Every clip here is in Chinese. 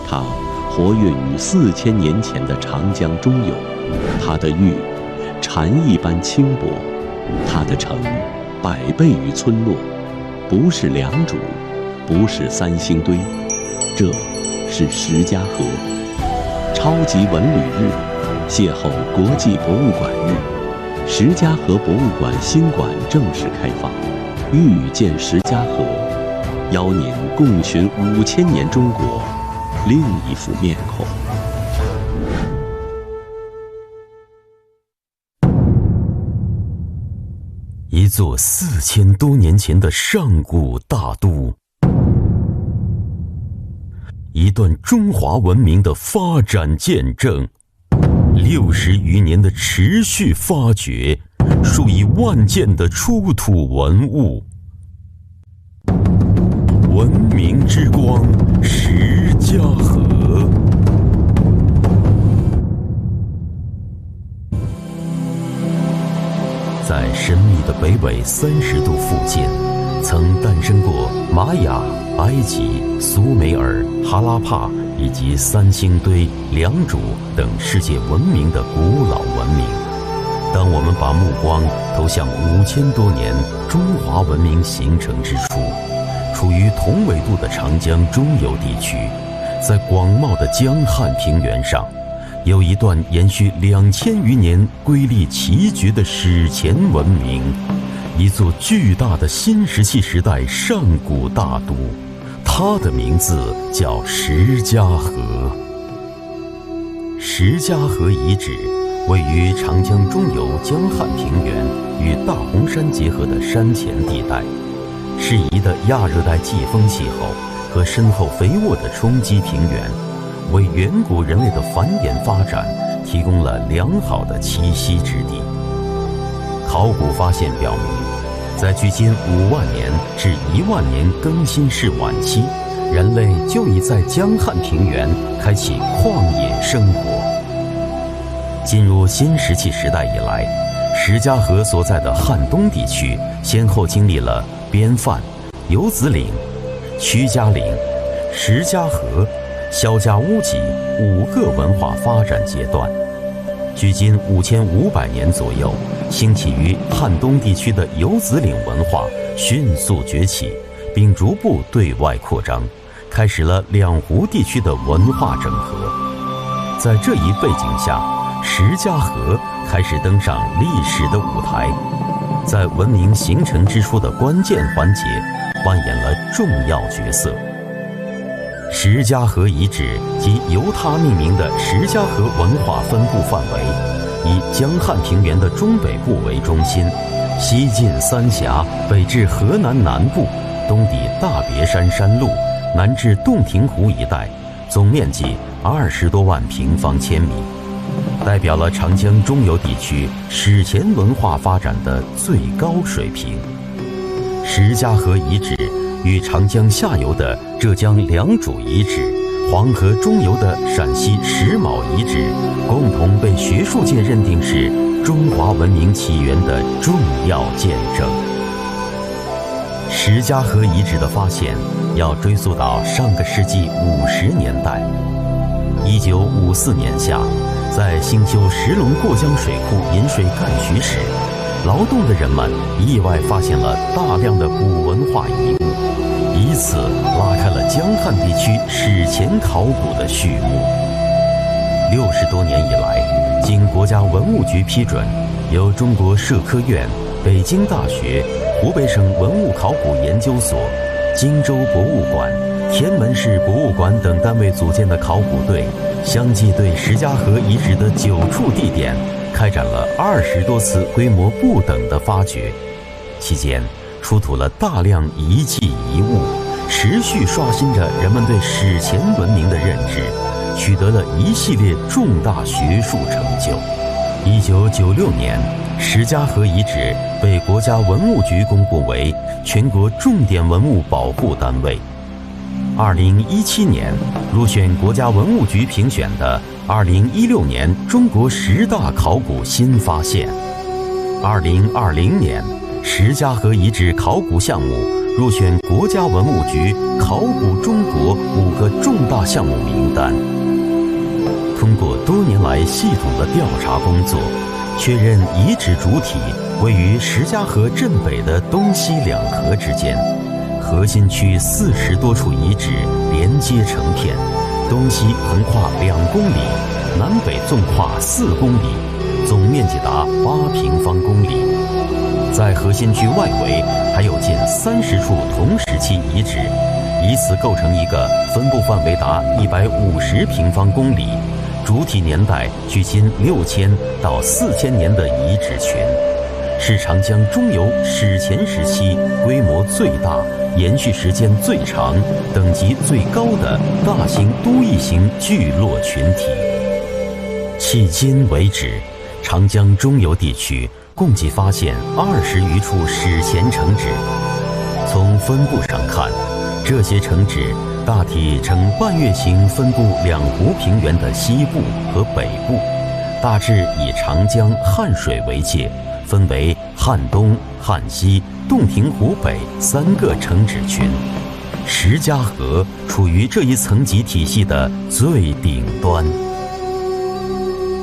它活跃于4000年前的长江中游，它的玉蝉一般轻薄，它的城100倍于村落，不是良渚，不是三星堆，这是石家河。超级文旅日，邂逅国际博物馆日，石家河博物馆新馆正式开放，遇见石家河，邀您共寻5000年中国另一副面孔。一座4000多年前的上古大都，一段中华文明的发展见证，60余年的持续发掘，数以万件的出土文物。文明之光，石家河。在神秘的北纬30度附近，曾诞生过玛雅、埃及、苏美尔、哈拉帕以及三星堆、良渚等世界闻名的古老文明。当我们把目光投向5000多年中华文明形成之初，处于同纬度的长江中游地区，在广袤的江汉平原上，有一段延续2000余年瑰丽奇绝的史前文明，一座巨大的新石器时代上古大都，它的名字叫石家河。石家河遗址位于长江中游江汉平原与大洪山结合的山前地带，适宜的亚热带季风气候和深厚肥沃的冲积平原，为远古人类的繁衍发展提供了良好的栖息之地。考古发现表明，在距今5万年至1万年更新世晚期，人类就已在江汉平原开启旷野生活。进入新石器时代以来，石家河所在的汉东地区先后经历了边范、游子岭、屈家岭、石家河、萧家屋脊5个文化发展阶段。距今5500年左右，兴起于汉东地区的游子岭文化迅速崛起，并逐步对外扩张，开始了两湖地区的文化整合。在这一背景下，石家河开始登上历史的舞台，在文明形成之初的关键环节扮演了重要角色。石家河遗址及由它命名的石家河文化分布范围，以江汉平原的中北部为中心，西进三峡，北至河南南部，东抵大别山山路，南至洞庭湖一带，总面积20多万平方千米，代表了长江中游地区史前文化发展的最高水平。石家河遗址与长江下游的浙江良渚遗址、黄河中游的陕西石峁遗址，共同被学术界认定是中华文明起源的重要见证。石家河遗址的发现要追溯到上个世纪50年代。1954年夏，在兴修石龙过江水库引水干渠时，劳动的人们意外发现了大量的古文化遗物，以此拉开了江汉地区史前考古的序幕。60多年以来，经国家文物局批准，由中国社科院、北京大学、湖北省文物考古研究所、荆州博物馆、天门市博物馆等单位组建的考古队，相继对石家河遗址的9处地点开展了20多次规模不等的发掘，期间出土了大量遗迹遗物，持续刷新着人们对史前文明的认知，取得了一系列重大学术成就。1996年，石家河遗址被国家文物局公布为全国重点文物保护单位。2017年，入选国家文物局评选的2016年中国10大考古新发现。2020年，石家河遗址考古项目入选国家文物局考古中国5个重大项目名单。通过多年来系统的调查工作，确认遗址主体位于石家河镇北的东西两河之间，核心区40多处遗址连接成片，东西横跨2公里，南北纵跨4公里，总面积达8平方公里。在核心区外围还有近30处同时期遗址，以此构成一个分布范围达150平方公里，主体年代距今6000到4000年的遗址群，是长江中游史前时期规模最大、延续时间最长、等级最高的大型都邑型聚落群体。迄今为止，长江中游地区共计发现20余处史前城址。从分布上看，这些城址大体呈半月形分布两湖平原的西部和北部，大致以长江、汉水为界，分为汉东、汉西、洞庭湖北3个城址群。石家河处于这一层级体系的最顶端。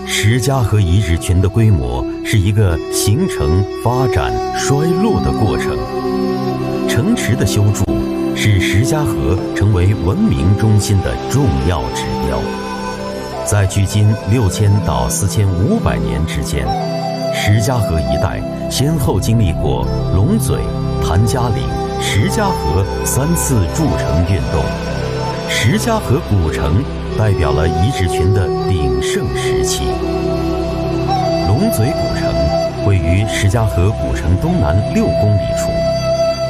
石家河遗址群的规模是一个形成、发展、衰落的过程。城池的修筑使石家河成为文明中心的重要指标。在距今6000到4500年之间，石家河一带先后经历过龙嘴、谭家岭、石家河3次筑城运动。石家河古城代表了遗址群的鼎盛时期。龙嘴古城位于石家河古城东南6公里处，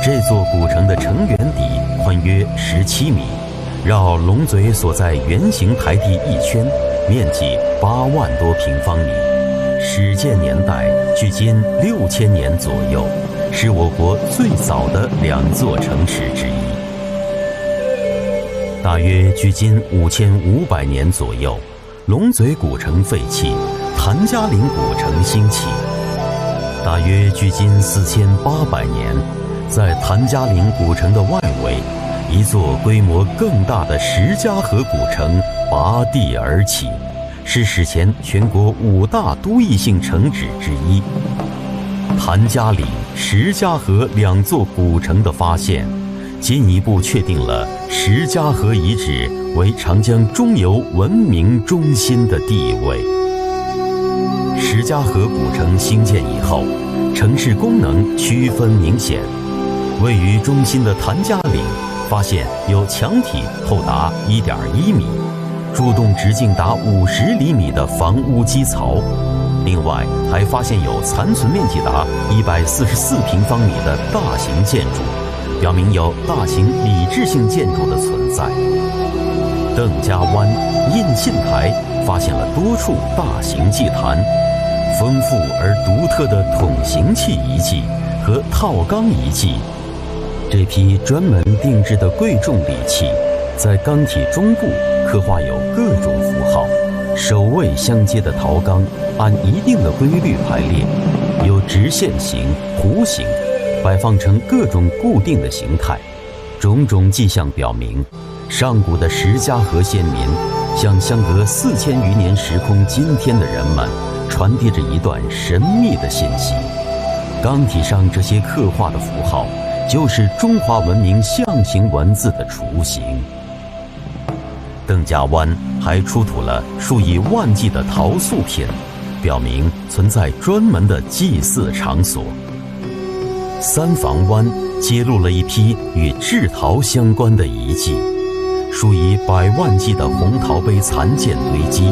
这座古城的城垣底宽约17米，绕龙嘴所在圆形台地一圈，面积8万多平方米，始建年代距今6000年左右，是我国最早的2座城池之一。大约距今5500年左右，龙嘴古城废弃，谭家岭古城兴起。大约距今4800年，在谭家岭古城的外围，一座规模更大的石家河古城拔地而起，是史前全国5大都邑性城址之一。谭家岭、石家河2座古城的发现，进一步确定了石家河遗址为长江中游文明中心的地位。石家河古城兴建以后，城市功能区分明显。位于中心的谭家岭发现有墙体厚达1.1米，柱洞直径达50厘米的房屋基槽，另外还发现有残存面积达144平方米的大型建筑，表明有大型礼制性建筑的存在。邓家湾、印信台发现了多处大型祭坛，丰富而独特的筒形器遗迹和套缸遗迹。这批专门定制的贵重礼器，在缸体中部刻画有各种符号，首位相接的陶缸按一定的规律排列，有直线型、弧形，摆放成各种固定的形态。种种迹象表明，上古的石家河先民向相隔4000余年时空今天的人们传递着一段神秘的信息。缸体上这些刻画的符号，就是中华文明象形文字的雏形。邓家湾还出土了数以万计的陶塑品，表明存在专门的祭祀场所。三房湾揭露了一批与制陶相关的遗迹，数以100万计的红陶杯残件堆积，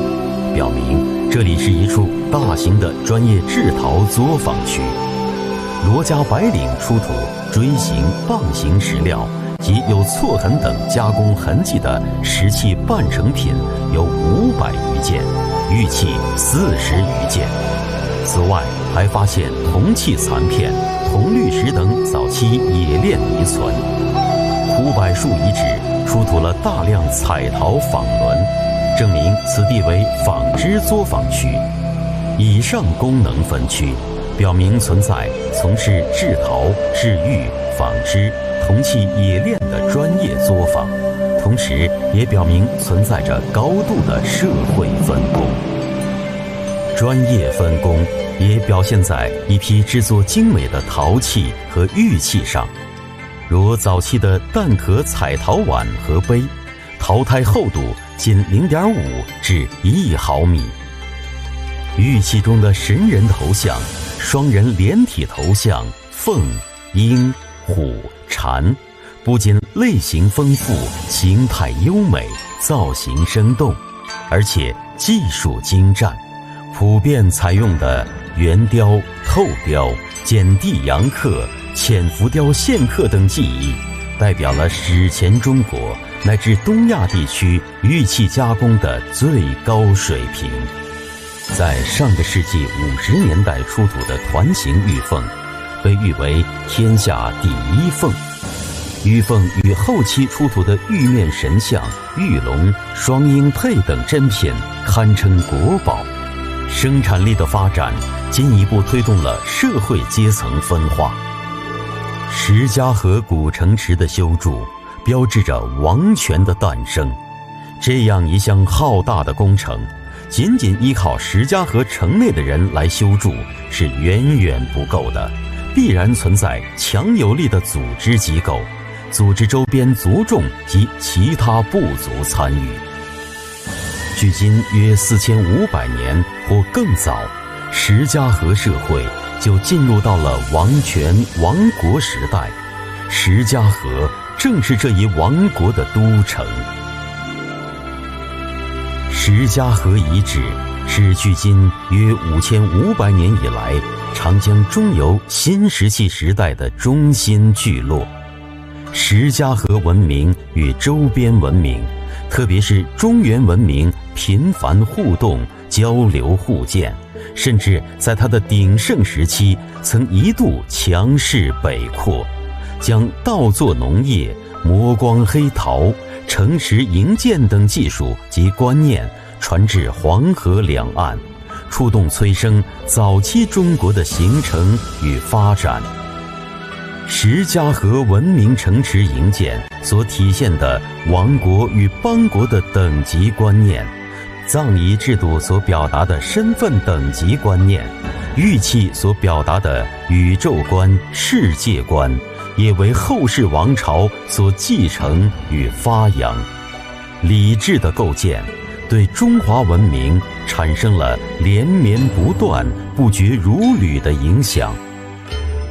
表明这里是一处大型的专业制陶作坊区。罗家白岭出土锥形、棒形石料及有错痕等加工痕迹的石器半成品有500余件，玉器40余件。此外，还发现铜器残片、铜绿石等早期冶炼遗存。枯柏树遗址出土了大量彩陶纺轮，证明此地为纺织作坊区。以上功能分区表明存在从事制陶、制玉、纺织、铜器冶炼的专业作坊，同时也表明存在着高度的社会分工。专业分工也表现在一批制作精美的陶器和玉器上，如早期的蛋壳彩陶碗和杯，陶胎厚度仅0.5至1毫米。玉器中的神人头像、双人连体头像、凤、鹰、虎、蝉，不仅类型丰富、形态优美、造型生动，而且技术精湛。普遍采用的圆雕、透雕、简地阳刻、浅浮雕线刻等技艺，代表了史前中国乃至东亚地区玉器加工的最高水平。在上个世纪50年代出土的团形玉凤，被誉为天下第一凤。玉凤与后期出土的玉面神像、玉龙、双鹰佩等珍品堪称国宝。生产力的发展进一步推动了社会阶层分化。石家河古城池的修筑，标志着王权的诞生。这样一项浩大的工程，仅仅依靠石家河城内的人来修筑是远远不够的，必然存在强有力的组织机构，组织周边族众及其他部族参与。距今约4500年或更早，石家河社会就进入到了王权王国时代，石家河正是这一王国的都城。石家河遗址是距今约5500年以来长江中游新石器时代的中心聚落。石家河文明与周边文明，特别是中原文明频繁互动、交流互鉴，甚至在它的鼎盛时期曾一度强势北扩，将稻作农业、磨光黑陶、城池营建等技术及观念传至黄河两岸，触动催生早期中国的形成与发展。石家河文明城池营建所体现的王国与邦国的等级观念，葬仪制度所表达的身份等级观念，玉器所表达的宇宙观、世界观，也为后世王朝所继承与发扬。礼制的构建对中华文明产生了连绵不断、不绝如缕的影响。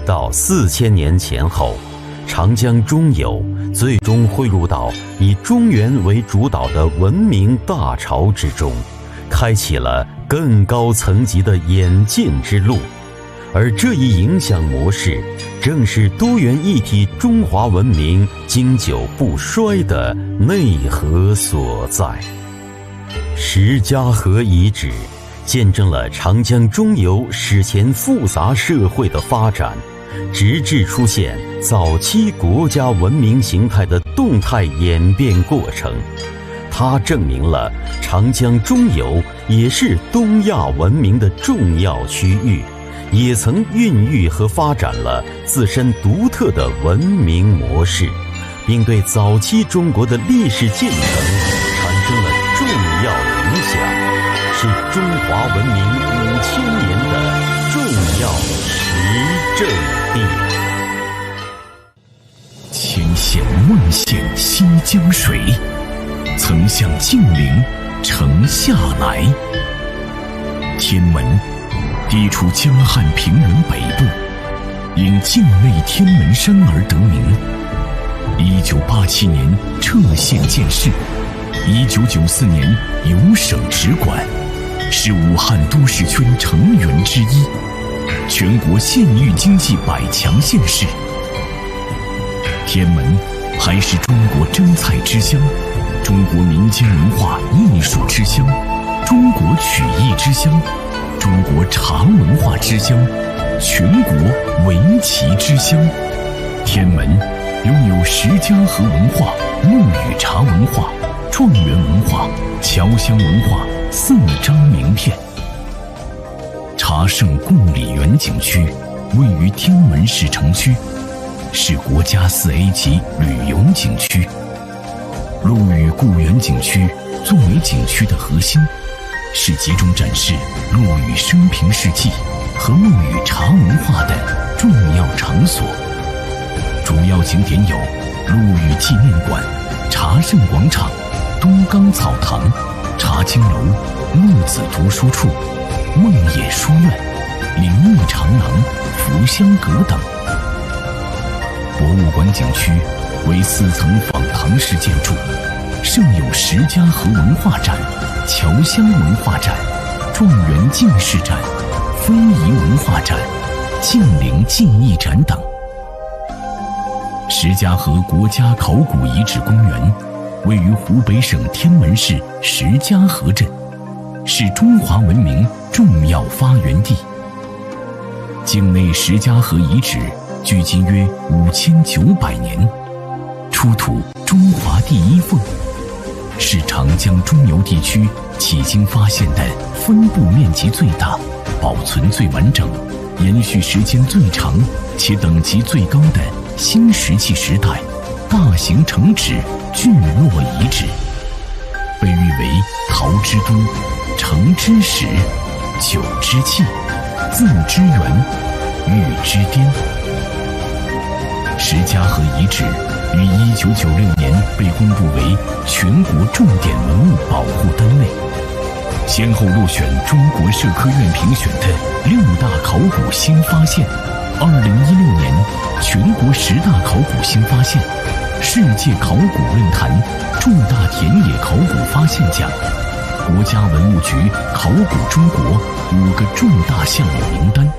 到4000年前后，长江中游最终汇入到以中原为主导的文明大潮之中，开启了更高层级的演进之路。而这一影响模式，正是多元一体中华文明经久不衰的内核所在。石家河遗址见证了长江中游史前复杂社会的发展，直至出现早期国家文明形态的动态演变过程。它证明了长江中游也是东亚文明的重要区域，也曾孕育和发展了自身独特的文明模式，并对早期中国的历史进程产生了重要影响，是中华文明5000年的重要实证地。千险万险西江水，曾向晋陵城下来。天门地处江汉平原北部，因境内天门山而得名。1987年撤县建市，1994年由省直管，是武汉都市圈成员之一，全国县域经济100强县市。天门还是中国蒸菜之乡，中国民间文化艺术之乡，中国曲艺之乡，中国茶文化之乡，全国围棋之乡。天门拥有石家河文化、陆羽茶文化、状元文化、侨乡文化4张名片。茶茶圣贡里园景区位于天安门市城区，是国家4A 级旅游景区。陆羽故园景区作为景区的核心，是集中展示陆羽生平事迹和陆羽茶文化的重要场所。主要景点有陆羽纪念馆、茶圣广场、东岗草堂、茶经楼、木子读书处、梦野书院、灵异长廊、福香阁等。博物馆景区为4层仿唐式建筑，设有石家河文化展、侨乡文化展、状元进士展、非遗文化展、晋陵技艺展等。石家河国家考古遗址公园位于湖北省天门市石家河镇，是中华文明重要发源地。境内石家河遗址距今约5900年，出土中华第一凤，是长江中游地区迄今发现的分布面积最大、保存最完整、延续时间最长且等级最高的新石器时代大型城址聚落遗址，被誉为陶之都、城之始、酒之器、字之源、玉之巅。石家河遗址于1996年被公布为全国重点文物保护单位，先后落选中国社科院评选的6大考古新发现、2016年全国10大考古新发现、世界考古论坛重大田野考古发现奖、国家文物局考古中国5个重大项目名单。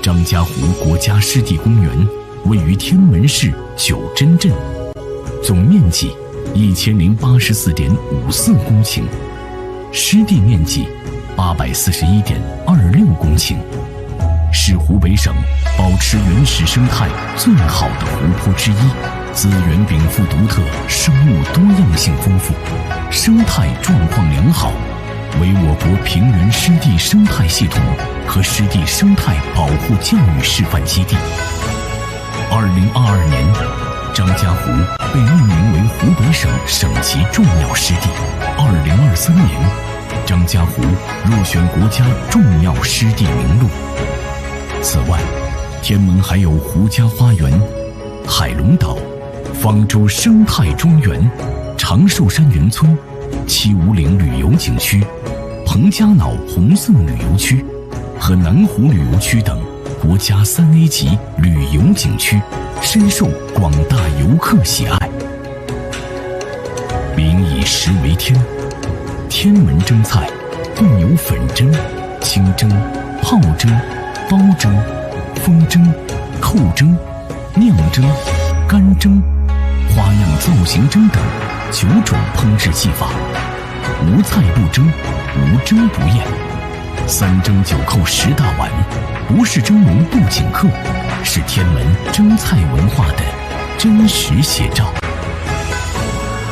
张家湖国家湿地公园位于天门市九真镇，总面积1084.54公顷，湿地面积841.26公顷，是湖北省保持原始生态最好的湖泊之一，资源禀赋独特，生物多样性丰富，生态状况良好，为我国平原湿地生态系统和湿地生态保护教育示范基地。2022年，张家湖被命名为湖北省省级重要湿地。2023年，张家湖入选国家重要湿地名录。此外，天门还有胡家花园、海龙岛、方舟生态庄园、长寿山园村、七五岭旅游景区、彭家脑红色旅游区和南湖旅游区等国家3A 级旅游景区，深受广大游客喜爱。民以食为天，天门蒸菜共有粉蒸、清蒸、泡蒸、包蒸、风蒸、扣蒸、酿蒸、干蒸、花样造型蒸等9种烹制技法，无菜不蒸，无蒸不厌。3蒸9扣10大碗，不是蒸笼不请客，是天门蒸菜文化的真实写照。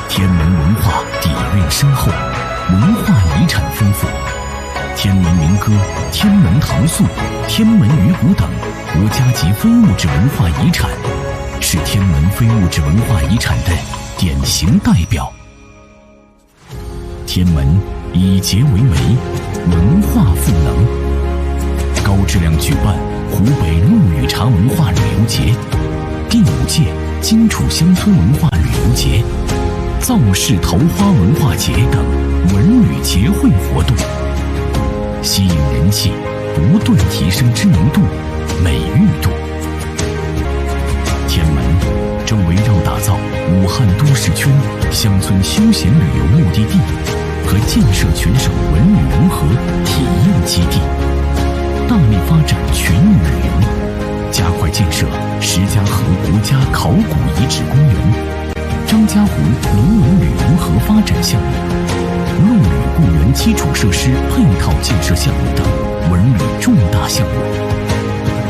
天门文化底蕴深厚，文化遗产丰富，天门民歌、天门糖醋、天门鱼骨等国家级非物质文化遗产，是天门非物质文化遗产的典型代表。天门以节为媒，文化赋能，高质量举办湖北陆羽茶文化旅游节、第5届荆楚乡村文化旅游节、造势桃花文化节等文旅节会活动，吸引人气，不断提升知名度、美誉度。天门正围绕打造武汉都市圈乡村休闲旅游目的地和建设全省文旅融合体验基地，大力发展全域旅游，加快建设石家河国家考古遗址公园、张家湖农文旅融合发展项目、陆羽故园基础设施配套建设项目等文旅重大项目，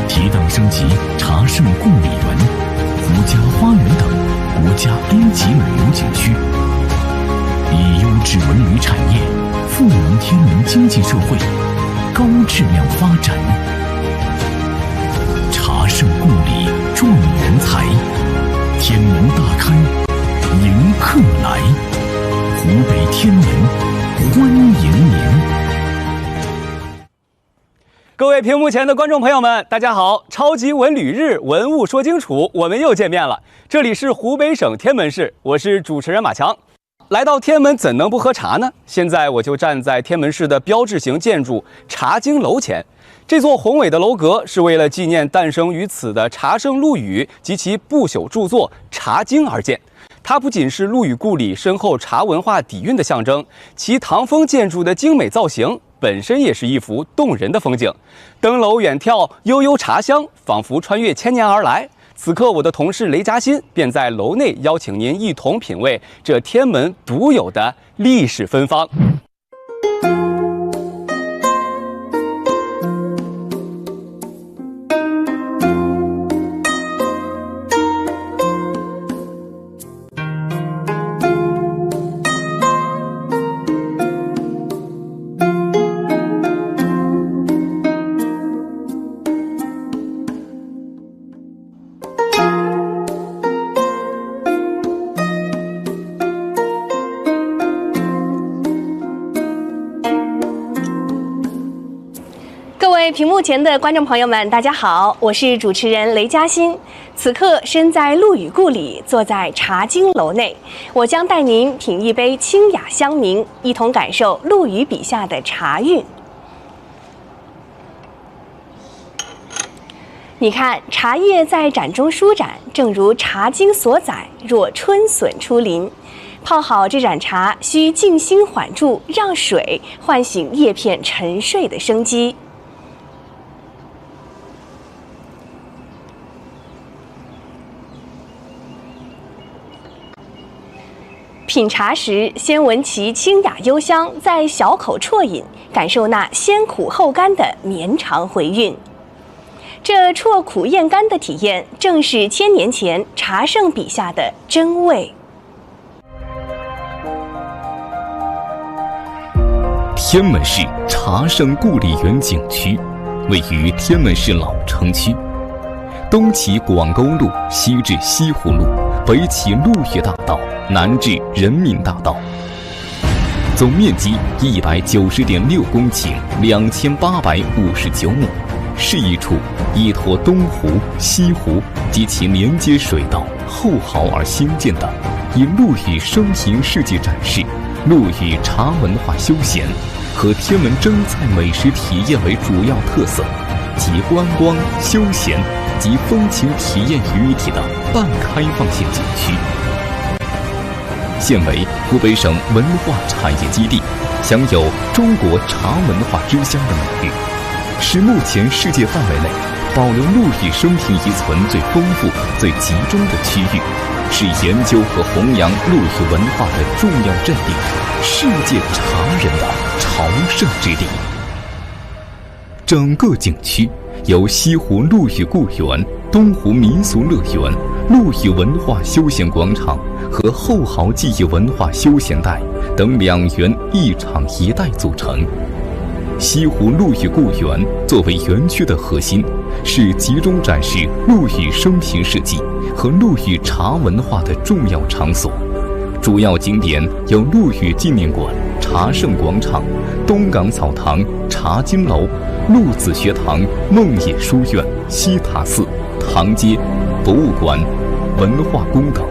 提档升级茶圣贡里园、胡家花园等国家A级旅游景区，以优质文旅产业赋能天门经济社会，高质量发展。茶圣故里壮人才，天门大开迎客来，湖北天门欢迎您。各位屏幕前的观众朋友们，大家好！超级文旅日，文物说清楚，我们又见面了。这里是湖北省天门市，我是主持人马强。来到天门怎能不喝茶呢？现在我就站在天门市的标志性建筑茶经楼前。这座宏伟的楼阁是为了纪念诞生于此的茶圣陆羽及其不朽著作《茶经》而建。它不仅是陆羽故里深厚茶文化底蕴的象征，其唐风建筑的精美造型本身也是一幅动人的风景。登楼远眺，悠悠茶香，仿佛穿越千年而来。此刻，我的同事雷佳欣便在楼内邀请您一同品味这天门独有的历史芬芳。屏幕前的观众朋友们，大家好，我是主持人雷佳欣。此刻身在陆羽故里，坐在茶经楼内，我将带您品一杯清雅香茗，一同感受陆羽笔下的茶韵。你看，茶叶在盏中舒展，正如《茶经》所载，若春笋出林。泡好这盏茶，需静心缓注，让水唤醒叶片沉睡的生机。品茶时，先闻其清雅幽香，再小口啜饮，感受那先苦后甘的绵长回韵。这啜苦咽甘的体验，正是千年前茶圣笔下的真味。天门市茶圣故里园景区，位于天门市老城区，东起广沟路，西至西湖路，北起陆羽大道，南至人民大道，总面积190.6公顷，2859亩，是一处依托东湖、西湖及其连接水道后濠而兴建的，以陆羽生平事迹展示陆羽茶文化休闲和天门蒸菜美食体验为主要特色，集观光、休闲及风情体验于一体的半开放性景区。现为湖北省文化产业基地，享有中国茶文化之乡的美誉，是目前世界范围内保留陆羽生平遗存最丰富、最集中的区域，是研究和弘扬陆羽文化的重要阵地，世界茶人的朝圣之地。整个景区由西湖陆羽故园、东湖民俗乐园、陆羽文化休闲广场和后濠记忆文化休闲带等2园一场一带组成。西湖陆羽故园作为园区的核心，是集中展示陆羽生平事迹和陆羽茶文化的重要场所。主要景点有陆羽纪念馆、茶圣广场、东港草堂、茶经楼、陆子学堂、梦野书院、西塔寺、唐街、博物馆、文化宫等。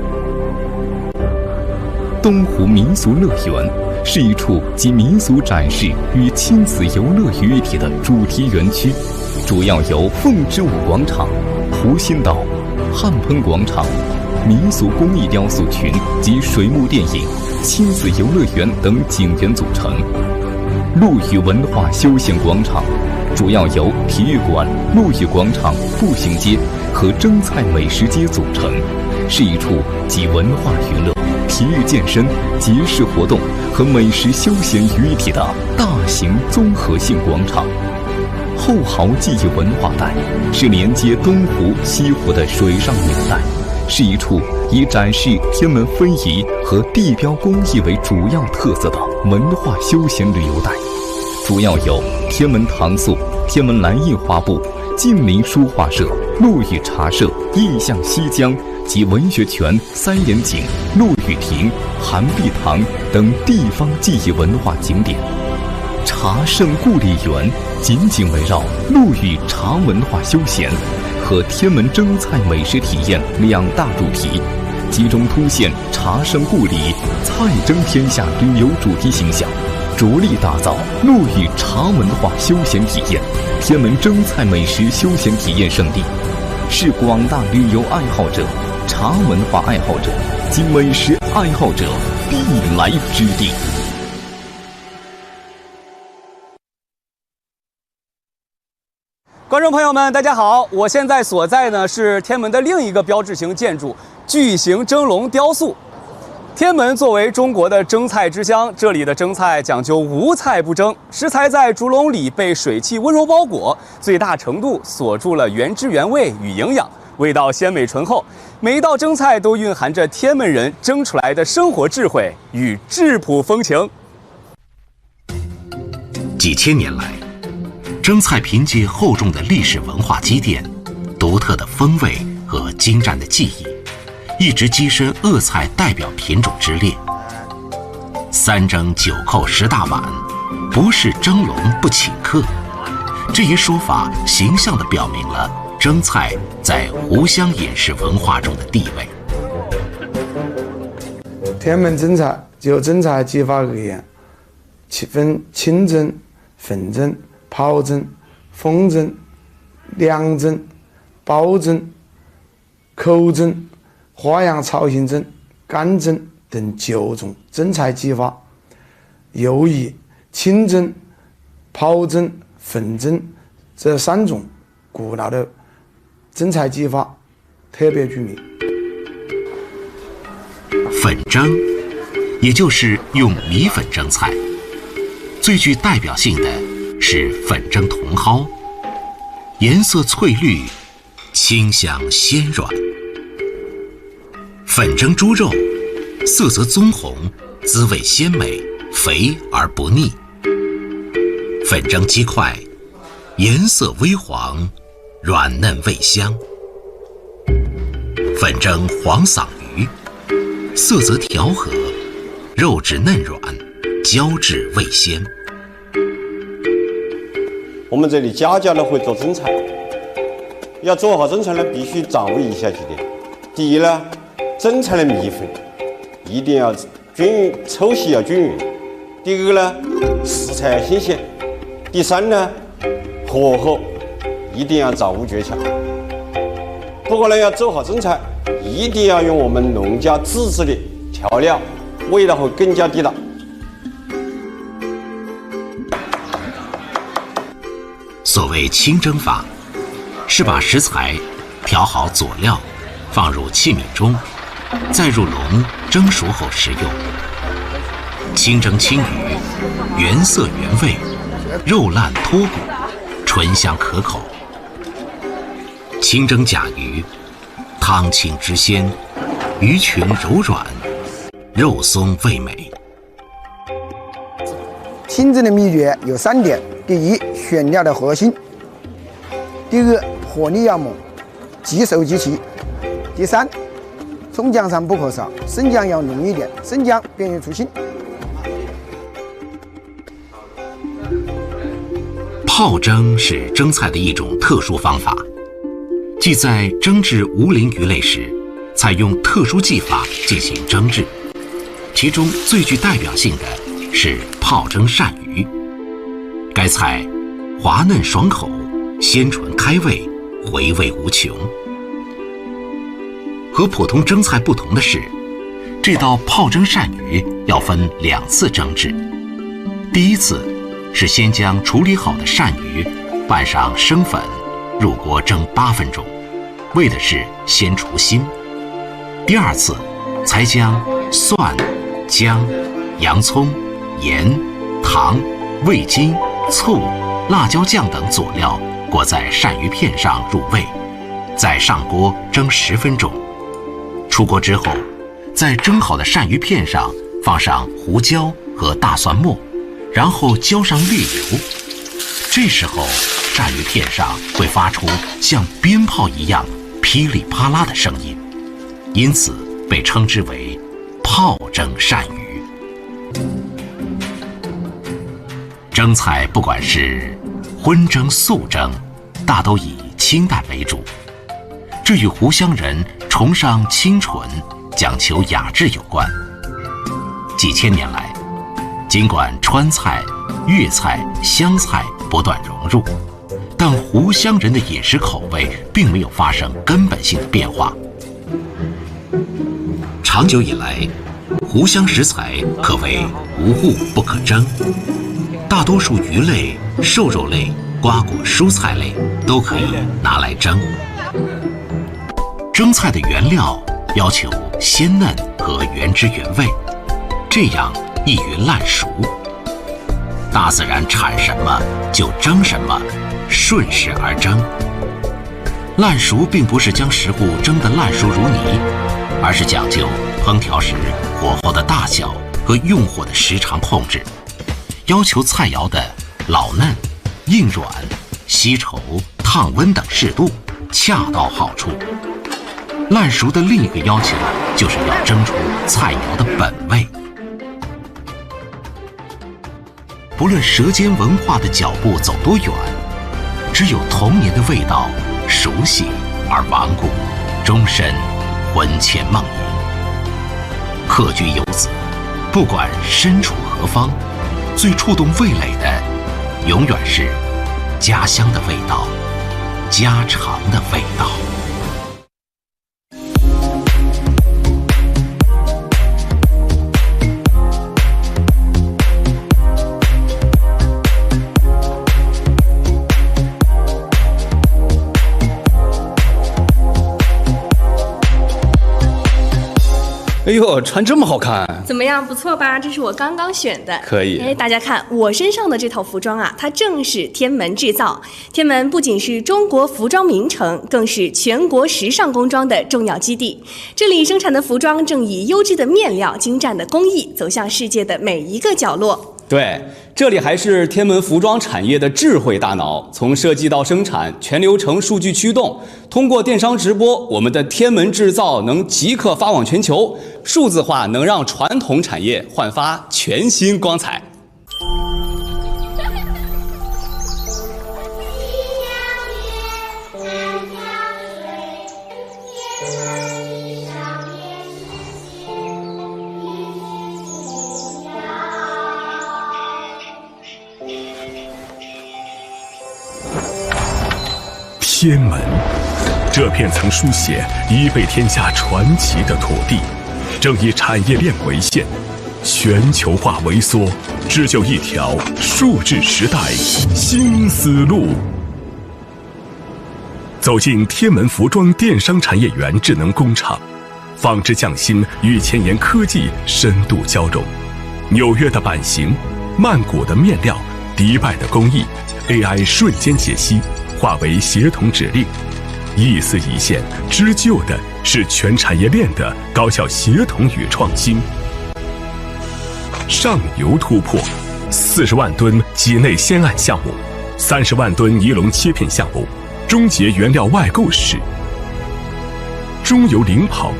东湖民俗乐园是一处集民俗展示与亲子游乐于一体的主题园区，主要由凤之舞广场、湖心岛、汉喷广场、民俗工艺雕塑群及水幕电影、亲子游乐园等景园组成。陆羽文化休闲广场主要由体育馆、陆羽广场、步行街和蒸菜美食街组成，是一处集文化娱乐、体育健身、节日活动和美食休闲于一体的大型综合性广场。后濠记忆文化带是连接东湖、西湖的水上纽带，是一处以展示天门非遗和地标工艺为主要特色的文化休闲旅游带。主要有天文唐塑、天文蓝印花布、晋陵书画社、陆羽茶社、印象西江及文学泉、三眼井、陆羽亭、韩碧堂等地方记忆文化景点。茶圣故里园紧紧围绕陆羽茶文化休闲和天门蒸菜美食体验两大主题，集中凸显茶圣故里菜蒸天下旅游主题形象，着力打造陆羽茶文化休闲体验、天门蒸菜美食休闲体验胜地，是广大旅游爱好者、茶文化爱好者及美食爱好者必来之地。观众朋友们，大家好！我现在所在呢是天门的另一个标志性建筑——巨型蒸笼雕塑。天门作为中国的蒸菜之乡，这里的蒸菜讲究无菜不蒸，食材在竹笼里被水汽温柔包裹，最大程度锁住了原汁原味与营养，味道鲜美醇厚。每一道蒸菜都蕴含着天门人蒸出来的生活智慧与质朴风情。几千年来，蒸菜凭借厚重的历史文化积淀、独特的风味和精湛的技艺，一直跻身鄂菜代表品种之列。三蒸九扣10大碗，不是蒸笼不请客。这一说法形象地表明了蒸菜在湖湘饮食文化中的地位。天门蒸菜就蒸菜技法而言，分清蒸、粉蒸、泡蒸、风蒸、凉蒸、包蒸、口蒸、花样造型蒸、干蒸等9种蒸菜技法，又以清蒸、泡蒸、粉蒸这3种古老的蒸菜技法特别著名。粉蒸，也就是用米粉蒸菜，最具代表性的是粉蒸茼蒿，颜色翠绿，清香鲜软。粉蒸猪肉，色泽棕红，滋味鲜美，肥而不腻。粉蒸鸡块，颜色微黄，软嫩味香。粉蒸黄鳝鱼，色泽调和，肉质嫩软，胶质味鲜。我们这里家家都会做蒸菜，要做好蒸菜呢，必须掌握以下几点。第一呢，蒸菜的米粉一定要均匀，抽洗要均匀。第二个呢，食材要新鲜。第三呢，火候一定要掌握诀窍。不过呢，要做好蒸菜，一定要用我们农家自制的调料，味道会更加地道。所谓清蒸法，是把食材调好佐料，放入器皿中，再入笼蒸熟后食用。清蒸青鱼，原色原味，肉烂脱骨，醇香可口。清蒸甲鱼，汤清汁鲜，鱼群柔软，肉松味美。清蒸的秘诀有3点：第一，选料的核心；第二，火力要猛，即熟即齐；第三，葱姜上不可少，生姜要浓一点，生姜便于除腥。泡蒸是蒸菜的一种特殊方法，即在蒸制无鳞鱼类时，采用特殊技法进行蒸制。其中最具代表性的是泡蒸鳝鱼。该菜滑嫩爽口，鲜醇开胃，回味无穷。和普通蒸菜不同的是，这道泡蒸鳝鱼要分2次蒸制。第一次是先将处理好的鳝鱼拌上生粉，入锅蒸8分钟，为的是先除腥。第2次才将蒜、姜、洋葱、盐、糖、味精、醋、辣椒酱等佐料裹在鳝鱼片上入味，再上锅蒸10分钟。出锅之后，在蒸好的鳝鱼片上放上胡椒和大蒜末，然后浇上滤油。这时候，鳝鱼片上会发出像鞭炮一样噼里啪啦的声音，因此被称之为炮蒸鳝鱼。蒸菜不管是荤蒸、素蒸，大都以清淡为主，这与湖湘人崇尚清纯、讲求雅致有关。几千年来，尽管川菜、粤菜、湘菜不断融入，但湖湘人的饮食口味并没有发生根本性的变化。长久以来，湖湘食材可谓无物不可蒸，大多数鱼类、瘦肉类、瓜果蔬菜类都可以拿来蒸。蒸菜的原料要求鲜嫩和原汁原味，这样易于烂熟。大自然产什么就蒸什么，顺势而蒸。烂熟并不是将食物蒸得烂熟如泥，而是讲究烹调时火候的大小和用火的时长控制，要求菜肴的老嫩、硬软、稀稠、烫温等适度，恰到好处。烂熟的另一个要求就是要蒸出菜肴的本味。不论舌尖文化的脚步走多远，只有童年的味道熟悉而顽固，终身魂牵梦萦。客居游子，不管身处何方，最触动味蕾的永远是家乡的味道，家常的味道。哎呦，穿这么好看，怎么样？不错吧？这是我刚刚选的。可以。哎，大家看我身上的这套服装啊，它正是天门制造。天门不仅是中国服装名城，更是全国时尚工装的重要基地。这里生产的服装正以优质的面料、精湛的工艺走向世界的每一个角落。对，这里还是天门服装产业的智慧大脑，从设计到生产，全流程数据驱动。通过电商直播，我们的天门制造能即刻发往全球，数字化能让传统产业焕发全新光彩。天门，这片曾书写一北天下传奇的土地，正以产业链为线，全球化微缩，织就一条数字时代新思路。走进天门服装电商产业园智能工厂，纺织匠心与前沿科技深度交融，纽约的版型，曼谷的面料，迪拜的工艺 ，AI 瞬间解析。化为协同指令，一丝一线织就的是全产业链的高效协同与创新。上游突破，40万吨脊内鲜案项目，30万吨尼龙切片项目，终结原料外购时。中游领跑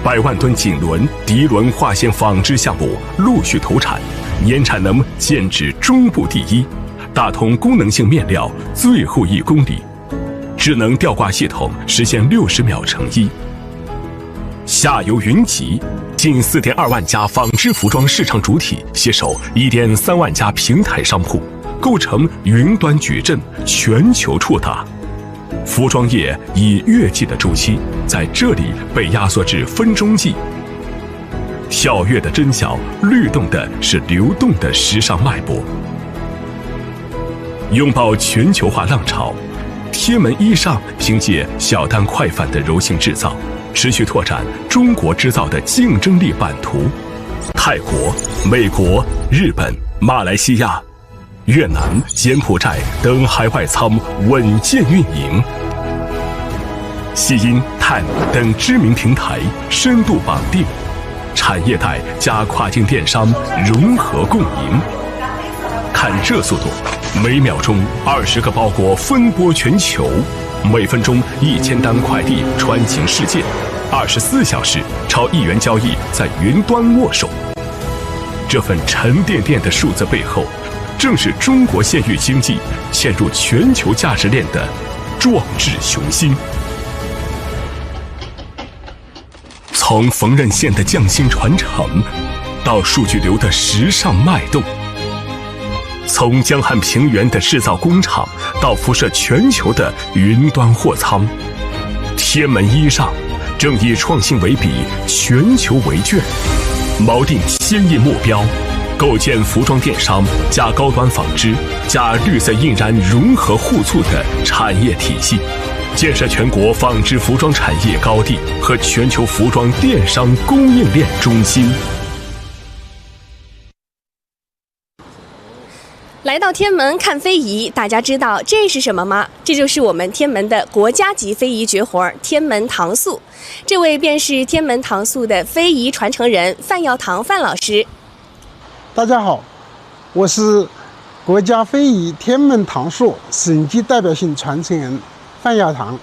，100万吨锦纶、涤纶化纤纺织项目陆续投产，年产能剑指中部第一。打通功能性面料最后1公里，智能吊挂系统实现60秒成衣。下游云集，近4.2万家纺织服装市场主体携手1.3万家平台商铺，构成云端矩阵，全球触达。服装业以月计的周期，在这里被压缩至分钟计。跳跃的针脚，律动的是流动的时尚脉搏。拥抱全球化浪潮，天门衣裳凭借小单快范的柔性制造，持续拓展中国制造的竞争力版图。泰国、美国、日本、马来西亚、越南、柬埔寨等海外仓稳健运营。西音、探等知名平台深度绑定，产业带加跨境电商融合共赢。看这速度，每秒钟20个包裹分拨全球，每分钟1000单快递穿行世界，24小时超1元交易在云端握手。这份沉甸甸的数字背后，正是中国县域经济嵌入全球价值链的壮志雄心。从缝纫线的匠心传承，到数据流的时尚脉动，从江汉平原的制造工厂到辐射全球的云端货仓，天门衣裳正以创新为笔，全球为卷，锚定先进目标，构建服装电商加高端纺织加绿色印染融合互促的产业体系，建设全国纺织服装产业高地和全球服装电商供应链中心。来到天门看非遗，大家知道这是什么吗？这就是我们天门的国家级非遗绝活——天门糖塑。这位便是天门糖塑的非遗传承人范耀堂范老师。大家好，我是国家非遗天门糖塑省级代表性传承人范耀堂。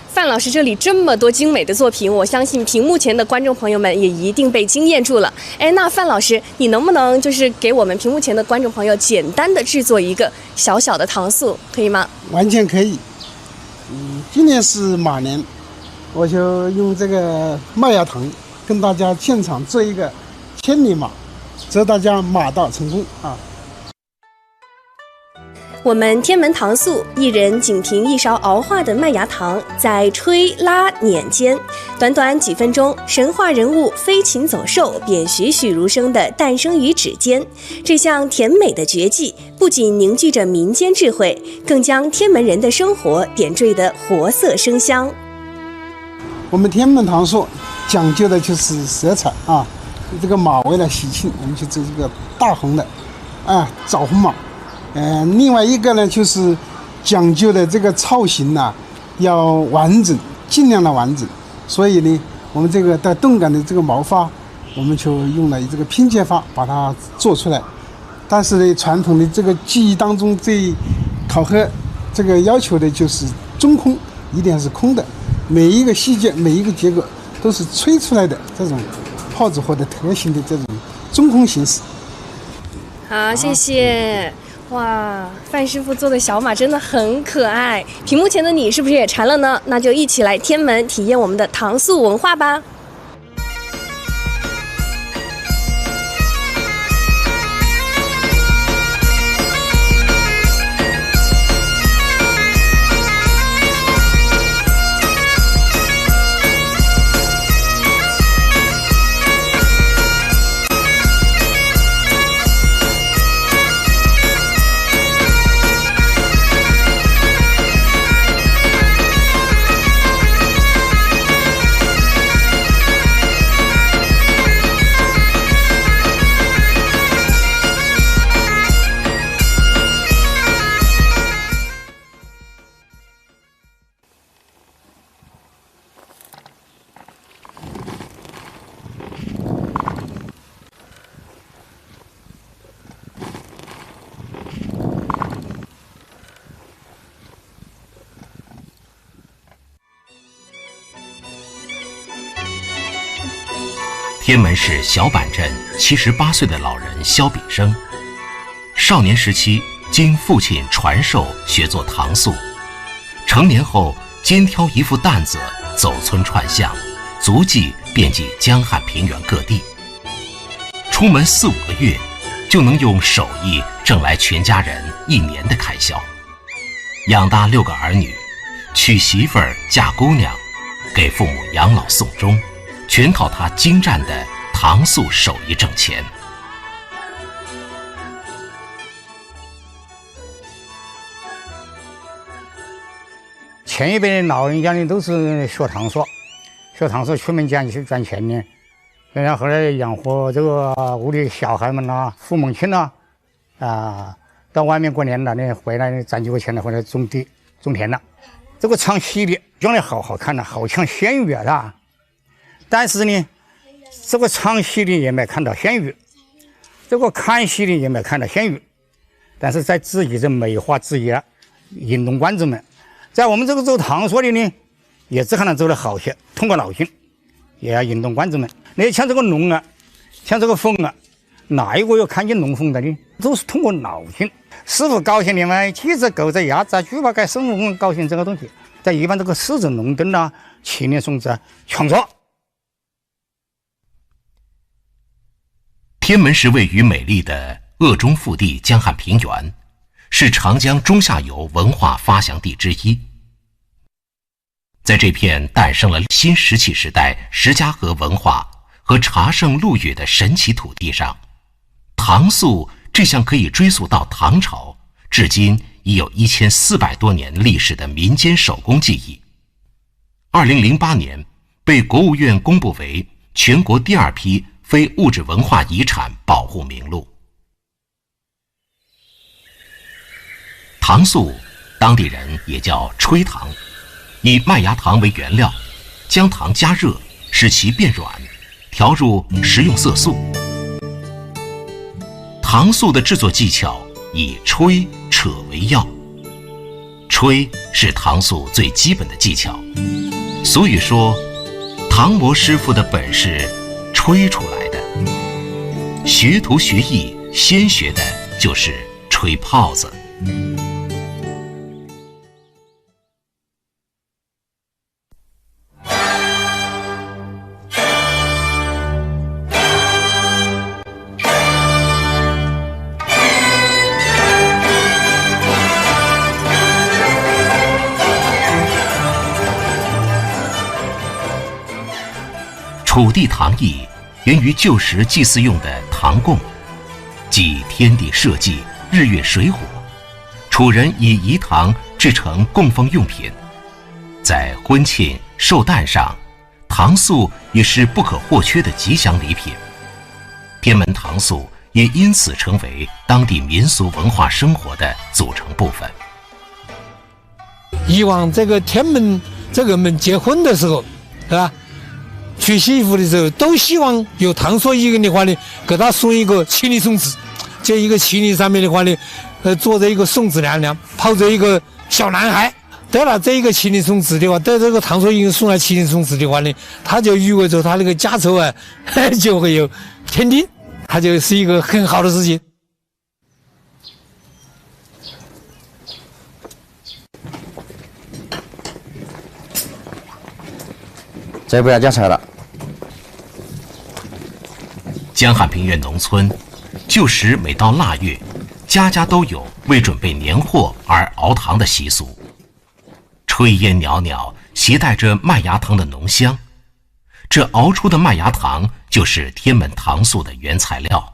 范老师这里这么多精美的作品，我相信屏幕前的观众朋友们也一定被惊艳住了。那范老师，你能不能就是给我们屏幕前的观众朋友简单的制作一个小小的糖塑，可以吗？完全可以。今年是马年，我就用这个麦芽糖跟大家现场做一个千里马，祝大家马到成功啊！我们天门糖塑，一人仅凭一勺熬化的麦芽糖，在吹拉碾间，短短几分钟，神话人物飞禽走兽便栩栩如生地诞生于指尖。这项甜美的绝技，不仅凝聚着民间智慧，更将天门人的生活点缀得活色生香。我们天门糖塑讲究的就是色彩啊，这个马为了喜庆，我们就做这个大红的枣红马。另外一个呢，就是讲究的这个造型呢，要完整，尽量的完整。所以呢，我们这个带动感的这个毛发，我们就用了这个拼接法把它做出来。但是呢，传统的这个技艺当中，最考核这个要求的就是中空，一定是空的，每一个细节、每一个结果都是吹出来的这种泡子或者特型的这种中空形式。好，谢谢。哇，范师傅做的小马真的很可爱，屏幕前的你是不是也馋了呢？那就一起来天门体验我们的糖塑文化吧。天门市小板镇78岁的老人肖炳生，少年时期经父亲传授学做糖塑，成年后肩挑一副担子走村串巷，足迹遍及江汉平原各地。出门4、5个月，就能用手艺挣来全家人1年的开销，养大6个儿女，娶媳妇儿嫁姑娘，给父母养老送终，全靠他精湛的糖塑手艺挣钱。前一辈的老人家呢，都是学糖塑出门去赚钱呢，然后后来养活这个屋里小孩们啦、父母亲啦，到外面过年了呢，回来攒几个钱了，回来种田了。这个唱戏的长得好看的，好像鲜鱼啊！但是呢，这个唱戏的也没看到鲜鱼，这个看戏的也没看到鲜鱼。但是在质疑着美化职业运动管子们，在我们这个走堂所里呢，也只可能走得好些，通过脑筋，也要运动管子们。那像这个龙啊，像这个凤啊，哪一个有看见龙凤的呢？都是通过脑筋。师傅高兴的嘛，鸡子、狗子、鸭子、猪八戒、孙悟空高兴这个东西，在一般这个狮子、龙灯啊、青年松子啊，全错。天门是位于美丽的鄂中腹地江汉平原，是长江中下游文化发祥地之一。在这片诞生了新石器时代石家河文化和茶圣陆羽的神奇土地上，糖塑这项可以追溯到唐朝，至今已有1400多年历史的民间手工技艺，2008年被国务院公布为全国第2批非物质文化遗产保护名录。糖塑，当地人也叫吹糖，以麦芽糖为原料，将糖加热，使其变软，调入食用色素。糖塑的制作技巧以吹扯为要，吹是糖塑最基本的技巧，所以说糖磨师傅的本事吹出来的。学徒学艺先学的就是吹泡子。楚地糖艺源于旧时祭祀用的糖供，即天地社稷、日月水火，楚人以饴糖制成供奉用品。在婚庆、寿诞上，糖塑也是不可或缺的吉祥礼品。天门糖塑也因此成为当地民俗文化生活的组成部分。以往这个天门这个们结婚的时候，是吧？娶媳妇的时候都希望有糖塑一个的话呢，给他送一个青泥送子，这一个青泥上面的话呢，坐着一个送子娘娘，抱着一个小男孩。得了这一个青泥送子的话，得这个糖塑一个送来青泥送子的话呢，他就意味着他那个家丑啊就会有添丁，他就是一个很好的事情。这不要加菜了。江汉平原农村，旧时每到腊月，家家都有为准备年货而熬糖的习俗。炊烟袅袅，携带着麦芽糖的浓香。这熬出的麦芽糖就是天门糖塑的原材料。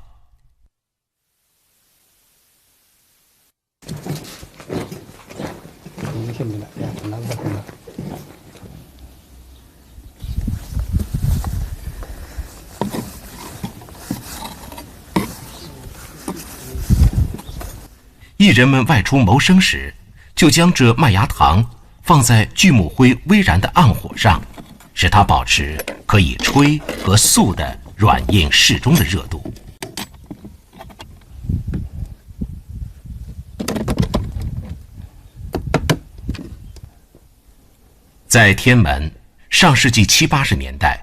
艺人们外出谋生时，就将这麦芽糖放在锯木灰微燃的暗火上，使它保持可以吹和塑的软硬适中的热度。在天门，上世纪70、80年代，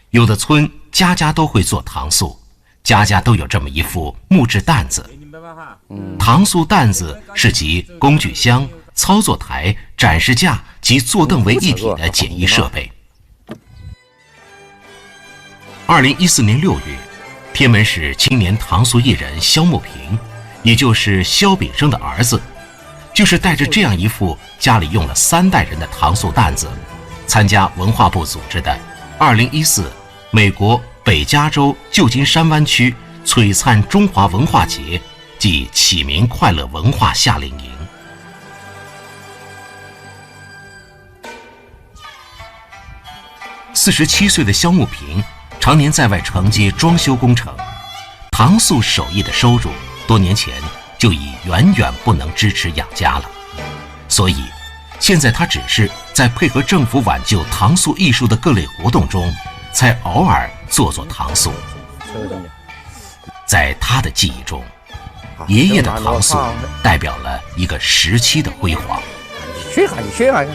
有的村家家都会做糖塑，家家都有这么一副木质担子。糖塑担子是集工具箱、操作台、展示架及坐凳为一体的简易设备。2014年6月，天门市青年糖塑艺人肖木平，也就是肖炳生的儿子，就是带着这样一副家里用了3代人的糖塑担子，参加文化部组织的2014美国北加州旧金山湾区璀璨中华文化节即启明快乐文化夏令营。47岁的肖木平常年在外承接装修工程，糖塑手艺的收入多年前就已远远不能支持养家了，所以现在他只是在配合政府挽救糖塑艺术的各类活动中，才偶尔做做糖塑。在他的记忆中，爷爷的糖塑代表了一个时期的辉煌。学下去，学下去。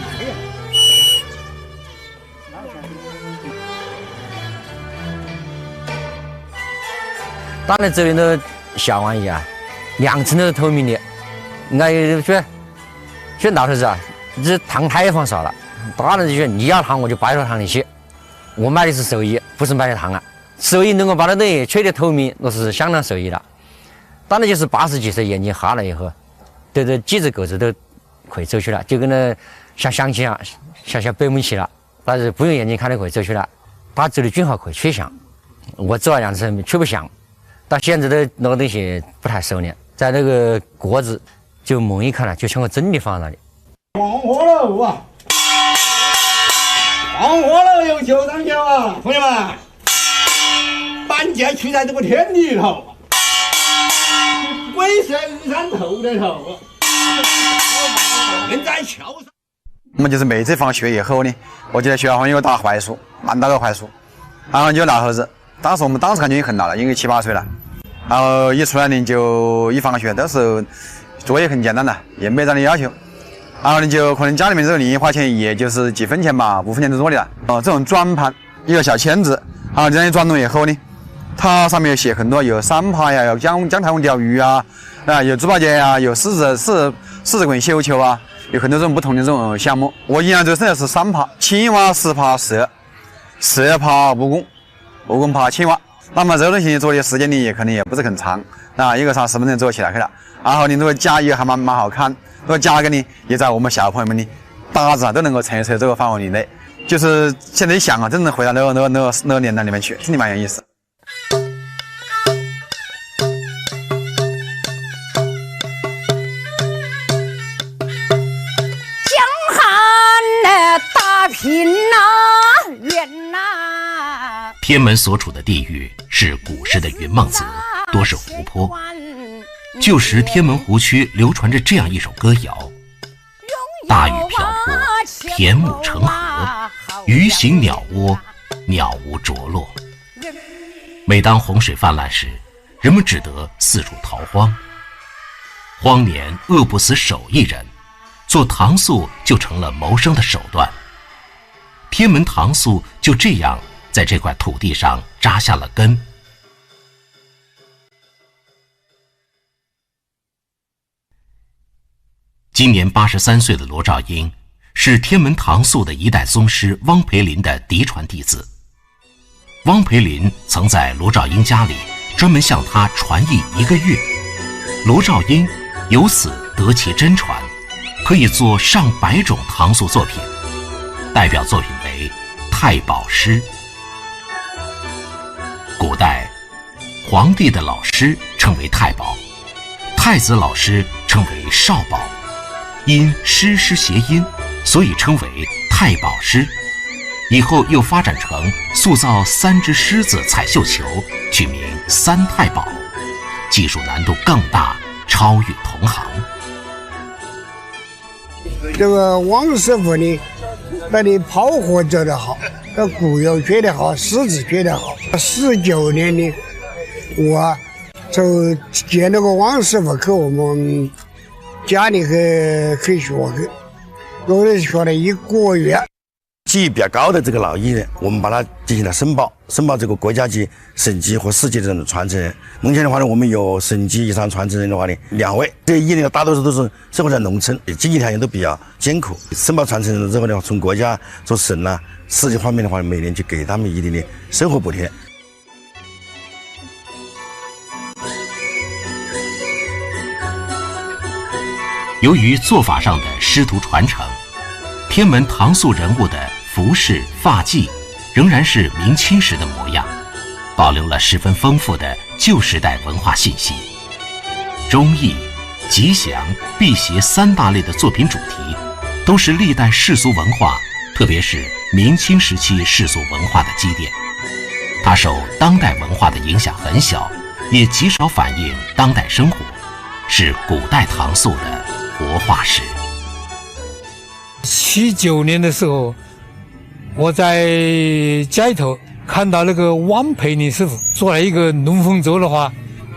当然这边都向往一下，两层都是透明的。我选老头子啊，这糖太放少了，大人就选你要糖我就摆到糖里去。我买的是手艺，不是买的糖啊。手艺能够把它东西吹得透明，那是相当手艺了。当然就是80几岁眼睛瞎了以后，这几只狗子都可以走去了，就跟那像象棋啊，像北门棋了，但是不用眼睛看都可以走去了。他走的均好可以吹响，我走2次吹不响。到现在的那个东西不太熟练，在那个锅子就猛一看了，就像个真的放那里。放火了啊！放火了，有酒当酒啊，朋友们！板剑取在这个天里头，鬼神山头的头，人在桥上。我们就是每次放学以后呢，我就在学校旁有个大槐树，蛮大个槐树，然后就有老头子。我们当时感觉也很老了，因为7、8岁了。然后一出来呢，就一放学都是作业很简单的，也没啥的要求。然后呢，就可能家里面这个零花钱也就是几分钱吧，5分钱最多的了。这种转盘一个小签子，然后这样一转动以后呢，它上面有写很多，有3爬呀，有姜太公钓鱼啊，有猪八戒呀，有狮子滚绣球啊，有很多这种不同的这种项目。我印象最深的是3爬：青蛙、石爬、蛇，蛇爬蜈蚣爬青蛙。那么这个东西做的时间呢，也可能也不是很长，一个3、10分钟做起来去了。然后你如果加一还蛮好看，如果加个呢，也在我们小朋友们的大致都能够承受这个范围以内。就是现在一想啊，真的回到那个年代里面去，真的蛮有意思。江汉的大平呐，远呐。天门所处的地域是古时的云梦泽，多是湖泊。旧时天门湖区流传着这样一首歌谣：大雨瓢泼，田亩成河，鱼行鸟窝，鸟无着落。每当洪水泛滥时，人们只得四处逃荒。荒年饿不死手艺人，做糖塑就成了谋生的手段。天门糖塑就这样在这块土地上扎下了根。今年83岁的罗兆英是天门糖塑的一代宗师汪培林的嫡传弟子。汪培林曾在罗兆英家里专门向他传艺1个月，罗兆英由此得其真传，可以做上百种糖塑作品，代表作品为太保诗。古代皇帝的老师称为太保，太子老师称为少保，因诗谐音，所以称为太保诗。以后又发展成塑造3只狮子彩绣球，取名3太保，技术难度更大，超越同行。这个汪师傅呢，那里炮火做得好，那鼓又学得好，狮子学得好。19年呢，我就见那个汪师傅去我们家里去学去，我学了1个月。技艺比较高的这个老艺人，我们把它进行了申报这个国家级、省级和市级的这种传承人。目前的话呢，我们有省级以上传承人的话呢2位，这艺人大多数都是生活在农村，经济条件都比较艰苦。申报传承人之后呢，从国家、从省啊、市级方面的话，每年就给他们一定的生活补贴。由于做法上的师徒传承，天门糖塑人物的服饰发髻仍然是明清时的模样，保留了十分丰富的旧时代文化信息。忠义、吉祥、辟邪3大类的作品主题，都是历代世俗文化，特别是明清时期世俗文化的积淀。它受当代文化的影响很小，也极少反映当代生活，是古代糖塑的活化石。79年的时候，我在家里头看到那个汪培林师傅做了一个龙凤轴的话，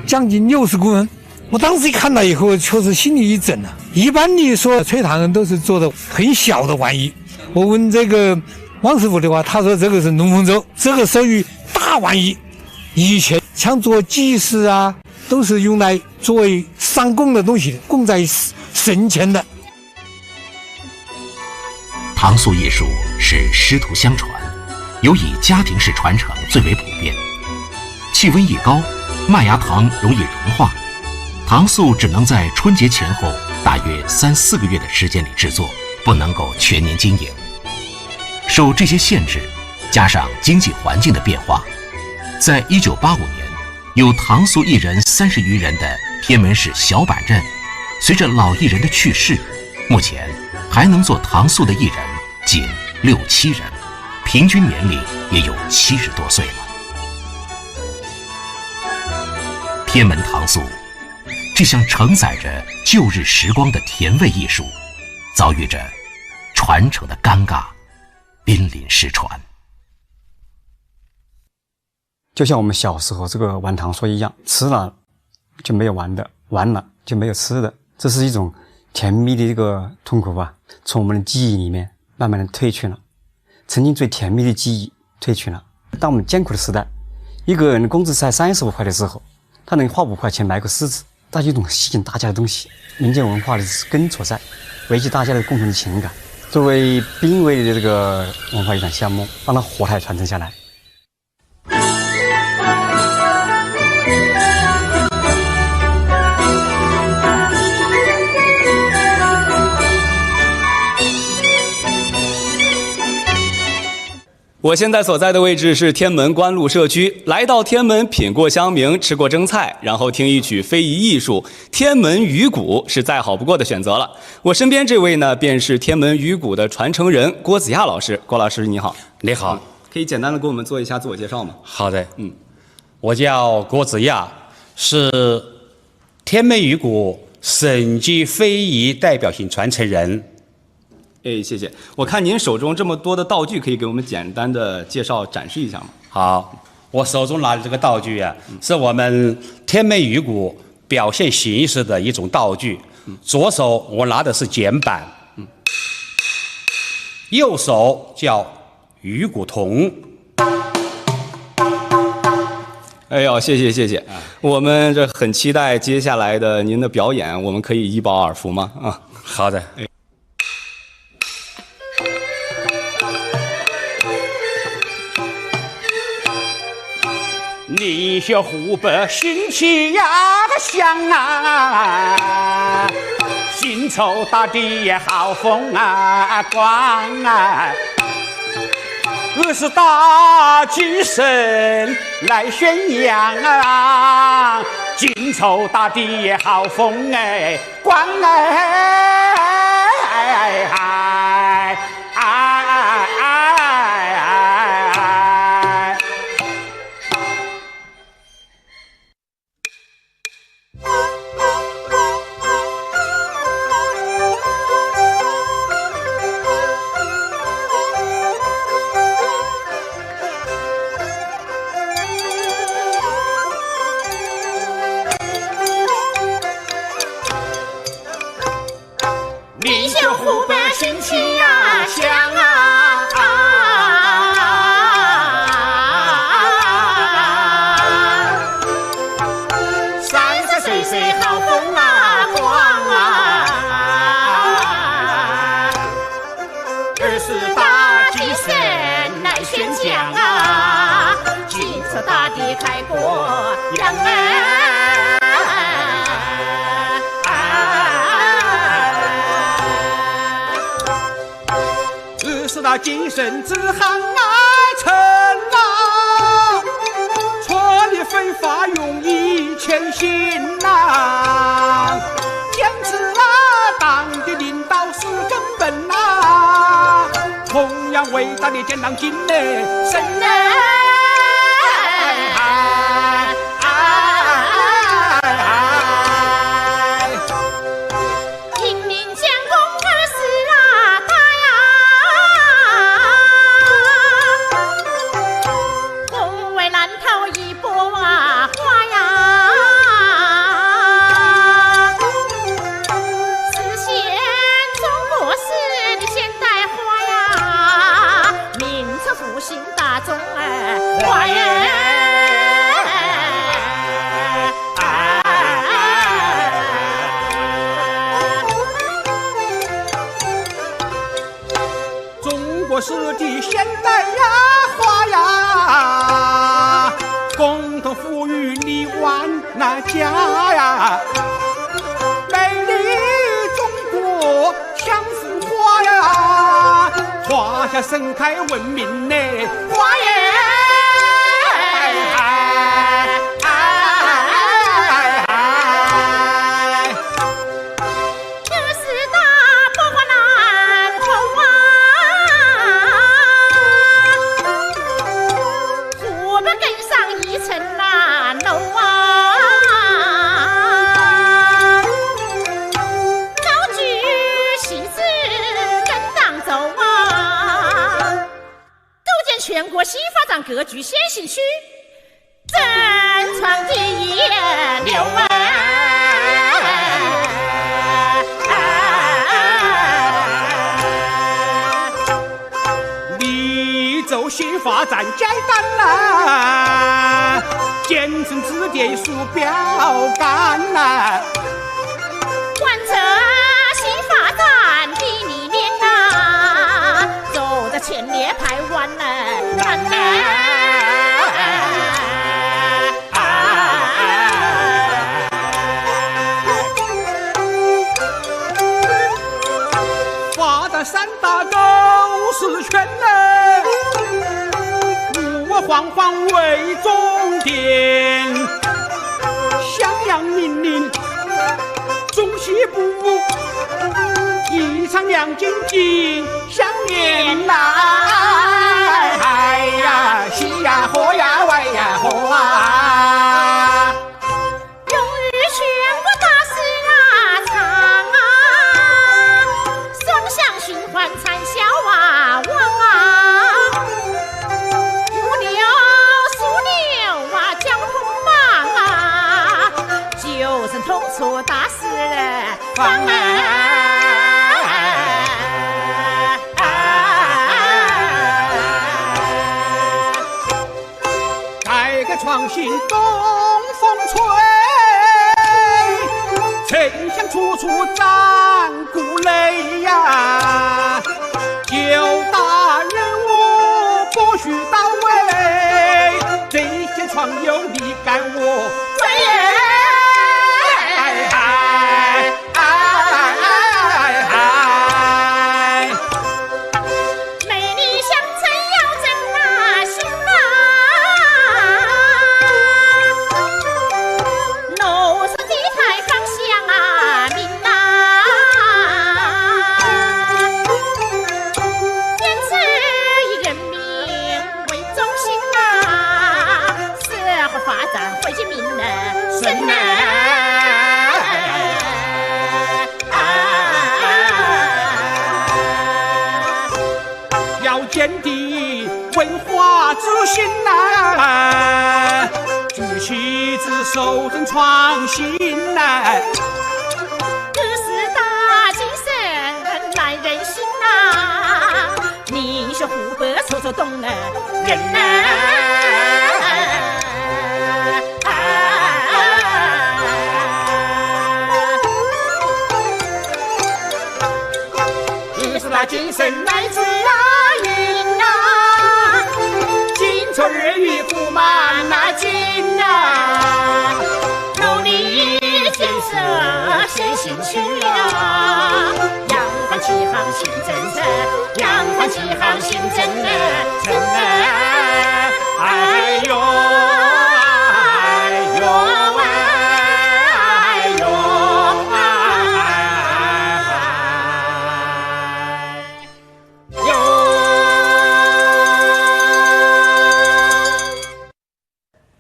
将近60公分，我当时一看到以后，确实心里一震啊。一般的说吹糖人都是做的很小的玩意，我问这个王师傅的话，他说这个是龙凤舟，这个属于大玩意。以前像做祭祀啊，都是用来作为上供的东西，供在神前的。糖塑艺术是师徒相传，尤以家庭式传承最为普遍。气温一高，麦芽糖容易融化，糖塑只能在春节前后大约3、4个月的时间里制作，不能够全年经营。受这些限制，加上经济环境的变化，在1985年，有糖塑艺人30余人的天门市小板镇，随着老艺人的去世，目前还能做糖塑的艺人仅6、7人，平均年龄也有70多岁了。天门糖塑这项承载着旧日时光的甜味艺术，遭遇着传承的尴尬，濒临失传。就像我们小时候这个玩糖塑一样，吃了就没有玩的，玩了就没有吃的，这是一种甜蜜的一个痛苦吧，从我们的记忆里面慢慢的褪去了，曾经最甜蜜的记忆褪去了。当我们艰苦的时代，一个人的工资才35块的时候，他能花5块钱买个狮子，那是一种吸引大家的东西，民间文化的根所在，维系大家的共同的情感，作为濒危的这个文化遗产项目，让它活态传承下来。我现在所在的位置是天门关路社区，来到天门品过香茗，吃过蒸菜，然后听一曲非遗艺术，天门鱼鼓是再好不过的选择了。我身边这位呢，便是天门鱼鼓的传承人郭子亚老师。郭老师你好。你好。可以简单的给我们做一下自我介绍吗？好的。我叫郭子亚，是天门鱼鼓省级非遗代表性传承人。谢谢。我看您手中这么多的道具，可以给我们简单的介绍展示一下吗？好，我手中拿的这个道具啊，是我们天门鱼鼓表现形式的一种道具。左手我拿的是剪板，右手叫鱼鼓筒。哎呦，谢谢，我们这很期待接下来的您的表演，我们可以一饱耳福吗？啊，好的。你学湖北新气呀香啊，新凑大地也好风啊光啊，我是大举神来宣扬啊，新凑大地也好风哎光你学湖北新气呀香啊，30岁岁好风啊光啊，20大举神来宣讲啊，金色大地开国扬是那精神之行爱成啊，创立非法用意前行呐，坚持啊党的领导是根本呐，弘扬伟大的建党精神世的现代化呀，共同富裕你万那家呀，美丽中国像幅画呀，画下盛开文明的花园。全国新发展格局先行区，争创第一流啊！你走新发展阶段啦，建成指点数标杆啦，贯彻新发展的理念呐，走在前列排湾呐。发展三大都市圈内，五我黄黄为重点，襄阳命令中西部一场两京紧相连呐，哎呀西呀河呀外呀河啊，用于全国大事啊长啊，双向循环产销啊旺啊，物流枢纽啊交通网啊，九省通促大事方案。创新东风吹，城乡处处战鼓擂呀，九大任务不许到位，这些创有你干我追。建立文化自信呐，举旗子守正创新呐，这是大精神来人心呐，你说湖北瞅瞅懂了人呐。这是大精神来自做日语不满那劲呐，努力建设先行区啊，扬帆起航新征程，扬帆起航新征程，真的，哎呦哎呦哎呦哎呦。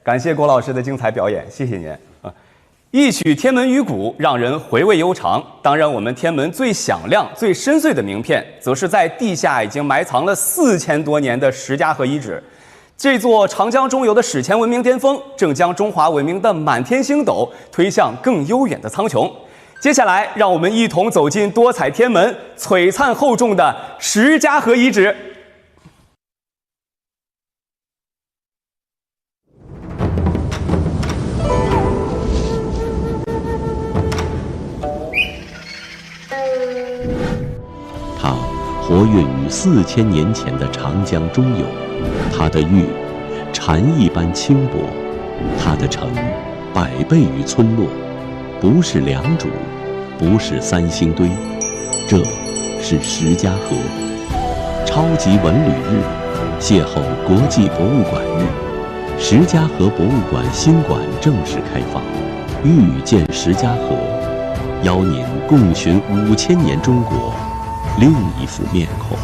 感谢郭老师的精彩表演，谢谢您啊！一曲天门鱼鼓，让人回味悠长。当然，我们天门最响亮、最深邃的名片，则是在地下已经埋藏了4000多年的石家河遗址。这座长江中游的史前文明巅峰，正将中华文明的满天星斗推向更悠远的苍穹。接下来，让我们一同走进多彩天门、璀璨厚重的石家河遗址。它活跃于于4000年前的长江中游，它的玉蝉一般轻薄，它的城百倍于村落，不是良渚，不是三星堆，这是石家河。超级文旅日，邂逅国际博物馆日，石家河博物馆新馆正式开放，遇见石家河，邀您共寻5000年中国另一副面孔。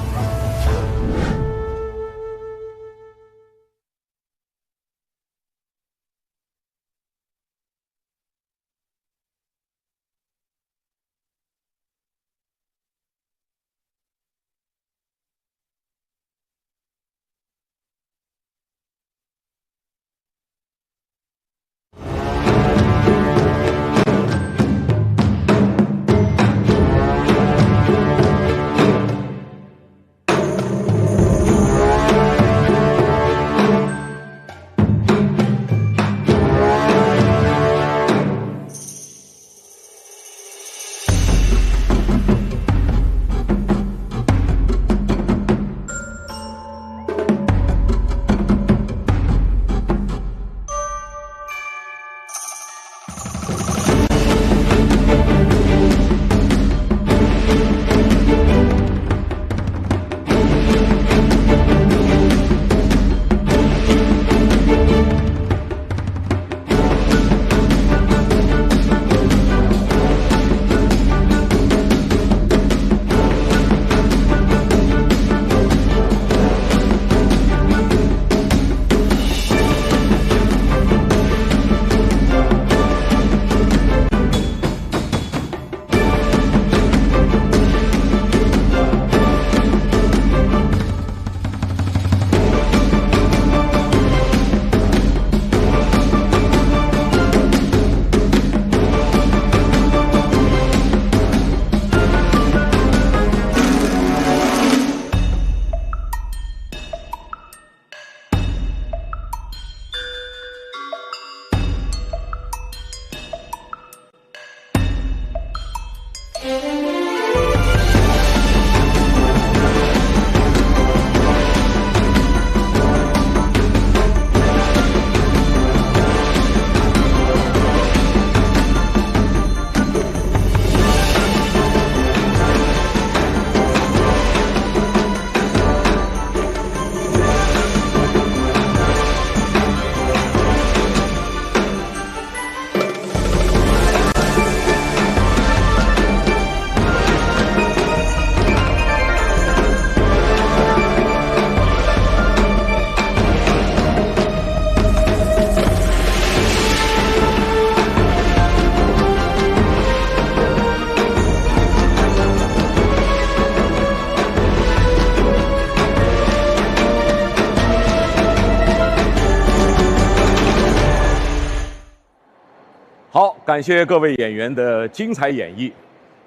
好，感谢各位演员的精彩演绎。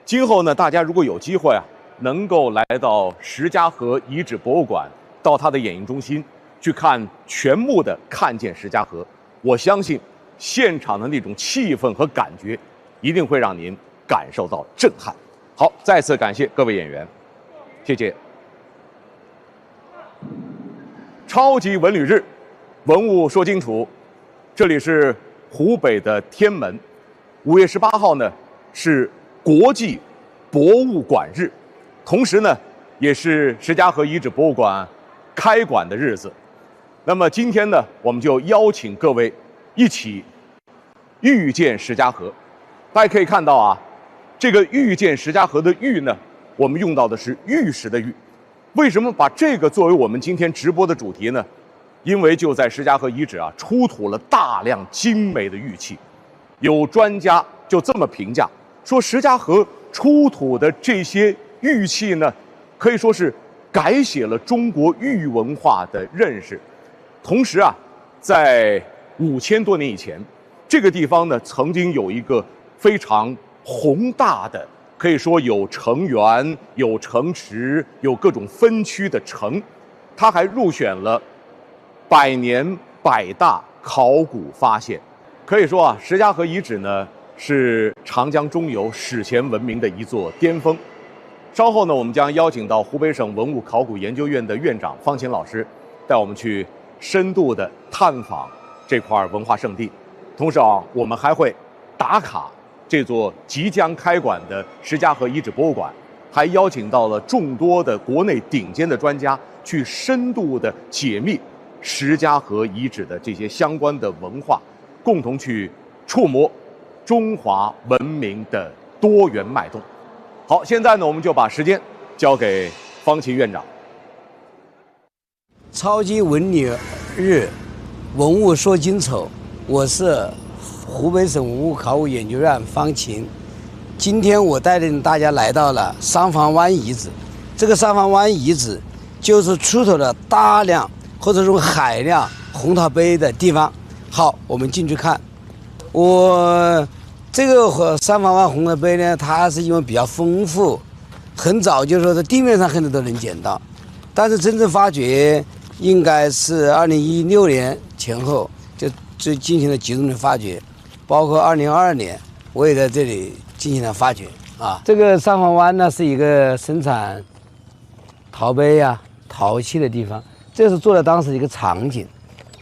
今后呢，大家如果有机会啊，能够来到石家河遗址博物馆，到它的演艺中心去看全幕的看见石家河，我相信现场的那种气氛和感觉，一定会让您感受到震撼。好，再次感谢各位演员，谢谢。超级文旅日，文物说清楚，这里是湖北的天门。5月18号呢是国际博物馆日，同时呢也是石家河遗址博物馆开馆的日子。那么今天呢，我们就邀请各位一起遇见石家河。大家可以看到啊，这个遇见石家河的遇呢，我们用到的是玉石的玉。为什么把这个作为我们今天直播的主题呢？因为就在石家河遗址啊，出土了大量精美的玉器。有专家就这么评价说，石家河出土的这些玉器呢，可以说是改写了中国玉文化的认识。同时啊，在5000多年以前，这个地方呢，曾经有一个非常宏大的，可以说有城垣、有城池、有各种分区的城，它还入选了100年100大考古发现。可以说啊，石家河遗址呢是长江中游史前文明的一座巅峰。稍后呢，我们将邀请到湖北省文物考古研究院的院长方琴老师，带我们去深度的探访这块文化圣地。同时啊，我们还会打卡这座即将开馆的石家河遗址博物馆，还邀请到了众多的国内顶尖的专家去深度的解密石家河遗址的这些相关的文化，共同去触摸中华文明的多元脉动。好，现在呢，我们就把时间交给方琴院长。超级文旅日，文物说经丑，我是湖北省文物考古研究院方琴。今天我带领大家来到了三坊湾遗址。这个三坊湾遗址就是出土了大量或者说海量红陶杯的地方。好，我们进去看。这个三坊湾红陶杯呢，它是因为比较丰富，很早就说在地面上很多都能捡到，但是真正发掘应该是2016年前后就进行了集中的发掘，包括2022年我也在这里进行了发掘啊。这个三坊湾呢是一个生产陶杯啊、陶器的地方，这是做的当时一个场景，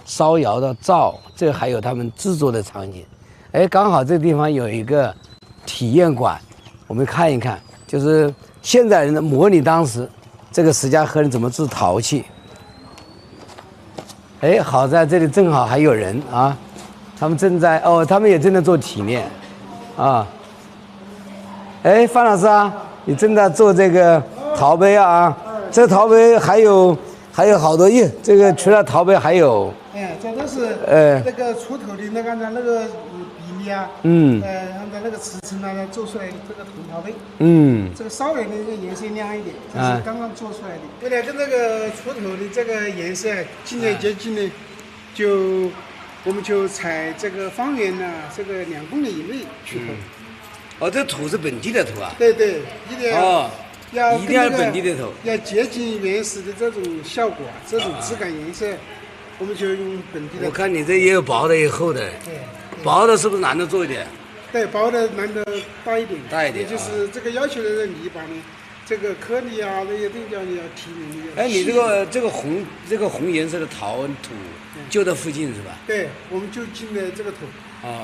烧窑的灶，这还有他们制作的场景。哎，刚好这个地方有一个体验馆，我们看一看，就是现代人的模拟当时这个石家河人怎么制陶器。哎，好在这里正好还有人啊，他们也正在做提炼啊。哎，范老师啊，你正在做这个陶杯啊？这陶杯还有好多这个除了陶杯还有。哎，这都是那个出土的那个比例啊，按照那个尺寸啊做出来的这个铜陶杯，这个稍微那个颜色亮一点，这是刚刚做出来的。为了跟这个出土的这个颜色尽量接近呢，我们就采这个方圆呢这个2公里以内去投。这土是本地的土啊？对，一定要本地的土，要接近原始的这种效果，这种质感颜色。我们就用本地的。我看你这也有薄的，也有厚的。对，薄的是不是难度做一点？对，薄的难度大一点。大一点。也就是这个要求的是你把你这个颗粒啊那些东西你要提明。哎，你这个红颜色的陶土就在附近是吧？对，我们就进了这个土。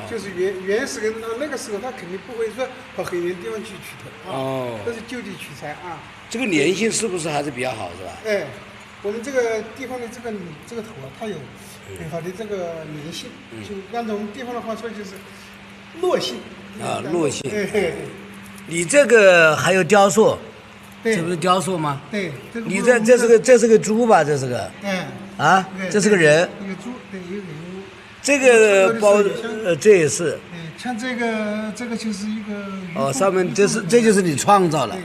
就是原始人那个时候他肯定不会说跑很远地方去取土啊。都是就地取材啊。这个粘性是不是还是比较好是吧？哎。我们这个地方的这个土啊，它有很好的这个粘性，就按照我们地方的话说就是糯性啊，糯性。你这个还有雕塑，这不是雕塑吗？对，你这是个猪吧？这是个，这是个人，一个猪，对，一个人物。这个包这也是。像这个就是一个。上面这就是你创造了，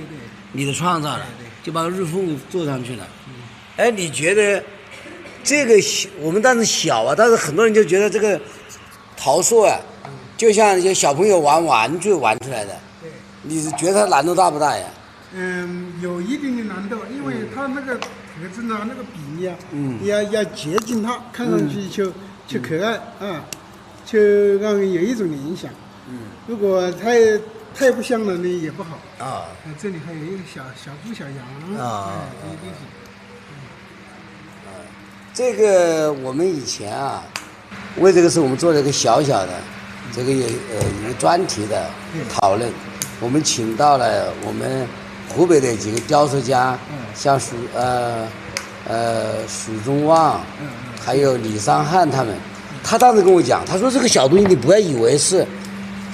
你的创造了，就把日凤做上去了。哎，你觉得这个我们当时小啊，但是很多人就觉得这个陶塑啊，就像一些小朋友玩玩具玩出来的。对，你觉得它难度大不大呀？有一定的难度，因为它那个特征啊，那个比例啊，要接近它，看上去就可爱啊，就让人有一种联想。如果太不像了呢，也不好啊。这里还有一个小猪小羊啊，这些东西。这个我们以前啊，为这个事我们做了一个小小的这个一个专题的讨论，我们请到了我们湖北的几个雕塑家，像许宗旺，还有李尚汉他们，他当时跟我讲，他说这个小东西你不要以为是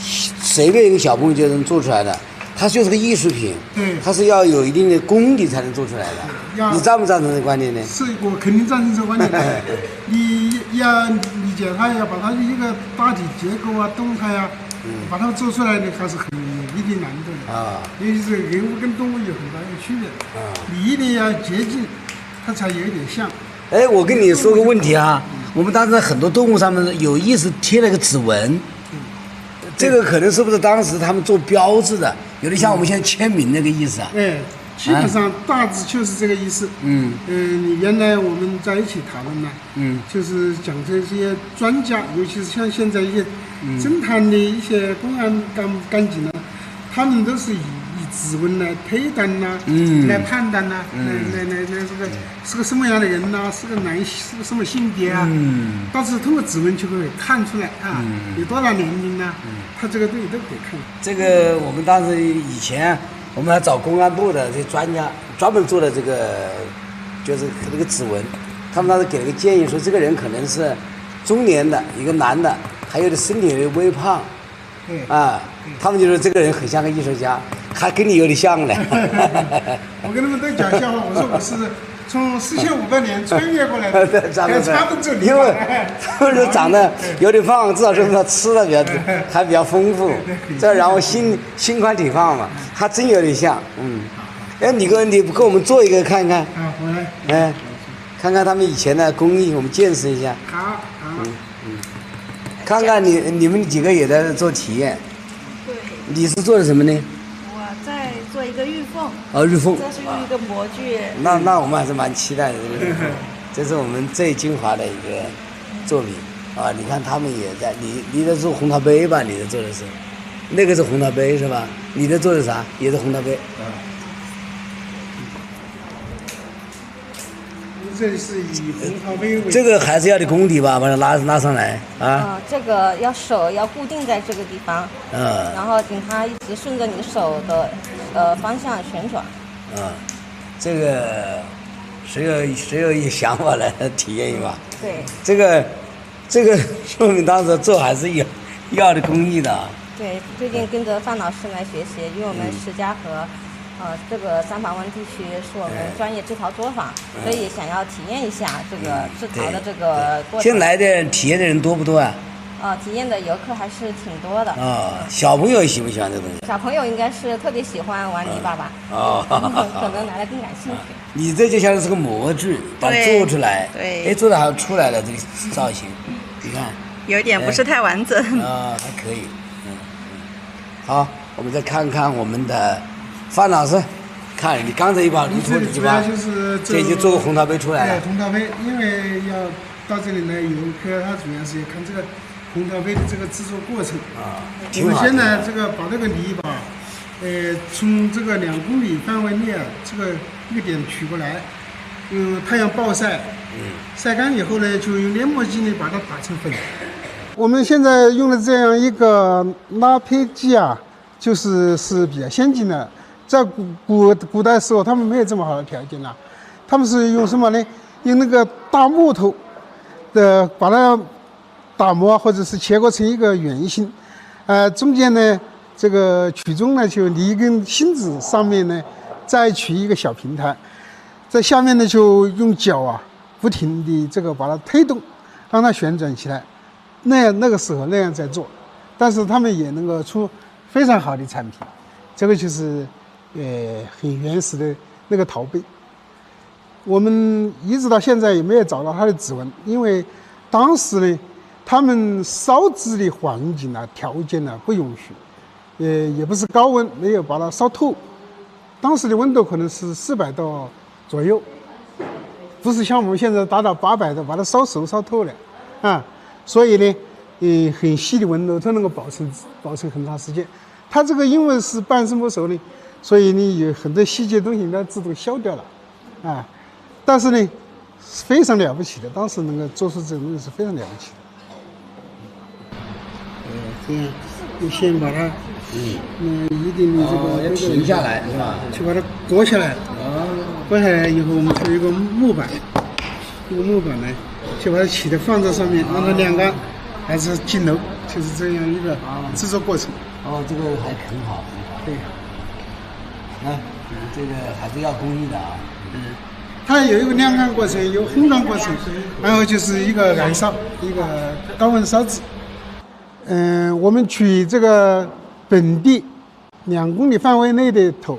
随便一个小朋友就能做出来的，它就是个艺术品，它是要有一定的功底才能做出来的。你赞不赞成这个观点呢？是，我肯定赞成这个观点的。你要理解它，要把它的一个大体结构啊、动态啊，把它做出来呢，还是很有一定难度的啊。尤其是人物跟动物有很大的区别啊，你一定要接近，它才有一点像。哎，我跟你说个问题啊，我们当时很多动物上面有意识贴了个指纹，这个可能是不是当时他们做标志的，有点像我们现在签名那个意思啊？基本上大致就是这个意思。原来我们在一起讨论呢，就是讲这些专家，尤其是像现在一些侦探的一些公安干警呢，他们都是以指纹来推断呐，来判断呐，来这个是个什么样的人呐，是个是个什么性别啊，到时通过指纹就可以看出来啊，有多大年龄呐，他这个都可以看。这个我们当时以前我们还找公安部的这专家专门做的这个，就是这个指纹，他们当时给了个建议说，这个人可能是中年的一个男的，还有点身体有点微胖。他们就说这个人很像个艺术家，还跟你有点像嘞。我跟他们都讲笑话，我说我是从4500年穿越过来的，差不多因为他们说长得有点胖，至少说他吃的还比较丰富，这然后心宽体胖嘛，还真有点像。哎，你给我们做一个看看。我来。看看他们以前的工艺，我们见识一下。好。看看你们几个也在做体验。对。你是做的什么呢？我在做一个玉凤。玉凤。这是用一个模具。那我们还是蛮期待的，这是我们最精华的一个作品啊！你看他们也在，你在做红桃杯吧？你在做的是，那个是红桃杯是吧？你在做的啥？也是红桃杯。这里是以红桃杯为。这个还是要的功底吧，把它拉上来啊。这个手要固定在这个地方。然后等它一直顺着你的手的方向旋转。这个谁有一想法来体验一把？对。这个说明当时做还是要的工艺的。对，最近跟着范老师来学习，因为我们石家河。这个三坊湾地区是我们专业制陶作坊，所以想要体验一下这个制陶的这个过程。现在来的体验的人多不多啊？体验的游客还是挺多的。小朋友喜不喜欢这个东西？小朋友应该是特别喜欢玩泥巴吧。可能来的更感兴趣。你这就像是个模具，把它做出来。对。做的还出来了这个造型，你看。有点不是太完整。还可以。好，我们再看看我们的。范老师，看你刚才一把你做的几把，这就做个红桃杯出来了。红桃杯，因为要到这里来游客，他主要是要看这个红桃杯的这个制作过程。我们现在这个把这个泥巴，从这个2公里范围内这个一个点取过来，用太阳暴晒，晒干以后呢，就用研磨机呢把它打成粉。我们现在用的这样一个拉胚机啊，是比较先进的。在古代时候，他们没有这么好的条件啊，他们是用什么呢？用那个大木头的把它打磨，或者是切割成一个圆形，中间呢这个曲中呢就离一根芯子，上面呢再取一个小平台，在下面呢就用脚啊不停地这个把它推动，让它旋转起来，那个时候那样在做，但是他们也能够出非常好的产品，这个就是。很原始的那个陶杯，我们一直到现在也没有找到它的指纹，因为当时呢，他们烧制的环境啊、条件啊不允许，也不是高温，没有把它烧透，当时的温度可能是400度左右，不是像我们现在达到800度把它烧熟烧透了啊，所以呢，很细的温度它能够保存很长时间。它这个因为是半生不熟呢。所以你有很多细节东西它自动消掉了，但是呢，非常了不起的，当时能够做出这种东西是非常了不起的。这样，你先把它，一定的这个停下来是吧？去把它裹下来，裹下来以后，我们有一个木板，呢，就把它起的放在上面，让它晾干，还是进楼，就是这样一个制作过程。这个还很好。对。这个还是要工艺的啊。它有一个晾干过程，有烘干过程，然后就是一个燃烧，一个高温烧制。我们取这个本地2公里范围内的头，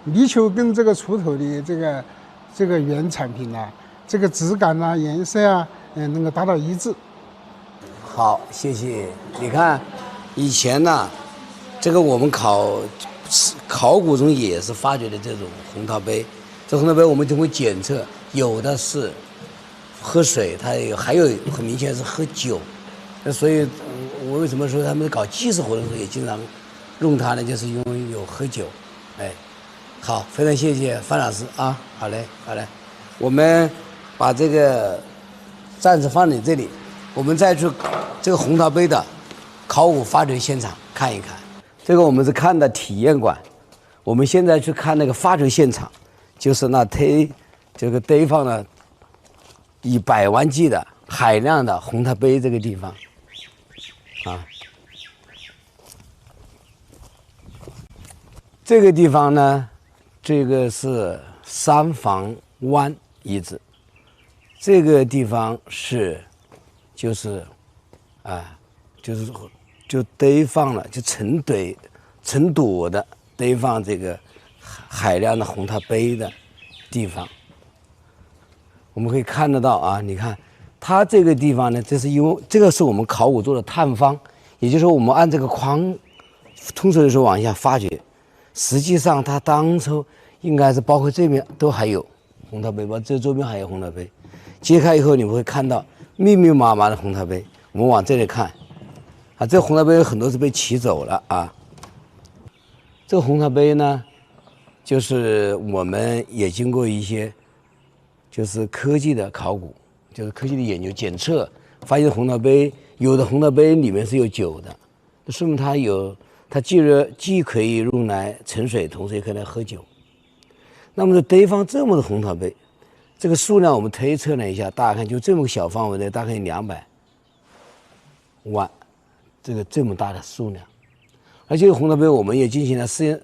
力求跟这个出头的这个原产品啊，这个质感啊、颜色啊，能够达到一致。好，谢谢。你看，以前呢，这个我们考古中也是发掘的这种红桃杯，这红桃杯我们就会检测，有的是喝水，还有很明显是喝酒，所以我为什么说他们搞祭祀活动的时候也经常用它呢？就是因为有喝酒，好，非常谢谢范老师啊，好嘞，好嘞，我们把这个暂时放在这里，我们再去这个红桃杯的考古发掘现场看一看。这个我们是看的体验馆，我们现在去看那个发掘现场，就是那这个堆放了以100万计的海量的红桃杯这个地方啊。这个地方呢，这个是三房湾遗址，这个地方是就是就堆放了，就成垛的堆放这个海量的红桃杯的地方。我们可以看得到啊，你看它这个地方呢，这是因为这个是我们考古做的探方，也就是说我们按这个框通俗的说往下发掘，实际上它当初应该是包括这边都还有红桃杯吧，这周边还有红桃杯。揭开以后你们会看到密密麻麻的红桃杯。我们往这里看啊，这红桃杯有很多是被取走了啊。这个红桃杯呢，就是我们也经过一些就是科技的考古，就是科技的研究检测，发现红桃杯有的红桃杯里面是有酒的，说明它既可以用来盛水，同时也可以来喝酒。那么堆放这么多红桃杯，这个数量我们推测了一下，大概就这么个小范围内，大概200万，这么大的数量。而且红桃杯我们也进行了室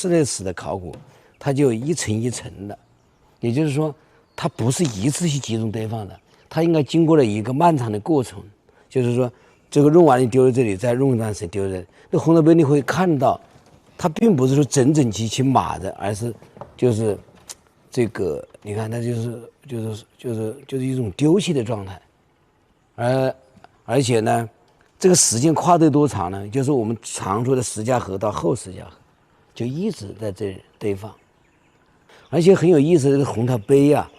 内史的考古，它就一层一层的，也就是说它不是一次性集中堆放的，它应该经过了一个漫长的过程，就是说这个用完了丢在这里，再用一段时间丢在这里。那红桃杯你会看到，它并不是说整整齐齐码的，而是就是这个你看它就是一种丢弃的状态，而且呢，这个时间跨度多长呢？就是我们常说的石家河到后石家河，就一直在这里堆放。而且很有意思的红桃杯啊，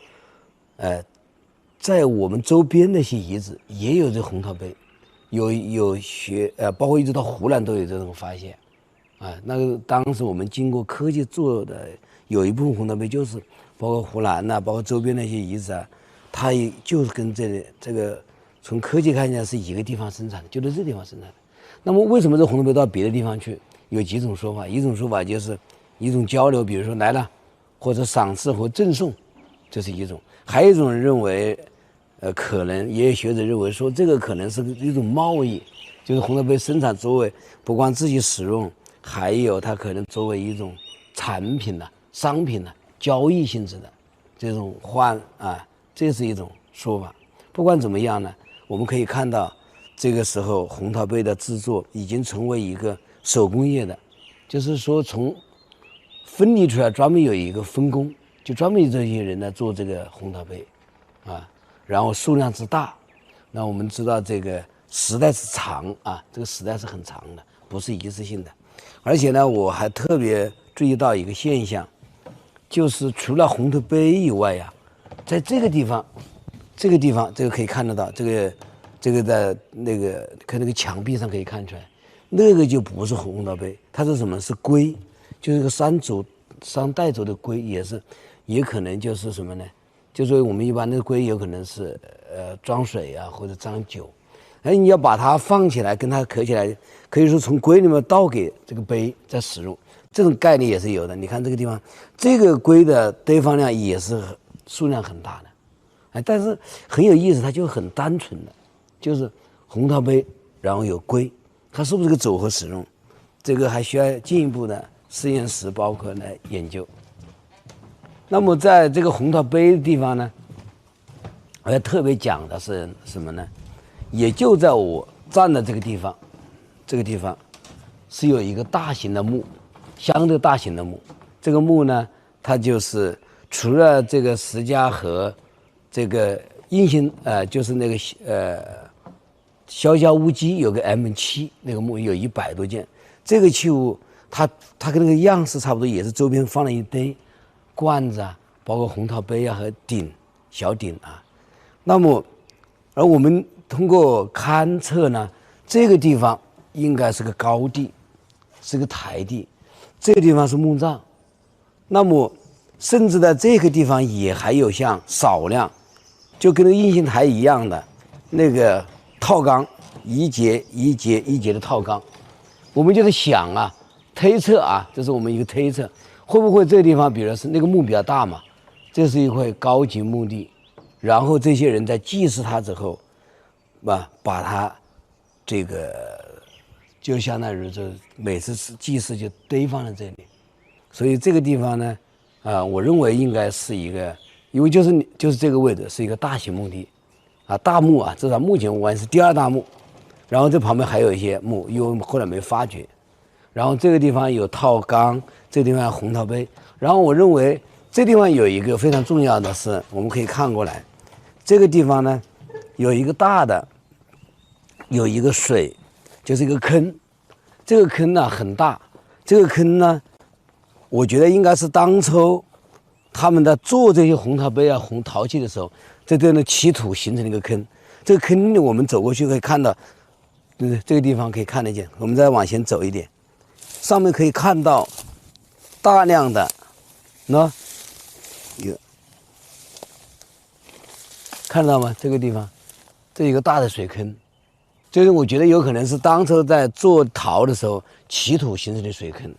在我们周边那些遗址也有这红桃杯，包括一直到湖南都有这种发现，啊，那个当时我们经过科技做的有一部分红桃杯就是包括湖南呐、包括周边那些遗址啊，它也就是跟这个从科技看起来是一个地方生产的，就在这地方生产的。那么为什么这红桃杯到别的地方去？有几种说法，一种说法就是一种交流，比如说来了或者赏赐或赠送，这是一种；还有一种人认为，可能也有学者认为说这个可能是一种贸易，就是红桃杯生产作为不光自己使用，还有它可能作为一种产品的、商品的交易性质的这种这是一种说法。不管怎么样呢，我们可以看到这个时候红桃杯的制作已经成为一个手工业的，就是说从分离出来专门有一个分工，就专门有这些人来做这个红桃杯啊，然后数量之大，那我们知道这个时代是长啊，这个时代是很长的，不是一次性的。而且呢，我还特别注意到一个现象，就是除了红桃杯以外呀，在这个地方这个可以看得到，这个在看那个墙壁上可以看出来，那个就不是红桃杯，它是什么？是龟，就是个三带轴的龟，也可能就是什么呢？就是我们一般的龟有可能是装水啊或者装酒，你要把它放起来跟它合起来，可以说从龟里面倒给这个杯再使用，这种概念也是有的。你看这个地方，这个龟的堆放量也是数量很大的，但是很有意思，它就很单纯的，就是红桃杯，然后有龟，它是不是个组合使用？这个还需要进一步的实验室包括来研究。那么在这个红桃杯的地方呢，我要特别讲的是什么呢？也就在我站的这个地方是有一个大型的墓，相对大型的墓。这个墓呢，它就是除了这个石家河这个印星就是那个萧家乌鸡有个 M7 那个墓有100多件，这个器物它跟那个样式差不多，也是周边放了一堆罐子啊，包括红桃杯啊和小鼎啊。那么而我们通过勘测呢，这个地方应该是个高地，是个台地，这个地方是墓葬，那么甚至在这个地方也还有像少量，就跟那个印星台一样的那个套缸，一节一节一节的套缸。我们就是想啊，推测啊，这是我们一个推测，会不会这个地方，比如是那个墓比较大嘛，这是一块高级墓地，然后这些人在祭祀它之后，把它这个就相当于这每次祭祀就堆放在这里，所以这个地方呢，我认为应该是一个，因为就是这个位置是一个大型墓地，大墓啊，至少目前我看是第2大墓。然后这旁边还有一些墓，因为后来没发掘。然后这个地方有套缸，这个地方有红陶杯。然后我认为这地方有一个非常重要的是，我们可以看过来，这个地方呢有一个大的，有一个水，就是一个坑。这个坑呢很大，这个坑呢，我觉得应该是当初他们在做这些红陶杯啊、红陶器的时候，在这呢起土形成了一个坑。这个坑我们走过去可以看到。对，这个地方可以看得见。我们再往前走一点，上面可以看到大量的，看到吗？这个地方，这一个大的水坑，这个我觉得有可能是当初在做陶的时候起土形成的水坑，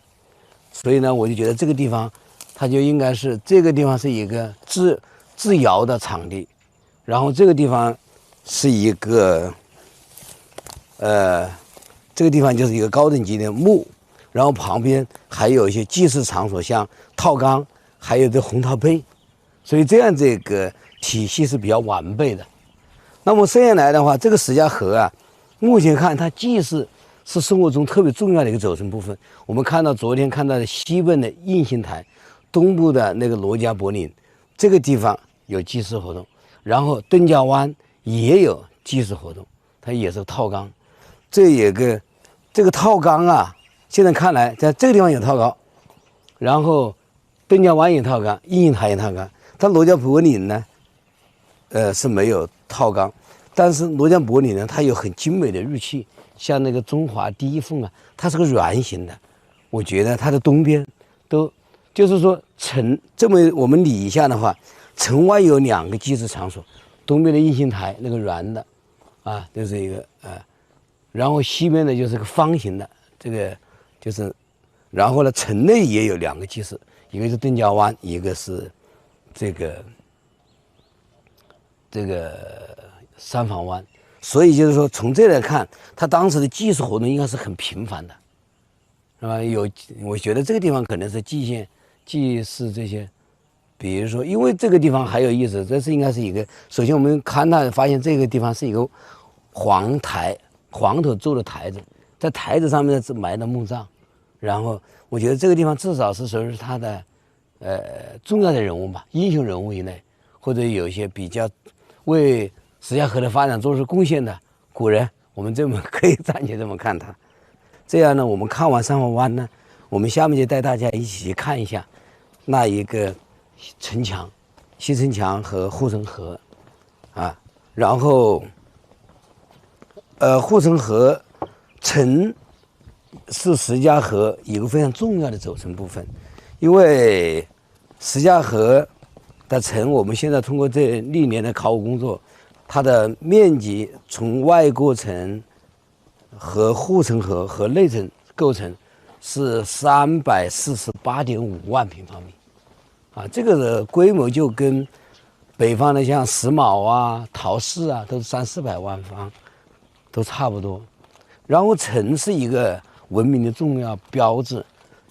所以呢，我就觉得这个地方，它就应该是这个地方是一个制窑的场地，然后这个地方是一个。这个地方就是一个高等级的墓，然后旁边还有一些祭祀场所，像套缸，还有这红陶杯，所以这样这个体系是比较完备的。那么剩下来的话，这个石家河啊，目前看它祭祀是生活中特别重要的一个组成部分。我们看到昨天看到的西边的印星台，东部的那个罗家柏岭，这个地方有祭祀活动，然后登家湾也有祭祀活动，它也是套缸。这个套缸啊，现在看来在这个地方有套缸，然后登家湾有套缸，印星台有套缸。它罗家柏岭呢，是没有套缸，但是罗家柏岭呢，它有很精美的玉器，像那个中华第一凤啊，它是个圆形的。我觉得它的东边都就是说这么我们理一下的话，城外有2个祭祀场所，东边的印星台那个圆的，这是一个然后西边呢就是个方形的，这个就是，然后呢城内也有2个祭祀，一个是登家湾，一个是这个三坊湾。所以就是说从这来看，他当时的祭祀活动应该是很频繁的，是吧？我觉得这个地方可能是祭祀这些，比如说，因为这个地方还有意思，这是应该是一个，首先我们看到发现这个地方是一个黄土做的台子，在台子上面是埋的墓葬，然后我觉得这个地方至少是属于他的重要的人物吧，英雄人物以内，或者有一些比较为石家河的发展做出贡献的古人，我们这么可以暂且这么看他。这样呢，我们看完三坊湾呢，我们下面就带大家一起看一下那一个城墙、西城墙和护城河然后。护城河城是石家河一个非常重要的组成部分，因为石家河的城，我们现在通过这历年的考古工作，它的面积从外郭城和护城河和内城构成是348.5万平方米，这个的规模就跟北方的像石峁啊、陶寺啊，都是300-400万方。都差不多，然后城是一个文明的重要标志。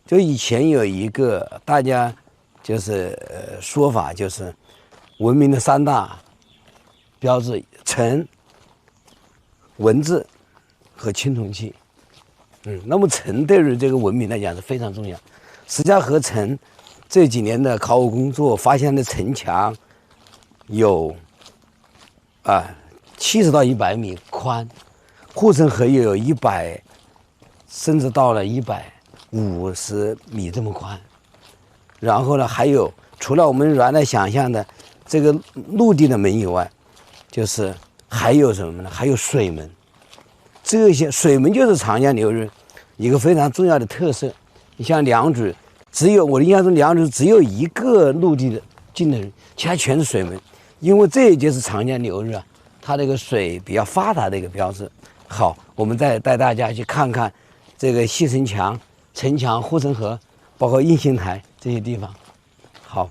就以前有一个大家就是说法，就是文明的3大标志：城、文字和青铜器。那么城对于这个文明来讲是非常重要。石家河城这几年的考古工作发现的城墙有70到100米宽。护城河也有100，甚至到了150米这么宽。然后呢，还有除了我们原来想象的这个陆地的门以外，就是还有什么呢？还有水门。这些水门就是长江流域一个非常重要的特色。你像良渚只有我的印象中，梁水只有一个陆地的进的人，其他全是水门，因为这就是长江流域啊，它这个水比较发达的一个标志。好，我们再带大家去看看这个西城墙、城墙、护城河，包括应星台这些地方。好。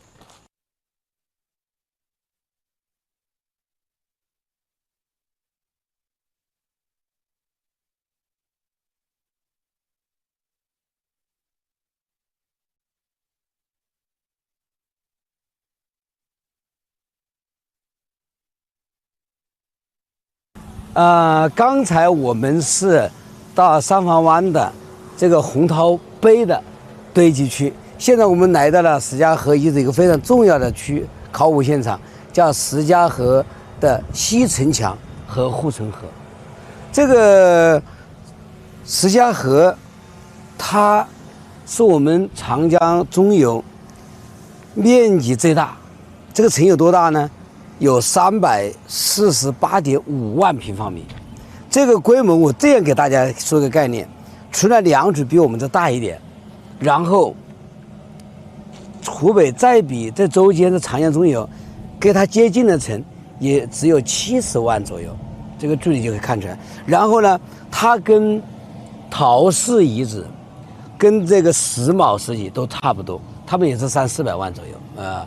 刚才我们是到三坊湾的这个洪涛碑的堆积区，现在我们来到了石家河遗址一个非常重要的区考古现场，叫石家河的西城墙和护城河。这个石家河，它是我们长江中游面积最大，这个城有多大呢？有348.5万平方米，这个规模我这样给大家说个概念，除了梁水比我们这大一点，然后湖北再比这周间的长江中游，跟它接近的城也只有70万左右，这个距离就可以看出来。然后呢，它跟陶氏遗址、跟这个石卯时期都差不多，他们也是300-400万左右啊，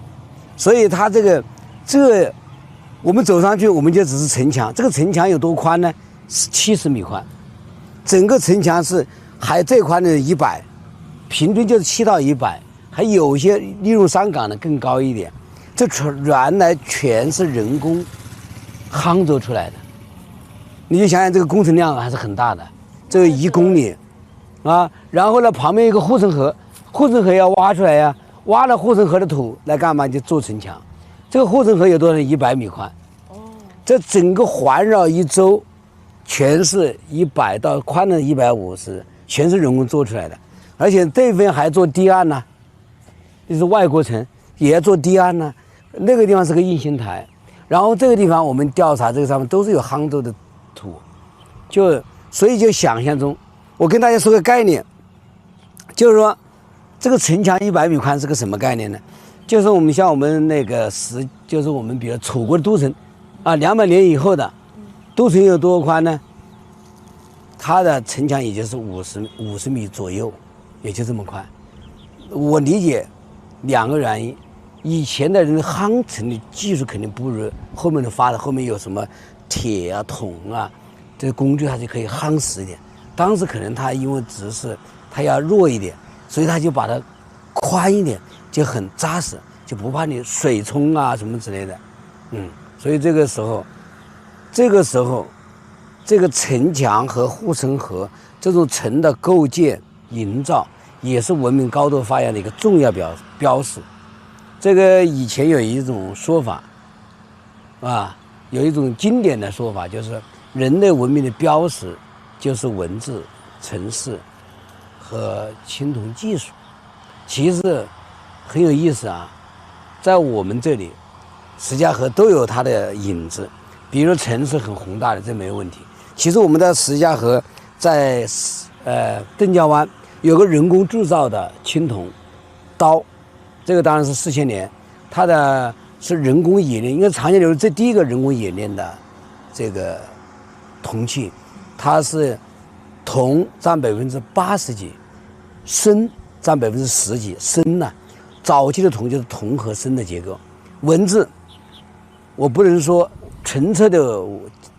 所以它这我们走上去，我们就只是城墙。这个城墙有多宽呢？是70米宽，整个城墙是还最宽的100，平均就是7到100，还有些利用山岗的更高一点。这原来全是人工夯凿出来的，你就想想这个工程量还是很大的，这个1公里啊。然后呢，旁边有个护城河，护城河要挖出来呀，挖了护城河的土来干嘛？就做城墙。这个护城河有多少？100米宽。这整个环绕一周，全是100到宽的150，全是人工做出来的。而且这边还做堤岸呢，就是外国城也要做堤岸呢。那个地方是个应星台，然后这个地方我们调查这个上面都是有夯豆的土，所以就想象中，我跟大家说个概念，就是说这个城墙100米宽是个什么概念呢？就是我们像我们那个就是我们比如楚国的都城，啊，200年以后的都城有多宽呢？它的城墙也就是50米左右，也就这么宽。我理解2个原因，以前的人夯城的技术肯定不如后面的发展，后面有什么铁啊、桶啊，这个工具它就可以夯实一点。当时可能它因为只是它要弱一点，所以它就把它宽一点。就很扎实，就不怕你水冲啊什么之类的，所以这个时候，这个城墙和护城河这种城的构建营造，也是文明高度发展的一个重要标识。这个以前有一种说法，有一种经典的说法，就是人类文明的标识就是文字、城市和青铜技术。其实很有意思啊，在我们这里，石家河都有它的影子。比如城是很宏大的，这没有问题。其实我们的石家河在邓家湾有个人工铸造的青铜刀，这个当然是4000年，它的是人工冶炼，应该是长江流域这第一个人工冶炼的这个铜器，它是铜占80%几，砷占10%几，砷呢，早期的铜就是铜和砷的结构。文字，我不能说纯粹的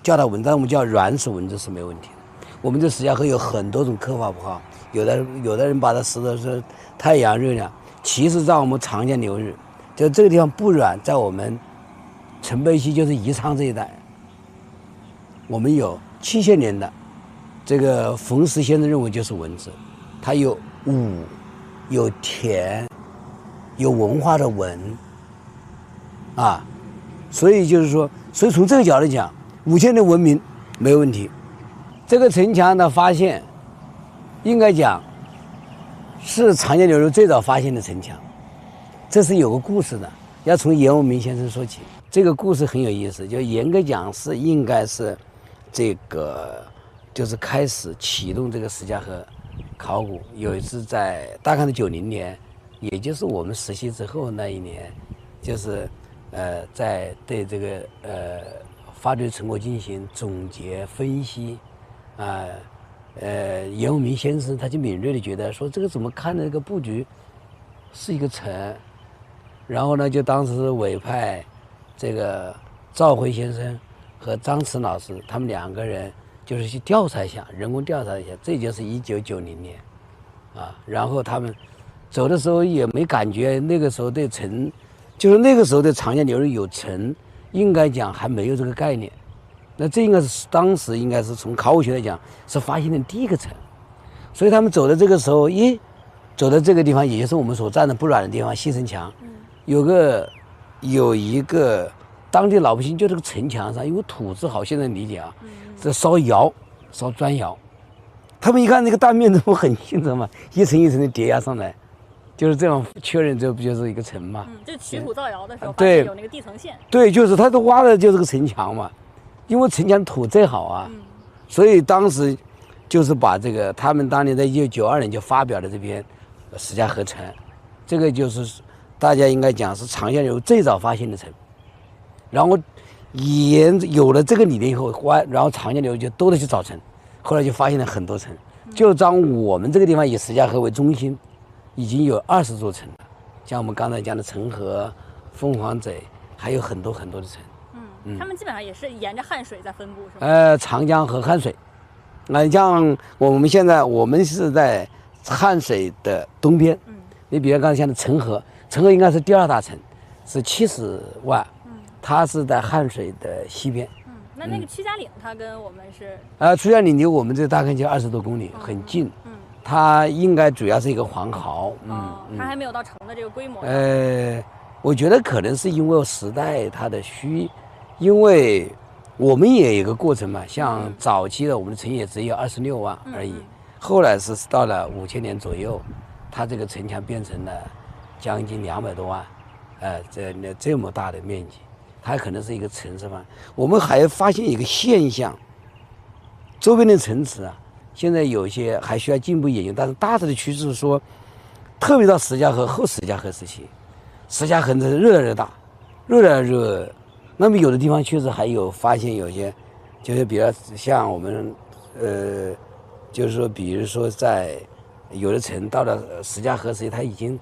叫它文字，但我们叫原始文字是没有问题的。我们这石家河有很多种刻画符号，有的人把它视作是太阳热量，其实在我们长江流域，就这个地方不远，在我们陈碑溪就是宜昌这一带，我们有7000年的这个冯石先生认为就是文字，它有武，有田，有文化的文啊，所以就是说，所以从这个角度讲，5000年文明没有问题。这个城墙的发现，应该讲是长江流域最早发现的城墙，这是有个故事的，要从严文明先生说起。这个故事很有意思，就严格讲是应该是这个就是开始启动这个石家河考古。有一次在大概是90年也就是我们实习之后那一年，就是在对这个发掘成果进行总结分析，严永明先生他就敏锐地觉得说这个怎么看的这个布局是一个城，然后呢就当时委派这个赵辉先生和张弛老师他们2个人就是去调查一下，人工调查一下，这就是1990年，然后他们走的时候也没感觉那个时候对城，就是那个时候的长江流域有城，应该讲还没有这个概念。那这应该是当时应该是从考古学来讲是发现的第一个城，所以他们走的这个时候，走到这个地方，也就是我们所站的不软的地方，西城墙，有一个当地老百姓就这个城墙上，因为土质好，现在理解啊，这烧砖窑，他们一看那个断面图很清楚嘛，一层一层的叠压上来，就是这样确认这不就是一个城嘛？就取土造窑的时候，对，有那个地层线。对，就是他都挖的就是个城墙嘛，因为城墙土质好啊，所以当时就是把这个他们当年在1992年就发表了这篇石家河城，这个就是大家应该讲是长江流最早发现的城，然后有了这个理念以后，然后长江流就都得去找城，后来就发现了很多城，就当我们这个地方以石家河为中心，已经有20座城了，像我们刚才讲的澄河、凤凰嘴，还有很多很多的城。他们基本上也是沿着汉水在分布，是吗？长江和汉水，像我们是在汉水的东边，你比如刚才讲的澄河应该是第2大城，是70万，它是在汉水的西边。那个屈家岭，它跟我们是屈家岭离我们这大概就20多公里，很近。它应该主要是一个黄壕。它还没有到城的这个规模。我觉得可能是因为时代它的因为我们也有一个过程嘛，像早期的我们的城也只有26万而已，后来是到了5000年左右，它这个城墙变成了将近200多万，这么大的面积，它可能是一个城市嘛。我们还发现一个现象，周边的城池啊，现在有些还需要进一步研究，但是大致的趋势是说，特别到石家河后石家河时期，石家河是越来越大，越来越热。那么有的地方确实还有发现有些，就是比如像我们就是说比如说在有的城到了石家河时期，它已经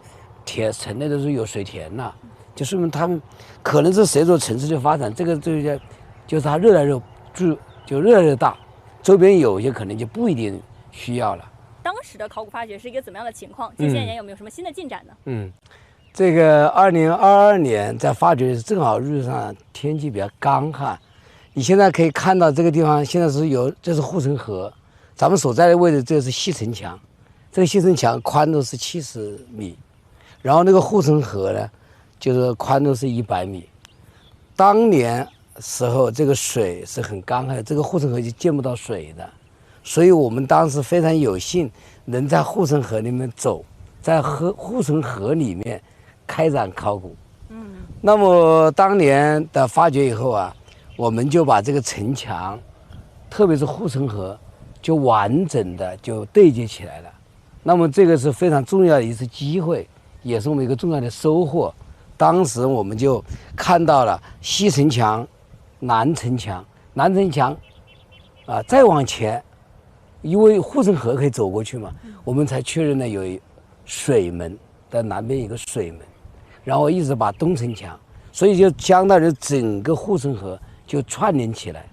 城内都是有水田了，就说明他们可能是随着城市的发展，这个就是它越来越大，周边有些可能就不一定需要了。当时的考古发掘是一个怎么样的情况？近些年有没有什么新的进展呢？这个2022年在发掘的时候，正好日上天气比较干旱。你现在可以看到这个地方现在这是护城河，咱们所在的位置这是西城墙，这个西城墙宽度是70米，然后那个护城河呢，就是宽度是100米。当年时候这个水是很干旱，这个护城河就见不到水的，所以我们当时非常有幸能在护城河里面走，在护城河里面开展考古。那么当年的发掘以后啊，我们就把这个城墙，特别是护城河，就完整的就对接起来了。那么这个是非常重要的一次机会，也是我们一个重要的收获。当时我们就看到了西城墙、南城墙再往前，因为护城河可以走过去嘛，我们才确认了有水门的南边有个水门，然后一直把东城墙，所以就相当于整个护城河就串联起来，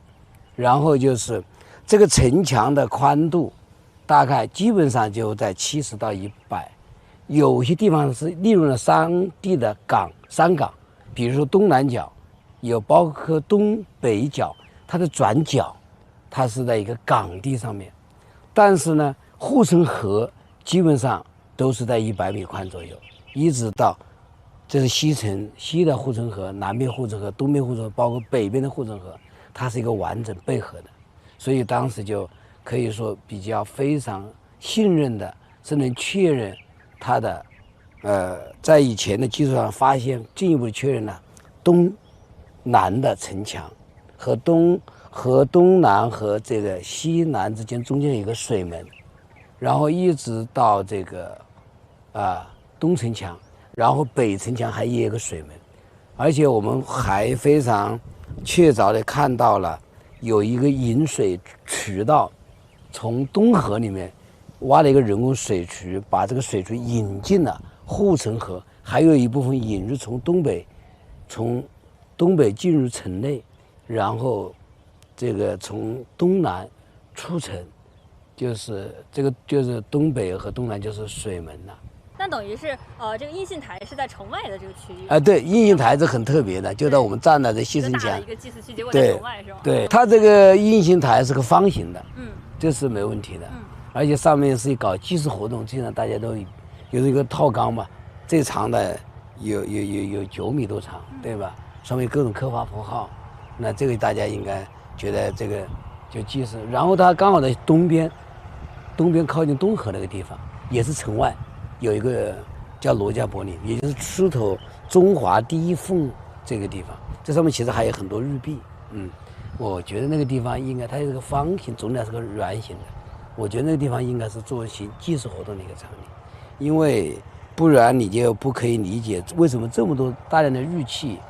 然后就是这个城墙的宽度大概基本上就在70到100，有些地方是利用了3地的山岗，比如说东南角，有包括东北角，它的转角，它是在一个岗地上面，但是呢，护城河基本上都是在100米宽左右，一直到这是西的护城河、南边护城河、东边护城河，包括北边的护城河，它是一个完整备合的，所以当时就可以说比较非常信任的，是能确认它的在以前的基础上发现进一步确认了东南的城墙和东南和这个西南之间中间有一个水门，然后一直到这个东城墙，然后北城墙还有一个水门，而且我们还非常确凿的看到了有一个引水渠道，从东河里面挖了一个人工水渠，把这个水渠引进了护城河，还有一部分引入从东北进入城内，然后这个从东南出城，就是这个就是东北和东南就是水门了。那等于是这个应信台是在城外的这个区域对，应信台是很特别的，就在我们站的这西城墙一个祭祀区，结果在城外是吧？对，它这个应信台是个方形的，这是没问题的，而且上面是搞祭祀活动，经常大家都有一个套缸嘛，最长的有9米多长，对吧？上面各种刻画符号，那这个大家应该觉得这个就祭祀。然后它刚好在东边靠近东河那个地方，也是城外。有一个叫罗家柏林，也就是出头中华第一凤这个地方，这上面其实还有很多日币。我觉得那个地方应该它是个方形，总体是个圆形的。我觉得那个地方应该是做行祭祀活动的一个场地，因为不然你就不可以理解为什么这么多大量的玉器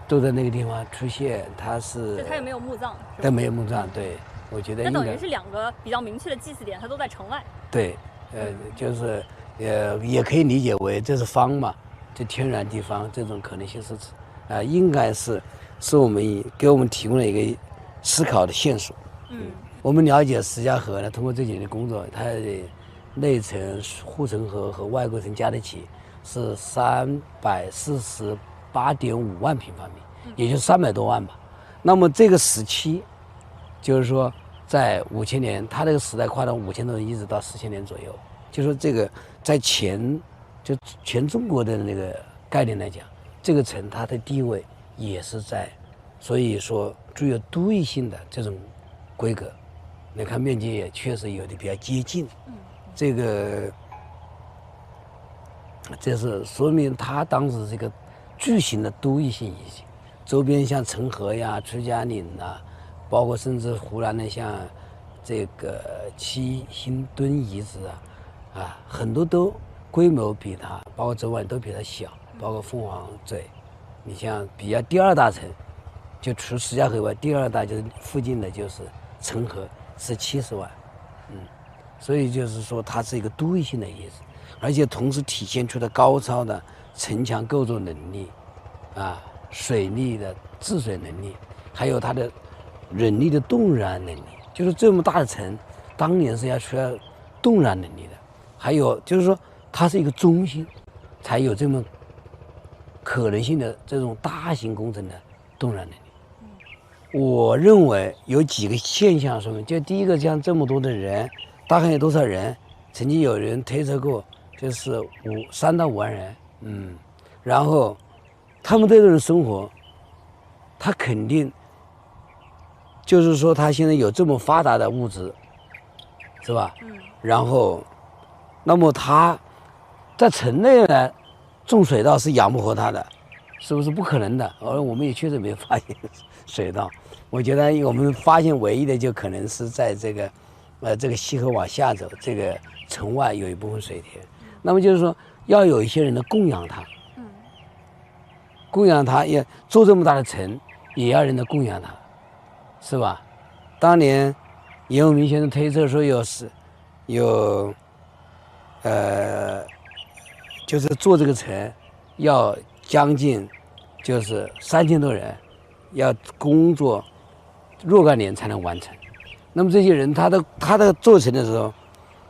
都在那个地方出现。它也没有墓葬，但没有墓葬。对，我觉得那等于是2个比较明确的祭祀点，它都在城外。对。就是也可以理解为这是方嘛，这天然地方这种可能性是应该是我们给我们提供了一个思考的线索。我们了解石家河呢，通过这几年的工作，它的内城护城河和外郭城加在一起是348.5万平方米，也就300多万吧。那么这个时期，就是说。在5000年，它这个时代跨到5000多年，一直到4000年左右。就说这个在全中国的那个概念来讲，这个城它的地位也是在，所以说具有都邑性的这种规格。你看面积也确实有的比较接近，这是说明它当时是一个巨型的都邑性遗迹，周边像城河呀、曲家岭包括甚至湖南的像这个七星墩遗址很多都规模比它，包括周外都比它小，包括凤凰嘴。你像比较第2大城，就除石家河外，第2大就是附近的就是城河，是70万。所以就是说它是一个都邑性的遗址，而且同时体现出了高超的城墙构筑能力水利的治水能力，还有它的人力的动员能力。就是这么大的城，当年是需要动员能力的。还有就是说，它是一个中心，才有这么可能性的这种大型工程的动员能力。我认为有几个现象说明，就第一个，像这么多的人，大概有多少人？曾经有人推测过，就是3到5万人。然后他们这种生活，他肯定。就是说，他现在有这么发达的物质，是吧？然后，那么他在城内呢，种水稻是养不活他的，是不是不可能的？而我们也确实没有发现水稻。我觉得我们发现唯一的就可能是在这个西河往下走，这个城外有一部分水田。那么就是说，要有一些人来供养他，供养他，也做这么大的城，也要人来供养他。是吧？当年严永明先生推测说就是做这个城要将近就是3000多人，要工作若干年才能完成。那么这些人他的做成的时候，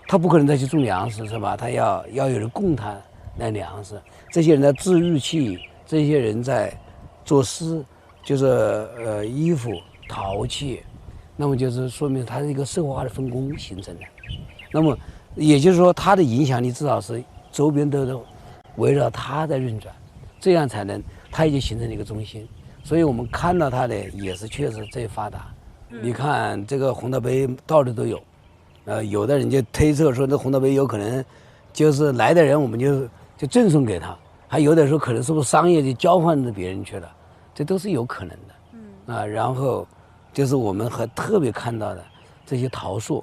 他不可能再去种粮食，是吧？他要有人供他那粮食。这些人在制玉器，这些人在做丝，就是衣服。陶器，那么就是说明它是一个社会化的分工形成的。那么也就是说，它的影响力至少是周边都围绕它在运转，这样才能它已经形成了一个中心。所以我们看到它的也是确实最发达。你看这个红陶杯到处都有，有的人就推测说，这红陶杯有可能就是来的人我们就赠送给他，还有的时候可能是不是商业就交换到别人去了，这都是有可能的。然后就是我们还特别看到的这些陶塑，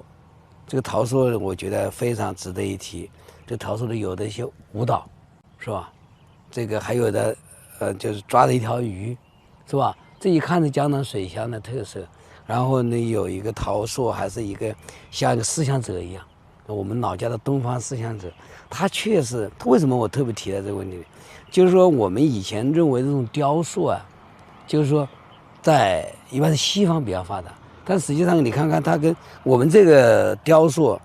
这个陶塑我觉得非常值得一提。这陶塑的有的一些舞蹈，是吧？这个还有的就是抓着一条鱼，是吧？这一看是江南水乡的特色。然后呢，有一个陶塑还是一个像一个思想者一样，我们老家的东方思想者，他确实，为什么我特别提到这个问题？就是说我们以前认为这种雕塑啊，就是说在一般是西方比较发达，但实际上你看看它跟我们这个雕塑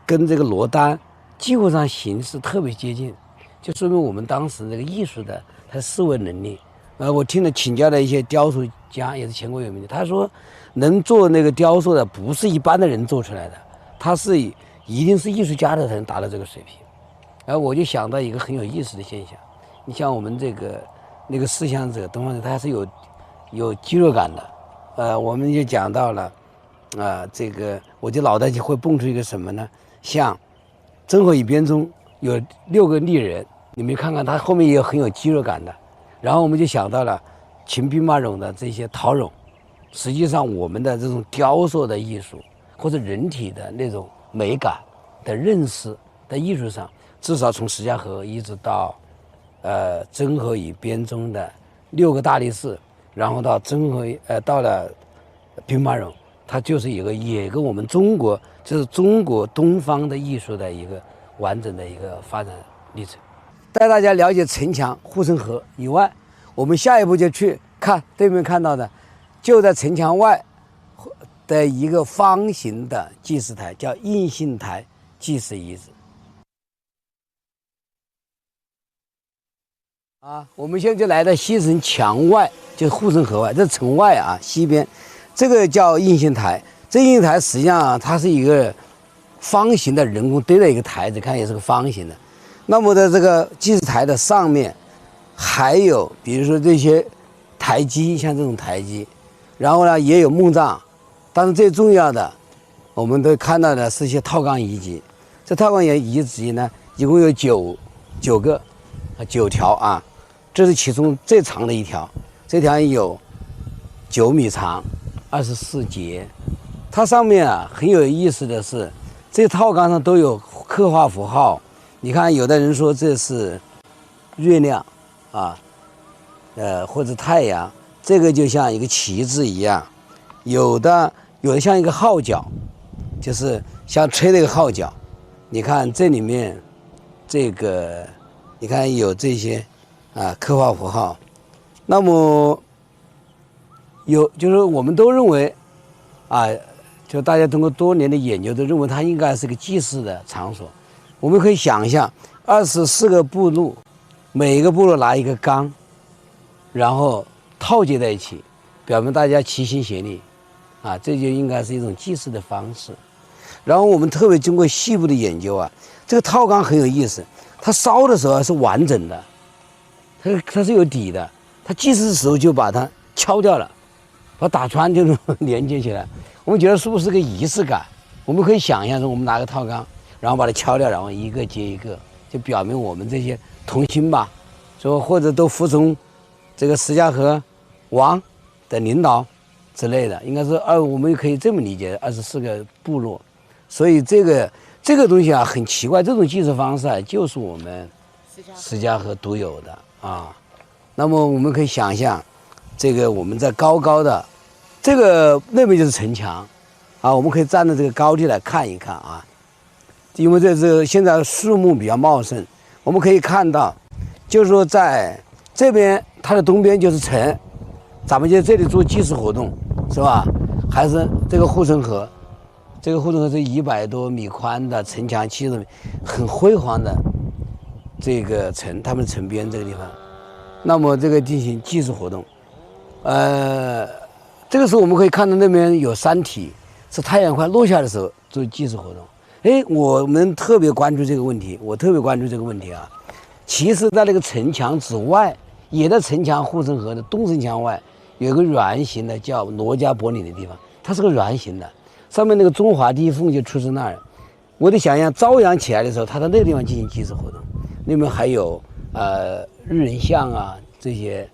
跟这个罗丹几乎上形式特别接近，就说明我们当时这个艺术的它的思维能力。我听了请教的一些雕塑家也是全国有名的，他说能做那个雕塑的不是一般的人做出来的，他是一定是艺术家的才能达到这个水平。然后我就想到一个很有意思的现象，你像我们这个那个思想者东方者，他是有肌肉感的。我们就讲到了这个我就脑袋就会蹦出一个什么呢？像曾侯乙编中有6个丽人，你们看看他后面也有很有肌肉感的。然后我们就想到了秦兵马俑的这些陶俑，实际上我们的这种雕塑的艺术或者人体的那种美感的认识的艺术上，至少从石家河一直到曾侯乙编中的6个大力士，然后到到了兵马俑，它就是也跟我们中国就是中国东方的艺术的一个完整的一个发展历程。带大家了解城墙、护城河以外，我们下一步就去看对面看到的，就在城墙外的一个方形的祭祀台，叫应信台祭祀遗址。我们现在就来到西城墙外，就是护城河外，这是城外西边，这个叫应信台。这应信台实际上它是一个方形的人工堆了一个台子，看也是个方形的。那么的这个祭祀台的上面还有比如说这些台基，像这种台基，然后呢也有墓葬，但是最重要的我们都看到的是一些套杠遗迹。这套杠遗迹呢一共有9条这是其中最长的一条，这条有9米长，24节。它上面很有意思的是，这套杠上都有刻画符号。你看，有的人说这是月亮或者太阳，这个就像一个旗帜一样；有的像一个号角，就是像吹那个号角。你看这里面，这个你看有这些刻画符号。那么就是我们都认为就大家通过多年的研究都认为它应该是个祭祀的场所。我们可以想象24个部落，每个部落拿一个缸，然后套接在一起，表明大家齐心协力这就应该是一种祭祀的方式。然后我们特别经过细部的研究这个套缸很有意思，它烧的时候是完整的，它是有底的，它祭祀的时候就把它敲掉了，把它打穿就能连接起来。我们觉得是不是个仪式感？我们可以想象中我们拿个套缸，然后把它敲掉，然后一个接一个，就表明我们这些同心吧，说或者都服从这个石家河王的领导之类的，应该是我们可以这么理解，24个部落。所以这个东西很奇怪，这种祭祀方式就是我们石家河独有的那么我们可以想象，这个我们在高高的这个那边就是城墙我们可以站在这个高地来看一看因为这现在树木比较茂盛，我们可以看到，就是说在这边它的东边就是城，咱们就在这里做祭祀活动，是吧？还是这个护城河，这个护城河是100多米宽的城墙，70米，很辉煌的这个城，他们城边这个地方，那么这个进行祭祀活动，这个时候我们可以看到那边有山体，是太阳快落下的时候做祭祀活动。我们特别关注这个问题，我特别关注这个问题其实在那个城墙之外，也在城墙护城河的东城墙外，有一个圆形的叫罗家堡岭的地方，它是个圆形的，上面那个中华地凤就出自那儿。我得想象朝阳起来的时候，他在那个地方进行祭祀活动，那边还有日人像这些，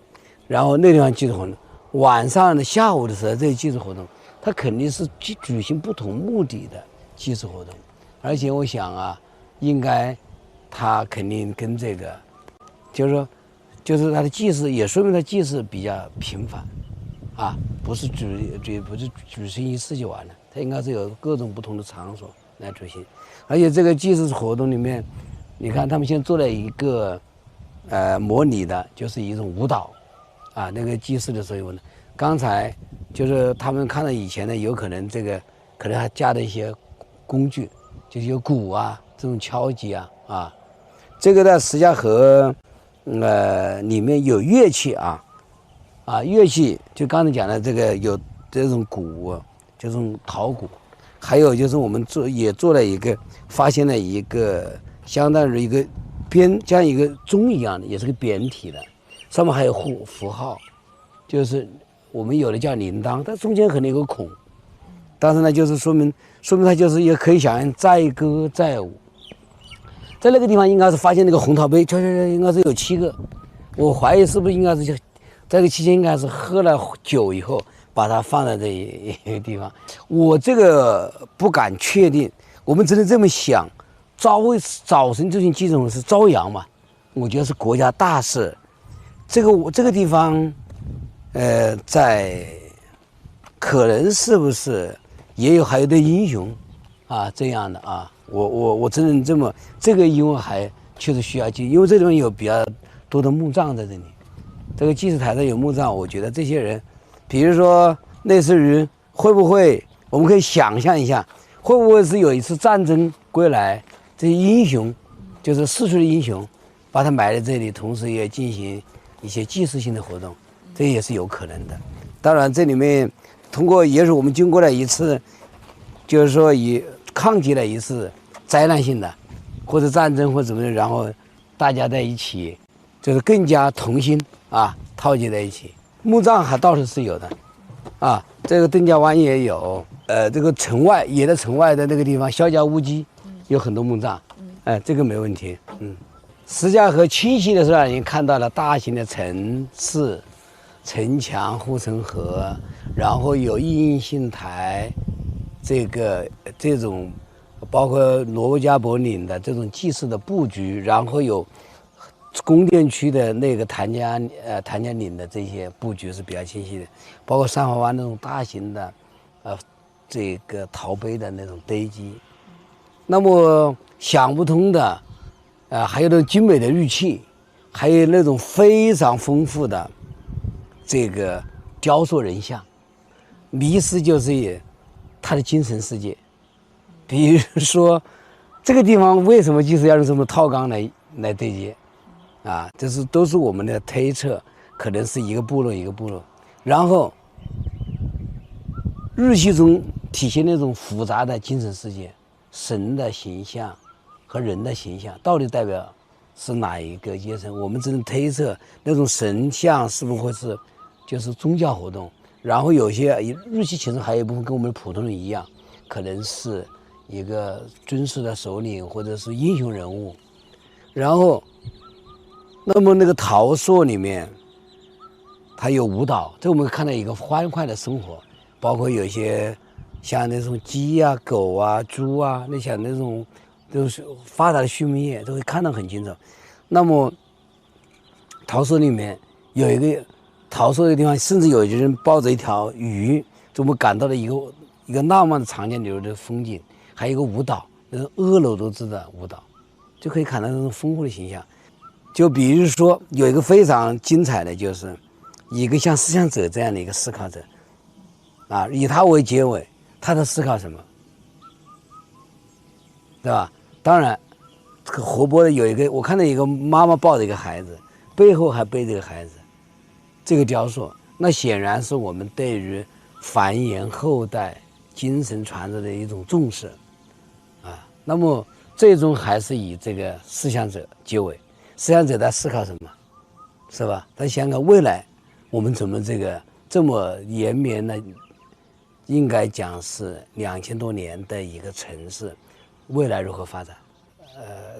然后那地方祭祀活动。晚上的下午的时候，这些祭祀活动，它肯定是举行不同目的的祭祀活动，而且我想啊，应该他肯定跟这个，就是说，就是他的祭祀也说明他祭祀比较频繁，啊，不是举行一次就完了，他应该是有各种不同的场所来举行，而且这个祭祀活动里面，你看他们现在做了一个模拟的，就是一种舞蹈，啊，那个祭祀的时候呢，刚才就是他们看到以前呢，有可能这个可能还加了一些工具，就是有鼓啊这种敲击啊，这个在石家河里面有乐器啊，乐器就刚才讲的这个有这种鼓，这种陶鼓，还有就是我们也做了一个，发现了一个相当于一个像一个钟一样的，也是个扁体的，上面还有符号，就是我们有的叫铃铛，但中间可能有个孔，但是呢，就是说明它就是也可以想象载歌载舞。在那个地方应该是发现那个红陶杯，应该是有7个，我怀疑是不是应该是在这个期间应该是喝了酒以后把它放在这一个地方，我这个不敢确定，我们只能这么想。早晨这群祭祀是朝阳嘛，我觉得是国家大事。这个地方，在可能是不是还有的英雄啊这样的啊？我只能这么，这个因为还确实需要记，因为这地方有比较多的墓葬在这里。这个祭祀台上有墓葬，我觉得这些人，比如说类似于会不会，我们可以想象一下，会不会是有一次战争归来？这些英雄，就是逝去的英雄，把他埋在这里，同时也进行一些祭祀性的活动，这也是有可能的。当然，这里面通过也是我们经过了一次，就是说抗击了一次灾难性的，或者战争或怎么的，然后大家在一起，就是更加同心啊，套结在一起。墓葬还倒是有的，啊，这个邓家湾也有，这个也在城外的那个地方，肖家乌鸡。有很多墓葬，这个没问题。石家河清溪的时候已经看到了大型的城市、城墙、护城河，然后有印信台，这种包括罗家堡岭的这种祭祀的布局，然后有宫殿区的那个谭家岭的这些布局是比较清晰的，包括三华湾那种大型的这个陶杯的那种堆积。那么想不通的，还有那种精美的玉器，还有那种非常丰富的这个雕塑人像，迷失就是他的精神世界。比如说，这个地方为什么就是要用这么套钢来对接？啊，这是都是我们的推测，可能是一个部落一个部落，然后日系中体现那种复杂的精神世界。神的形象和人的形象到底代表是哪一个阶层？我们只能推测那种神像是不是会是就是宗教活动，然后有些日系其实还有一部分跟我们普通人一样，可能是一个军事的首领或者是英雄人物。然后，那么那个陶塑里面，它有舞蹈，这我们看到一个欢快的生活，包括有一些。像那种鸡啊、狗啊、猪啊，那像那种都是发达的畜牧业，都会看得很清楚。那么陶塑里面有一个陶塑的地方，甚至有人抱着一条鱼，我们感到了一个浪漫的长江流的风景，还有一个舞蹈，那种婀娜多姿的舞蹈，就可以看到那种丰富的形象。就比如说有一个非常精彩的，就是一个像思想者这样的一个思考者，啊，以他为结尾。他在思考什么，对吧？当然，这个活泼的有一个，我看到一个妈妈抱着一个孩子，背后还背着一个孩子，这个雕塑，那显然是我们对于繁衍后代、精神传承的一种重视，啊。那么最终还是以这个思想者结尾，思想者在思考什么，是吧？他想想未来，我们怎么这么延绵的。应该讲是2000多年的一个城市，未来如何发展？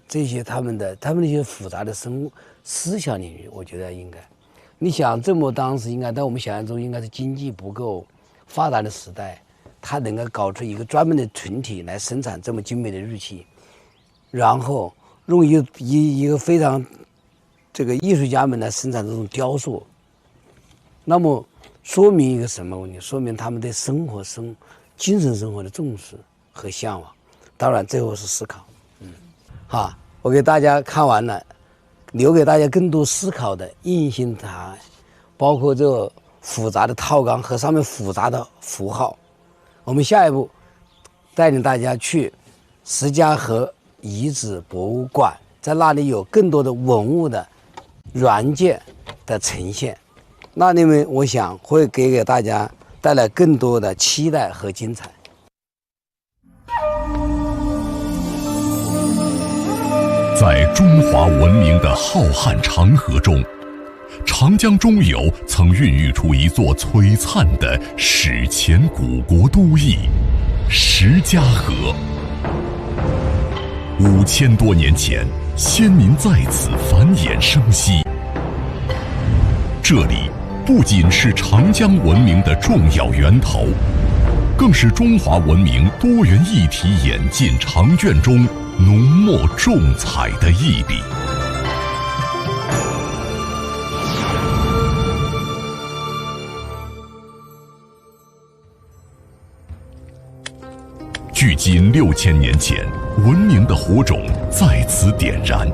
这些他们那些复杂的思想领域，我觉得应该。你想，当时应该在我们想象中应该是经济不够发达的时代，他能够搞出一个专门的群体来生产这么精美的玉器，然后用一个非常这个艺术家们来生产这种雕塑，那么说明一个什么问题？说明他们对精神生活的重视和向往。当然，最后是思考。好，我给大家看完了，留给大家更多思考的硬性答案，包括这个复杂的套缸和上面复杂的符号。我们下一步带领大家去石家河遗址博物馆，在那里有更多的文物的软件的呈现，那里面我想会给大家带来更多的期待和精彩。在中华文明的浩瀚长河中，长江中游曾孕育出一座璀璨的史前古国都邑——石家河。5000多年前，先民在此繁衍生息。这里不仅是长江文明的重要源头，更是中华文明多元一体演进长卷中浓墨重彩的一笔。距今6000年前，文明的火种在此点燃。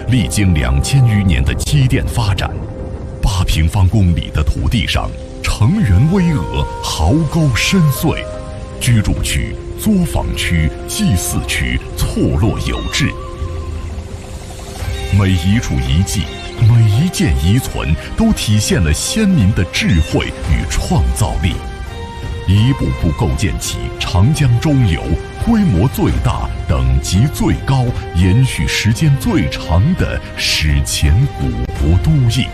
历经2000余年的积淀发展，8平方公里的土地上，城垣巍峨，壕沟深邃，居住区、作坊区、祭祀区错落有致。每一处遗迹，每一件遗存，都体现了先民的智慧与创造力，一步步构建起长江中游规模最大、等级最高、延续时间最长的史前古国都邑，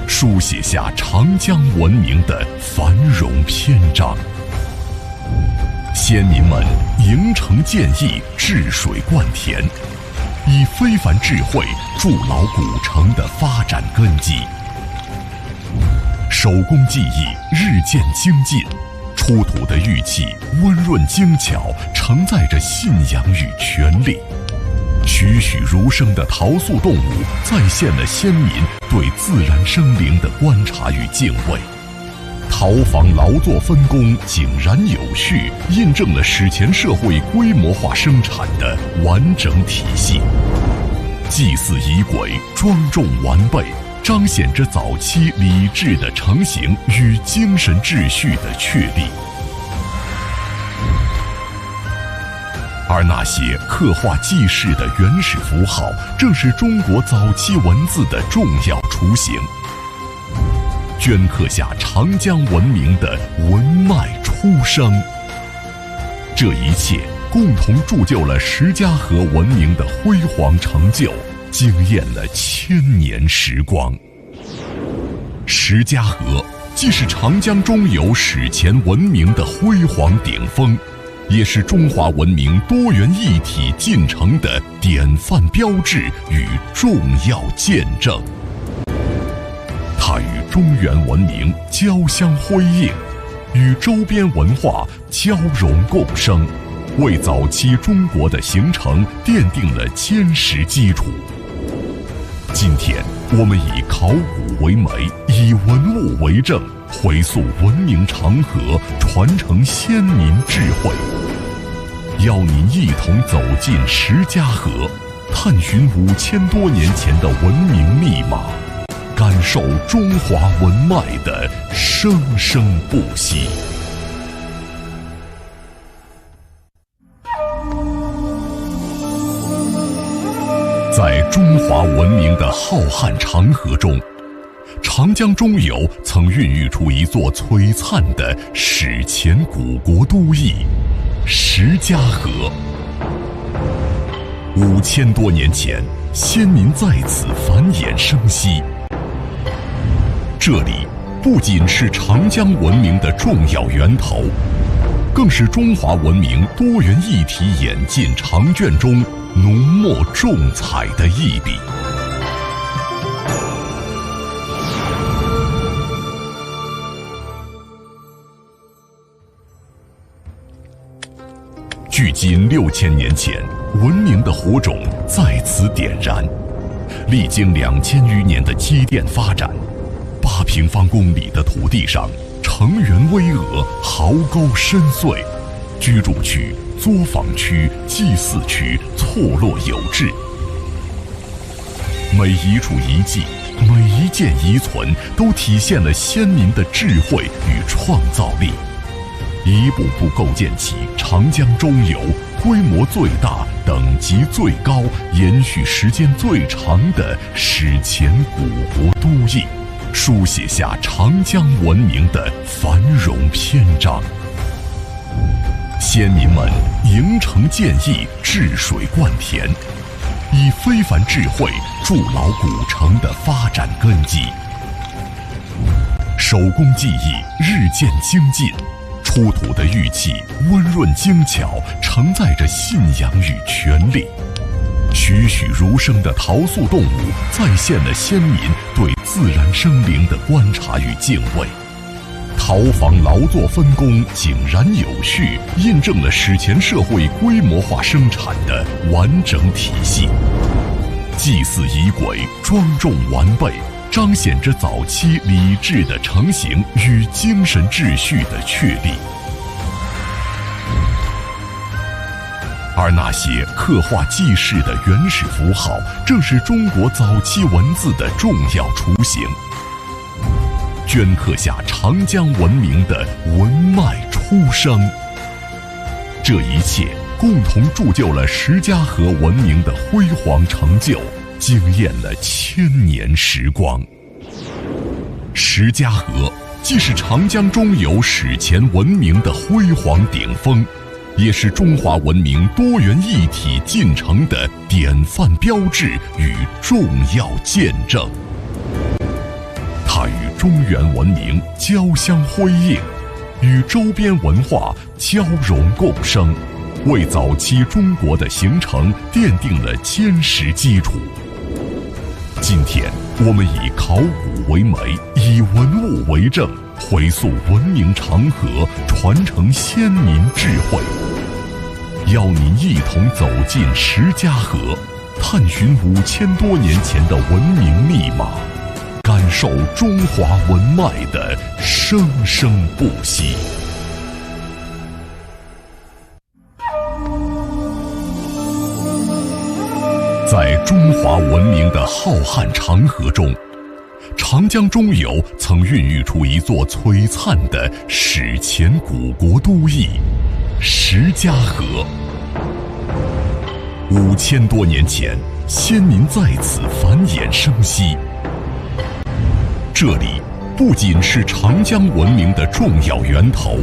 书写下长江文明的繁荣篇章。先民们营城建邑，治水灌田，以非凡智慧筑牢古城的发展根基。手工技艺日渐精进，出土的玉器温润精巧，承载着信仰与权力。栩栩如生的陶塑动物再现了先民对自然生灵的观察与敬畏。陶坊劳作分工井然有序，印证了史前社会规模化生产的完整体系。祭祀仪轨庄重完备，彰显着早期礼制的成型与精神秩序的确立。而那些刻画记事的原始符号，正是中国早期文字的重要雏形，镌刻下长江文明的文脉出生。这一切共同铸就了石家河文明的辉煌成就，惊艳了1000年时光。石家河既是长江中游史前文明的辉煌顶峰，也是中华文明多元一体进程的典范标志与重要见证。它与中原文明交相辉映，与周边文化交融共生，为早期中国的形成奠定了坚实基础。今天，我们以考古为媒，以文物为证，回溯文明长河，传承先民智慧。邀您一同走进石家河，探寻5000多年前的文明密码，感受中华文脉的生生不息。在中华文明的浩瀚长河中，长江中游曾孕育出一座璀璨的史前古国都邑——石家河。5000多年前，先民在此繁衍生息。这里不仅是长江文明的重要源头，更是中华文明多元一体演进长卷中浓墨重彩的一笔。距今6000年前，文明的火种在此点燃。历经2000余年的积淀发展，8平方公里的土地上，城垣巍峨，壕沟深邃，居住区、作坊区、祭祀区错落有致。每一处遗迹，每一件遗存，都体现了先民的智慧与创造力，一步步构建起长江中游规模最大、等级最高、延续时间最长的史前古国都邑，书写下长江文明的繁荣篇章。先民们营城建邑，治水灌田，以非凡智慧筑牢古城的发展根基。手工技艺日渐精进，出土的玉器温润精巧，承载着信仰与权力。栩栩如生的陶塑动物再现了先民对自然生灵的观察与敬畏。陶坊劳作分工井然有序，印证了史前社会规模化生产的完整体系。祭祀仪轨庄重完备，彰显着早期礼制的成型与精神秩序的确立。而那些刻画记事的原始符号，正是中国早期文字的重要雏形，镌刻下长江文明的文脉出生。这一切共同铸就了石家河文明的辉煌成就，惊艳了1000年时光。石家河既是长江中游史前文明的辉煌顶峰，也是中华文明多元一体进程的典范标志与重要见证。它与中原文明交相辉映，与周边文化交融共生，为早期中国的形成奠定了坚实基础。今天，我们以考古为媒，以文物为证，回溯文明长河，传承先民智慧。邀您一同走进石家河，探寻5000多年前的文明密码，感受中华文脉的生生不息。在中华文明的浩瀚长河中，长江中游曾孕育出一座璀璨的史前古国都邑——石家河。5000多年前，先民在此繁衍生息。这里不仅是长江文明的重要源头，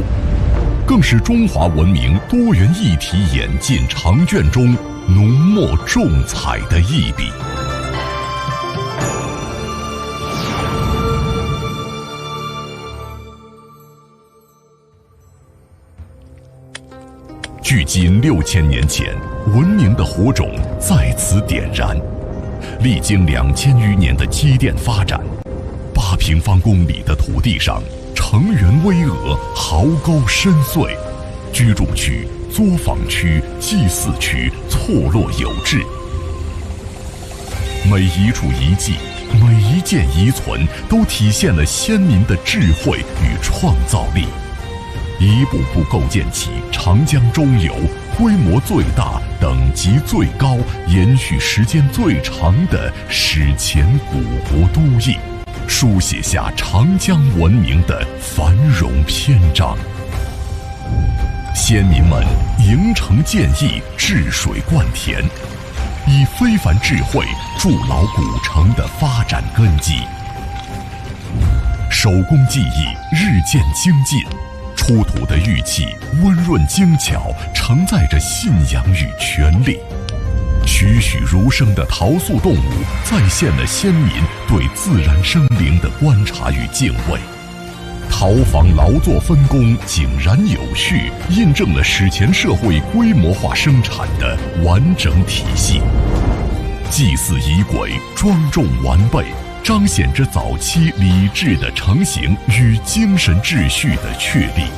更是中华文明多元一体演进长卷中浓墨重彩的一笔。距今6000年前，文明的火种在此点燃。历经2000余年的积淀发展，8平方公里的土地上，城垣巍峨，壕沟深邃，居住区、作坊区、祭祀区错落有致。每一处遗迹，每一件遗存，都体现了先民的智慧与创造力，一步步构建起长江中游规模最大、等级最高、延续时间最长的史前古国都邑，书写下长江文明的繁荣篇章。先民们营城建邑，治水灌田，以非凡智慧筑牢古城的发展根基。手工技艺日渐精进，出土的玉器温润精巧，承载着信仰与权力。栩栩如生的陶塑动物再现了先民对自然生灵的观察与敬畏。陶坊劳作分工井然有序，印证了史前社会规模化生产的完整体系。祭祀仪轨庄重完备，彰显着早期礼制的成型与精神秩序的确立。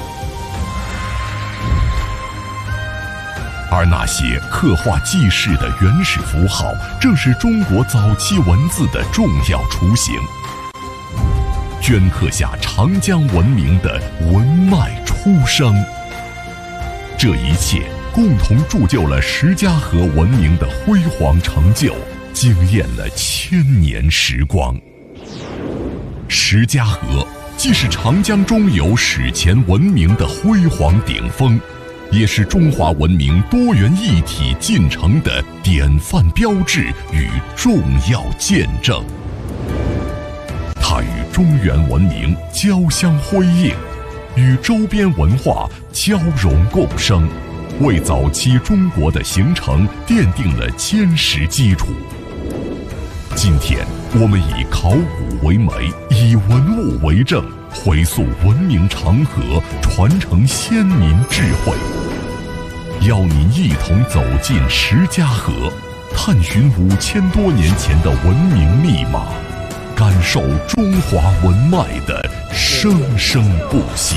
而那些刻画记事的原始符号，正是中国早期文字的重要雏形，镌刻下长江文明的文脉初生。这一切共同铸就了石家河文明的辉煌成就，惊艳了千年时光。石家河既是长江中游史前文明的辉煌顶峰，也是中华文明多元一体进程的典范标志与重要见证。它与中原文明交相辉映，与周边文化交融共生，为早期中国的形成奠定了坚实基础。今天，我们以考古为媒，以文物为证，回溯文明长河，传承先民智慧。邀您一同走进石家河，探寻5000多年前的文明密码，感受中华文脉的生生不息。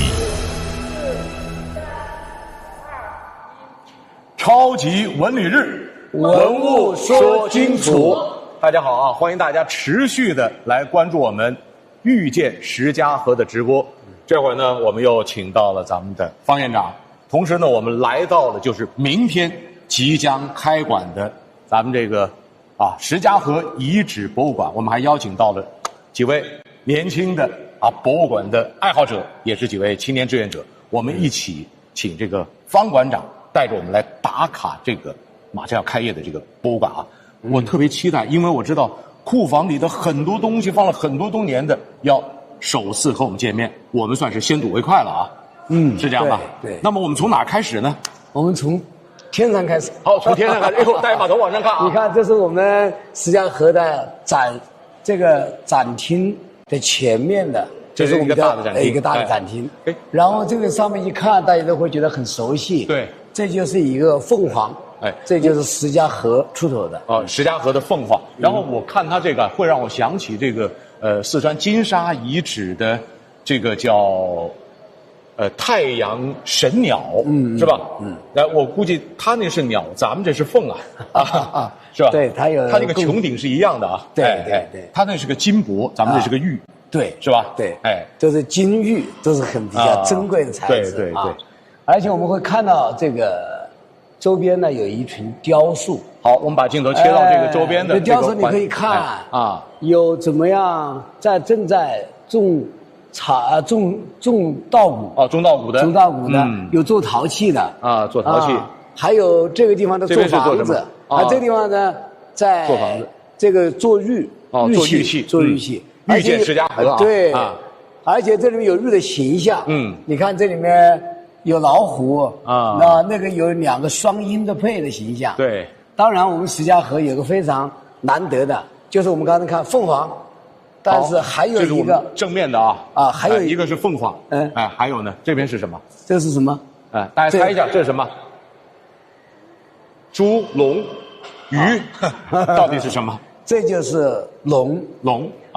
超级文旅日，文物说清楚。大家好啊，欢迎大家持续的来关注我们遇见石家河的直播。这会儿呢，我们又请到了咱们的方院长，同时呢，我们来到了就是明天即将开馆的咱们这个石家河遗址博物馆。我们还邀请到了几位年轻的博物馆的爱好者，也是几位青年志愿者，我们一起请这个方馆长带着我们来打卡这个马上要开业的这个博物馆啊。我特别期待，因为我知道库房里的很多东西放了很多年的，要首次和我们见面，我们算是先睹为快了啊。是这样吧？对。那么我们从哪儿开始呢？我们从天上开始。好，从天上开始。哎呦，大家把头往上看啊！你看，这是我们石家河的这个展厅的前面的，这是我们的一个大的展厅。然后这个上面一看，大家都会觉得很熟悉。对。这就是一个凤凰。这就是石家河出土的石家河的凤凰。然后我看它这个会让我想起这个四川金沙遗址的这个叫太阳神鸟，是吧？我估计它那是鸟，咱们这是凤是吧？对，它那个穹顶是一样的啊。对，它那是个金箔，咱们这是个玉，对，是吧？对，都是金玉，都是很比较珍贵的材质。对。而且我们会看到这个周边呢有一群雕塑。好，我们把镜头切到这个周边的雕塑，你可以看有怎么样正在种稻谷种稻谷的，有做陶器的做陶器，还有这个地方的做房子这个地方呢在做房子，这个做玉器，遇见石家河对而且这里面有玉的形象，你看这里面有老虎那个有2个双鹰的配的形象，对。当然，我们石家河有个非常难得的，就是我们刚才看凤凰，但是还有一个正面的还有一个是凤凰，还有呢，这边是什么？这是什么？大家猜一下，这是什么？猪、龙、鱼，到底是什么？这就是龙，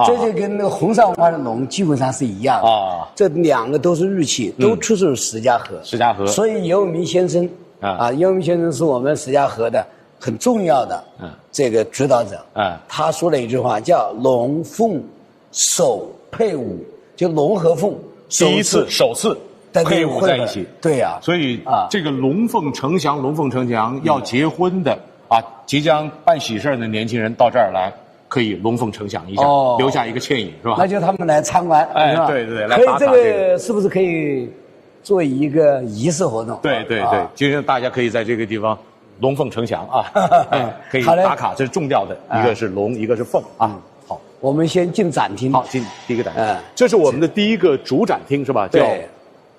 这就跟那个红山文化的龙基本上是一样的这2个都是玉器，都出自石家河。所以尤明先生尤明先生是我们石家河的很重要的这个指导者。他说了一句话叫“龙凤首配舞”，就龙和凤首次配舞在一起。对呀，所以这个龙凤呈祥要结婚的即将办喜事的年轻人到这儿来，可以龙凤呈祥一下，留下一个倩影，是吧？那就他们来参观，对，来打卡这个是不是可以做一个仪式活动？对，今天大家可以在这个地方龙凤呈祥可以打卡，这是重要的，一个是龙，一个是凤好，我们先进展厅。好，进第一个展厅。这是我们的第一个主展厅，是吧？叫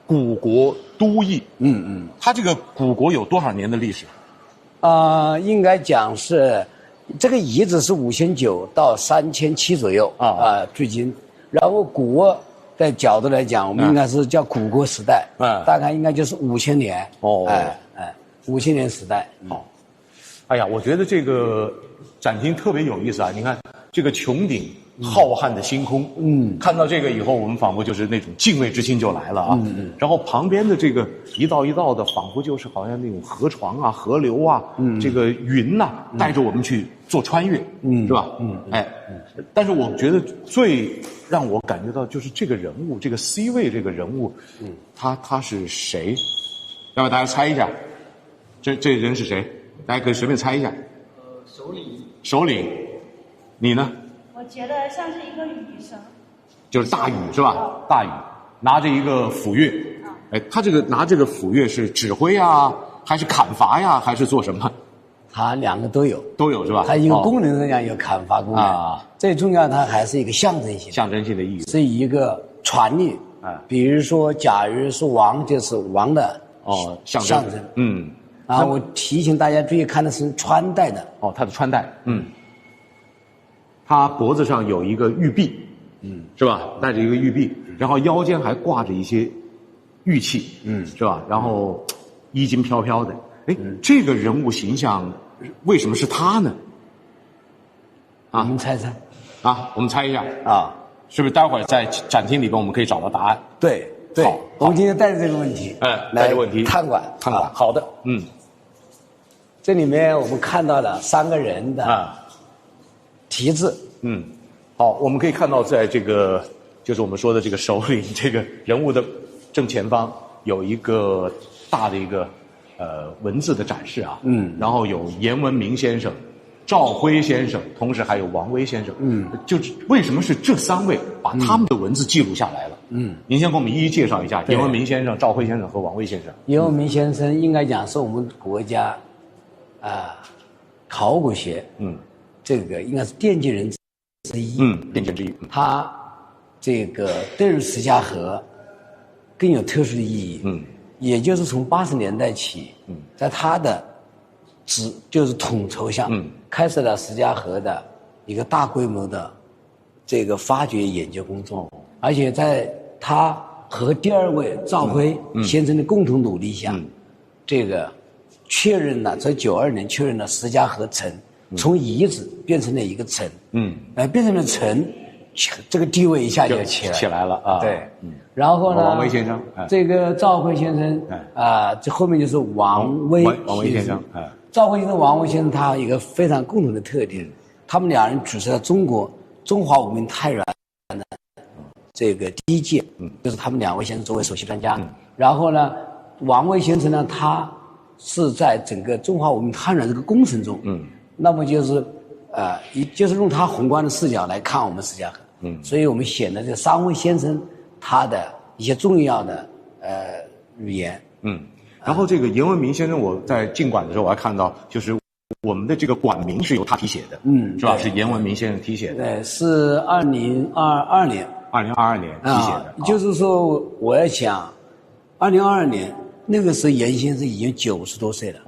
古国都邑。它这个古国有多少年的历史？应该讲是这个遗址是5900到3700左右距今。然后古国的角度来讲，我们应该是叫古国时代，大概应该就是5000年。5000年时代。好，哎呀，我觉得这个展厅特别有意思啊！你看这个穹顶浩瀚的星空，看到这个以后，我们仿佛就是那种敬畏之心就来了啊。然后旁边的这个一道一道的，仿佛就是好像那种河床啊、河流啊，这个云呐，带着我们去做穿越，是吧？但是我觉得最让我感觉到就是这个人物，这个 C 位这个人物，他是谁？要不大家猜一下，这人是谁？大家可以随便猜一下。首领，你呢？我觉得像是一个雨神，就是大禹是吧？大禹拿着一个斧钺，他这个拿这个斧钺是指挥啊，还是砍伐呀，还是做什么？他两个都有是吧？他一个功能上讲有砍伐功能最重要它还是一个象征性的意义，是一个传递比如说假如是王，就是王的象征我提醒大家注意看的是穿戴的他的穿戴他脖子上有一个玉璧是吧？带着一个玉璧，然后腰间还挂着一些玉器是吧？然后衣襟飘飘的，这个人物形象为什么是他呢？我们猜猜我们猜一下是不是待会儿在展厅里边我们可以找到答案？对，好，我们今天带着这个问题带着问题探馆好的这里面我们看到了3个人的题字好，我们可以看到在这个就是我们说的这个首领这个人物的正前方有一个大的一个文字的展示然后有严文明先生、赵辉先生，同时还有王威先生就是为什么是这3位把他们的文字记录下来了您先给我们一一介绍一下严文明先生、赵辉先生和王威先生。严文明先生应该讲是我们国家考古学这个应该是奠基人之一奠基人之一他这个对于石家河更有特殊的意义也就是从80年代起在他的就是统筹下开始了石家河的一个大规模的这个发掘研究工作而且在他和第2位赵辉先生的共同努力下这个确认了在92年确认了石家河城从遗址变成了一个城变成了城这个地位一下就起来了对然后呢王威先生这个赵辉先生这后面就是王威先生赵辉先生王威先生他有一个非常共同的特点他们2人主持了中华文明探源的这个第一届就是他们2位先生作为首席专家然后呢王威先生呢他是在整个中华文明探源这个工程中那么就是就是用他宏观的视角来看我们石家河所以我们选的这3位先生他的一些重要的语言然后这个严文明先生我在进馆的时候我还看到就是我们的这个馆名是由他题写的是吧？是严文明先生题写的对是2022年题写的就是说我要想2022年那个时候严先生已经90多岁了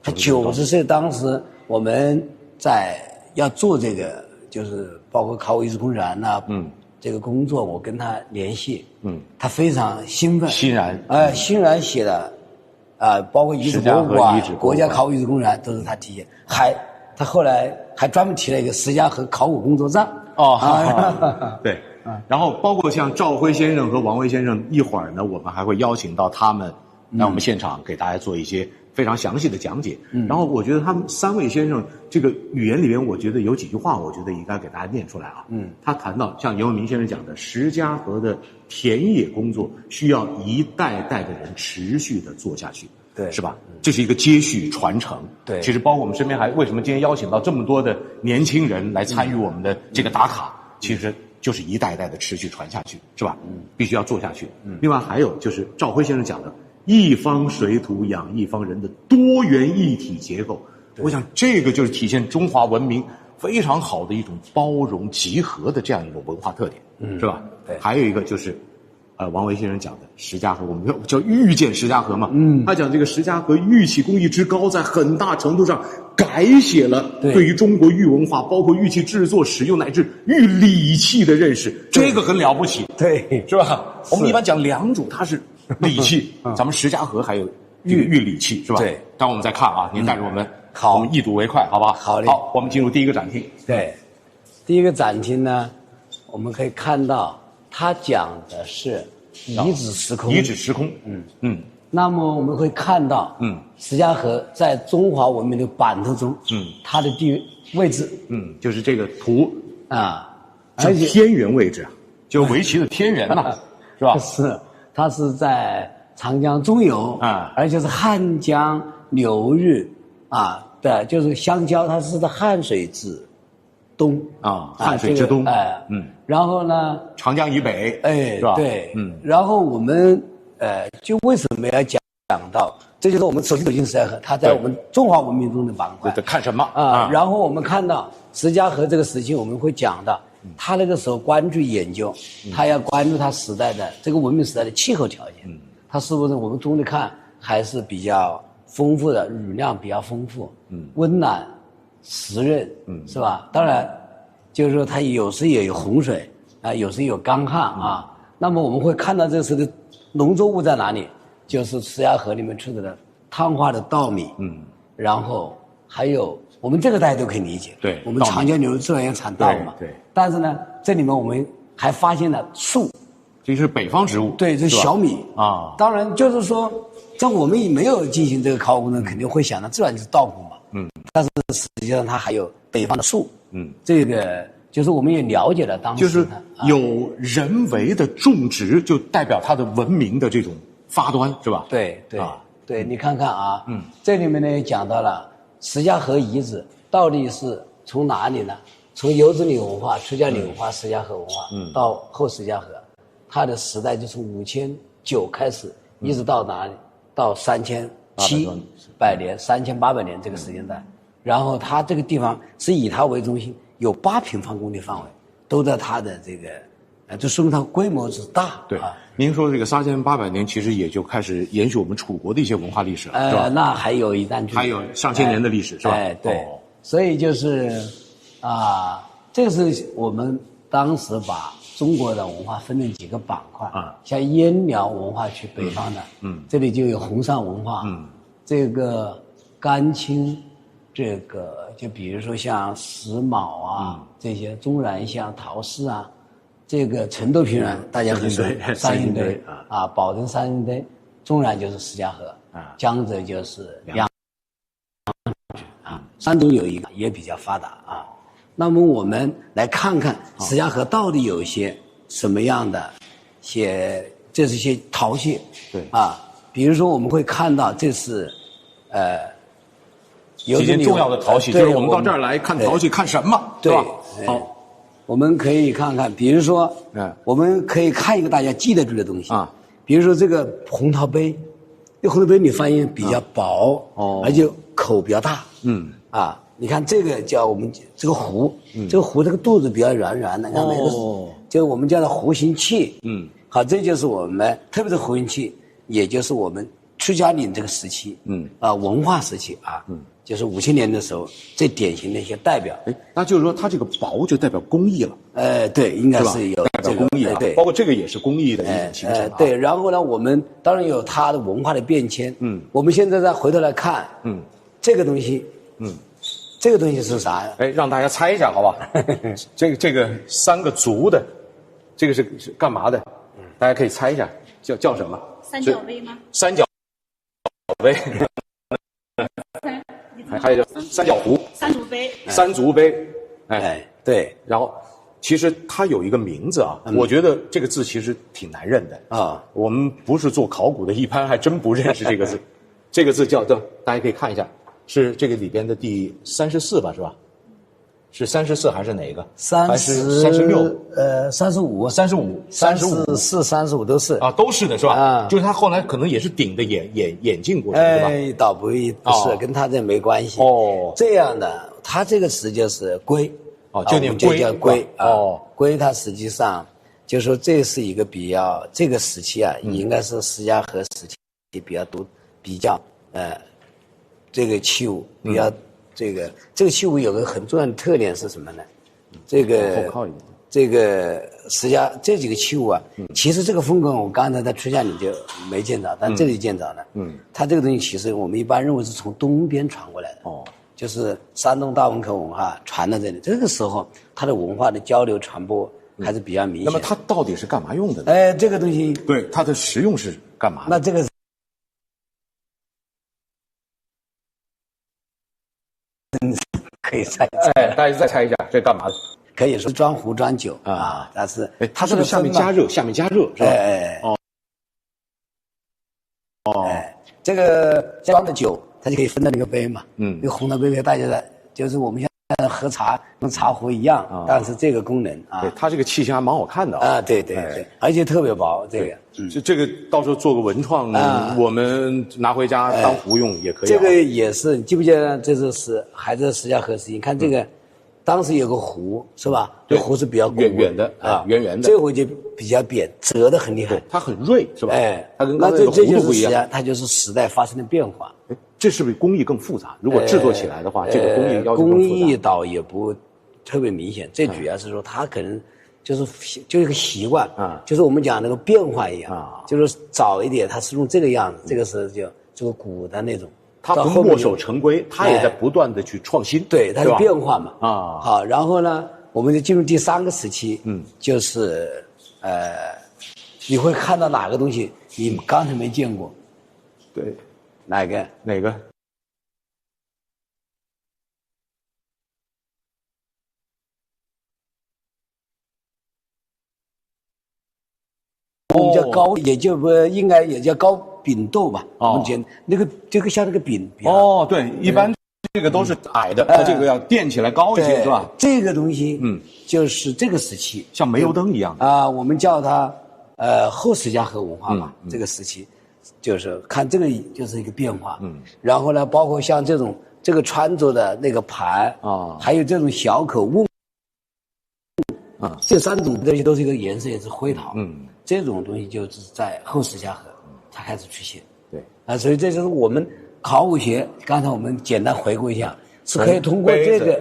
他90岁当时我们在要做这个就是包括考古遗址公园这个工作我跟他联系他非常兴奋欣然写了包括遗址博物馆国家考古遗址公园都是他提写他后来还专门提了一个石家河考古工作站对然后包括像赵辉先生和王威先生一会儿呢我们还会邀请到他们来我们现场给大家做一些非常详细的讲解然后我觉得他们3位先生这个语言里面我觉得有几句话我觉得应该给大家念出来他谈到像严文明先生讲的石家河的田野工作需要一代代的人持续的做下去对是吧这是一个接续传承对其实包括我们身边还为什么今天邀请到这么多的年轻人来参与我们的这个打卡其实就是一代代的持续传下去是吧必须要做下去另外还有就是赵辉先生讲的一方水土养一方人的多元一体结构我想这个就是体现中华文明非常好的一种包容集合的这样一种文化特点是吧对还有一个就是王维先生讲的石家河我们叫遇见石家河嘛他讲这个石家河玉器工艺之高在很大程度上改写了对于中国玉文化包括玉器制作使用乃至玉礼器的认识这个很了不起对是吧我们一般讲良渚它是礼器咱们石家河还有玉礼器是吧对当我们再看您带着我们好我们一睹为快好不好好我们进入第一个展厅对第一个展厅呢，我们可以看到它讲的是遗址时空。遗址时空，那么我们会看到，石家河在中华文明的版图中，它的位置，就是这个图啊，而且天元位置，就围棋的天元嘛，是吧？是，它是在长江中游啊，而且是汉江流域啊的，就是相交，它是在汉水之东啊，汉水之东，然后呢，长江以北，是吧？对，然后我们就为什么要讲到，这就是我们首先走进石家河，它在我们中华文明中的板块。看什么啊？然后我们看到石家河这个时期，我们会讲到，他那个时候关注研究，他要关注他时代的这个文明时代的气候条件，它是不是我们中的看还是比较丰富的，雨量比较丰富，温暖、湿润，是吧？当然，就是说它有时也有洪水啊，有时有干旱啊。那么我们会看到这时的农作物在哪里？就是石家河里面出的碳化的稻米，然后还有我们这个大家都可以理解，对，我们长江流域自然要产稻嘛，对。但是呢，这里面我们还发现了树，这是北方植物，对，这是小米啊。当然就是说，在我们没有进行这个考古呢，肯定会想到自然就是稻谷嘛，但是实际上它还有北方的树，这个就是我们也了解了当时就是有人为的种植，就代表它的文明的这种发端，是吧？对对对，你看看啊，这里面呢也讲到了石家河遗址到底是从哪里呢？从游子里文化、出家里文化、石家河文化到后石家河，它的时代就从5900开始，一直到哪里？到3700年、3800年这个时间段。然后它这个地方是以它为中心，有8平方公里范围，都在它的这个，就说明它规模之大。对，您说这个3800年，其实也就开始延续我们楚国的一些文化历史了，是吧？那还有一段距离，还有上千年的历史，是吧？对，所以就是这个是我们当时把中国的文化分成几个板块啊，像燕辽文化区北方的，这里就有红山文化，这个甘青。这个就比如说像石卯啊，这些中原像陶氏啊，这个成都平原大家很熟，三星堆啊，保定三星堆，中原就是石家河啊，江浙就是梁举啊，山东有一个也比较发达啊。那么我们来看看石家河到底有一些什么样的这是一些陶器，对啊，比如说我们会看到这是几件重要的陶器，就是我们到这儿来看陶器，看什么，对吧？好，我们可以看看，比如说，我们可以看一个大家记得住的东西啊，比如说这个红陶杯，这红陶杯你发现比较薄，而且口比较大，你看这个叫我们这个壶，这个壶这个肚子比较圆圆的，你看每个就是我们叫它壶形器，好，这就是我们特别是壶形器，也就是我们出家岭这个时期，文化时期啊，就是5000年的时候，最典型的一些代表。那就是说它这个薄就代表工艺了。对，应该是有代表工艺了。对，包括这个也是工艺的一种形成。对，然后呢，我们当然有它的文化的变迁。我们现在再回头来看，这个东西，这个东西是啥呀？让大家猜一下，好吧？这个3个足的，这个是干嘛的？大家可以猜一下，叫什么？三角杯吗？三角杯。还有叫三角壶、三足杯、三足杯，对。然后，其实它有一个名字啊，我觉得这个字其实挺难认的啊。我们不是做考古的，一般还真不认识这个字。这个字叫大家可以看一下，是这个里边的第34吧，是吧？是34还是哪一个？36？35、34、35都是啊，都是的是吧？啊，就是他后来可能也是顶着眼镜过去，对吧？倒不是，跟他这没关系。这样的，他这个词就是龟，就念龟，叫龟龟它实际上就是说这是一个比较这个时期啊，应该是石家河时期比较这个器物比较。这个器物有个很重要的特点是什么呢？这个石家这几个器物啊，其实这个风格我刚才在出家里就没见着，但这里见着了。它这个东西其实我们一般认为是从东边传过来的。就是山东大汶口文化传到这里。这个时候，它的文化的交流传播还是比较明显。那么它到底是干嘛用的呢？这个东西，对它的实用是干嘛的？那这个可以猜，大家再猜一下，这干嘛的？可以说装壶装酒啊，但是它是不是下面加热？下面加热是吧？这个装的酒，它就可以分到那个杯嘛。那个红的杯大家的，就是我们现在喝茶跟茶壶一样，但是这个功能啊，对，它这个器型还蛮好看的啊。对，而且特别薄，这个。这个到时候做个文创，我们拿回家当壶用也可以。这个也是，你记不记得这是还是石家河时期？你看这个。当时有个壶是吧？这壶是比较圆的啊，圆的。这回就比较扁，折得很厉害。它很锐是吧？它跟刚才那个壶不一样。它就是时代发生的变化。这是不是工艺更复杂？如果制作起来的话，这个工艺要求更复杂。工艺倒也不特别明显，最主要是说它可能就一个习惯啊，就是我们讲那个变化一样啊，就是早一点它是用这个样子，这个是就这个古的那种。它不墨守成规，它也在不断的去创新，对，它是变化嘛啊。好，然后呢，我们就进入第3个时期，就是你会看到哪个东西你刚才没见过？对，哪个？我们叫高，也就不应该也叫高饼豆吧？我们讲那个这个像那个饼。对，一般这个都是矮的，它这个要垫起来高一些，是吧？这个东西，就是这个时期，像煤油灯一样的啊，我们叫它后石家河文化嘛。这个时期，就是看这个就是一个变化。然后呢，包括像这个穿着的那个盘啊，还有这种小口瓮啊，这3种东西都是一个颜色，也是灰陶。这种东西就是在后石家河才开始出现。对啊，所以这就是我们考古学。刚才我们简单回顾一下，是可以通过这个，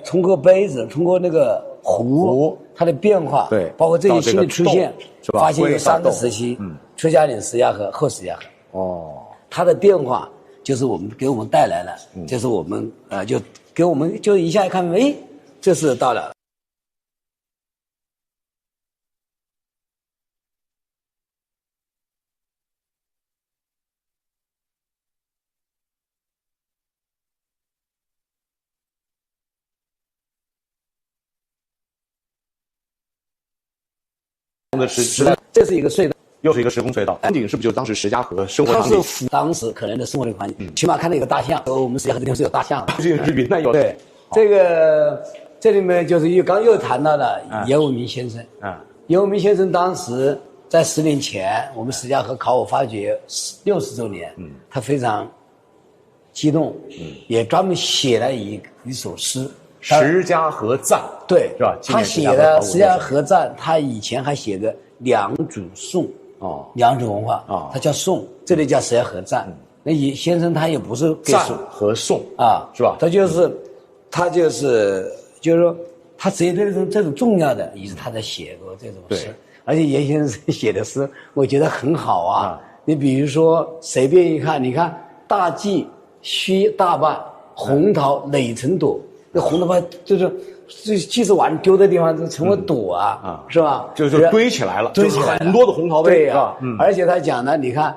通过杯子，通过那个壶，它的变化，对，包括这些新的出现，发现有3个时期，出家岭、石家河、后石家河。它的变化就是给我们带来了，就是我们就给我们就一下看，这是到了。这是一个隧道，又是一个时空隧道。山顶是不是就当时石家河生活场景？它是当时可能的生活的环境。起码看到有个大象，我们石家河这地方是有大象的。这个云南有。对，这个这里面就是又谈到了严文明先生。严文明先生当时在10年前，我们石家河考古发掘60周年，他非常激动，也专门写了一首诗。石家河赞，对，是吧？他写的石家河赞，他以前还写个良渚颂，良渚文化他叫颂，这里叫石家河赞。那先生他也不是赞和颂啊，是吧？他就是说，他只有这种重要的，也是他在写过这种诗。而且严先生写的诗，我觉得很好啊。你比如说，随便一看，你看大髻须大半，红桃垒成朵。那红头发就是祭祀完丢的地方就成为朵是吧？就堆起来了，堆起来很多的红桃对呀。而且他讲呢，你看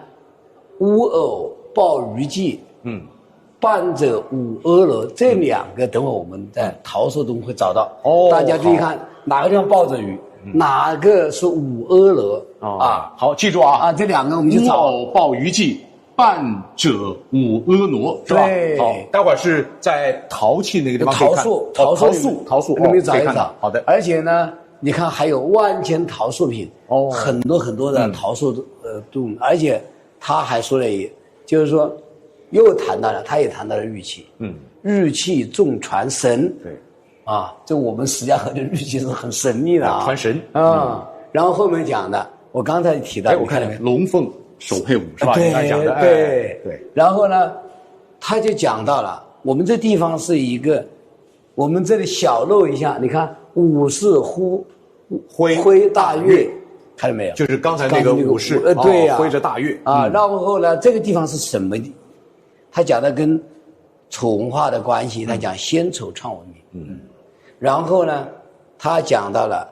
乌偶抱鱼髻，伴着五婀娜，这2个等会我们在陶塑中会找到。大家注意看哪个地方抱着鱼，哪个是五婀娜好，记住啊，这2个我们就找。乌偶抱鱼髻，伴着五婀娜，是吧？好，待会儿是在陶器那个地方陶塑，你们找一找。好的。而且呢，你看还有万千陶塑品，很多的陶塑而且他还说了就是说又谈到了，他也谈到了玉器，玉器重传神，对，这我们石家河的玉器是很神秘的传神然后后面讲的，我刚才提到，我看龙凤手配舞是吧？对。然后呢，他就讲到了，我们这地方是一个，我们这里小露一下，你看五是挥大月，看到没有？就是刚才那个武士，对呀，挥着大月然后呢，这个地方是什么？他讲的跟楚文化的关系，他讲先楚创文明。然后呢，他讲到了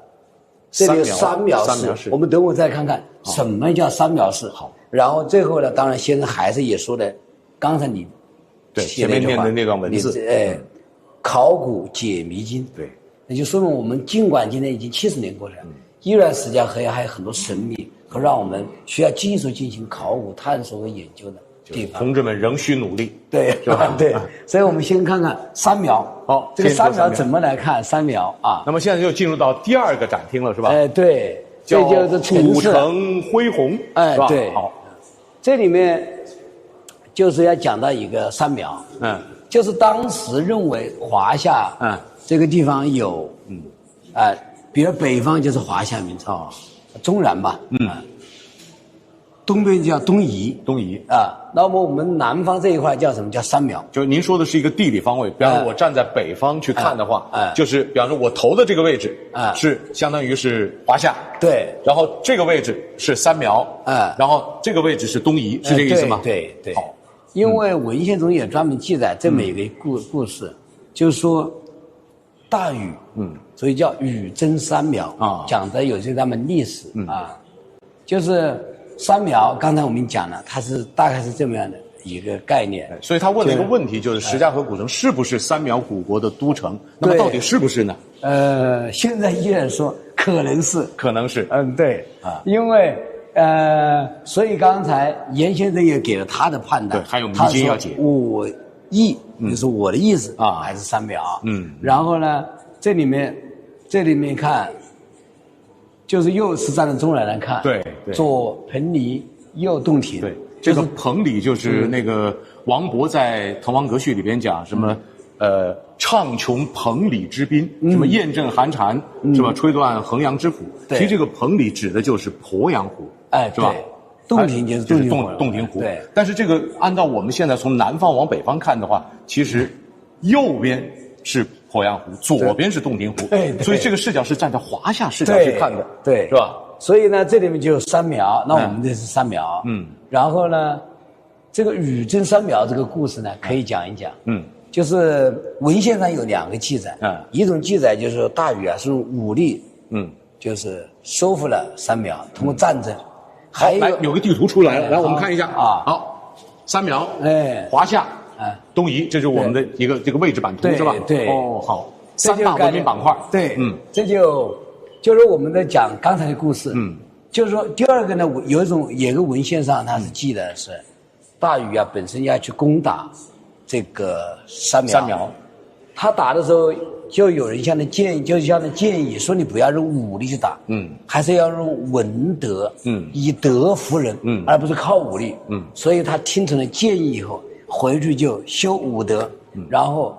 这里有三苗氏，我们等会再看看什么叫三苗氏。好，然后最后呢，当然先生还是也说的，刚才你前面念的那段文字，考古解谜经。对，那就说明我们尽管今天已经70年过去了，依然史家河还有很多神秘和让我们需要继续进行考古探索和研究的地方。同志们仍需努力，对，是吧？对，所以我们先看看三苗。好，这个三苗怎么来看？三苗啊。那么现在就进入到第2个展厅了，是吧？对，这就是古城恢宏，是吧？对。好，这里面就是要讲到一个三苗，就是当时认为华夏，这个地方有，比如北方就是华夏民族，中原吧，东边叫东夷啊，那么我们南方这一块叫什么？叫三苗。就是您说的是一个地理方位，比方说我站在北方去看的话，就是比方说我头的这个位置，是相当于是华夏，对，然后这个位置是三苗，然后这个位置是东夷，是这个意思吗？对。好，因为文献中也专门记载这么一个故事，就是说大禹，所以叫禹征三苗啊，讲的有些他们历史就是三苗。刚才我们讲了，它是大概是这么样的一个概念。所以他问了一个问题，就是石家河古城是不是三苗古国的都城？那么到底是不是呢？现在依然说可能是，对啊，因为所以刚才严先生也给了他的判断，对，还有迷津要解。我意就是我的意思还是三苗。然后呢，这里面看，就是右是站在中原来看，对，左彭蠡，右洞庭。对，这个彭蠡就是那个王勃在《滕王阁序》里边讲什么，唱穷彭蠡之滨，什么雁阵寒蝉，是吧？吹断衡阳之浦。其实这个彭蠡指的就是鄱阳湖，是吧？洞庭就是洞庭湖。对，但是这个按照我们现在从南方往北方看的话，其实右边是鄱阳湖，左边是洞庭湖，所以这个视角是站在华夏视角去看的，对，是吧？所以呢，这里面就有三苗，那我们这是三苗，然后呢，这个禹征三苗这个故事呢，可以讲一讲，就是文献上有2个记载，一种记载就是说大禹是用武力，就是收复了三苗，通过战争。好，来有个地图出来了，来我们看一下啊。好，三苗，华夏，东夷，这是我们的一个这个位置版图，是吧？对。哦，好，3大文明板块。对，这就是我们在讲刚才的故事。就是说第2个呢，有一个文献上它是记的是，大禹本身要去攻打这个三苗，他打的时候就有人向他建议说，你不要用武力去打，还是要用文德，以德服人，而不是靠武力，所以他听从了建议以后，回去就修武德，然后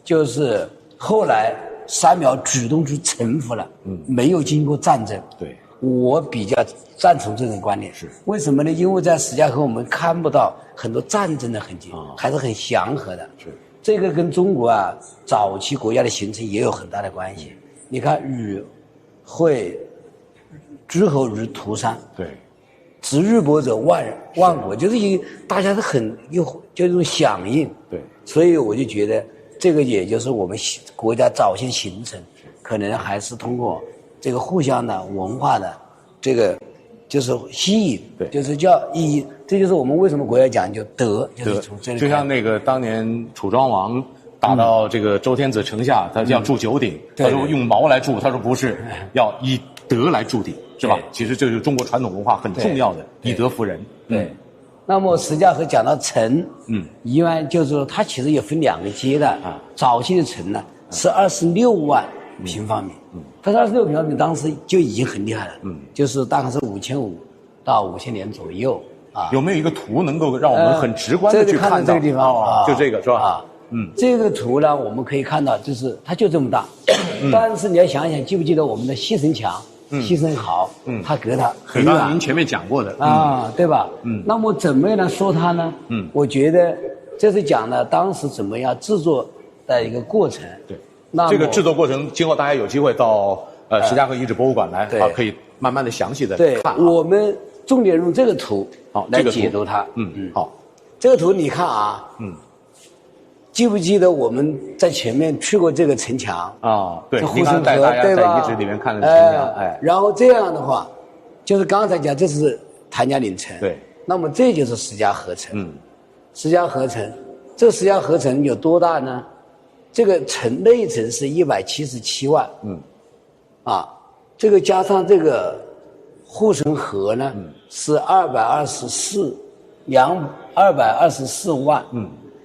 就是后来三苗主动去臣服了，没有经过战争。对，我比较赞同这种观点。是为什么呢？因为在史家河我们看不到很多战争的痕迹，还是很祥和的。是。这个跟中国早期国家的形成也有很大的关系。你看禹会诸侯如涂山，对，执日薄者万国，就是大家是很就这种响应，对，所以我就觉得这个也就是我们国家早先形成，可能还是通过这个互相的文化的这个就是吸引，对，就是叫这就是我们为什么国家讲究德，就是从这里。就像那个当年楚庄王打到这个周天子城下，他要筑九鼎，他说用矛来筑，他说不是，要以德来筑鼎，是吧？其实这就是中国传统文化很重要的，以德服人。对。那么史家河讲到城，一般就是说它其实也分2个阶段啊。早期的城呢是26万平方米，但是26平方米当时就已经很厉害了，就是大概是5500到5000年左右啊。有没有一个图能够让我们很直观的去看到这个地方啊？就这个是吧？这个图呢，我们可以看到，就是它就这么大，但是你要想想，记不记得我们的西城墙、西城壕，它隔它很远。您前面讲过的对吧？那么怎么样来说它呢？我觉得这是讲了当时怎么样制作的一个过程。对，那这个制作过程，今后大家有机会到石家河遗址博物馆来可以慢慢的详细的看。我们重点用这个图来解读它。好，这个图你看记不记得我们在前面去过这个城墙啊？对，护城河带大家对吧？在遗址里面看了城墙，然后这样的话，就是刚才讲这是谭家岭城，对，那么这就是石家河城，石家河城，这石家河城有多大呢？这个城内城是177万，这个加上这个护城河呢，是224万，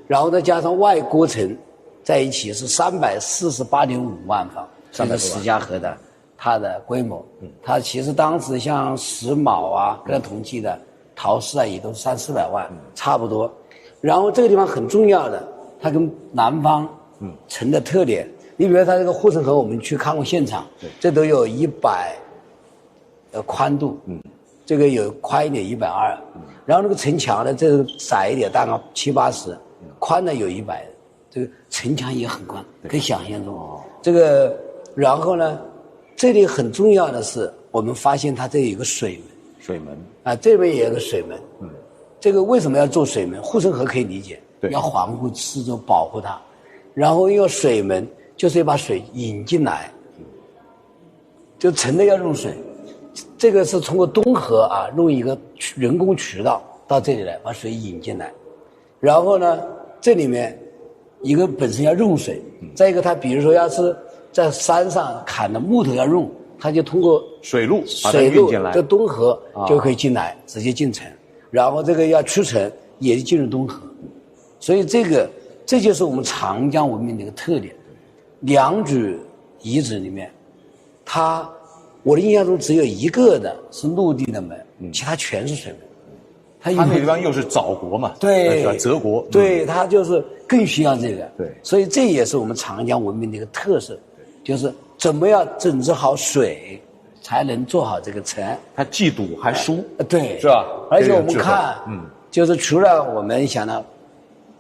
然后再加上外郭城在一起是348.5万方，这是石家河的它的规模。它其实当时像石卯啊，跟它同期的陶氏啊，也都是300-400万，差不多。然后这个地方很重要的，它跟南方城的特点，你比如它这个护城河，我们去看过现场，这都有100宽度，这个有宽一点120，然后那个城墙呢，这个窄一点，大概70-80，宽的有100，这个城墙也很宽，可以想象中。这个，然后呢，这里很重要的是，我们发现它这里有个水门啊，这边也有个水门，这个为什么要做水门？护城河可以理解，要环护四周保护它，然后用水门就是要把水引进来，就城内要用水。这个是通过东河啊，弄一个人工渠道到这里来，把水引进来。然后呢，这里面一个本身要用水，再一个它比如说要是在山上砍的木头要用，它就通过水路把它运进来，这东河就可以进来，直接进城。然后这个要出城也是进入东河，所以这就是我们长江文明的一个特点。良渚遗址里面，我的印象中只有一个的是陆地的门，其他全是水门。它那地方又是早国嘛，对，泽国，对，它就是更需要这个。对，所以这也是我们长江文明的一个特色，就是怎么样整治好水，才能做好这个城。它既堵还疏，对，是吧？而且我们看，就是除了我们想到，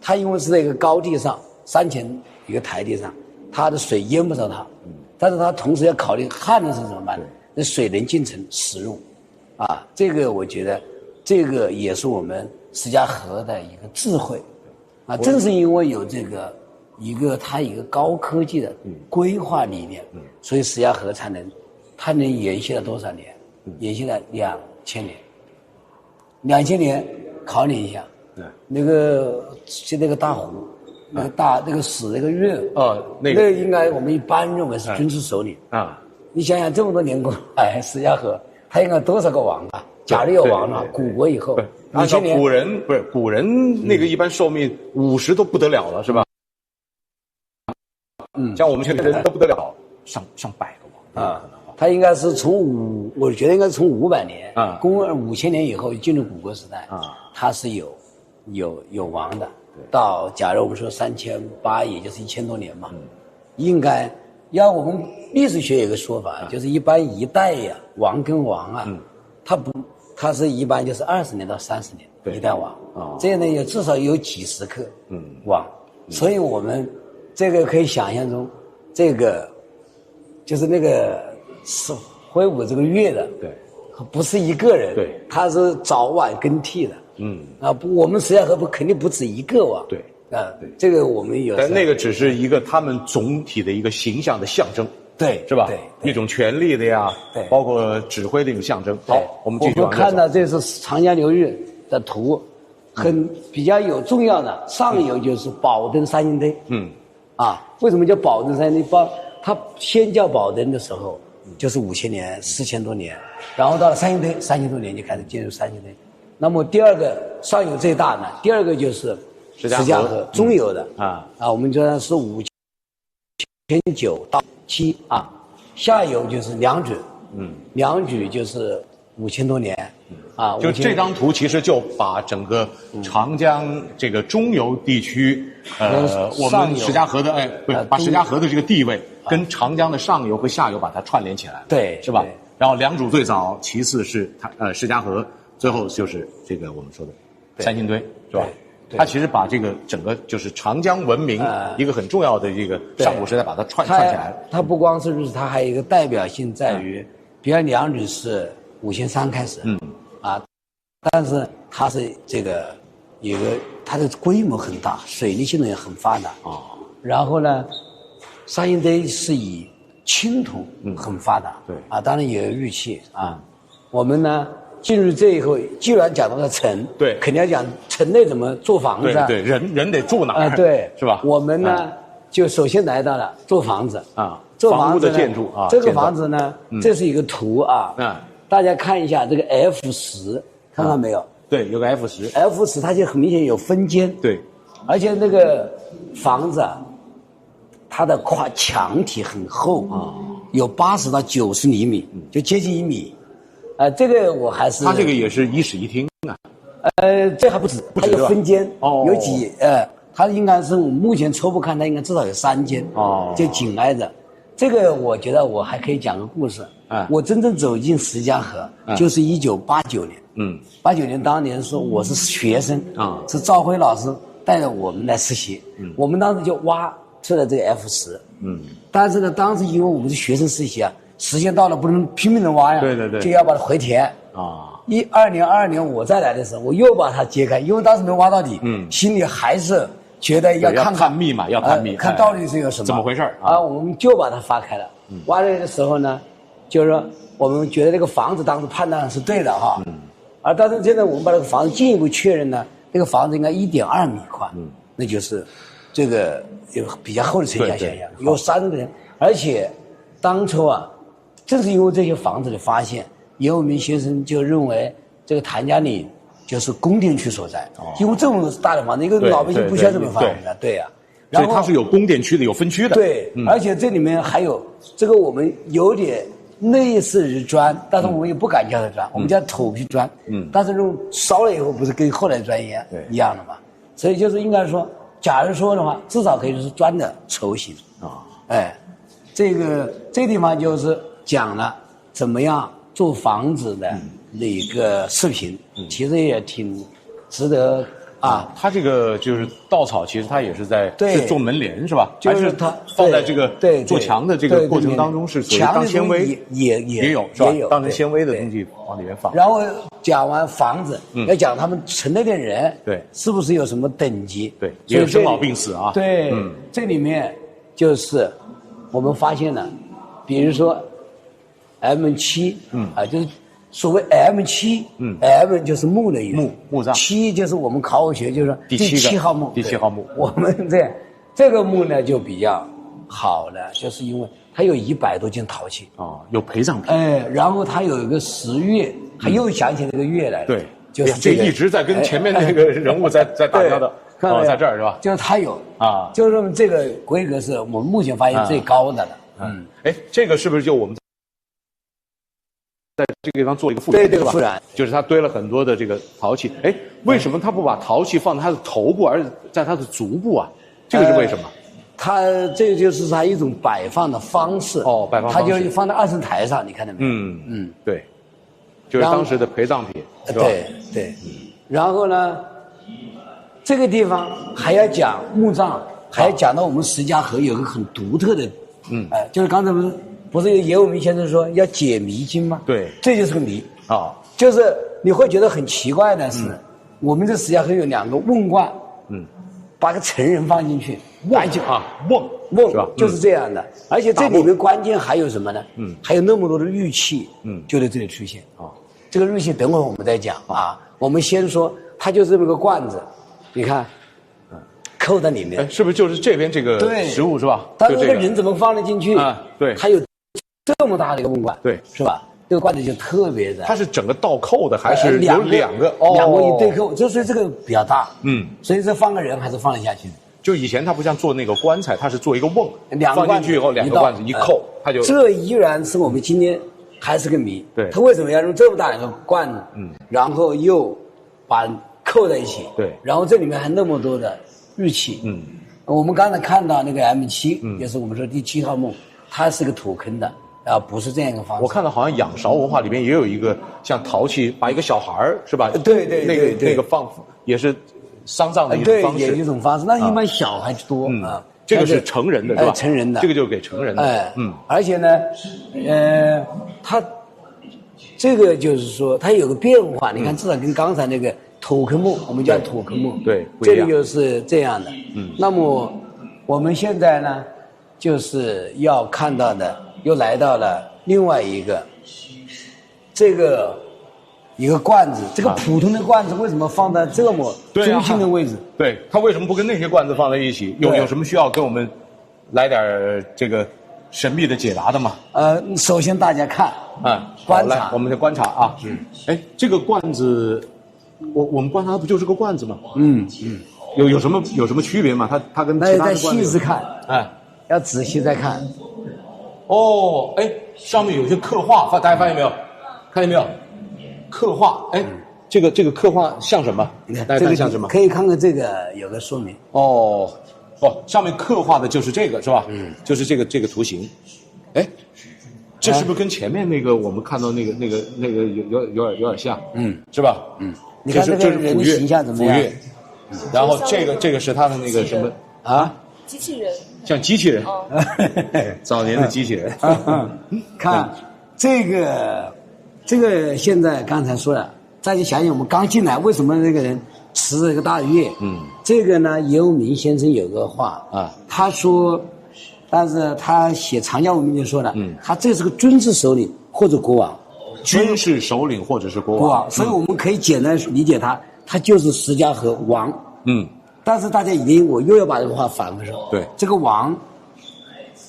它因为是在一个高地上，山前一个台地上，它的水淹不着它。但是它同时要考虑旱的时候怎么办？那水能进城使用，这个我觉得，这个也是我们石家河的一个智慧，正是因为有这个它一个高科技的规划理念，所以石家河它能延续了多少年？延续了2000年。2000年，考你一下，那个大湖。那个死那个月那个应该我们一般认为是军事首领啊。你想想这么多年过来，石家河它应该多少个王啊？假如有王了，古国以后按照古人那个一般寿命50都不得了了，是吧？像我们现在人都不得了，上百个王啊。它应该是我觉得应该是从500年公元5000年以后进入古国时代它是有王的。到假如我们说3800，也就是1000多年嘛，应该我们历史学有个说法，就是一般一代呀，王跟王啊，它是一般就是20年到30年一代王，这样呢也至少有几十克王，所以我们这个可以想象中，这个就是那个是挥舞这个乐的，对，不是一个人，对，他是早晚更替的。我们石家河肯定不止一个王，对，这个我们有，但那个只是一个他们总体的一个形象的象征，对，是吧？对，一种权力的呀，对，包括指挥的一种象征。好，我们继续往下走。看到这是长江流域的图，比较有重要的，上游就是保登三星堆，为什么叫保登三星堆？它先叫保登的时候，就是5000年、4000多年，然后到了三星堆，3000多年就开始进入三星堆。那么第二个上游最大呢，第二个就是石家河中游的我们说是5900到7下游就是良渚，良渚就是5000多年就这张图其实就把整个长江这个中游地区我们石家河的把石家河的这个地位跟长江的上游和下游把它串联起来，对，是吧？然后良渚最早，其次是石家河。最后就是这个我们说的三星堆，是吧？它其实把这个整个就是长江文明一个很重要的这个上古时代把它串起来。它不光是它还有一个代表性在于，比如良渚是5300开始，但是它是这个有个它的规模很大，水利系统也很发达啊。然后呢，沙星堆是以青铜很发达，对啊，当然也有玉器啊。我们呢进入这以后，既然讲到了城，对，肯定要讲城内怎么做房子，对，人得住哪儿对，是吧？我们呢就首先来到了做房子啊，做房屋的建筑啊。这个房子呢，这是一个图啊，大家看一下这个 F10，看到没有？对，有个 F10， F10它就很明显有分间，对，而且那个房子啊，它的墙体很厚啊，有80到90厘米，就接近1米，这个我还是。它这个也是1室1厅啊？这还不止，它有分间，有几它应该是我目前初步看，它应该至少有3间哦，就紧挨着。这个我觉得我还可以讲个故事。我真正走进石家河就是1989年。89年当年是我是学生啊，是赵辉老师带着我们来实习。我们当时就挖出了这个 F10。但是呢，当时因为我们是学生实习啊，时间到了不能拼命的挖呀，对，就要把它回填啊。22年我再来的时候，我又把它揭开，因为当时没挖到底，心里还是觉得要看密码，要看密，看到底是有什么怎么回事啊？我们就把它发开了。挖的时候呢，就是说我们觉得这个房子当时判断是对的哈，但是现在我们把这个房子进一步确认呢，这个房子应该1.2米宽，那就是这个有比较厚的城墙现象，有3个人，而且当初啊，正是因为这些房子的发现，严武明先生就认为这个谭家岭就是宫殿区所在，因为这么大的房子，一个老百姓不需要这么房子的，对呀。所以它是有宫殿区的，有分区的。对，而且这里面还有这个我们有点类似于砖，但是我们也不敢叫它砖，我们叫土坯砖。但是用烧了以后，不是跟后来砖一样的嘛？所以就是应该说，假如说的话，至少可以说是砖的雏形啊。这地方就是讲了怎么样做房子的那个视频，其实也挺值得。它这个就是稻草，其实它也是在做门帘是吧？就是它放在这个做墙的这个过程当中是属于当纤维也有是吧？当成纤维的东西往里面放。然后讲完房子，要讲他们城内的人，对，是不是有什么等级？对，也有生老病死啊。对，这里面就是我们发现了，比如说 M7，就是所谓 M7，M 就是墓的意思，墓葬，7就是我们考古学就是说第7号墓，第7号墓。我们这个墓呢就比较好了，就是因为它有100多件陶器有陪葬品，然后它有一个10月，它又想起那个月来了，对，就是这一直在跟前面那个人物在打交道，在这儿是吧？就是它有就是说这个规格是我们目前发现最高的了。这个是不是就我们在这个地方做一个复原，对，复原就是他堆了很多的这个陶器。为什么他不把陶器放在他的头部，而是在他的足部啊？这个是为什么？他这个就是他一种摆放的方式。摆放方式。他就放在二圣台上，你看到没有？对，就是当时的陪葬品，是吧？对。然后呢，这个地方还要讲墓葬，还要讲到我们石家河有个很独特的，就是刚才不是严武明先生说要解迷津吗？对，这就是个谜就是你会觉得很奇怪的是，我们这石家河有2个瓮罐，把个成人放进去，瓮是吧？就是这样的。而且这里面关键还有什么呢？还有那么多的玉器，就在这里出现这个玉器等会儿我们再讲我们先说，它就是这么个罐子，你看，扣在里面，是不是就是这边这个食物是吧？但是这个人怎么放得进去对，它有这么大的一个瓮罐，对，是吧？这个罐子就特别的。它是整个倒扣的，还是有2个？2个一对扣，就是这个比较大，所以这放个人还是放得下去的。就以前它不像做那个棺材，它是做一个瓮，2个放进去以后2个罐子一扣，它就。这依然是我们今天还是个谜。对，它为什么要用这么大一个罐子？然后又把扣在一起。对，然后这里面还那么多的玉器。我们刚才看到那个 M7，也是我们说第7号墓，它是个土坑的。不是这样一个方式。我看到好像仰韶文化里面也有一个像陶器，把一个小孩是吧？对，那个放也是丧葬的一种方式，也一种方式。那一般小孩多这个是成人的是吧？成人的，这个就给成人的。而且呢，它这个就是说它有个变化。你看，至少跟刚才那个土坑墓，我们叫土坑墓。对，这里就是这样的。那么我们现在呢，就是要看到的，又来到了另外一个这个一个罐子，这个普通的罐子为什么放在这么中心的位置？对，它为什么不跟那些罐子放在一起？有什么需要跟我们来点这个神秘的解答的吗？首先大家看，观察，我们的观察啊。哎，这个罐子，我们观察不就是个罐子吗？有什么区别吗？它跟其他的罐子？再细致看，要仔细再看。哦，哎，上面有些刻画，大家发现没有？看见没有？刻画，哎，这个刻画像什么？大家看像什么？可以看看这个有个说明。上面刻画的就是这个是吧？就是这个图形。哎，这是不是跟前面那个我们看到那个有点像？是吧？你看这个人的形象怎么样？斧钺，然后这个是他的那个什么啊？机器人。像机器人，早年的机器人。看这个现在刚才说了，再去想想我们刚进来为什么那个人持着一个大钺？这个呢，严无明先生有个话啊，他说，但是他写《长江文明》就说了，他这是个军事首领或者国王，军事首领或者是国王，所以我们可以简单理解他就是石家河王。但是大家一定，我又要把这个话反复说。对，这个王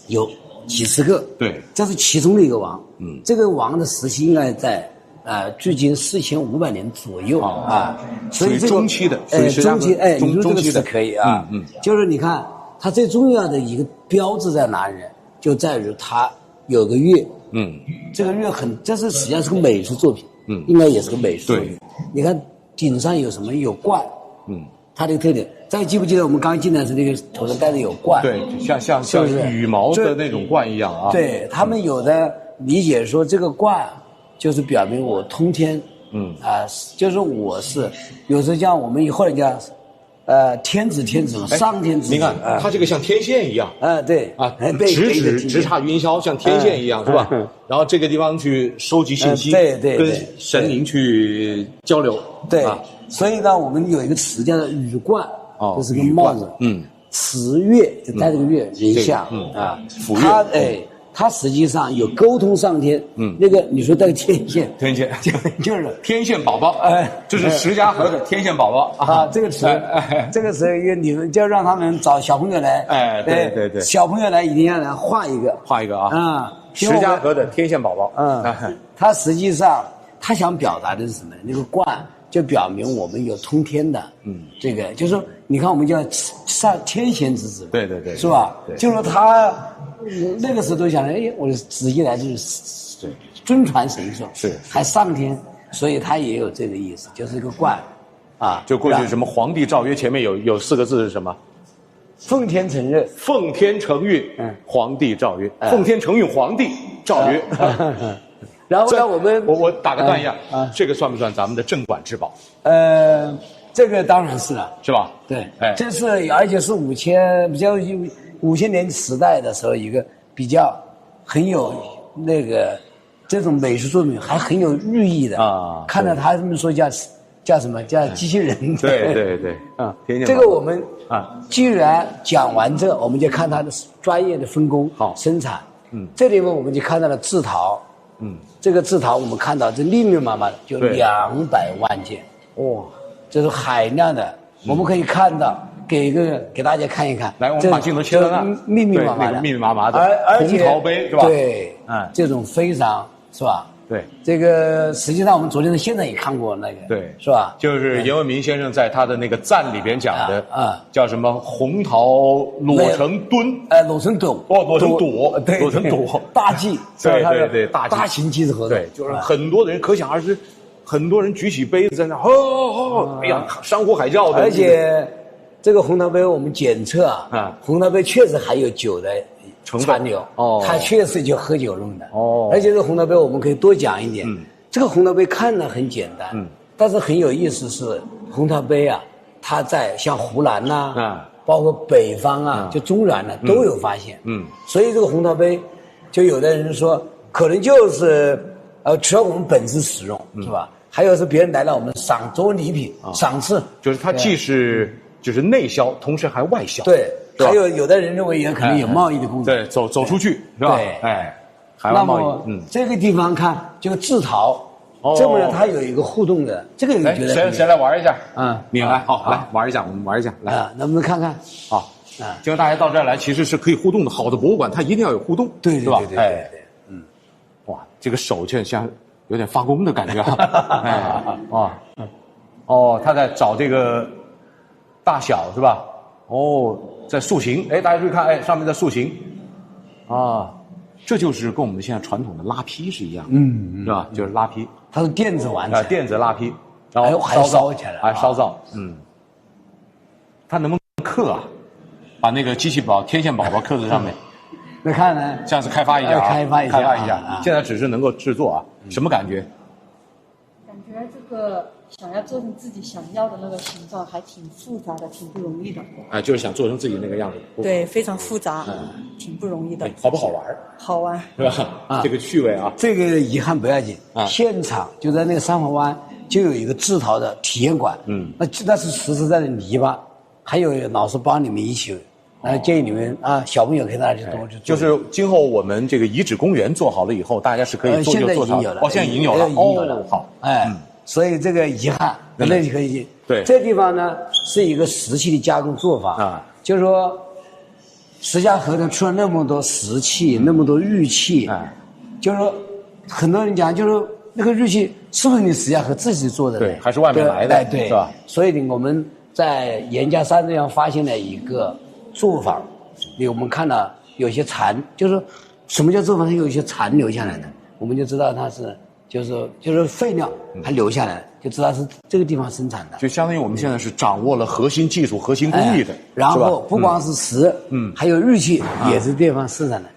有几十个，对，这是其中的一个王。这个王的时期应该在距今4500年左右所以这个中期的，中期，你说这个词可以啊。就是你看它最重要的一个标志在哪里？就在于它有个钺。这个钺这是实际上是个美术作品。应该也是个美术作品。你看顶上有什么？有冠。它的特点，大家记不记得我们刚进来时那个头上戴的有冠？对，像羽毛的那种冠一样啊。对，他们有的理解说这个冠就是表明我通天，就是我是有时候像我们以后人家天子上天子。你看它这个像天线一样。对直插云霄，像天线一样是吧？然后这个地方去收集信息，跟神灵去交流。对。所以呢，我们有一个词叫做羽冠，就是个帽子。持钺就戴这个钺人像斧钺。它实际上有沟通上天。那个你说这个天线就是天线宝宝。就是石家河的天线宝宝这个词，你们就让他们找小朋友来。对，小朋友来一定要来画一个啊。石家河的天线宝宝。它实际上他想表达的是什么？那个冠。就表明我们有通天的，这个就是说，你看我们叫上天贤之子，对，是吧？就是说他那个时候都想，我子一来就是尊传神授，还上天，所以他也有这个意思，就是一个冠，就过去什么皇帝诏曰前面有4个字是什么？奉天承运，皇帝诏曰，奉天承运，皇帝诏曰。然后呢，我打个断一下，这个算不算咱们的镇馆之宝？这个当然是了，是吧？对，这是而且是5000年时代的时候一个比较很有那个这种美术作品，还很有寓意的看到他们说叫什么？叫机器人。对这个我们既然讲完这，我们就看它的专业的分工生产。这里面我们就看到了制陶。这个制陶我们看到这密密麻麻的就200万件，这是海量的。我们可以看到，给大家看一看。来，我们把镜头切断，密密麻麻的，而且红陶杯是吧？对，这种非常是吧？对，这个实际上我们昨天在现场也看过那个，对，是吧？就是严文明先生在他的那个赞里边讲的叫什么红陶裸成墩，裸成斗，裸成朵，裸成朵，大祭，对，大型祭祀活动，对，就是很多的人可想而知，很多人举起杯子在那，哎呀，山呼海叫的，而且这个红陶杯我们检测红陶杯确实还有酒的残留，它确实就喝酒用的，而且这个红陶杯我们可以多讲一点，这个红陶杯看着很简单，但是很有意思是红陶杯它在像湖南包括北方就中原都有发现，所以这个红陶杯，就有的人说可能就是只要我们本质使用，是吧？还有是别人来了我们作为礼品赏赐，就是它既是就是内销，同时还外销。对，还有的人认为也可能有贸易的功能。对，走出去是吧？对，海外贸易。这个地方看就制陶，这么呢它有一个互动的，这个你觉得？谁来玩一下？你来，好，来玩一下，我们玩一下，来，能不能看看？好，就大家到这儿来，其实是可以互动的。好的博物馆它一定要有互动，对，是吧？哇，这个手就像有点发功的感觉他在找这个大小是吧？在塑形，大家注意看，上面在塑形，这就是跟我们现在传统的拉坯是一样的，是吧？就是拉坯，它是电子完成，电子拉坯，然后还烧起来，烧造，它能不能刻啊？把那个机器天线宝宝刻在上面。那看呢？这样子开发一下，开发一下。现在只是能够制作什么感觉？感觉这个想要做成自己想要的那个形状，还挺复杂的，挺不容易的。就是想做成自己那个样子。对，非常复杂，挺不容易的。好不好玩？好玩，是吧？这个趣味这个遗憾不要紧现场就在那个三环湾就有一个制陶的体验馆，那是实实在在的泥巴，还有老师帮你们一起。建议你们小朋友可以大家去多去做。就是今后我们这个遗址公园做好了以后，大家是可以做就做成。现在已经有了。好，所以这个遗憾，那就可以。对，这地方呢是一个石器的加工做法就是说，石家河呢出了那么多石器，那么多玉器，就是说，很多人讲就是说那个玉器是不是你石家河自己做的？对，还是外面来的？对，是吧？所以我们在严家山这样发现了一个。做法，我们看到有些残，就是说什么叫做法？它有一些残留下来的，我们就知道它是就是废料还留下来，就知道是这个地方生产的。就相当于我们现在是掌握了核心技术、核心工艺的。然后不光是石，还有玉器也是地方生产的。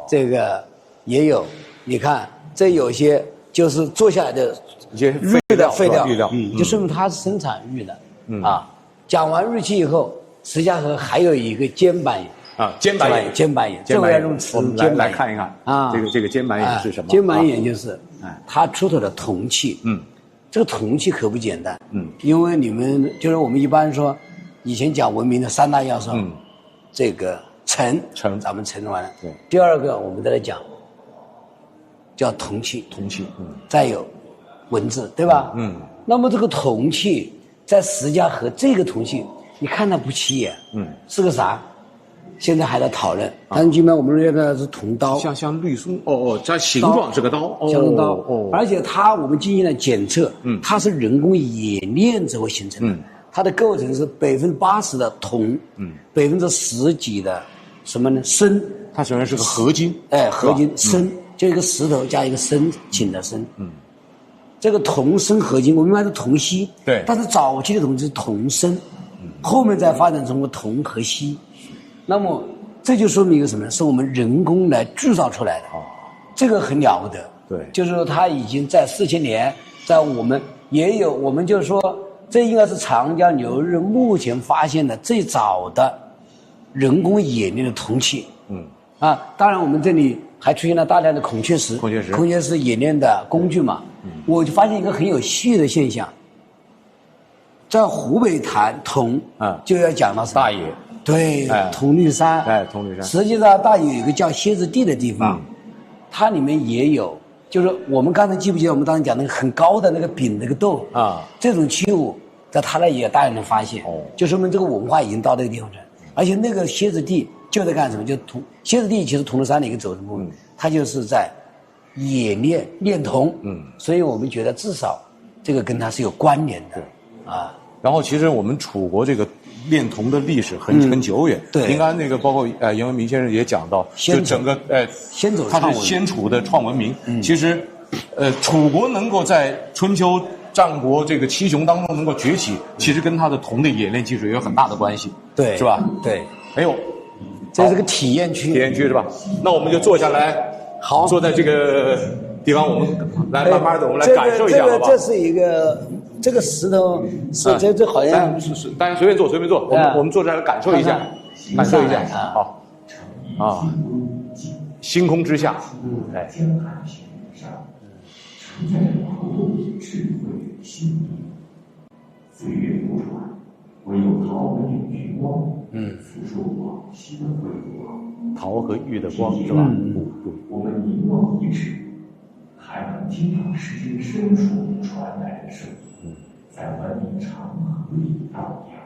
这个也有，你看这有些就是做下来的一些废料，就说明它是生产玉的。讲完玉器以后。石家河还有一个尖板眼尖板眼，这个要用瓷。我们来看一看这个尖板眼是什么？尖板眼就是它出土的铜器。这个铜器可不简单。因为你们就是我们一般说，以前讲文明的三大要素，这个城咱们城完了。对。第二个我们在这讲叫铜器，再有文字，对吧？那么这个铜器在石家河这个铜器。你看它不起眼，是个啥？现在还在讨论。但是基本上我们认为是铜刀，像绿松，它形状是个刀，像刀，而且我们进行了检测，它是人工冶炼之后形成的，它的构成是80%的铜，10%几的什么呢？砷，它首先是个合金，合金砷，就一个石头加一个申请的申，这个铜砷合金，我们一般是铜锡，对，但是早期的铜是铜砷。后面再发展成为铜和锡，那么这就说明一个什么呢？是我们人工来制造出来的，这个很了不得。对，就是说它已经在4000年，在我们也有，我们就是说这应该是长江流域目前发现的最早的人工冶炼的铜器。当然我们这里还出现了大量的孔雀石冶炼的工具嘛。我就发现一个很有趣的现象。在湖北谈铜就要讲到什么？大冶，对，铜绿山，铜绿山。实际上，大冶有一个叫蝎子地的地方，它里面也有，就是我们刚才记不记得我们当时讲那个很高的那个饼那个豆这种器物，在它那也有大量的发现，就说明这个文化已经到这个地方去了。而且那个蝎子地就在干什么？就蝎子地其实铜绿山的一个组成部分，它就是在冶炼铜，所以我们觉得至少这个跟它是有关联的。然后其实我们楚国这个炼铜的历史很久远。对，您刚才那个包括严文明先生也讲到，就整个它是先楚的创文明。其实楚国能够在春秋战国这个七雄当中能够崛起，其实跟它的铜的冶炼技术也有很大的关系。对，是吧？对。这是个体验区。体验区是吧？那我们就坐下来，坐在这个地方，我们来慢慢的，我们来感受一下，好不好？这是一个。这个石头是这好像是大家随便坐，我们坐这儿感受一下，好，星空之下，信念。岁月流转，唯有陶和玉的光，诉说往昔的辉煌。陶和玉的光是吧？我们凝望一指，还能听到时间深处传来的声音，在文明长河里荡漾。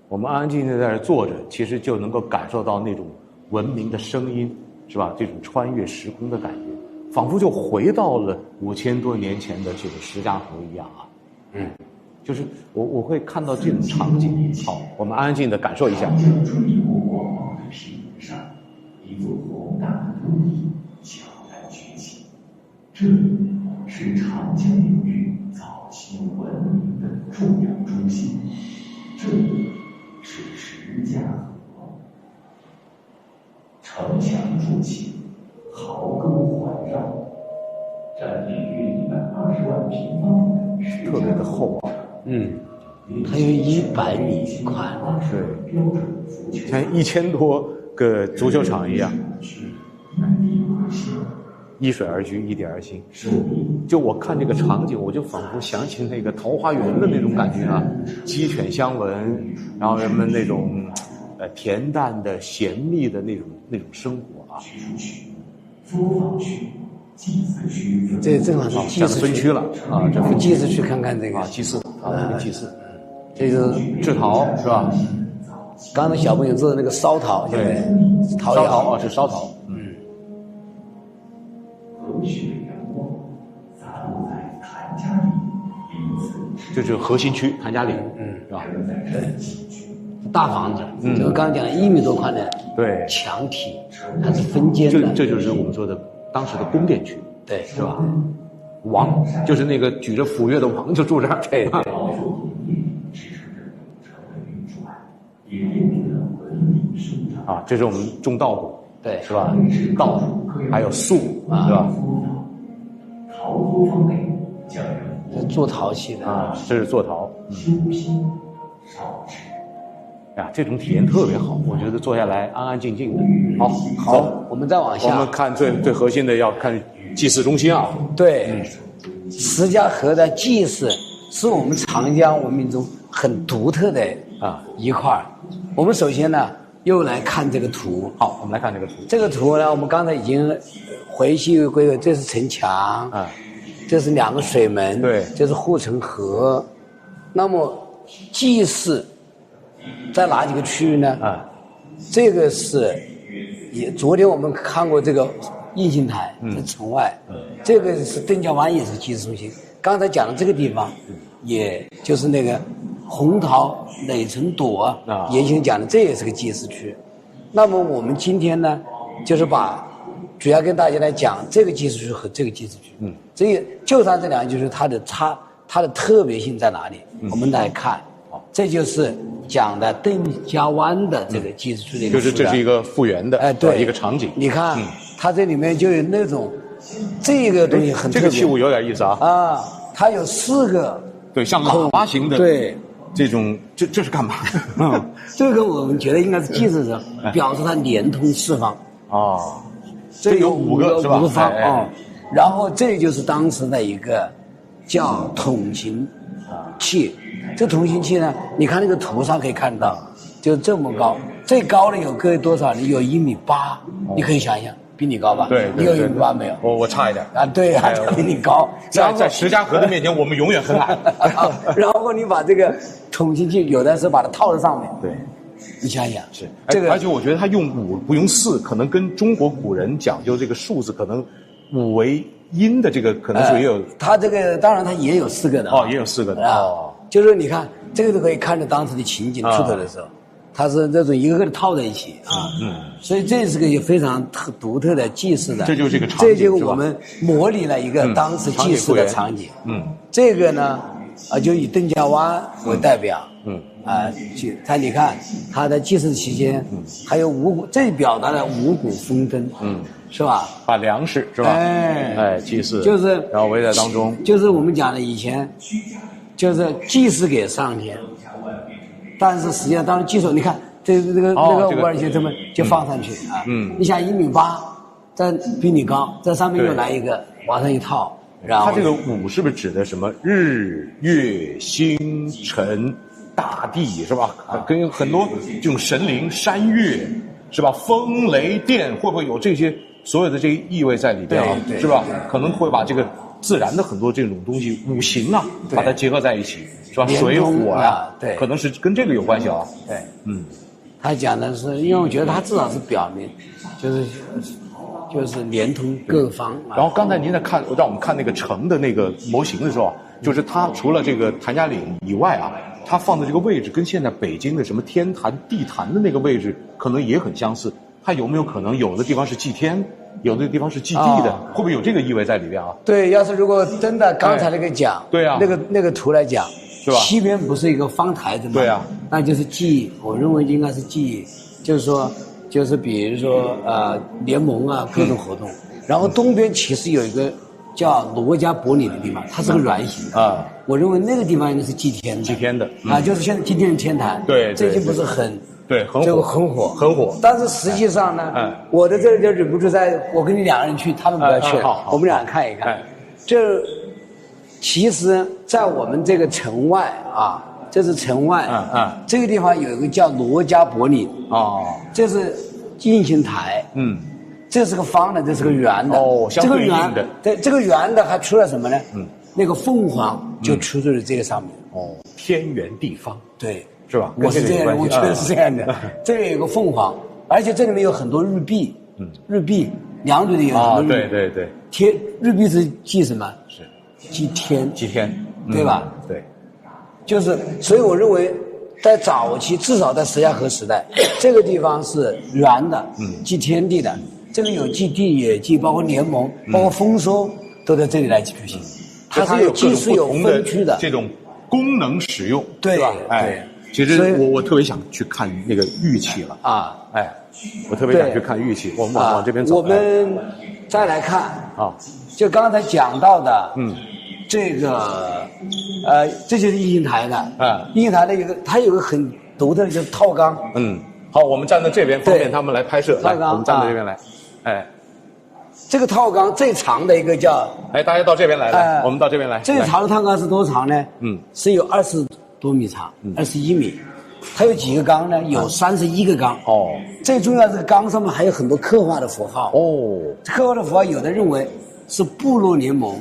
我们安安静静在这坐着，其实就能够感受到那种文明的声音，是吧？这种穿越时空的感觉，仿佛就回到了5000多年前的这个石家河一样啊。就是我会看到这种场景。好，我们安安静静的感受一下。春意过广袤的平原上，一座宏大的都邑悄然崛起。这里是长江流域早期文明的重要中心，这里是石家河。城墙筑起，壕沟环绕，占地约120万平方米，特别的厚啊。它有100米宽，对，像1000多个足球场一样，依水而居，依地而行。就我看这个场景，我就仿佛想起那个桃花源的那种感觉啊，鸡犬相闻，然后人们那种恬淡的、咸蜜的那种生活啊。作坊区、祭祀区，这正好是祭祀分区了啊，这分祭祀区看看这个祭祀啊，祭祀，这个制陶是吧？刚才小朋友做的那个烧陶，对，陶烧陶啊，是烧陶。和煦的阳光洒落在谭家里，这就是核心区谭家岭，是吧？对，大房子，这个刚刚讲的1米多宽的对墙体，它是分间的，这就是我们说的当时的宫殿区，对，是吧？王就是那个举着斧钺的王就住这儿，对。啊，这是我们种稻谷，对，是吧？稻，还有粟，是吧？陶作坊内将人做陶器的啊，这是做陶，修心烧制。呀，这种体验特别好，我觉得坐下来安安静静的。好，我们再往下，我们看最核心的要看祭祀中心啊。对，石家河的祭祀是我们长江文明中很独特的一块儿。我们首先呢，又来看这个图。好，我们来看这个图。这个图呢，我们刚才已经回去归位，这是城墙啊，这是2个水门，对，这是护城河。那么祭祀在哪几个区域呢？这个是昨天我们看过这个应星台在城外，这个是邓家湾，也是祭祀中心。刚才讲的这个地方，也就是那个红桃垒成垛，严先生讲的，这也是个祭祀区。那么我们今天呢，就是主要跟大家来讲这个祭祀区和这个祭祀区。这就算这2个就是它的特别性在哪里？我们来看，这就是讲的邓家湾的这个祭祀区的一个，就是这是一个复原的一个场景。你看，它这里面就有那种这个东西很特别，这个器物有点意思啊。它有4个，对，像喇叭形的，对，这种这是干嘛？这个我们觉得应该是祭祀者，表示它连通4方。这有5个是吧？5个方啊。然后这就是当时的一个叫筒形器。这筒形器呢，你看那个图上可以看到，就这么高，最高的有个多少呢？有1.8米，你可以想想，比你高吧？对，你有1.8米没有？我差一点啊，对啊，他比你高。在石家河的面前，我们永远很矮。然后你把这个筒形器，有的是把它套在上面。对，你想想，是这个，而且我觉得他用5不用4，可能跟中国古人讲究这个数字，可能5为阴的这个可能是也有。他这个当然他也有4个的也有4个的就是你看这个都可以看着当时的情景出头的时候，它是这种一个个的套在一起啊。所以这是个非常独特的祭祀的，这就是这个场景，这就是我们模拟了一个当时祭祀的场景。这个呢就以邓家湾为代表。你看它的祭祀期间，还有五谷，这表达了五谷丰登，是吧？把粮食是吧？祭祀就是，然后围在当中，就是我们讲的以前，就是祭祀给上天，但是实际上当时祭祀，你看这个五二节这么就放上去啊，你想1.8米，再比你高，在上面又来一个往上一套，然后它这个五是不是指的什么日月星辰大地是吧？跟很多这种神灵山岳是吧？风雷电会不会有这些所有的这些意味在里边啊？是吧？可能会把这个自然的很多这种东西五行啊，把它结合在一起是吧？水火呀，对，可能是跟这个有关系啊。对，他讲的是，因为我觉得他至少是表明，就是连通各方。然后刚才您在看，让我们看那个城的那个模型的时候，就是它除了这个谭家岭以外啊，它放的这个位置跟现在北京的什么天坛、地坛的那个位置可能也很相似。它有没有可能有的地方是祭天，有的地方是祭地的？会不会有这个意味在里边啊？对，要是如果真的刚才那个讲，对啊，那个图来讲，是吧？西边不是一个方台子吗？对啊，那就是祭，我认为应该是祭，就是说，就是比如说联盟啊各种活动，然后东边其实有一个叫罗家堡垒的地方，它是个圆形啊，我认为那个地方应该是祭天的，就是现在今天的天坛，对，最近不是很。对，很火，这个很火。但是实际上呢，我的这里就忍不住我跟你2个人去，他们不要去了，我们俩看一看。这其实，在我们这个城外啊，这是城外，这个地方有一个叫罗家堡垒这是印星台，这是个方的，这是个圆的，相对应的，对，这个圆的还出了什么呢？那个凤凰就出在了这个上面，天圆地方，对。是吧？我是这样的，我确实是这样的。这里有个凤凰，而且这里面有很多日币，日币梁子里有很多日币。对。日币是祭什么？是祭天，对吧？对。就是，所以我认为，在早期，至少在石家河时代，这个地方是圆的，祭天地的。这个有祭地，也祭，包括联盟，包括丰收，都在这里来举行。它是有祭是有分区的这种功能使用，对吧？哎。其实我特别想去看那个玉器了啊！哎，我特别想去看玉器。我们往这边走。我们再来看啊，就刚才讲到的，这个这就是印星台的。印星台的它有个很独特的，就是套缸。好，我们站在这边，方便他们来拍摄。来，我们站在这边来。哎，这个套缸最长的一个叫……哎，大家到这边来，来，我们到这边来。最长的套缸是多长呢？是有20多米长，21米，它有几个缸呢？有31个缸。最重要的这个缸上面还有很多刻画的符号。刻画的符号有的认为是部落联盟，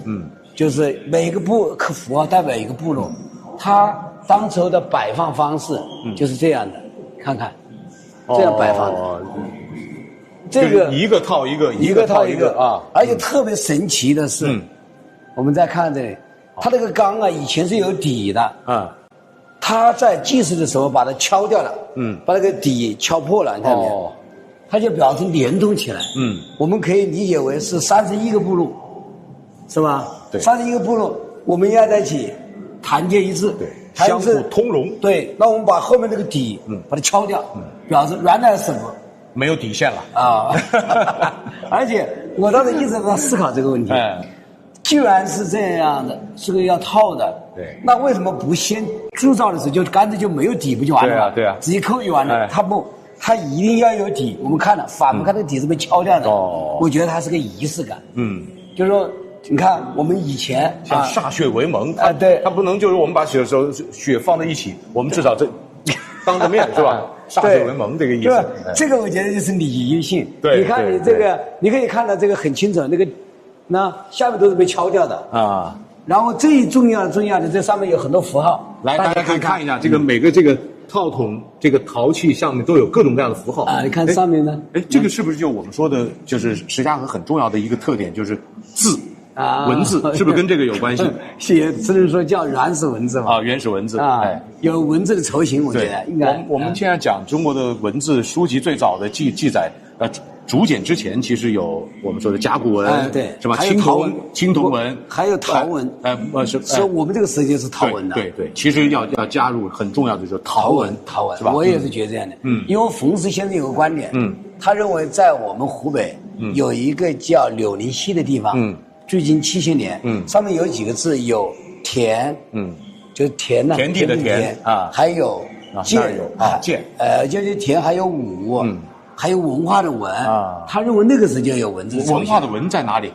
就是每个符号代表一个部落，它当时候的摆放方式就是这样的，看看，这样摆放的。这个一个套一个，一个套一个啊！而且特别神奇的是，我们再看这里，它这个缸啊，以前是有底的，他在祭祀的时候把它敲掉了，把那个底敲破了，你看没有？它就表示连通起来，我们可以理解为是31个部落，是吧？对，31个部落，我们要在一起团结一致，对，相互通融。对，那我们把后面这个底，把它敲掉，表示原来什么？没有底线了啊！而且我当时一直在思考这个问题。既然是这样的，是个要套的，对，那为什么不先铸造的时候就干脆就没有底不就完了吗？对啊，直接扣就完了。它不，它一定要有底。我们看了，反复看这个底是被敲掉的。我觉得它是个仪式感。就是说，你看我们以前像歃血为盟对，它不能就是我们把血放在一起，我们至少这当着面是吧？歃血为盟这个意思。这个我觉得就是礼仪性。对，你看你这个，你可以看到这个很清楚，那下面都是被敲掉的啊。然后最重要的，这上面有很多符号。来，大家可以看一下，这个每个这个套筒、这个陶器上面都有各种各样的符号啊。你看上面呢？这个是不是就我们说的，就是石家河很重要的一个特点，就是字啊，文字是不是跟这个有关系？也只能说叫原始文字嘛。啊，原始文字啊，有文字的雏形，我觉得应该。我们现在讲中国的文字书籍最早的记载竹简之前其实有我们说的甲骨文，对，是吧？青铜文，还有陶文，是我们这个时间是陶文的，对，其实要加入很重要的就是陶文，是吧？我也是觉得这样的，因为冯氏先生有个观点，他认为在我们湖北有一个叫柳林溪的地方，距今7000年，上面有几个字，有田，就是田呢，田地的田啊，还有建建，就是田还有武。还有文化的文啊。他认为那个时候就有文字。文化的文在哪里？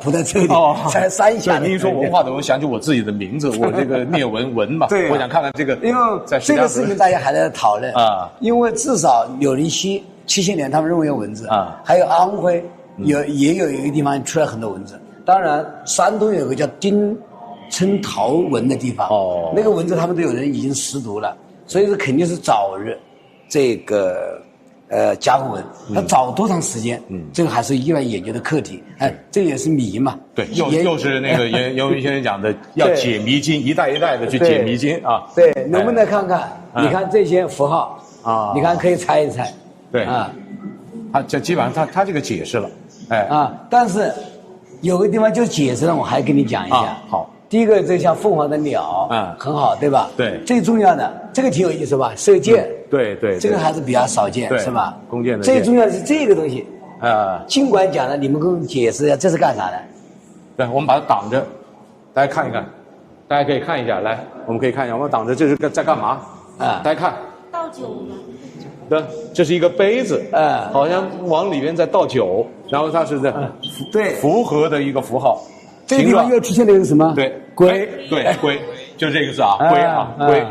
不在这里，在山下。您一说文化的文，想起我自己的名字，我这个聂文嘛。对，我想看看这个，因为这个事情大家还在讨论啊。因为至少柳林溪7000年他们认为有文字啊，还有安徽也有一个地方出来很多文字。当然，山东有个叫丁称陶文的地方，那个文字他们都有人已经识读了，所以说肯定是早日这个甲骨文。它早多长时间？这个还是依然研究的课题。这也是谜嘛。对，又是那个严云先生讲的，要解谜津，一代一代的去解谜津啊。对，能不能看看？你看这些符号啊，你看可以猜一猜。对啊，他这基本上他这个解释了，但是有个地方就解释了，我还跟你讲一下。好，第一个这像凤凰的鸟，很好，对吧？对。最重要的这个挺有意思吧？射箭，对，这个还是比较少见，是吧？弓箭的。最重要的是这个东西尽管讲了，你们给我解释一下，这是干啥的？对，我们把它挡着，大家看一看，大家可以看一下，来，我们可以看一下，我们挡着这是在干嘛？大家看。倒酒吗？对，这是一个杯子，好像往里面在倒酒，然后它是在符合的一个符号。这个地方又出现了一个什么？对，龟，对，龟，就这个字啊，龟啊，龟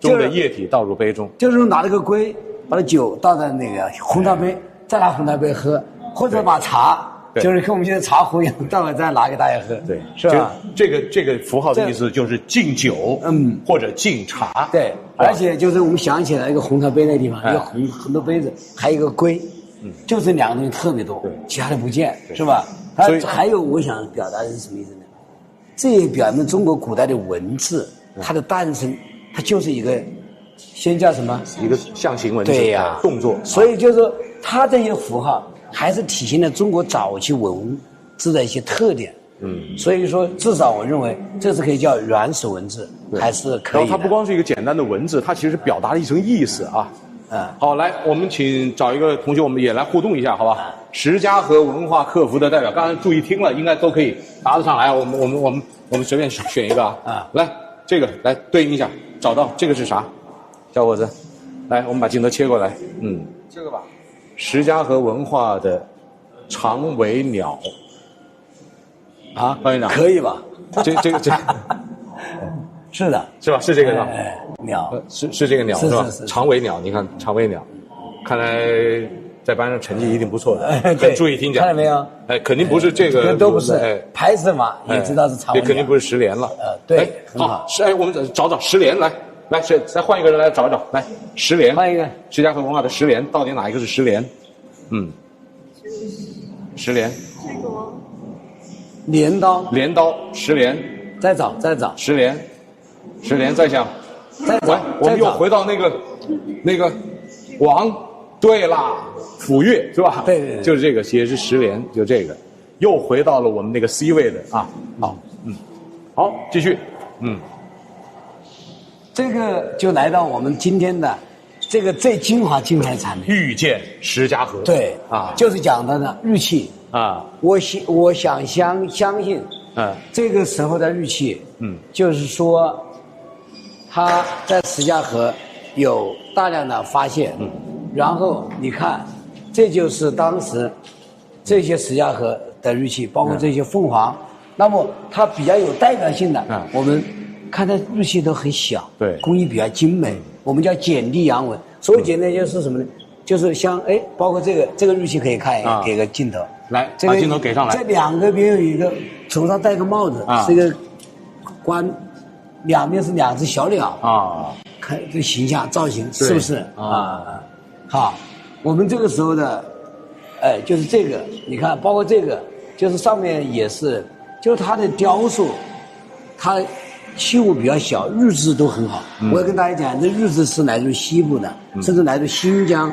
中的液体倒入杯中，就是拿了个龟，把酒倒在那个红茶杯，再拿红茶杯喝，或者把茶。就是跟我们现在茶壶一样，待会再拿给大家喝，对，是吧？这个符号的意思就是敬酒，或者敬茶，对。而且就是我们想起来一个红茶杯那个地方，一个很多杯子，还有一个龟，就是两个东西特别多，其他的不见，是吧？所以还有我想表达的是什么意思呢？这也表明中国古代的文字，它的诞生，它就是一个先叫什么？一个象形文字，对呀，动作。所以就是说，它这些符号。还是体现了中国早期文字的一些特点，所以说至少我认为这是可以叫原始文字，还是可以的。然后它不光是一个简单的文字，它其实表达了一层意思啊。好，来，我们请找一个同学，我们也来互动一下，好吧？石家河文化客服的代表，刚才注意听了，应该都可以答得上来。我们随便选一个啊，来，这个来对应一下，找到这个是啥？小伙子，来，我们把镜头切过来，这个吧。石家河文化的长尾鸟啊，长尾鸟可以吧？这是的，是吧？是这个鸟，鸟是这个鸟是吧？长尾鸟，你看长尾鸟，看来在班上成绩一定不错的，很注意听讲，看到没有？肯定不是这个，都不是，拍摄嘛也知道是长尾鸟，这肯定不是石莲了，对，很好，我们找石莲来。来，再换一个人来找一找。来，石莲，换一个石家河文化的石莲，到底哪一个是石莲？石莲，镰刀，石莲，再找，石莲，再想，我们又回到那个王，对啦，抚乐是吧？对，就是这个，也是石莲，就这个，又回到了我们那个 C 位的啊。好，好，继续，这个就来到我们今天的这个最精华精彩产品，遇见石家河。对啊，就是讲的呢玉器啊。我想相信，这个时候的玉器，就是说，它在石家河有大量的发现，然后你看，这就是当时这些石家河的玉器，包括这些凤凰，那么它比较有代表性的，我们。看它玉器都很小，对，工艺比较精美，我们叫简地阳纹。所谓简地就是什么呢？就是像包括这个玉器可以看一下，给个镜头，来，把镜头给上来。这两个边有一个头上戴个帽子，是一个冠，两边是两只小鸟啊，看这形象造型是不是啊？好，我们这个时候的，就是这个，你看，包括这个，就是上面也是，就是它的雕塑，它。器物比较小，日制都很好。我要跟大家讲，这日制是来自于西部的，甚至来自新疆、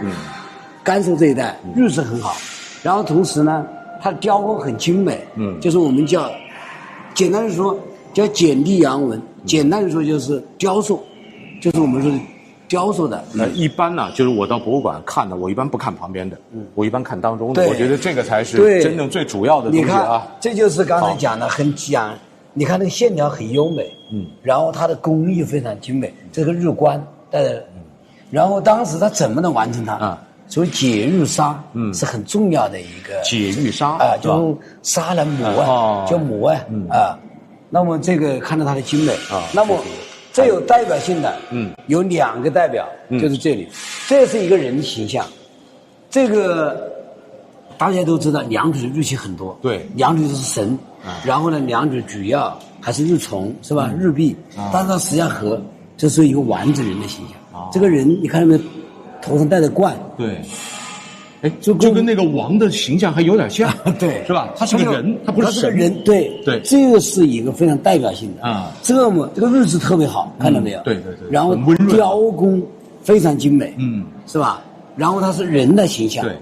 甘肃这一带，日制很好。然后同时呢，它的雕工很精美，就是我们叫，简单的说叫简地阳纹，简单的说就是雕塑，就是我们说的雕塑的。一般呢，就是我到博物馆看的，我一般不看旁边的，我一般看当中的。我觉得这个才是真正最主要的东西啊。你看，这就是刚才讲的很讲。你看那个线条很优美，然后它的工艺非常精美，这个日冠带的，然后当时他怎么能完成它？所以解玉砂是很重要的一个解玉砂啊，就用砂来磨啊，叫磨啊。那么这个看到它的精美啊，那么最有代表性的有2个代表，就是这里，这是一个人形象，这个大家都知道两腿的日气很多，对，两腿是神，然后呢两腿主要还是日虫是吧？日弼，但是它实际上和这是一个完整人的形象。这个人你看到没有？头上戴着冠，对，哎，就跟那个王的形象还有点像，对，是吧？他是个人，他不是神。人，对对，这个是一个非常代表性的啊。这么这个日子特别好，看到没有？对对对。然后雕工非常精美，是吧？然后它是人的形象，对。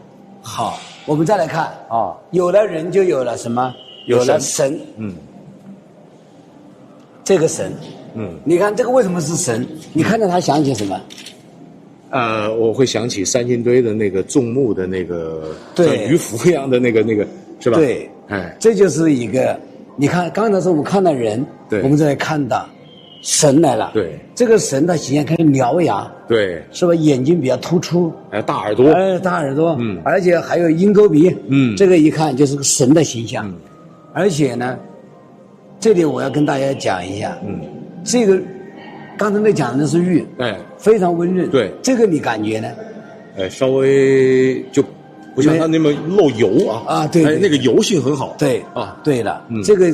好，我们再来看啊，有了人就有了什么？有了神，这个神，你看这个为什么是神？你看到他想起什么？我会想起三星堆的那个纵目的那个像鱼符一样的那个是吧？对，哎，这就是一个，你看刚才说我们看到人，对，我们再来看到神来了，对，这个神的形象看獠牙，对，是吧？眼睛比较突出，还有大耳朵，大耳朵，而且还有鹰钩鼻，这个一看就是个神的形象，而且呢，这里我要跟大家讲一下，这个。刚才那讲的是玉，哎，非常温润。对，这个你感觉呢？哎，稍微就不像它那么漏油啊。啊，对，那个油性很好。对啊，对了，这个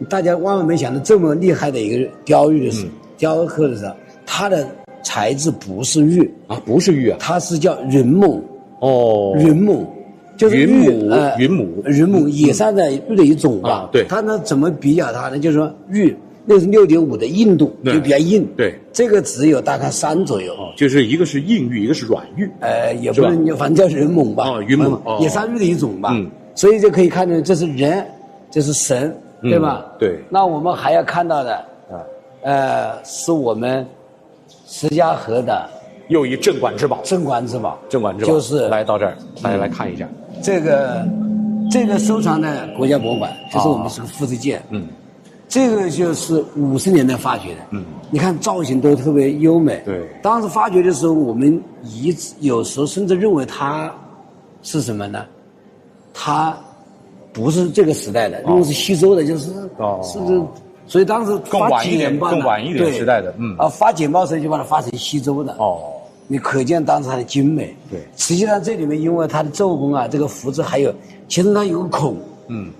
大家万万没想到这么厉害的一个雕玉的时候，雕刻的时候，它的材质不是玉啊，不是玉啊，它是叫人母。哦，人母就是云母也算在玉的一种吧。对，它呢怎么比较它呢？就是说玉。那是6.5的硬度，就比较硬。对，这个只有大概3左右。就是一个是硬玉，一个是软玉。也不能，反正叫人母吧。云母也算玉的一种吧。所以就可以看出这是人，这是神，对吧？对。那我们还要看到的，是我们石家河的又一镇馆之宝。镇馆之宝就是来到这儿，大家来看一下。这个收藏的国家博物馆，就是我们是个复制件。这个就是50年代发掘的，你看造型都特别优美。对，当时发掘的时候，我们有时候甚至认为它是什么呢？它不是这个时代的，因为是西周的，就是所以当时更晚一点时代的，发简报时候就把它发成西周的。你可见当时它的精美。对，实际上这里面因为它的做工啊，这个福字还有，其实它有个孔。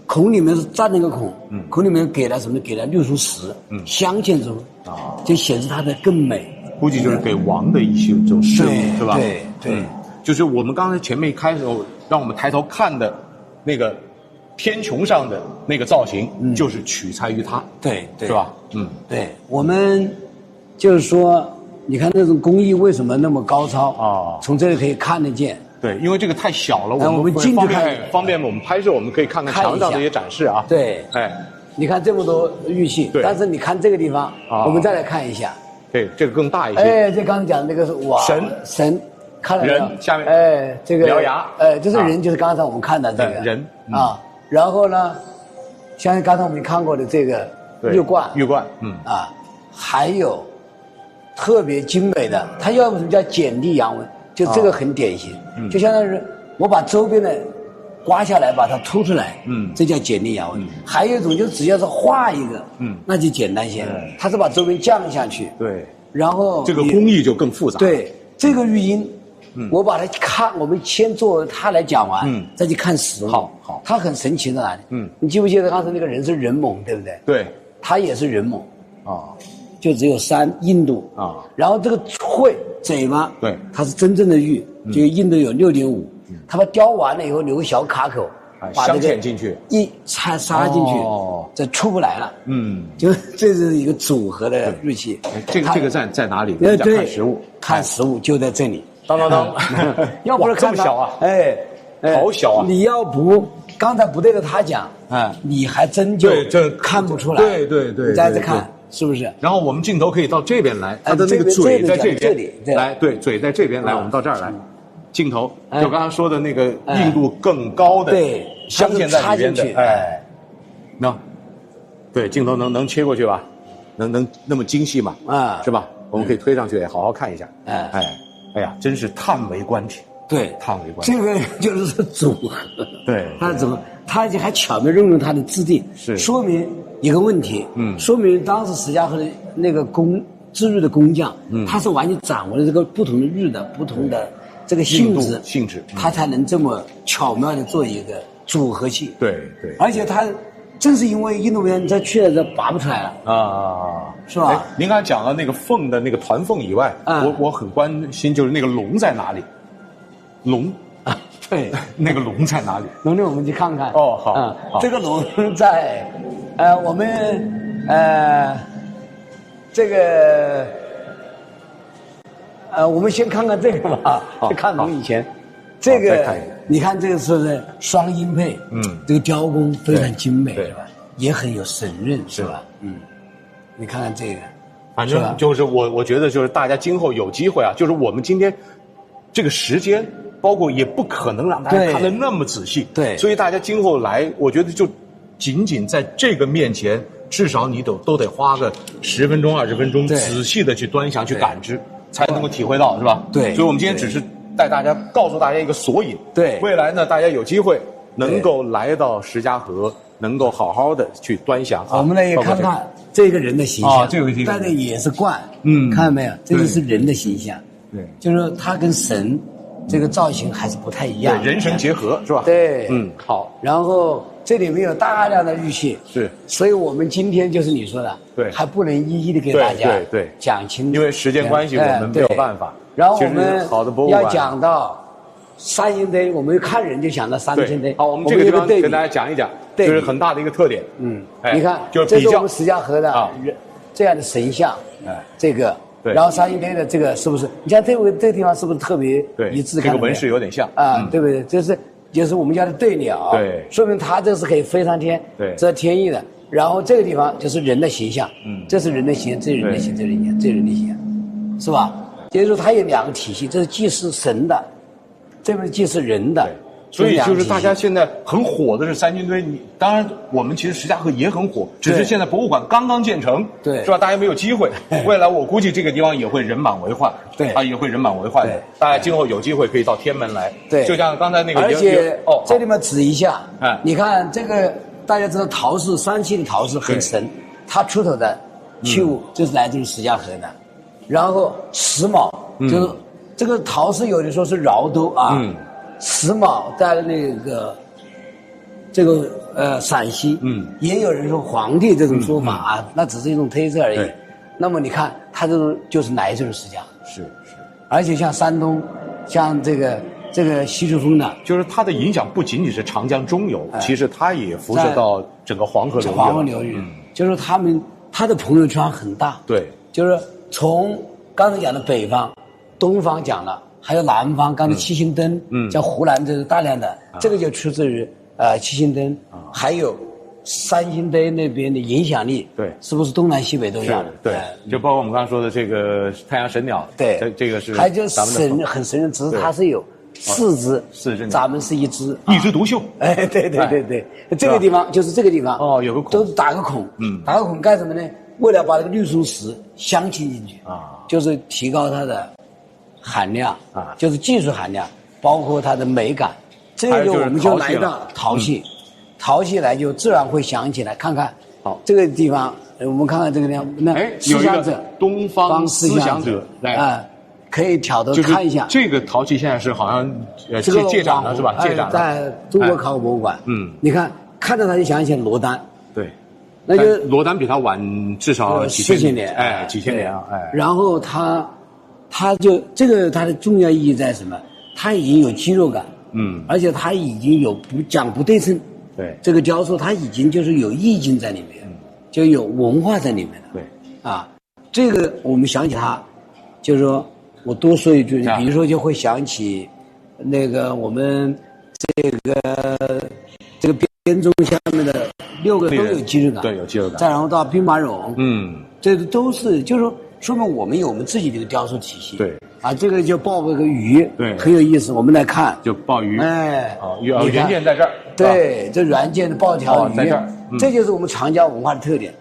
孔里面是占了一个孔，孔里面给了什么？给了绿树石，镶嵌住，就显示它的更美。估计就是给王的一些这种饰物，是吧？对，就是我们刚才前面一开始让我们抬头看的那个天穹上的那个造型，就是取材于它，对，是吧？对，我们就是说，你看那种工艺为什么那么高超啊？从这里可以看得见。对，因为这个太小了，我们进去看方便我们拍摄，我们可以看看墙上这些展示啊。对，你看这么多玉器，但是你看这个地方，我们再来看一下。对，这个更大一些。这刚才讲的那个是神，看了没有？人下面这个獠牙，就是人，就是刚才我们看的这个人啊。然后呢，像刚才我们看过的这个玉冠，还有特别精美的，它要什么叫剪地阳纹？就这个很典型，就相当于我把周边的刮下来，把它凸出来，这叫剪地阳纹。还有一种就只要是画一个，那就简单些，它是把周边降下去，对，然后这个工艺就更复杂。对，这个玉音，我把它看，我们先做它来讲完，再去看实物。好，它很神奇在哪里？你记不记得刚才那个人是人猛，对不对？对，它也是人猛就只有3硬度然后这个嘴巴，对，它是真正的玉，这个硬度有6.5，它把雕完了以后留个小卡口，把镶嵌进去，一插进去，这出不来了。就这是一个组合的玉器。这个在哪里？对，看实物，看实物就在这里。当，要不是这么小啊？好小啊！你要不刚才不对着他讲，你还真就看不出来。对，你再看。是不是？然后我们镜头可以到这边来，它的那个嘴在这边来，对，嘴在这边来，我们到这儿来，镜头就刚刚说的那个硬度更高的，对，镶嵌在里边的，那，对，镜头能切过去吧？能那么精细吗？是吧？我们可以推上去，好好看一下。哎呀，真是叹为观止。对，叹为观止。这个就是组合。对，它怎么？它还巧妙运用它的质地，是说明一个问题。说明当时石家河的那个制玉的工匠，他是完全掌握了这个不同的玉的不同的这个性质，他才能这么巧妙的做一个组合器。对，而且他正是因为印度人他去了，这拔不出来了啊，是吧？您刚才讲了那个凤的那个团凤以外，我很关心就是那个龙在哪里？龙啊，对，那个龙在哪里？龙呢，我们去看看。哦，好，这个龙在我们这个我们先看看这个吧。就看龙以前，这个你看这个是双音配，这个雕工非常精美，是吧？也很有神韵，是吧？你看看这个，反正就是我觉得就是大家今后有机会啊，就是我们今天这个时间，包括也不可能让大家看得那么仔细，对，所以大家今后来，我觉得就仅仅在这个面前，至少你都得花个10分钟、20分钟，仔细的去端详、去感知，才能够体会到，是吧？对，所以我们今天只是带大家告诉大家一个索引，对，未来呢，大家有机会能够来到石家河，能够好好的去端详啊。我们来也看看这个人的形象，这个戴的也是冠，看到没有？这就是人的形象，对，就是他跟神这个造型还是不太一样，对，人神结合是吧？对，好。然后这里面有大量的玉器，是，所以我们今天就是你说的，对，还不能一一的给大家讲清楚，因为时间关系，我们没有办法。然后我们要讲到三星堆，我们看人就想到三星堆。好，我们这个地方跟大家讲一讲，就是很大的一个特点。你看，这是我们石家河的这样的神像，这个。然后三星堆的这个是不是？你看这个地方是不是特别一致？这个纹饰有点像啊，对不对？就是我们家的对鸟，对，说明它这是可以飞上天，对，这是天意的。然后这个地方就是人的形象，这是人的形象，这是人的形象，这是人的形象，这是人的形象，是吧？也就是说，它有两个体系，这是既是神的，这边既是人的。所以就是大家现在很火的是三星堆，当然我们其实石家河也很火，只是现在博物馆刚刚建成，对，是吧？大家没有机会。未来我估计这个地方也会人满为患，对，也会人满为患的。大家今后有机会可以到天门来，对，就像刚才那个，而且这里面指一下，你看这个大家知道陶氏山西的陶氏很神，它出土的器物就是来自于石家河的，然后石卯就是这个陶氏有的说是饶都啊。石卯在那个这个陕西，也有人说皇帝这种说法啊，那只是一种推测而已。那么你看，它这种就是来自于石家，是，而且像山东，像这个西楚风的，就是它的影响不仅仅是长江中游，其实它也辐射到整个黄河流域。黄河流域，就是他的朋友圈很大。对，就是从刚才讲的北方、东方讲了。还有南方，刚才七星灯，像湖南这是大量的，这个就出自于七星灯，还有三星堆那边的影响力，对，是不是东南西北都有？对，就包括我们刚刚说的这个太阳神鸟，对，这个是还就是很神人，只是它是有4只，咱们是1只，一枝独秀。哎，对，这个地方就是这个地方有个孔，都是打个孔，打个孔干什么呢？为了把这个绿松石镶嵌进去就是提高它的含量就是技术含量，包括它的美感。这个我们就来到陶器，陶器来就自然会想起来。看看，好，这个地方我们看看这个地方，那思想者，东方思想者来可以挑头看一下。这个陶器现在是好像借展了是吧？借展了，在中国考古博物馆。你看到它就想起罗丹。对，那就罗丹比他晚至少几千年，几千年啊，然后它就这个它的重要意义在什么？它已经有肌肉感，而且它已经有不对称，对，这个雕塑它已经就是有意境在里面，就有文化在里面了，对，这个我们想起它，就是说我多说一句，比如说就会想起那个我们这个编钟下面的6个都有肌肉感，对，有肌肉感，再然后到兵马俑，这都是就是说。说明我们有我们自己的一个雕塑体系，对，啊，这个就抱个鱼，对，很有意思。我们来看，就抱鱼，哎，原件在这儿，对，这原件的抱条鱼在这儿，这就是我们长江文化的特点。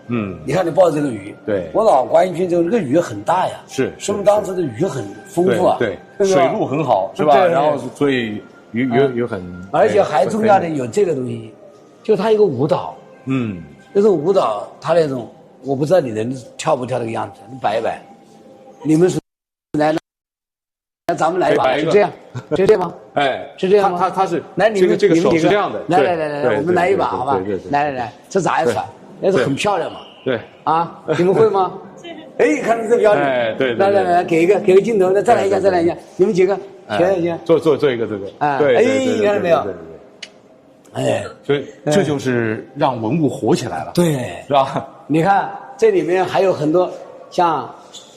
你看你抱这个鱼，对，我老关心这个鱼很大呀，说明当时的鱼很丰富啊，对，水路很好，是吧？然后所以鱼很，而且还重要的有这个东西，就它一个舞蹈，那种舞蹈，它那种我不知道你能跳不跳这个样子，你摆一摆，你们是来。咱们来一把，就这样，就这样吗？哎，是这样吗？他是来，你们这个手是这样的，来，我们来一把，好吧？来，这咋一甩？那是很漂亮嘛。对啊，你们会吗？哎，看这标准。哎，对。来，给个镜头，再来一下，你们几个，行。做一个这个。对。哎，你看到没有？哎，所以这就是让文物活起来了。对，是吧？你看这里面还有很多像。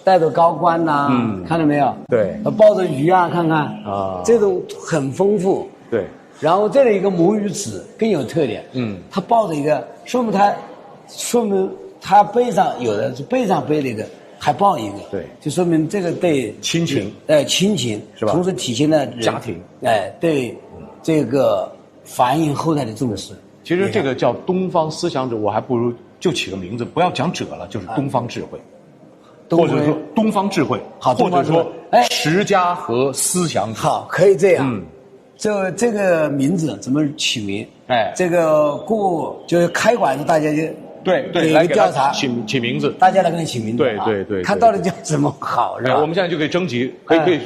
带着高官呐，看到没有？对，抱着鱼啊，看看啊，这种很丰富。对，然后这里一个母语子更有特点，他抱着一个，说明他背上有的是背上背了一个，还抱一个，对，就说明这个对亲情，亲情是吧？同时体现了家庭，对这个繁衍后代的重视。其实这个叫东方思想者，我还不如就起个名字，不要讲者了，就是东方智慧。或者说东方智慧，好，或者说持家和思想者，好，可以这样。这个名字怎么起名？这个就是开馆子，大家就对来调查起名字，大家来给你起名字，对，看到底叫什么好是吧？我们现在就可以征集，可以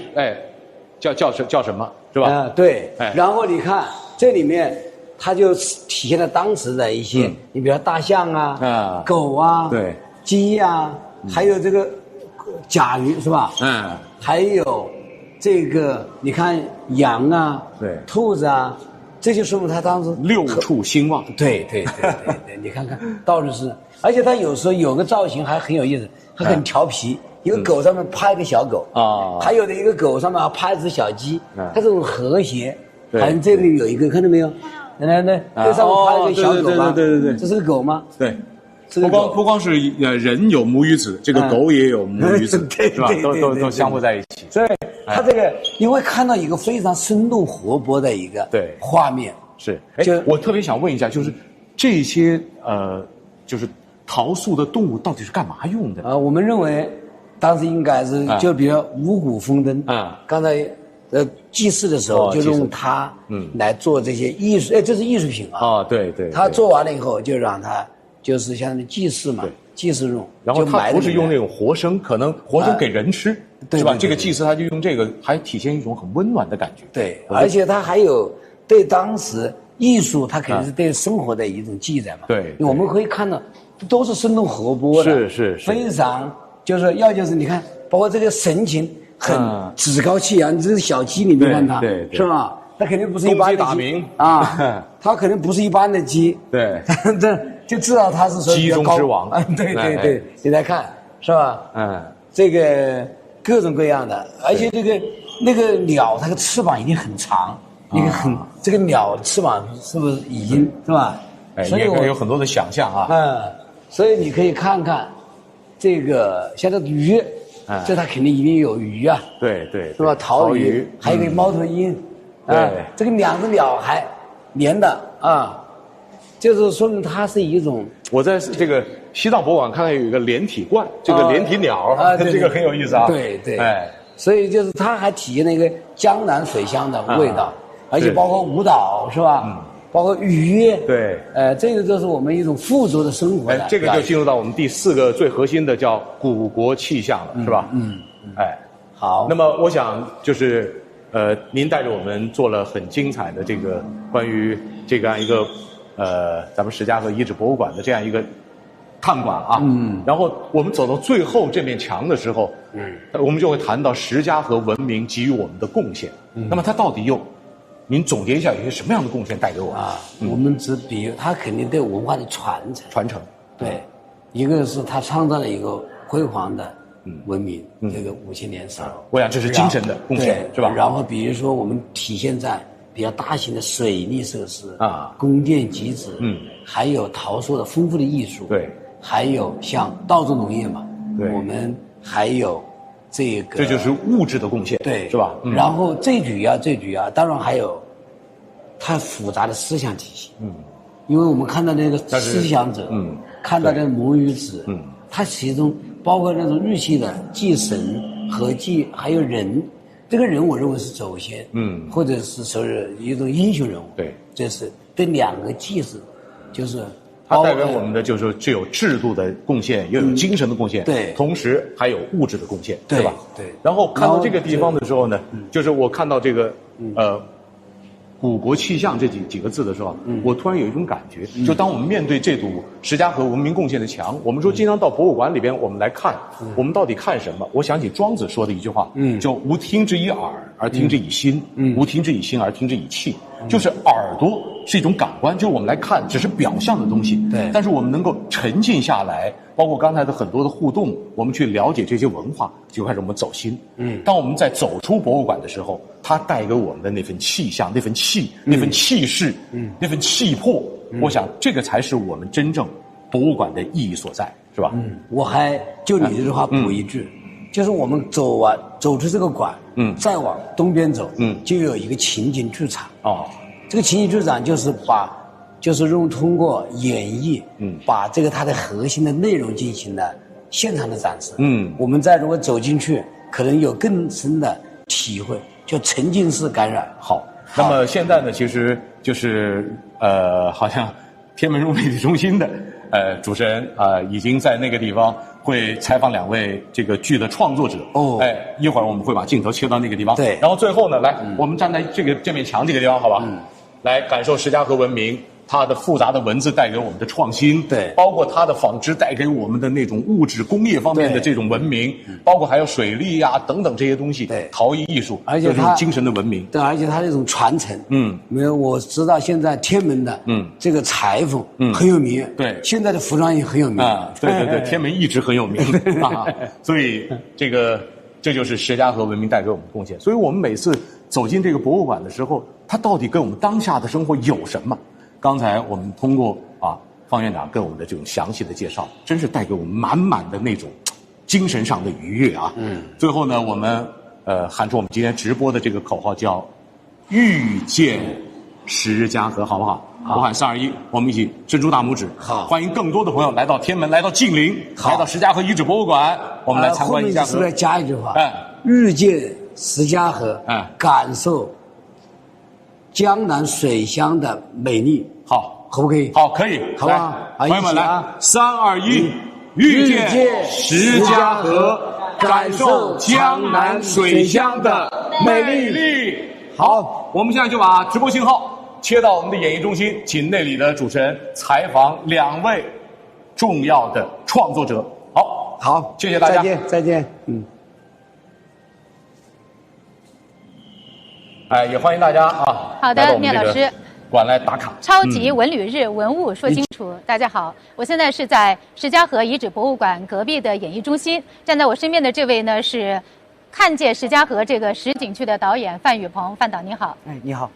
叫什么是吧？对，然后你看这里面，它就体现了当时的一些，你比如说大象啊，狗啊，对，鸡啊。还有这个甲鱼是吧？还有这个你看羊啊，对，兔子啊，这就说明他当时六畜兴旺。对，你看看，到底是，而且他有时候有个造型还很有意思，他很调皮，一个狗上面趴一个小狗啊，还有的一个狗上面还趴一只小鸡，它这种和谐。好像这里有一个看到没有？来，这上面趴一个小狗吗？对，这是个狗吗？对。不光是人有母与子，这个狗也有母与子，是吧？都相互在一起。所以它这个你会看到一个非常生动活泼的一个画面。是，我特别想问一下，就是这些就是陶塑的动物到底是干嘛用的？我们认为当时应该是就比如五谷丰登啊，刚才祭祀的时候就用它来做这些艺术，这是艺术品啊。对，它做完了以后就让它。就是相当于祭祀嘛，祭祀用，然后他不是用那种活生，可能活生给人吃，是吧？这个祭祀他就用这个，还体现一种很温暖的感觉。对，而且他还有对当时艺术，它肯定是对生活的一种记载嘛。对，我们可以看到都是生动活泼的，是，非常就是你看，包括这个神情很趾高气扬，你这个小鸡你没看它，是吧？它肯定不是一般的鸡打鸣啊，它肯定不是一般的鸡，对，这就知道它是说鸡中之王啊，对，你来看是吧？这个各种各样的，而且那个鸟，它的翅膀一定很长，一个这个鸟翅膀是不是已经是吧？所以我有很多的想象啊，所以你可以看看这个像这鱼，这它肯定一定有鱼啊，对，是吧？陶鱼，还有一个猫头鹰。这个两只鸟还连的啊，就是说明它是一种。我在这个西藏博物馆看到有一个连体鹳，这个连体鸟这个很有意思啊。对，所以就是它还体现了一个江南水乡的味道，而且包括舞蹈是吧？包括渔业，对，这个就是我们一种富足的生活。这个就进入到我们第4个最核心的叫古国气象了，是吧？好。那么我想就是您带着我们做了很精彩的这个关于这样一个咱们石家河遗址博物馆的这样一个探馆啊，然后我们走到最后这面墙的时候，我们就会谈到石家河文明给予我们的贡献。那么它到底您总结一下有些什么样的贡献带给我们啊？我们只比它肯定对文化的传承，对，一个是它创造了一个辉煌的文明，这个5000年史，我想这是精神的贡献，是吧？然后比如说我们体现在比较大型的水利设施啊，宫殿遗址，还有陶塑的丰富的艺术，对，还有像稻作农业嘛，对，我们还有这个，这就是物质的贡献，对，是吧？然后最主要，当然还有它复杂的思想体系，因为我们看到那个思想者，看到那个魔与子，它其中包括那种日系的祭神和还有人，这个人我认为是走先，或者是说是一种英雄人物，对，这是对两个祭祀，就是它代表我们的就是说具有制度的贡献，又有精神的贡献，对，同时还有物质的贡献，对是吧？对。然后看到这个地方的时候呢，就是我看到这个古国气象这几个字的时候，我突然有一种感觉，就当我们面对这堵石家河文明贡献的墙，我们说经常到博物馆里边，我们来看，我们到底看什么？我想起庄子说的一句话，叫“无听之以耳，而听之以心；无听之以心，而听之以气。”就是耳朵是一种感官，就是我们来看只是表象的东西，对。但是我们能够沉浸下来，包括刚才的很多的互动，我们去了解这些文化，就开始我们走心。当我们在走出博物馆的时候，它带给我们的那份气象、那份气、那份气势、那份气魄，我想这个才是我们真正博物馆的意义所在，是吧？我还就你这句话补一句，就是我们走出这个馆，再往东边走，就有一个情景剧场。这个情景剧场就是通过演绎，把这个它的核心的内容进行了现场的展示。我们如果走进去，可能有更深的体会，就沉浸式感染。好，那么现在呢，其实就是好像天门入媒体中心的主持人已经在那个地方会采访两位这个剧的创作者。一会儿我们会把镜头切到那个地方。对，然后最后呢，来，我们站在这面墙这个地方，好吧？来感受石家河文明它的复杂的文字带给我们的创新，对，包括它的纺织带给我们的那种物质工业方面的这种文明，包括还有水利呀等等这些东西，对，陶艺艺术，而且它精神的文明，对，而且它这种传承，没有，我知道现在天门的，这个裁缝，很有名，对，现在的服装也很有名啊，对，天门一直很有名啊，所以这就是石家河文明带给我们的贡献。所以我们每次走进这个博物馆的时候，它到底跟我们当下的生活有什么？刚才我们通过方院长跟我们的这种详细的介绍，真是带给我们满满的那种精神上的愉悦啊！最后呢，我们喊出我们今天直播的这个口号，叫“遇见石家河”，好不好？我喊3、2、1，我们一起伸出大拇指。好，欢迎更多的朋友来到天门，来到晋陵，来到石家河遗址博物馆，我们来参观一下。后面是不是加一句话？遇见石家河，感受江南水乡的美丽。好，可不可以？好，可以，好吧？朋友们来，3、2、1，遇见石家河，感受江南水乡的美丽。好，我们现在就把直播信号切到我们的演艺中心，请那里的主持人采访2位重要的创作者。好，谢谢大家，再见。也欢迎大家好的，聂老师。馆来打卡。超级文旅日，文物说清楚。大家好，我现在是在石家河遗址博物馆隔壁的演艺中心，站在我身边的这位呢是看见石家河这个实景剧的导演范宇鹏，范导你好。你好。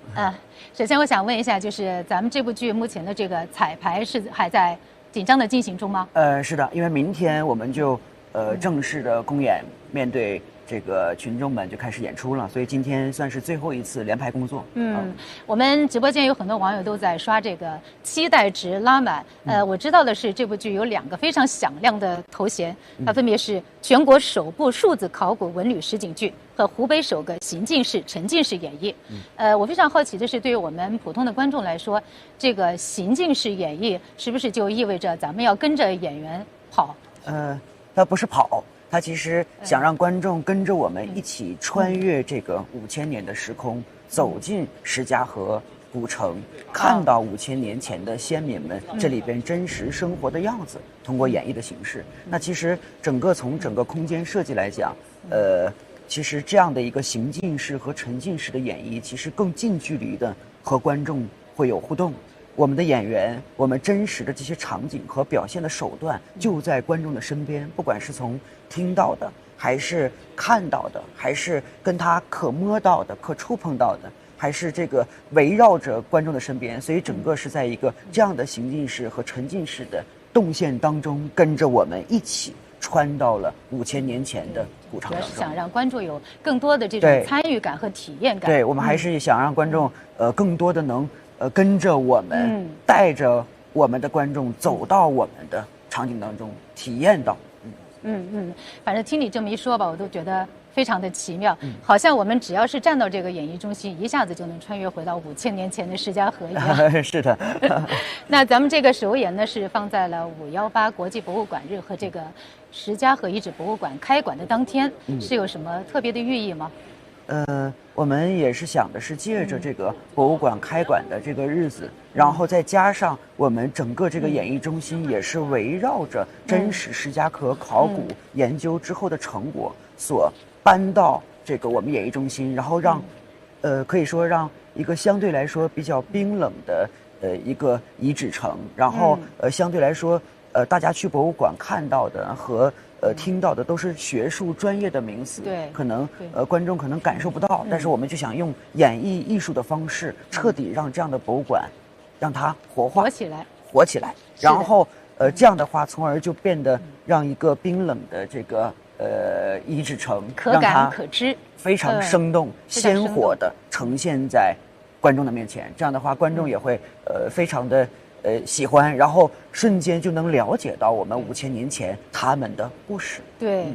首先我想问一下，就是咱们这部剧目前的这个彩排是还在紧张的进行中吗？是的，因为明天我们就正式的公演，面对这个群众们就开始演出了，所以今天算是最后一次连排工作。我们直播间有很多网友都在刷这个期待值拉满。我知道的是这部剧有2个非常响亮的头衔，它分别是全国首部数字考古文旅实景剧和湖北首个行进式沉浸式演绎。我非常好奇的是，对于我们普通的观众来说，这个行进式演绎是不是就意味着咱们要跟着演员跑？它不是跑。他其实想让观众跟着我们一起穿越这个5000年的时空，走进石家河古城，看到5000年前的先民们这里边真实生活的样子，通过演绎的形式。那其实从整个空间设计来讲，其实这样的一个行进式和沉浸式的演绎，其实更近距离的和观众会有互动。我们的演员，我们真实的这些场景和表现的手段就在观众的身边，不管是从听到的，还是看到的，还是跟他可摸到的、可触碰到的，还是这个围绕着观众的身边，所以整个是在一个这样的行进式和沉浸式的动线当中，跟着我们一起穿到了5000年前的古城当中。主要是想让观众有更多的这种对参与感和体验感。对，我们还是想让观众更多的能跟着我们，带着我们的观众走到我们的场景当中，体验到。反正听你这么一说吧，我都觉得非常的奇妙，好像我们只要是站到这个演艺中心，一下子就能穿越回到5000年前的施家河一样。是的。那咱们这个首演呢，是放在了518国际博物馆日和这个施家河遗址博物馆开馆的当天，是有什么特别的寓意吗？我们也是想的是借着这个博物馆开馆的这个日子，然后再加上我们整个这个演艺中心也是围绕着真实施家河考古研究之后的成果所搬到这个我们演艺中心，然后让，可以说让一个相对来说比较冰冷的一个遗址城，然后相对来说大家去博物馆看到的和听到的都是学术专业的名词，对，可能观众可能感受不到，但是我们就想用演绎艺术的方式，彻底让这样的博物馆让它活化起来，然后这样的话，从而就变得让一个冰冷的这个遗址城可感可知，非常生动、鲜活的呈现在观众的面前。这样的话，观众也会非常的喜欢，然后瞬间就能了解到我们5000年前他们的故事。对，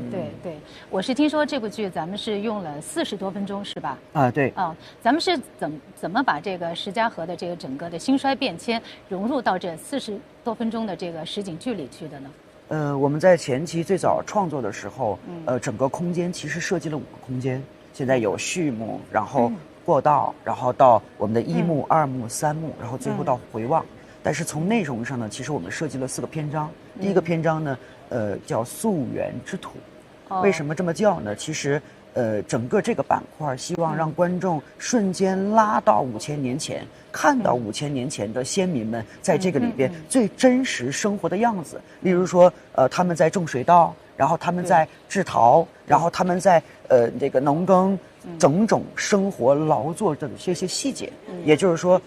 我是听说这部剧咱们是用了40多分钟，是吧？对。咱们是怎么把这个施家河的这个整个的兴衰变迁融入到这40多分钟的这个实景剧里去的呢？我们在前期最早创作的时候，整个空间其实设计了5个空间，现在有序幕，然后过道，然后到我们的1幕、2幕、3幕，然后最后到回望。但是从内容上呢，其实我们设计了4个篇章。第一个篇章呢，叫溯源之土。为什么这么叫呢？其实，整个这个板块希望让观众瞬间拉到5000年前，看到5000年前的先民们在这个里边最真实生活的样子。例如说，他们在种水稻，然后他们在制陶，然后他们在这个农耕。种种生活劳作的这些细节，也就是说，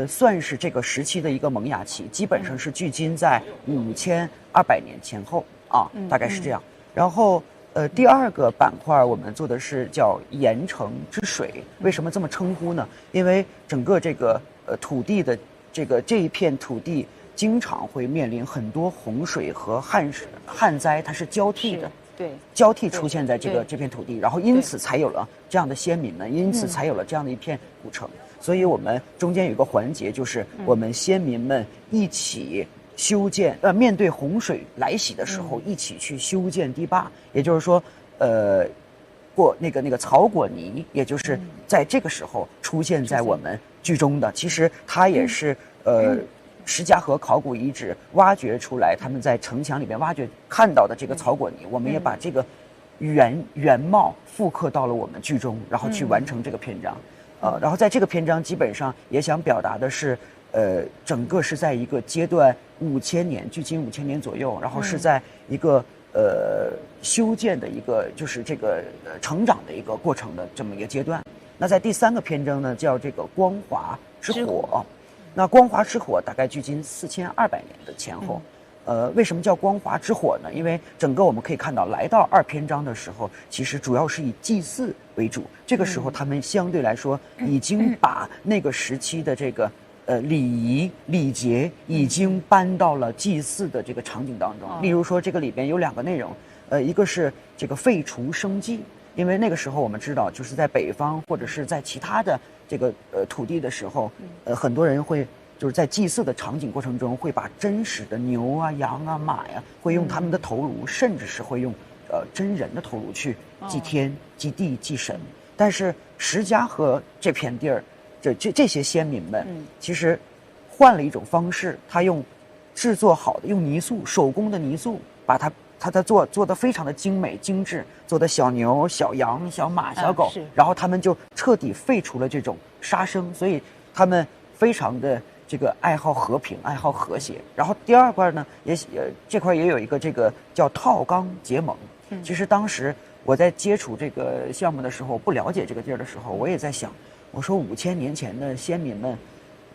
算是这个时期的一个萌芽期，基本上是距今在5200年前后啊，大概是这样。然后，第2个板块我们做的是叫盐城之水，为什么这么称呼呢？因为整个这个土地的这一片土地，经常会面临很多洪水和旱灾，它是交替的。对，交替出现在这片土地，然后因此才有了这样的先民们，因此才有了这样的一片古城。所以我们中间有一个环节，就是我们先民们一起修建，面对洪水来袭的时候，一起去修建堤坝。也就是说，过那个曹果泥，也就是在这个时候出现在我们剧中的，其实它也是施家河考古遗址挖掘出来，他们在城墙里面挖掘看到的这个曹果泥，我们也把这个原貌复刻到了我们剧中，然后去完成这个篇章。然后在这个篇章基本上也想表达的是，整个是在一个阶段5000年，距今5000年左右，然后是在一个修建的一个就是这个成长的一个过程的这么一个阶段。那在第3个篇章呢，叫这个光华之火。那光华之火大概距今4200年的前后，为什么叫光华之火呢？因为整个我们可以看到，来到2篇章的时候，其实主要是以祭祀为主。这个时候，他们相对来说已经把那个时期的这个礼仪礼节已经搬到了祭祀的这个场景当中。例如说，这个里边有2个内容，一个是这个废除生祭。因为那个时候我们知道，就是在北方或者是在其他的这个土地的时候，很多人会就是在祭祀的场景过程中，会把真实的牛啊、羊啊、马呀，会用他们的头颅，甚至是会用真人的头颅去祭天、祭地、祭神。但是施家河这片地儿，这些先民们，其实换了一种方式，他用制作好的用泥塑手工的泥塑，把它做得非常的精美精致，做的小牛、小羊、小马、小狗，然后他们就彻底废除了这种杀生，所以他们非常的这个爱好和平，爱好和谐。然后第2块呢，这块也有一个这个叫套钢结盟。其实当时我在接触这个项目的时候，不了解这个地儿的时候，我也在想，我说5000年前的先民们，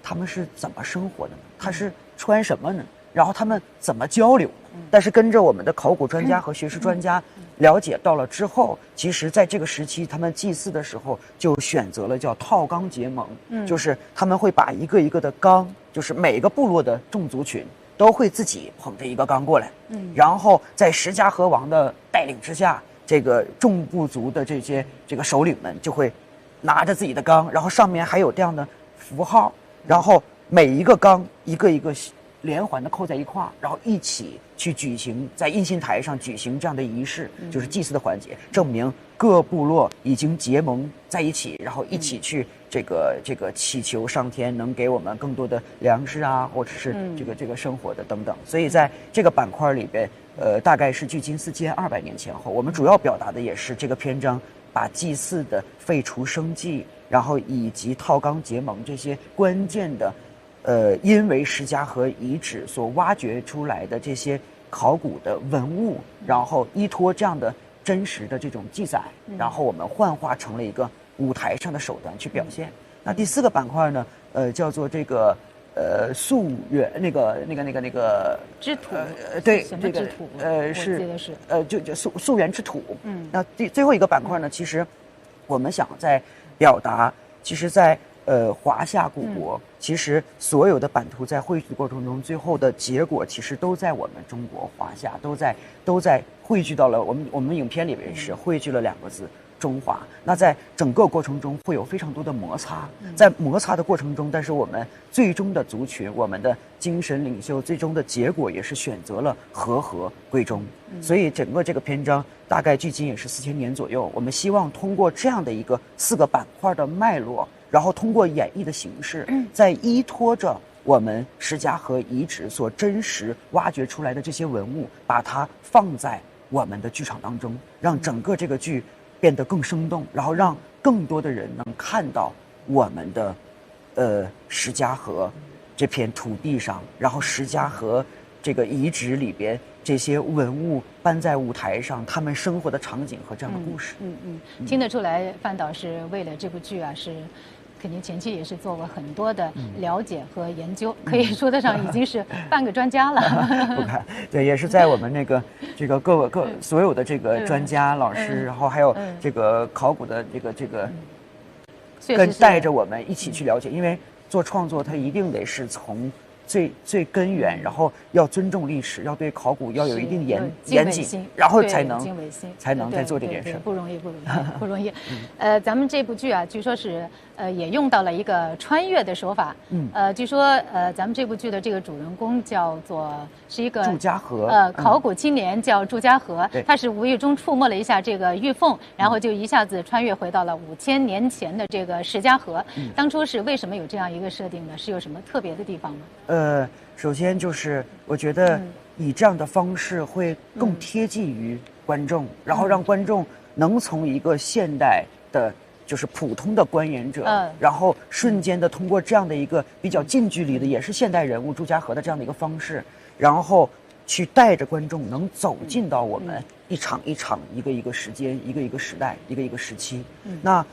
他们是怎么生活的呢？他是穿什么呢？然后他们怎么交流？但是跟着我们的考古专家和学识专家了解到了之后，其实在这个时期，他们祭祀的时候就选择了叫套缸结盟，就是他们会把一个一个的缸，就是每个部落的众族群都会自己捧着一个缸过来，然后在石家河王的带领之下，这个众部族的这个首领们就会拿着自己的缸，然后上面还有这样的符号，然后每一个缸一个一个连环的扣在一块儿，然后一起去举行在印信台上举行这样的仪式，就是祭祀的环节，证明各部落已经结盟在一起，然后一起去这个祈求上天能给我们更多的粮食啊，或者是这个生活的等等。所以在这个板块里边，大概是距今4200年前后，我们主要表达的也是这个篇章，把祭祀的废除生祭，然后以及套缸结盟这些关键的。因为石家河遗址所挖掘出来的这些考古的文物，然后依托这样的真实的这种记载，然后我们幻化成了一个舞台上的手段去表现。那第4个板块呢，叫做这个溯源那个之土，对，什么之土？就溯源之土。那最后一个板块呢，其实我们想在表达，其实在。华夏古国，其实所有的版图在汇聚的过程中，最后的结果其实都在我们中国华夏，都在汇聚到了我们影片里面是汇聚了2个字中华。那在整个过程中会有非常多的摩擦，在摩擦的过程中，但是我们最终的族群，我们的精神领袖，最终的结果也是选择了和归中。所以整个这个篇章大概距今也是4000年左右。我们希望通过这样的一个4个板块的脉络。然后通过演绎的形式，在依托着我们石家河遗址所真实挖掘出来的这些文物，把它放在我们的剧场当中，让整个这个剧变得更生动，然后让更多的人能看到我们的石家河这片土地上，然后石家河这个遗址里边这些文物搬在舞台上，他们生活的场景和这样的故事。听得出来，范导是为了这部剧啊，是肯定前期也是做过很多的了解和研究，可以说得上已经是半个专家了。不敢，对，也是在我们这个各所有的这个专家老师，然后还有这个考古的这个，跟带着我们一起去了解，因为做创作它一定得是从。最根源，然后要尊重历史，要对考古要有一定严谨，然后才能再做这件事。不容易，不容易。咱们这部剧啊，据说是也用到了一个穿越的手法。据说咱们这部剧的这个主人公是一个祝家河，考古青年叫祝家河，他是无意中触摸了一下这个玉凤，然后就一下子穿越回到了5000年前的这个石家河。当初是为什么有这样一个设定呢？是有什么特别的地方吗？首先就是我觉得以这样的方式会更贴近于观众，然后让观众能从一个现代的，就是普通的观演者，然后瞬间的通过这样的一个比较近距离的，也是现代人物祝家河的这样的一个方式，然后去带着观众能走进到我们一场一场、一个时间、一个时代、一个时期。那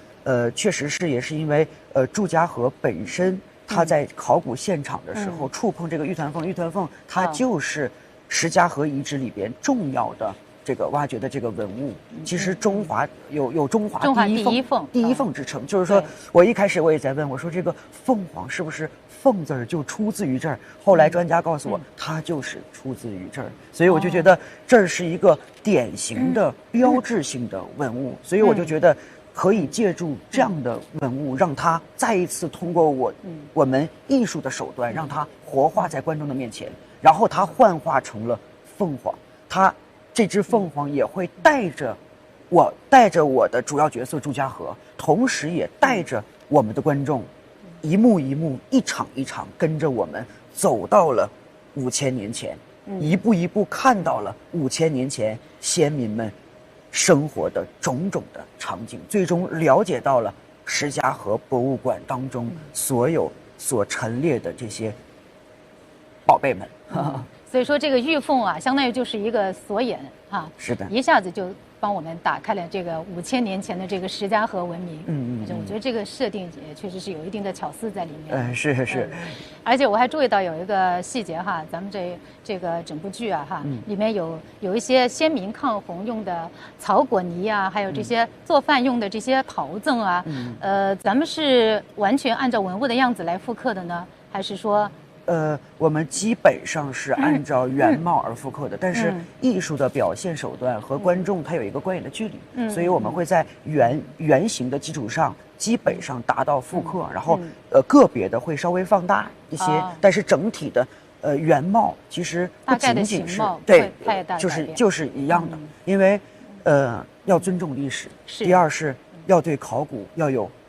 确实是也是因为祝家河本身。他在考古现场的时候触碰这个玉团凤，玉团凤它就是石家河遗址里边重要的这个挖掘的这个文物。其实中华有中华第一凤之称，就是说我一开始我也在问，我说这个凤凰是不是凤字就出自于这儿？后来专家告诉我，它就是出自于这儿，所以我就觉得这儿是一个典型的标志性的文物，所以我就觉得。可以借助这样的文物，让它再一次通过我们艺术的手段，让它活化在观众的面前，然后它幻化成了凤凰。它这只凤凰也会带着我的主要角色祝家河，同时也带着我们的观众，一幕一幕、一场一场，跟着我们走到了5000年前，一步一步看到了5000年前先民们。生活的种种的场景，最终了解到了石家河博物馆当中所陈列的这些宝贝们。所以说这个玉凤啊，相当于就是一个锁眼啊，是的，一下子就帮我们打开了这个5000年前的这个石家河文明。我觉得这个设定也确实是有一定的巧思在里面。是。而且我还注意到有一个细节哈，咱们这个整部剧啊哈，里面有一些先民抗洪用的草果泥啊，还有这些做饭用的这些刨赠啊，咱们是完全按照文物的样子来复刻的呢，还是说？我们基本上是按照原貌而复刻的，但是艺术的表现手段和观众它有一个观影的距离，所以我们会在原型的基础上基本上达到复刻，然后个别的会稍微放大一些，但是整体的原貌其实不仅仅是对，就是一样的，因为要尊重历史，第二是要对考古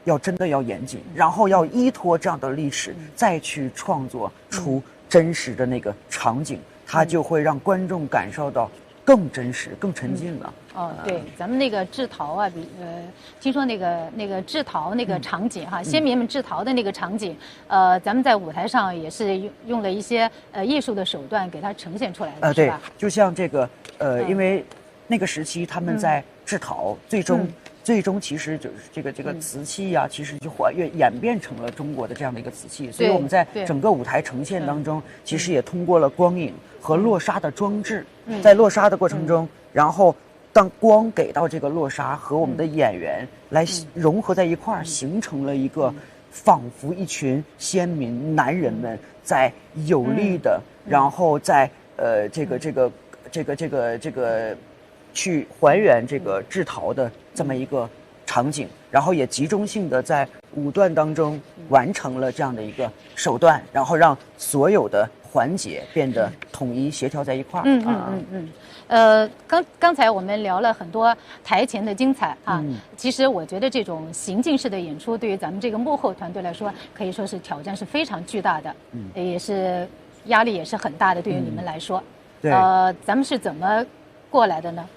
要真的要严谨，然后要依托这样的历史，再去创作出真实的那个场景，它就会让观众感受到更真实、更沉浸了。对，咱们那个制陶啊，听说那个制陶那个场景哈，先民们制陶的那个场景，咱们在舞台上也是用了一些艺术的手段给它呈现出来的，是吧？对，就像这个因为那个时期他们在制陶，最终其实就是这个瓷器啊，其实就演变成了中国的这样的一个瓷器，所以我们在整个舞台呈现当中，其实也通过了光影和落沙的装置，在落沙的过程中，然后当光给到这个落沙和我们的演员来融合在一块儿，形成了一个仿佛一群先民男人们在有力的，然后在这个去还原这个制陶的这么一个场景，然后也集中性的在舞段当中完成了这样的一个手段，然后让所有的环节变得统一协调在一块儿。刚才我们聊了很多台前的精彩啊，其实我觉得这种行进式的演出对于咱们这个幕后团队来说，可以说是挑战是非常巨大的，也是压力也是很大的，对于你们来说。咱们是怎么过来的呢？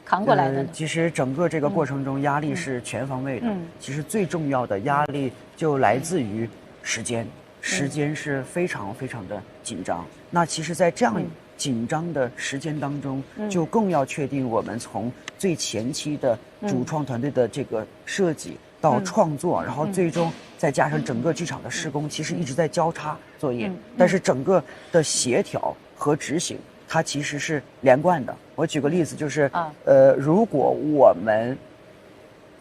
扛过来的呢？其实整个这个过程中压力是全方位的。其实最重要的压力就来自于时间，时间是非常非常的紧张。那其实，在这样紧张的时间当中，就更要确定我们从最前期的主创团队的这个设计到创作，然后最终再加上整个剧场的施工，其实一直在交叉作业。但是整个的协调和执行，它其实是连贯的。我举个例子，就是如果我们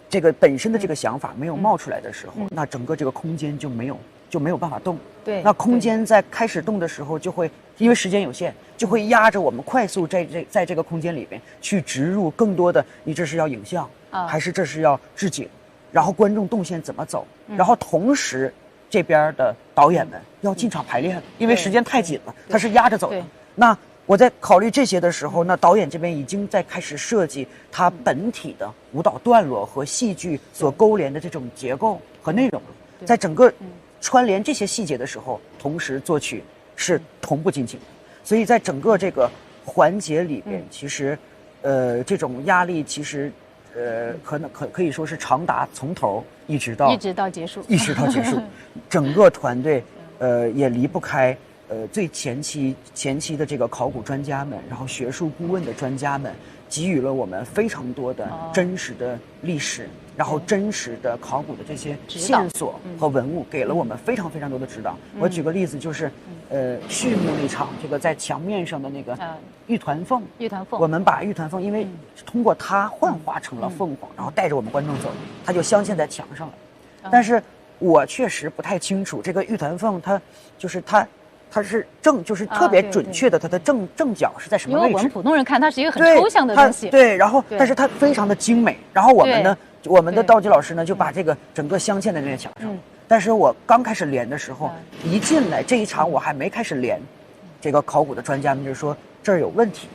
这个本身的这个想法没有冒出来的时候，那整个这个空间就没有办法动。对，那空间在开始动的时候，就会因为时间有限，就会压着我们快速在这个空间里边去植入更多的，你这是要影像还是这是要置景，然后观众动线怎么走，然后同时这边的导演们要进场排练，因为时间太紧了，它是压着走的。那我在考虑这些的时候，那导演这边已经在开始设计它本体的舞蹈段落和戏剧所勾连的这种结构和内容了。在整个串联这些细节的时候，同时作曲是同步进行的。所以在整个这个环节里边，其实这种压力其实可以说是长达从头一直到结束，整个团队也离不开最前期的这个考古专家们，然后学术顾问的专家们，给予了我们非常多的真实的历史，然后真实的考古的这些线索和文物，给了我们非常非常多的指导。我举个例子，就是序幕那场这个在墙面上的那个玉团凤，我们把玉团凤，因为通过它幻化成了凤凰，然后带着我们观众走，它就镶嵌在墙上了。但是我确实不太清楚这个玉团凤，它是就是特别准确的，它的正角是在什么位置？因为我们普通人看它是一个很抽象的东西。对，然后但是它非常的精美。然后我们的道具老师呢，就把这个整个镶嵌在那个墙上。但是我刚开始连的时候，一进来这一场我还没开始连，这个考古的专家们就说这儿有问题。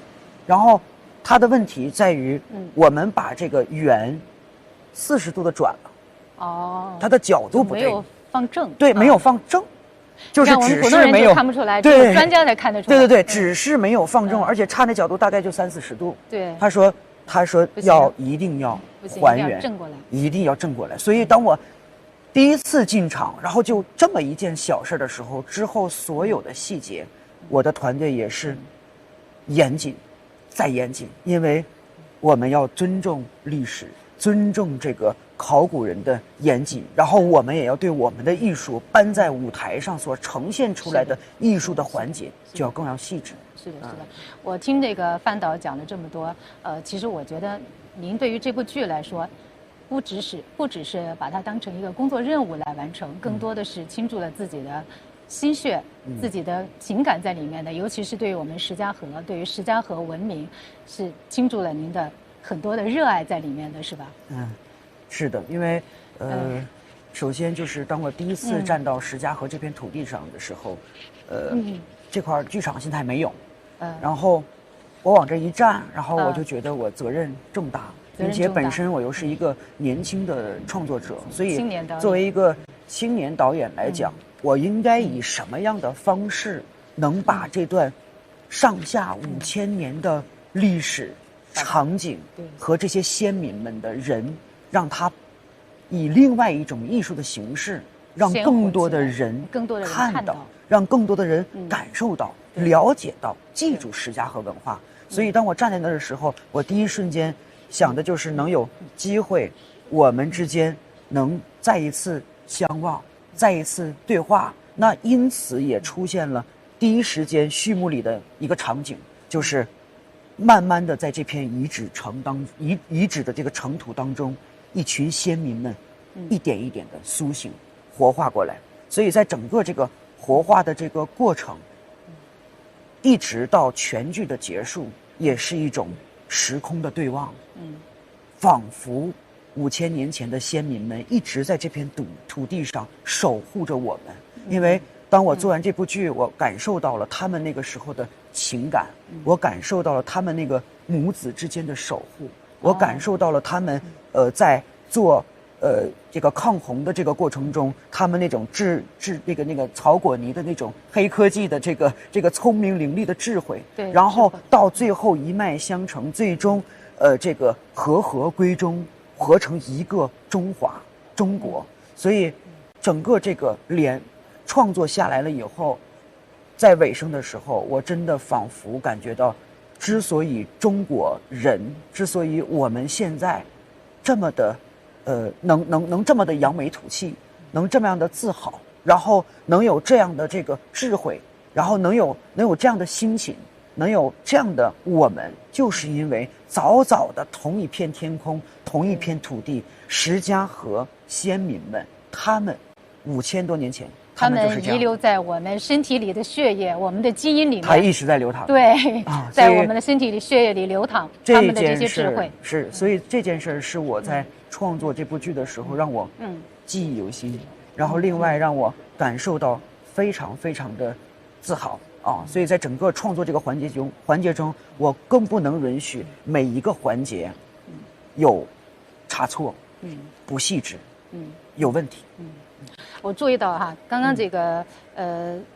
然后它的问题在于，我们把这个圆40度的转了。它的角度不对，没有放正。对，没有放正。就是只是没有看不出来，对，专家才看得出来。对，只是没有放正，而且差那角度大概就30-40度。对，他说一定要还原，一定要正过来。所以当我第一次进场，然后就这么一件小事的时候，之后所有的细节，我的团队也是严谨，再严谨，因为我们要尊重历史，尊重这个考古人的严谨，然后我们也要对我们的艺术搬在舞台上所呈现出来的艺术的环节就要更要细致。是的，是的。我听这个范导讲了这么多，其实我觉得您对于这部剧来说，不只是把它当成一个工作任务来完成，更多的是倾注了自己的心血、自己的情感在里面的，尤其是对于我们石家河，对于石家河文明，是倾注了您的很多的热爱在里面的，是吧？是的，因为首先就是当我第一次站到石家河这片土地上的时候，这块剧场现在还没有，然后我往这一站，然后我就觉得我责任重大。并且本身我又是一个年轻的创作者，所以作为一个青年导演来讲，我应该以什么样的方式能把这段上下5000年的历史场景和这些先民们的人，让他以另外一种艺术的形式，让更多的人看到，让更多的人感受到、了解到、记住石家河文化。所以当我站在那儿的时候，我第一瞬间想的就是能有机会，我们之间能再一次相望，再一次对话。那因此也出现了第一时间序幕里的一个场景，就是慢慢的在这片遗址的这个城土当中，一群先民们一点一点的苏醒、活化过来。所以在整个这个活化的这个过程，一直到全剧的结束，也是一种时空的对望。仿佛5000年前的先民们一直在这片土地上守护着我们。因为当我做完这部剧，我感受到了他们那个时候的情感，我感受到了他们那个母子之间的守护，我感受到了他们在做这个抗洪的这个过程中，他们那种那个草果泥的那种黑科技的这个聪明伶俐的智慧，对，然后到最后一脉相承，最终这个和归中，合成一个中国。所以整个这个创作下来了以后，在尾声的时候，我真的仿佛感觉到，之所以中国人，之所以我们现在这么的能这么的扬眉吐气，能这么样的自豪，然后能有这样的这个智慧，然后能有这样的心情，能有这样的我们，就是因为早早的同一片天空，同一片土地，石家河先民们，他们5000多年前，他们遗留在我们身体里的血液，我们的基因里面，它一直在流淌。对，在我们的身体里、血液里流淌他们的这些智慧。是，所以这件事是我在创作这部剧的时候让我记忆犹新，然后另外让我感受到非常非常的自豪啊！所以在整个创作这个环节中，我更不能允许每一个环节有差错，不细致，有问题。我注意到哈，刚刚这个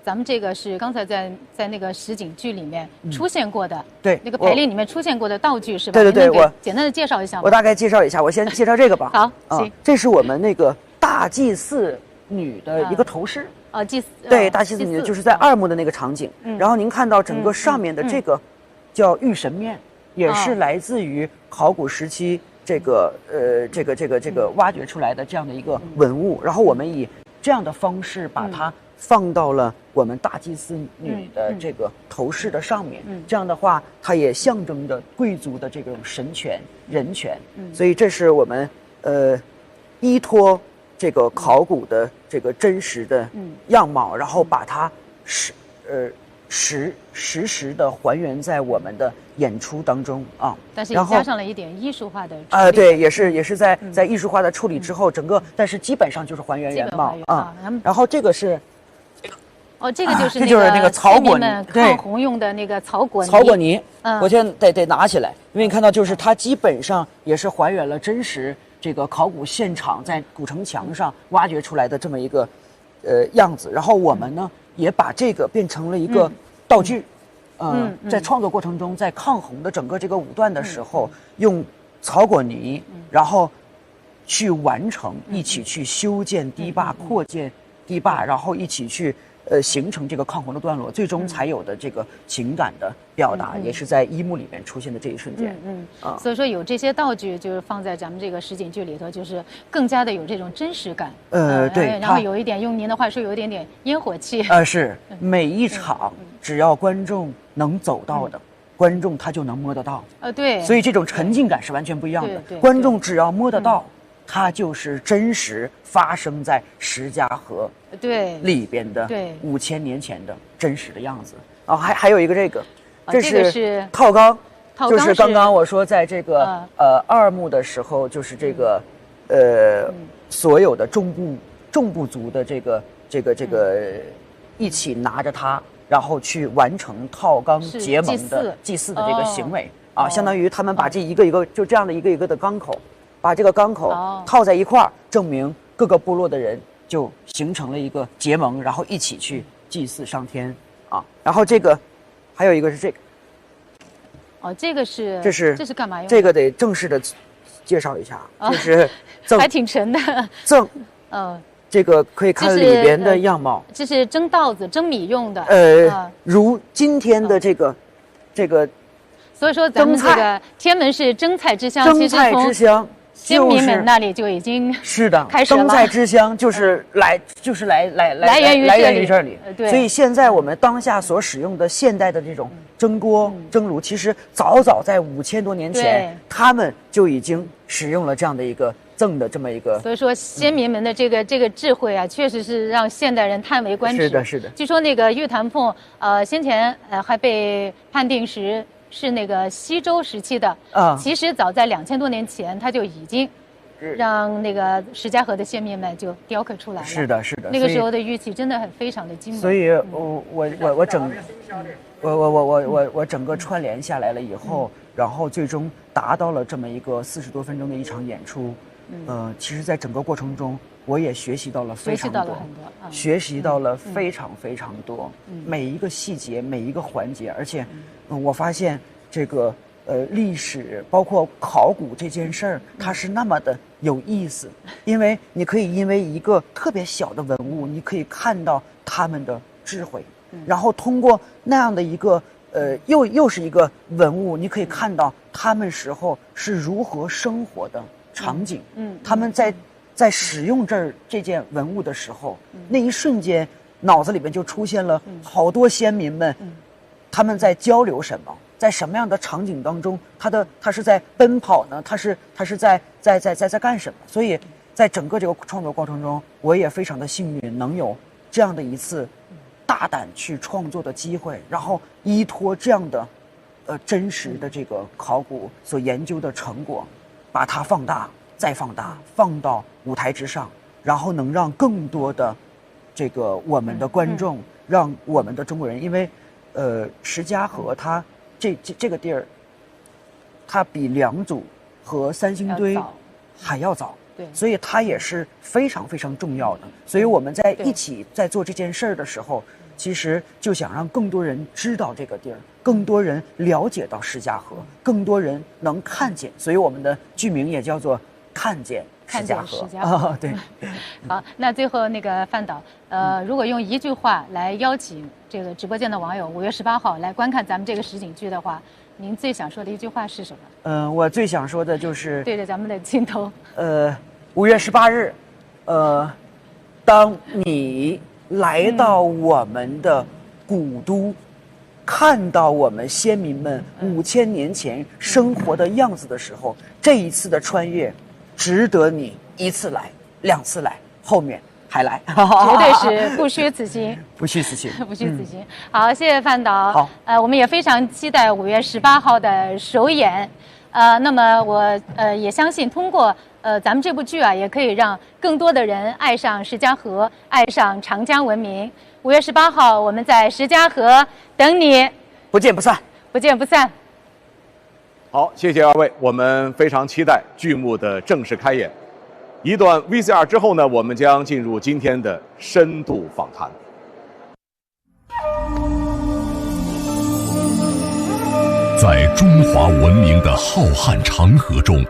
咱们这个是刚才在那个实景剧里面出现过的，对，那个排练里面出现过的道具是吧？对，我简单的介绍一下吗？我大概介绍一下，我先介绍这个吧。好，行，这是我们那个大祭司女的一个头饰。祭司。对，大祭司女就是在2幕的那个场景。然后您看到整个上面的这个叫玉神面，也是来自于考古时期这个挖掘出来的这样的一个文物。然后我们以这样的方式把它放到了我们大祭司女的这个头饰的上面，这样的话，它也象征着贵族的这种神权、人权。所以这是我们依托这个考古的这个真实的样貌，然后把它实时的还原在我们的演出当中啊。但是也加上了一点艺术化的对，也是在艺术化的处理之后，整个但是基本上就是还原原貌啊。然后这个是。这个就是那个草果泥，抗洪用的那个草果泥。我现在得拿起来，因为你看到就是它基本上也是还原了真实这个考古现场在古城墙上挖掘出来的这么一个样子。然后我们呢也把这个变成了一个道具，在创作过程中，在抗洪的整个这个舞段的时候，用草果泥，然后去完成，一起去修建堤坝、扩建堤坝，然后一起去形成这个抗洪的段落，最终才有的这个情感的表达，也是在一幕里面出现的这一瞬间。所以说有这些道具，就是放在咱们这个实景剧里头，就是更加的有这种真实感。对，然后有一点，用您的话说，有一点点烟火气。是每一场只要观众能走到的，观众他就能摸得到。对。所以这种沉浸感是完全不一样的。对，观众只要摸得到。它就是真实发生在石家河里边的5000年前的真实的样子啊！还有一个这是套缸，就是刚刚我说在这个2幕的时候，就是这个所有的众部族的这个一起拿着它，然后去完成套缸结盟的祭祀的这个行为啊，相当于他们把这一个一个就这样的一个一个的缸口。把这个缸口套在一块儿，证明各个部落的人就形成了一个结盟，然后一起去祭祀上天啊。然后这个还有一个是这个，这个是这是干嘛用的？这个得正式的介绍一下，这是赠，还挺沉的赠。这个可以看里边的样貌，这是蒸稻子、蒸米用的。如今天的这个。所以说咱们这个天门是蒸菜之乡，蒸菜之乡。先民们那里就已经是的，开始了。蒸菜之乡就是来源于这里。对，所以现在我们当下所使用的现代的这种蒸锅、蒸炉，其实早在5000多年前，他们就已经使用了这样的一个赠的这么一个。所以说，先民们的这个智慧啊，确实是让现代人叹为观止。是的。据说那个玉潭凤，先前还被判定是那个西周时期的，其实早在2000多年前，他就已经让那个石家河的先民们就雕刻出来了。是的。那个时候的玉器真的非常的精美。所以我整个串联下来了以后，然后最终达到了这么一个40多分钟的一场演出。其实，在整个过程中，我也学习到了非常多，学习到了非常非常多，每一个细节，每一个环节，而且，我发现这个历史包括考古这件事儿，它是那么的有意思，因为你可以因为一个特别小的文物，你可以看到他们的智慧，然后通过那样的一个又是一个文物，你可以看到他们时候是如何生活的场景，他们在使用这件文物的时候，那一瞬间脑子里面就出现了好多先民们，他们在交流什么，在什么样的场景当中，他是在奔跑呢？他是在干什么？所以在整个这个创作过程中，我也非常的幸运，能有这样的一次大胆去创作的机会，然后依托这样的真实的这个考古所研究的成果，把它放大再放大，放到舞台之上，然后能让更多的这个我们的观众，让我们的中国人，因为石家河它这个地儿，它比良渚和三星堆还要早，对，所以它也是非常非常重要的。所以我们在一起在做这件事儿的时候，其实就想让更多人知道这个地儿，更多人了解到石家河，更多人能看见。所以我们的剧名也叫做“看见石家河”。对。好，那最后那个范导，如果用一句话来邀请这个直播间的网友5月18号来观看咱们这个实景剧的话，您最想说的一句话是什么？我最想说的就是对着咱们的镜头。5月18日，当你来到我们的古都，看到我们先民们5000年前生活的样子的时候，这一次的穿越值得你1次来2次来，后面还来，绝对是不虚此行，不虚此行，不虚此行。好，谢谢范导。好，我们也非常期待5月18号的首演。那么我也相信通过咱们这部剧啊，也可以让更多的人爱上石家河，爱上长江文明。5月18号，我们在石家河等你，不见不散，不见不散。好，谢谢二位，我们非常期待剧目的正式开演。一段 VCR 之后呢，我们将进入今天的深度访谈。在中华文明的浩瀚长河中，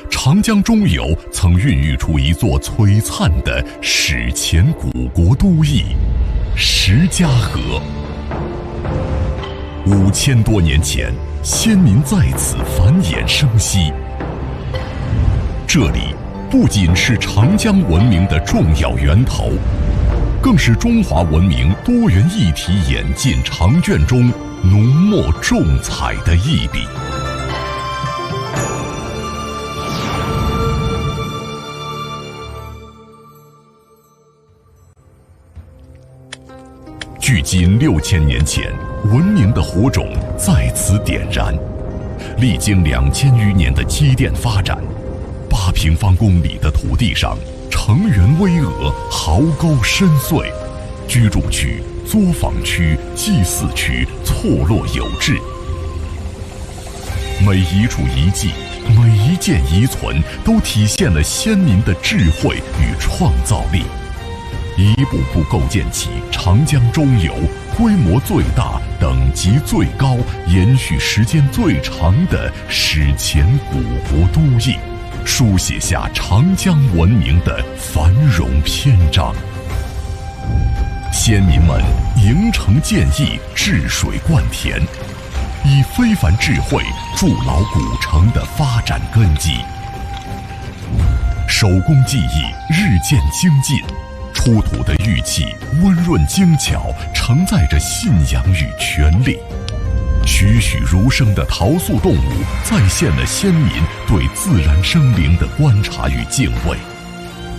长江中游曾孕育出一座璀璨的史前古国都邑石家河。5000多年前，先民在此繁衍生息。这里不仅是长江文明的重要源头，更是中华文明多元一体演进长卷中浓墨重彩的一笔。距今6000年前，文明的火种在此点燃，历经2000余年的积淀发展，8平方公里的土地上，城垣巍峨，壕沟深邃，居住区、作坊区、祭祀区错落有致。每一处遗迹，每一件遗存，都体现了先民的智慧与创造力，一步步构建起长江中游规模最大、等级最高、延续时间最长的史前古国都邑，书写下长江文明的繁荣篇章。先民们营城建邑，治水灌田，以非凡智慧筑牢古城的发展根基。手工技艺日渐精进，出土的玉器温润精巧，承载着信仰与权力。栩栩如生的陶塑动物再现了先民对自然生灵的观察与敬畏。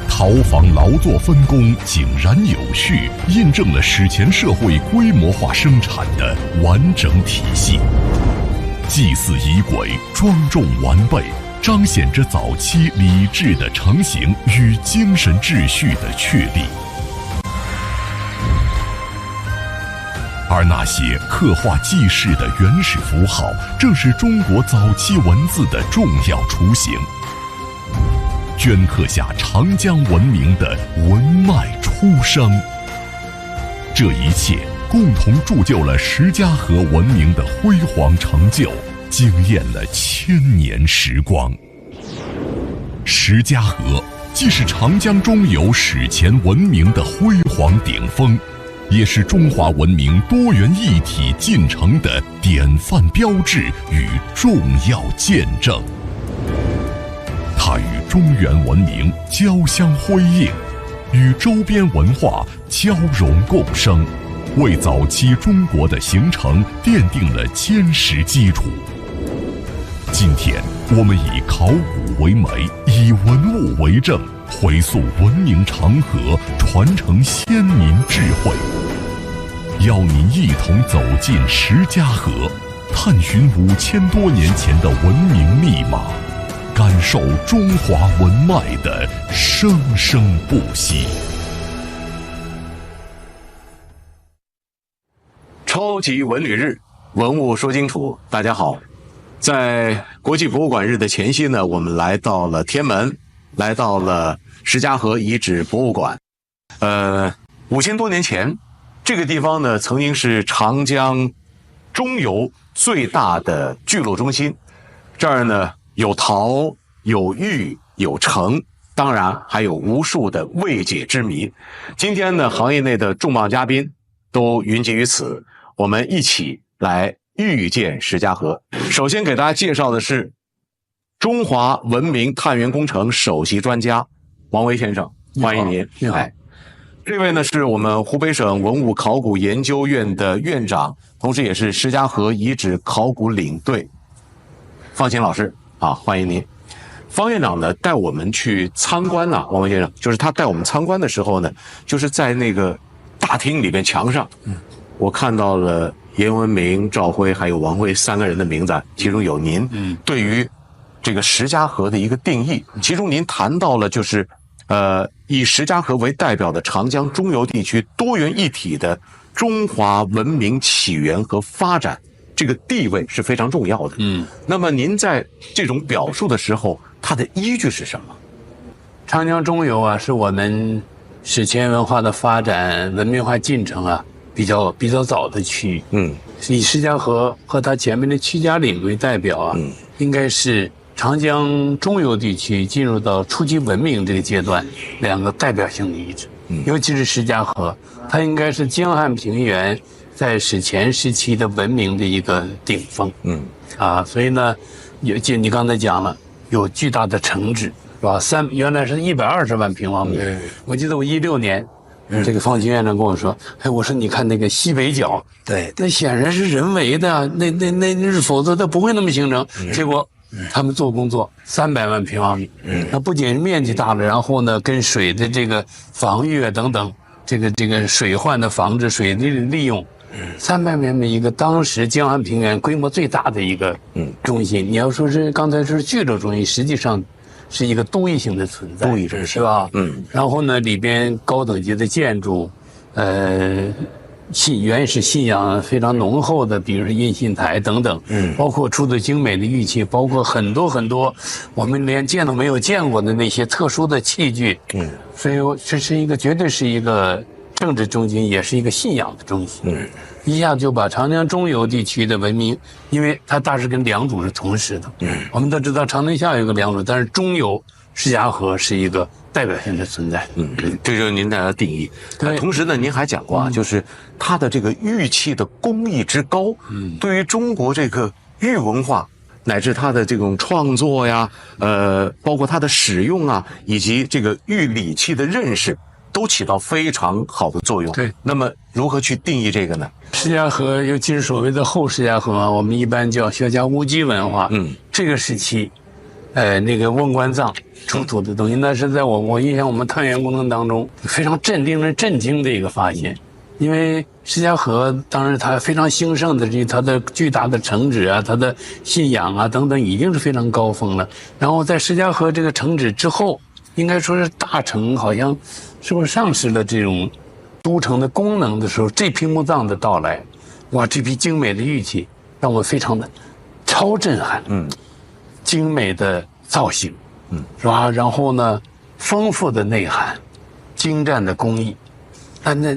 陶坊劳作分工井然有序，印证了史前社会规模化生产的完整体系。祭祀仪轨庄重完备，彰显着早期礼制的成型与精神秩序的确立。而那些刻画记事的原始符号，正是中国早期文字的重要雏形，镌刻下长江文明的文脉出生。这一切共同铸就了石家河文明的辉煌成就，惊艳了1000年时光。石家河既是长江中游史前文明的辉煌顶峰，也是中华文明多元一体进程的典范标志与重要见证。它与中原文明交相辉映，与周边文化交融共生，为早期中国的形成奠定了坚实基础。今天，我们以考古为媒，以文物为证，回溯文明长河，传承先民智慧。邀您一同走进石家河，探寻5000多年前的文明密码，感受中华文脉的生生不息。超级文旅日，文物说清楚。大家好，在国际博物馆日的前夕呢，我们来到了天门，来到了石家河遗址博物馆。5000多年前，这个地方呢，曾经是长江中游最大的聚落中心。这儿呢，有陶，有玉，有城，当然还有无数的未解之谜。今天呢，行业内的重磅嘉宾都云集于此，我们一起来遇见石家河。首先给大家介绍的是中华文明探源工程首席专家王维先生，欢迎您。你好。这位呢是我们湖北省文物考古研究院的院长，同时也是石家河遗址考古领队方琴老师啊，欢迎您。方院长呢带我们去参观了，王维先生就是他带我们参观的时候呢，就是在那个大厅里边墙上，我看到了严文明、赵辉还有王辉3个人的名字，其中有您对于这个石家河的一个定义，其中您谈到了就是以石家河为代表的长江中游地区多元一体的中华文明起源和发展，这个地位是非常重要的。那么您在这种表述的时候，它的依据是什么？长江中游啊，是我们史前文化的发展、文明化进程啊比较早的区域。以石家河和它前面的曲家岭为代表啊，应该是长江中游地区进入到初级文明这个阶段2个代表性的遗址，尤其是石家河，它应该是江汉平原在史前时期的文明的一个顶峰。所以呢，你刚才讲了，有巨大的城址，是吧？原来是120万平方米。我记得我16年。这个方清院长跟我说：“我说你看那个西北角，对，那显然是人为的，那否则它不会那么形成。结果他们做工作300万平方米，那不仅面积大了，然后呢，跟水的这个防御啊等等，这个水患的防治、水的利用，300万平米一个，当时江汉平原规模最大的一个中心。你要说是刚才是聚落中心，实际上。”是一个都邑性的存在，都邑中心是吧？然后呢，里边高等级的建筑，原始信仰非常浓厚的，比如说印信台等等，包括出的精美的玉器，包括很多我们连见都没有见过的那些特殊的器具，所以这是绝对是一个政治中心，也是一个信仰的中心。一下就把长江中游地区的文明，因为它大致跟良渚是同时的。我们都知道长江下有个良渚，但是中游施家河是一个代表性的存在。这就是您的定义。同时呢，您还讲过啊，就是它的这个玉器的工艺之高，对于中国这个玉文化乃至它的这种创作呀，包括它的使用啊，以及这个玉礼器的认识。都起到非常好的作用。对，那么如何去定义这个呢？施家河，尤其是所谓的后施家河，我们一般叫薛家乌鸡文化。这个时期，那个瓮棺葬出土的东西，那是在我印象我们探源工程当中非常令人震惊的一个发现。因为施家河当然它非常兴盛的它的巨大的城址啊，它的信仰啊等等，已经是非常高峰了。然后在施家河这个城址之后，应该说是大城好像是不是丧失了这种都城的功能的时候，这批墓葬的到来，哇，这批精美的玉器让我非常的超震撼。精美的造型，是吧？然后呢，丰富的内涵，精湛的工艺。那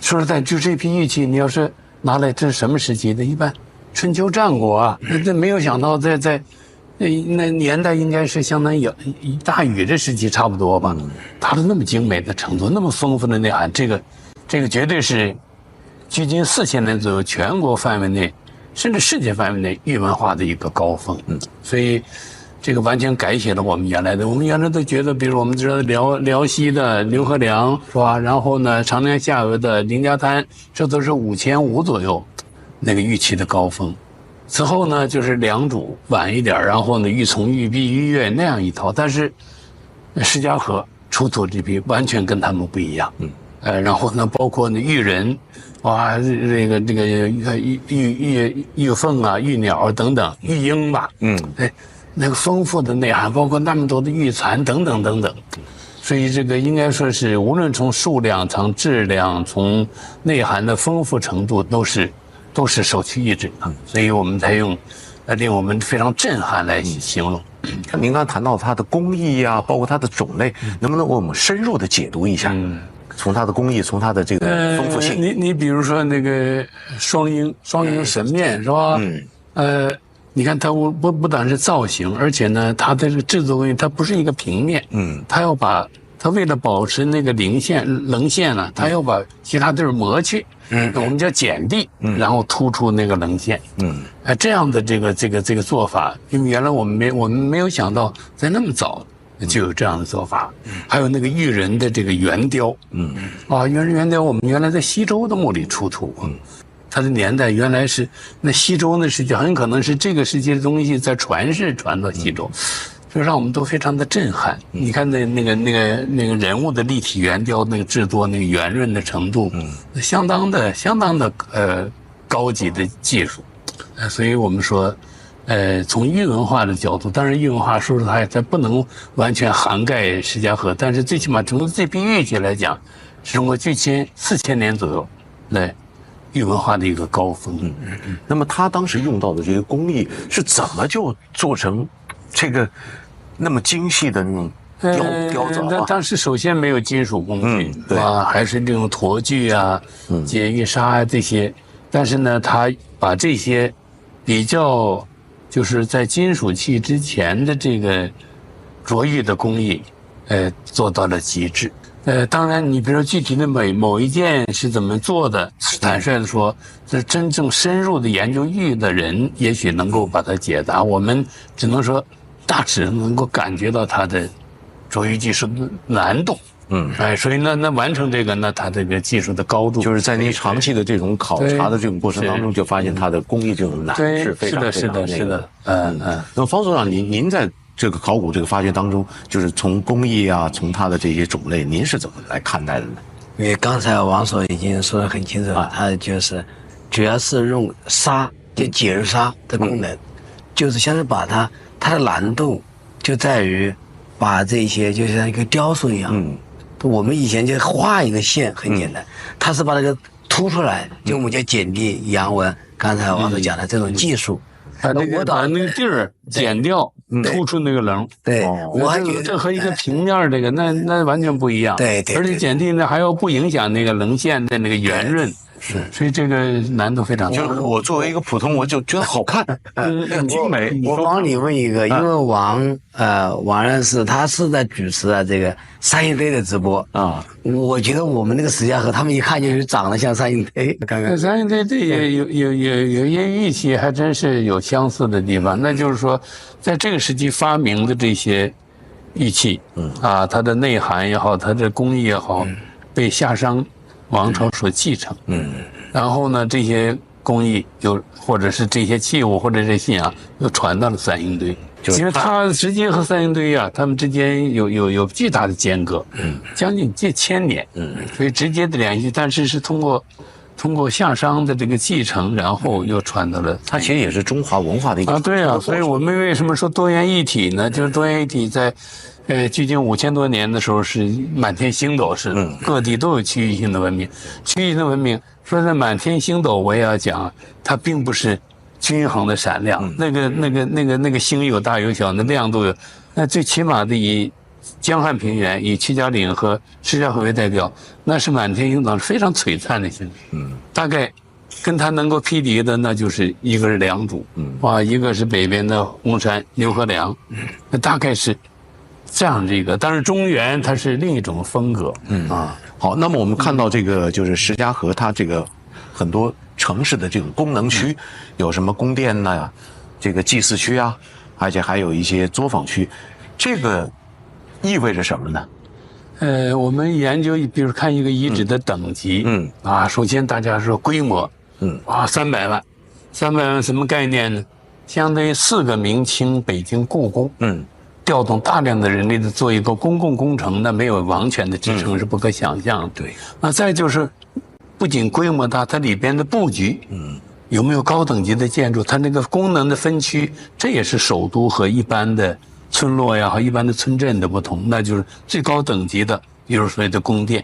说实在，就这批玉器，你要是拿来，这是什么时期的？一般春秋战国啊，那没有想到在那年代应该是相当于大禹这时期差不多吧，达到那么精美的程度，那么丰富的内涵，这个绝对是距今4000年左右全国范围内，甚至世界范围内玉文化的一个高峰。所以这个完全改写了我们原来的。我们原来都觉得，比如我们知道辽西的刘河梁是吧？然后呢，长江下游的凌家滩，这都是5500左右那个玉器的高峰。此后呢，就是良渚晚一点，然后呢，玉琮、玉璧、玉钺那样一套。但是施家河出土这批完全跟他们不一样。然后呢，包括那玉人，哇，这个玉凤啊、玉鸟等等，玉鹰吧，那个丰富的内涵，包括那么多的玉蚕等等等等。所以这个应该说是，无论从数量、从质量、从内涵的丰富程度，都是首屈一指的，所以我们才用令我们非常震撼来形容。您刚才谈到它的工艺啊，包括它的种类，能不能为我们深入的解读一下？从它的工艺，从它的这个丰富性。你比如说那个双鹰神面是吧？你看它不但是造型，而且呢，它的这个制作工艺，它不是一个平面，它要把它为了保持那个棱线呢，它要把其他地儿磨去。我们叫剪地，然后突出那个棱线。这样的这个做法，因为原来我们没有想到在那么早就有这样的做法。还有那个玉人的这个圆雕，圆雕我们原来在西周的墓里出土，它的年代原来是那西周那时期，很可能是这个时期的东西在传到西周。就让我们都非常的震撼。你看那个人物的立体圆雕，那个制作那个圆润的程度，相当的高级的技术。所以我们说，从玉文化的角度，当然玉文化说实在它不能完全涵盖施家河，但是最起码从这批玉器来讲，是中国距今4000年左右来玉文化的一个高峰。那么他当时用到的这个工艺是怎么就做成这个那么精细的那种雕凿啊？当时首先没有金属工具，还是这种沱具啊、解玉砂啊这些。但是呢，他把这些比较就是在金属器之前的这个琢玉的工艺，做到了极致。当然，你比如说具体的某一件是怎么做的，坦率的说，这真正深入的研究玉的人，也许能够把它解答。我们只能说，大致能够感觉到它的琢玉技术的难度。所以那完成这个，那它这个技术的高度，就是在您长期的这种考察的这种过程当中，就发现它的工艺这种难是非常是的。那么方所长，您在这个考古这个发掘当中，就是从工艺啊，从它的这些种类，您是怎么来看待的呢？因为刚才王所已经说得很清楚了，他就是主要是用砂，就解砂的功能，就是像是把它的难度就在于把这些就像一个雕塑一样，我们以前就画一个线很简单，它是把那个凸出来，就我们叫剪地阳纹，刚才王所讲的这种技术。把那个地儿剪掉，突出那个棱。对，我还觉得这和一个平面这个那完全不一样。对，而且剪地呢还要不影响那个棱线的那个圆润。是，所以这个难度非常大。就是我作为一个普通，我就觉得好看，很精美。我帮你问一个，因为王人士他是在主持了这个三星堆的直播啊，我觉得我们那个石家河他们一看就是长得像三星堆。刚刚三星堆这也有一些玉器还真是有相似的地方，那就是说，在这个时期发明的这些玉器，它的内涵也好，它的工艺也好，被夏商王朝所继承，然后呢，这些工艺或者是这些器物或者这信仰又传到了三星堆，因为它直接和三星堆啊，它们之间有巨大的间隔，将近近1000年，所以直接的联系，但是通过夏商的这个继承，然后又传到了，它其实也是中华文化的一个对啊，所以我们为什么说多元一体呢？就是多元一体在距今5000多年的时候是满天星斗式的，各地都有区域性的文明。区域性的文明说在满天星斗，我也要讲，它并不是均衡的闪亮，那个星有大有小，那亮度有，那最起码的以江汉平原、以曲家岭和石家河为代表，那是满天星斗非常璀璨的星。大概跟它能够匹敌的，那就是一个是良渚，一个是北边的红山牛河梁，那大概是这样这个。当然中原它是另一种风格。好，那么我们看到这个就是石家河，它这个很多城市的这种功能区，有什么宫殿呐，这个祭祀区啊，而且还有一些作坊区，这个意味着什么呢？我们研究，比如看一个遗址的等级，首先大家说规模，300万，300万什么概念呢？相当于4个明清北京故宫，调动大量的人力的做一个公共工程，那没有王权的支撑是不可想象的。对，再就是不仅规模大，它里边的布局，有没有高等级的建筑，它那个功能的分区，这也是首都和一般的村落呀和一般的村镇的不同，那就是最高等级的，比如所谓的宫殿，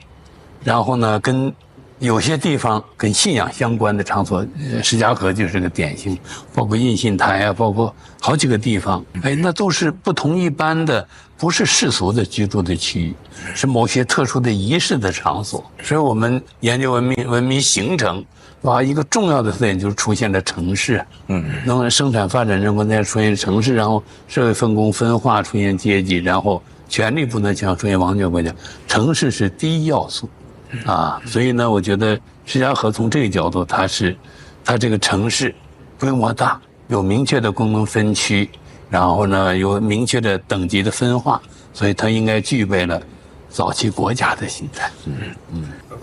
然后呢，跟有些地方跟信仰相关的场所，石家河就是个典型，包括印信台啊，包括好几个地方，那都是不同一般的，不是世俗的居住的区域，是某些特殊的仪式的场所。所以我们研究文明形成，一个重要的特点就是出现了城市，能生产发展人口再出现城市，然后社会分工分化，出现阶级，然后权力不能强，出现王权国家，城市是第一要素。所以呢，我觉得石家河从这个角度，它这个城市规模大，有明确的功能分区，然后呢有明确的等级的分化，所以它应该具备了早期国家的形态。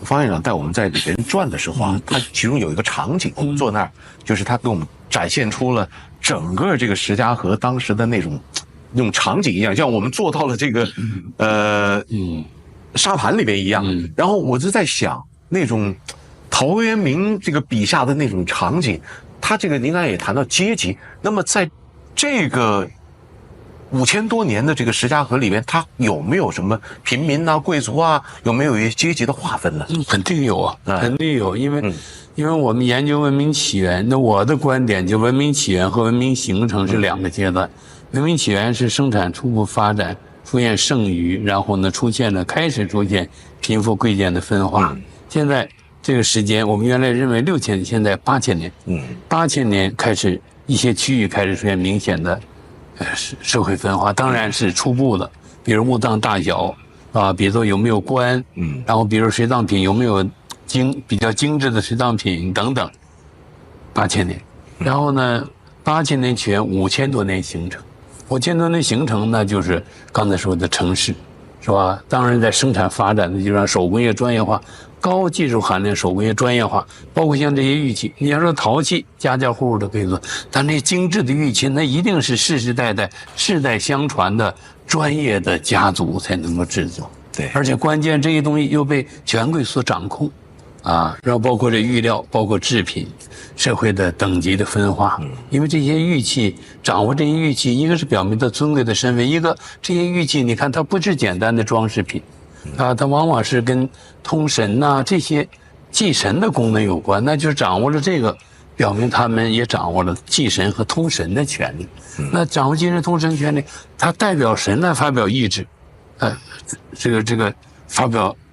方院长带我们在里边转的时候他其中有一个场景，我们坐那儿，就是他给我们展现出了整个这个石家河当时的那种场景一样，像我们坐到了这个沙盘里面一样，然后我就在想那种陶渊明这个笔下的那种场景，他这个您刚才也谈到阶级，那么在这个5000多年的这个石家河里面，它有没有什么平民啊、贵族啊，有没有一些阶级的划分呢？肯定有啊，肯定有，因为我们研究文明起源，那我的观点就文明起源和文明形成是2个阶段，文明起源是生产初步发展。出现剩余，然后呢开始出现贫富贵贱的分化。现在这个时间，我们原来认为6000年，现在8000年。8000年开始一些区域开始出现明显的社会分化，当然是初步的，比如墓葬大小，啊，比如说有没有棺，然后比如水葬品有没有比较精致的水葬品等等，8000年，然后呢，8000年前5000多年形成，5000多年形成那就是刚才说的城市，是吧？当然在生产发展的就让手工业专业化，高技术含量手工业专业化，包括像这些玉器，你要说陶器，家家户户都可以做，但那精致的玉器，那一定是世代相传的专业的家族才能够制作。对，而且关键这些东西又被权贵所掌控，啊，然后包括这玉料，包括制品，社会的等级的分化。因为这些玉器，掌握这些玉器，一个是表明他尊贵的身份，一个这些玉器，你看它不是简单的装饰品，啊，它往往是跟通神呐这些祭神的功能有关，那就是掌握了这个，表明他们也掌握了祭神和通神的权利。那掌握祭神通神权利，他代表神来发表意志，这个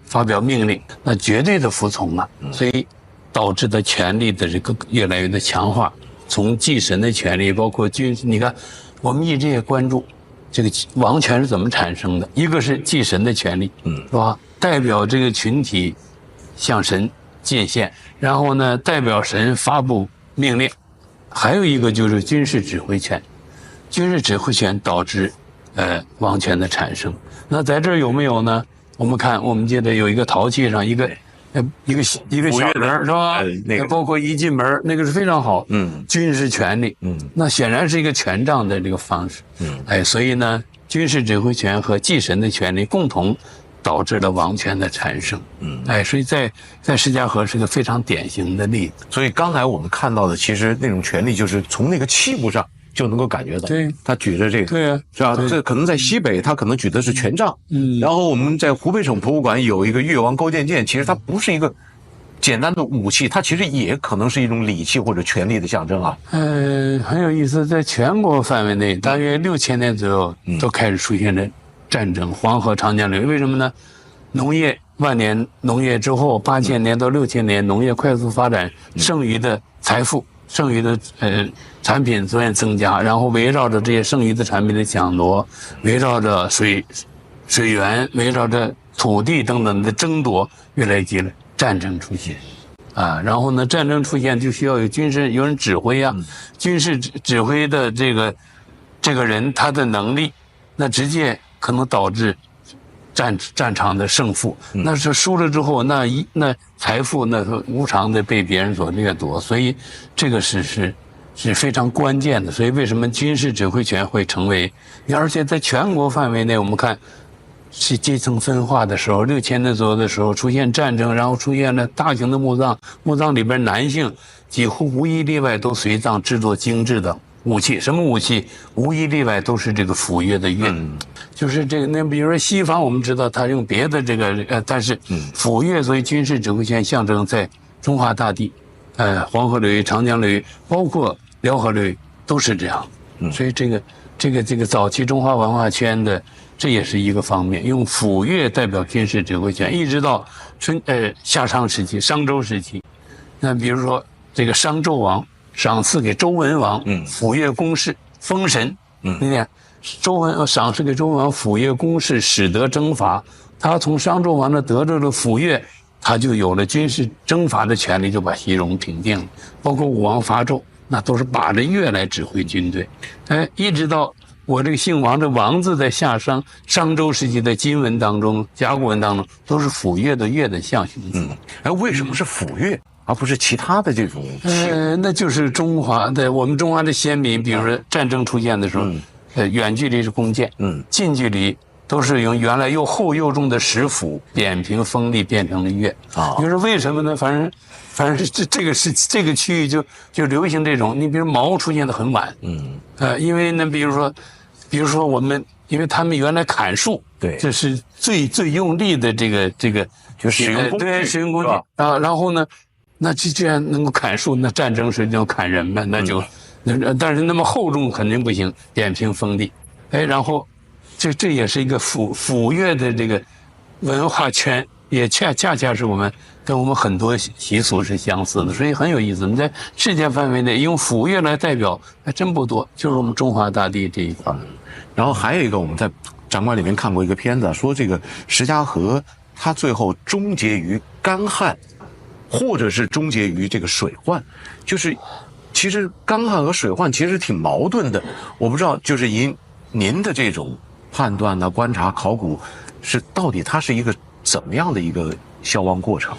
发表命令，那绝对的服从啊，所以导致的权力的这个越来越的强化。从祭神的权利，包括军，你看，我们一直也关注这个王权是怎么产生的。一个是祭神的权利，是吧？代表这个群体向神进献，然后呢，代表神发布命令。还有一个就是军事指挥权，军事指挥权导致王权的产生。那在这儿有没有呢？我们看，我们记得有一个陶器上一个小人是吧？那个包括一进门那个是非常好，军事权力，那显然是一个权杖的这个方式，所以呢，军事指挥权和祭神的权力共同导致了王权的产生，所以在施家河是个非常典型的例子。所以刚才我们看到的，其实那种权力就是从那个器物上就能够感觉到，对，他举着这个，对啊，是吧？这可能在西北，他可能举的是权杖，然后我们在湖北省博物馆有一个越王勾践剑，其实它不是一个简单的武器，它其实也可能是一种礼器或者权力的象征啊。很有意思，在全国范围内，大约6000年左右都开始出现了战争，黄河、长江流域，为什么呢？农业万年农业之后，8000年到6000年，农业快速发展，剩余的财富。剩余的产品逐渐增加，然后围绕着这些剩余的产品的抢夺，围绕着水源，围绕着土地等等的争夺，越来越激烈，战争出现，啊，然后呢，战争出现就需要有人指挥啊，军事指挥的这个人他的能力，那直接可能导致战场的胜负，那是输了之后，那财富那无偿的被别人所掠夺，所以这个是非常关键的。所以为什么军事指挥权会成为，而且在全国范围内，我们看是阶层分化的时候，6000年左右的时候出现战争，然后出现了大型的墓葬，墓葬里边男性几乎无一例外都随葬制作精致的武器，什么武器？无一例外都是这个斧钺的钺，就是这个。那比如说西方，我们知道他用别的这个但是斧钺作为军事指挥权象征，在中华大地，黄河流域、长江流域，包括辽河流域都是这样。所以这个早期中华文化圈的，这也是一个方面，用斧钺代表军事指挥权，一直到夏商时期、商周时期。那比如说这个商纣王赏赐给周文王斧钺公事，封神。你看，周文赏赐给周文王斧钺公事，使得征伐。他从商纣王那得着了斧钺，他就有了军事征伐的权利，就把西戎平定了。包括武王伐纣，那都是把着钺来指挥军队。一直到我这个姓王，这王字在夏商周时期的金文当中、甲骨文当中，都是斧钺的钺的象形字。为什么是斧钺？而不是其他的这种那就是中华的，我们中华的先民，比如说战争出现的时候，远距离是弓箭，近距离都是用原来又厚又重的石斧扁平锋利变成了钺。你说为什么呢？反正这个区域就流行这种。你比如矛出现的很晚，因为呢，比如说我们，因为他们原来砍树，对，这是最用力的这个就使用工具，对，使用工具啊，然后呢。那既然能够砍树，那战争时就砍人嘛，但是那么厚重肯定不行，扁平锋利，然后这也是一个斧钺的这个文化圈，也恰是跟我们很多习俗是相似的，所以很有意思。你在世界范围内用斧钺来代表还真不多，就是我们中华大地这一块。然后还有一个我们在长官里面看过一个片子，说这个石家河它最后终结于干旱，或者是终结于这个水患，就是其实干旱和水患其实挺矛盾的。我不知道，就是您的这种判断呢、观察、考古，是到底它是一个怎么样的一个消亡过程？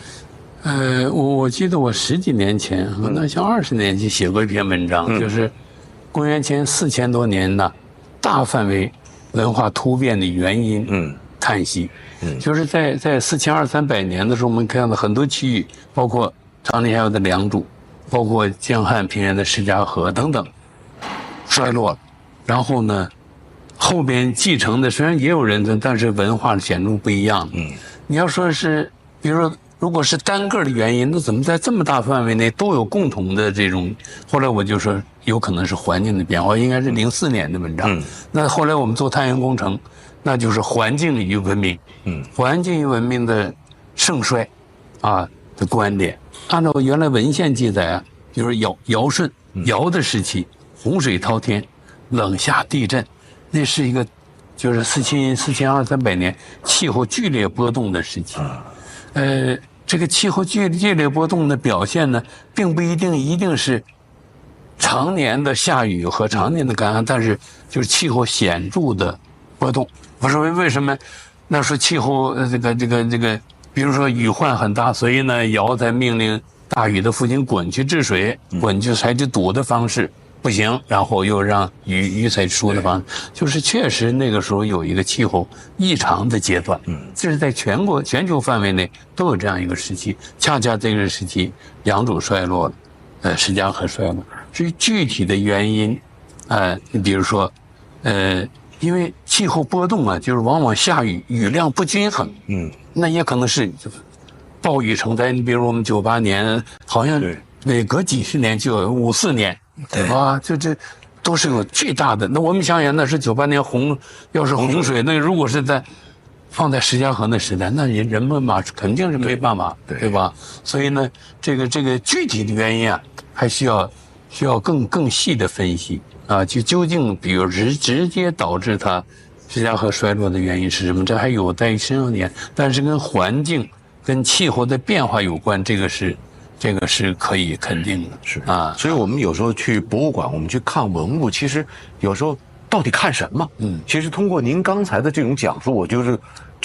我记得我10几年前，那像20年前写过一篇文章，就是公元前4000多年呢，大范围文化突变的原因，叹息，就是在4200-300年的时候，我们看到很多区域，包括长宁下游的良渚，包括江汉平原的石家河等等，衰落了。然后呢，后边继承的虽然也有人，但是文化显著不一样。你要说是，比如说，如果是单个的原因，那怎么在这么大范围内都有共同的这种？后来我就说，有可能是环境的变化，应该是04年的文章。那后来我们做探源工程，那就是环境与文明，环境与文明的盛衰，的观点。按照原来文献记载啊，比如尧舜尧的时期，洪水滔天，冷夏地震，那是一个就是4200-300年气候剧烈波动的时期。这个气候剧烈波动的表现呢，并不一定是常年的下雨和常年的干旱，但是就是气候显著的波动。我说为什么？那说气候这个，比如说雨患很大，所以呢，尧才命令大禹的父亲鲧去治水，鲧就采取堵的方式。不行，然后又让禹才出的方，就是确实那个时候有一个气候异常的阶段，这是在全球范围内都有这样一个时期。恰恰这个时期，良渚衰落了，石家河衰落。至于具体的原因，你比如说，因为气候波动啊，就是往往下雨雨量不均衡，那也可能是暴雨成灾。你比如我们98年，好像每隔几十年就有54年。这都是有巨大的。那我们想想，那是98年要是洪水，那如果是放在石家河那时代，那人们嘛肯定是没办法，对吧？所以呢，这个具体的原因啊，还需要更细的分析啊，就究竟比如直接导致它石家河衰落的原因是什么？这还有待于深入研究，但是跟环境、跟气候的变化有关，这个是可以肯定的，是啊。所以我们有时候去博物馆，我们去看文物，其实有时候到底看什么？其实通过您刚才的这种讲述，我就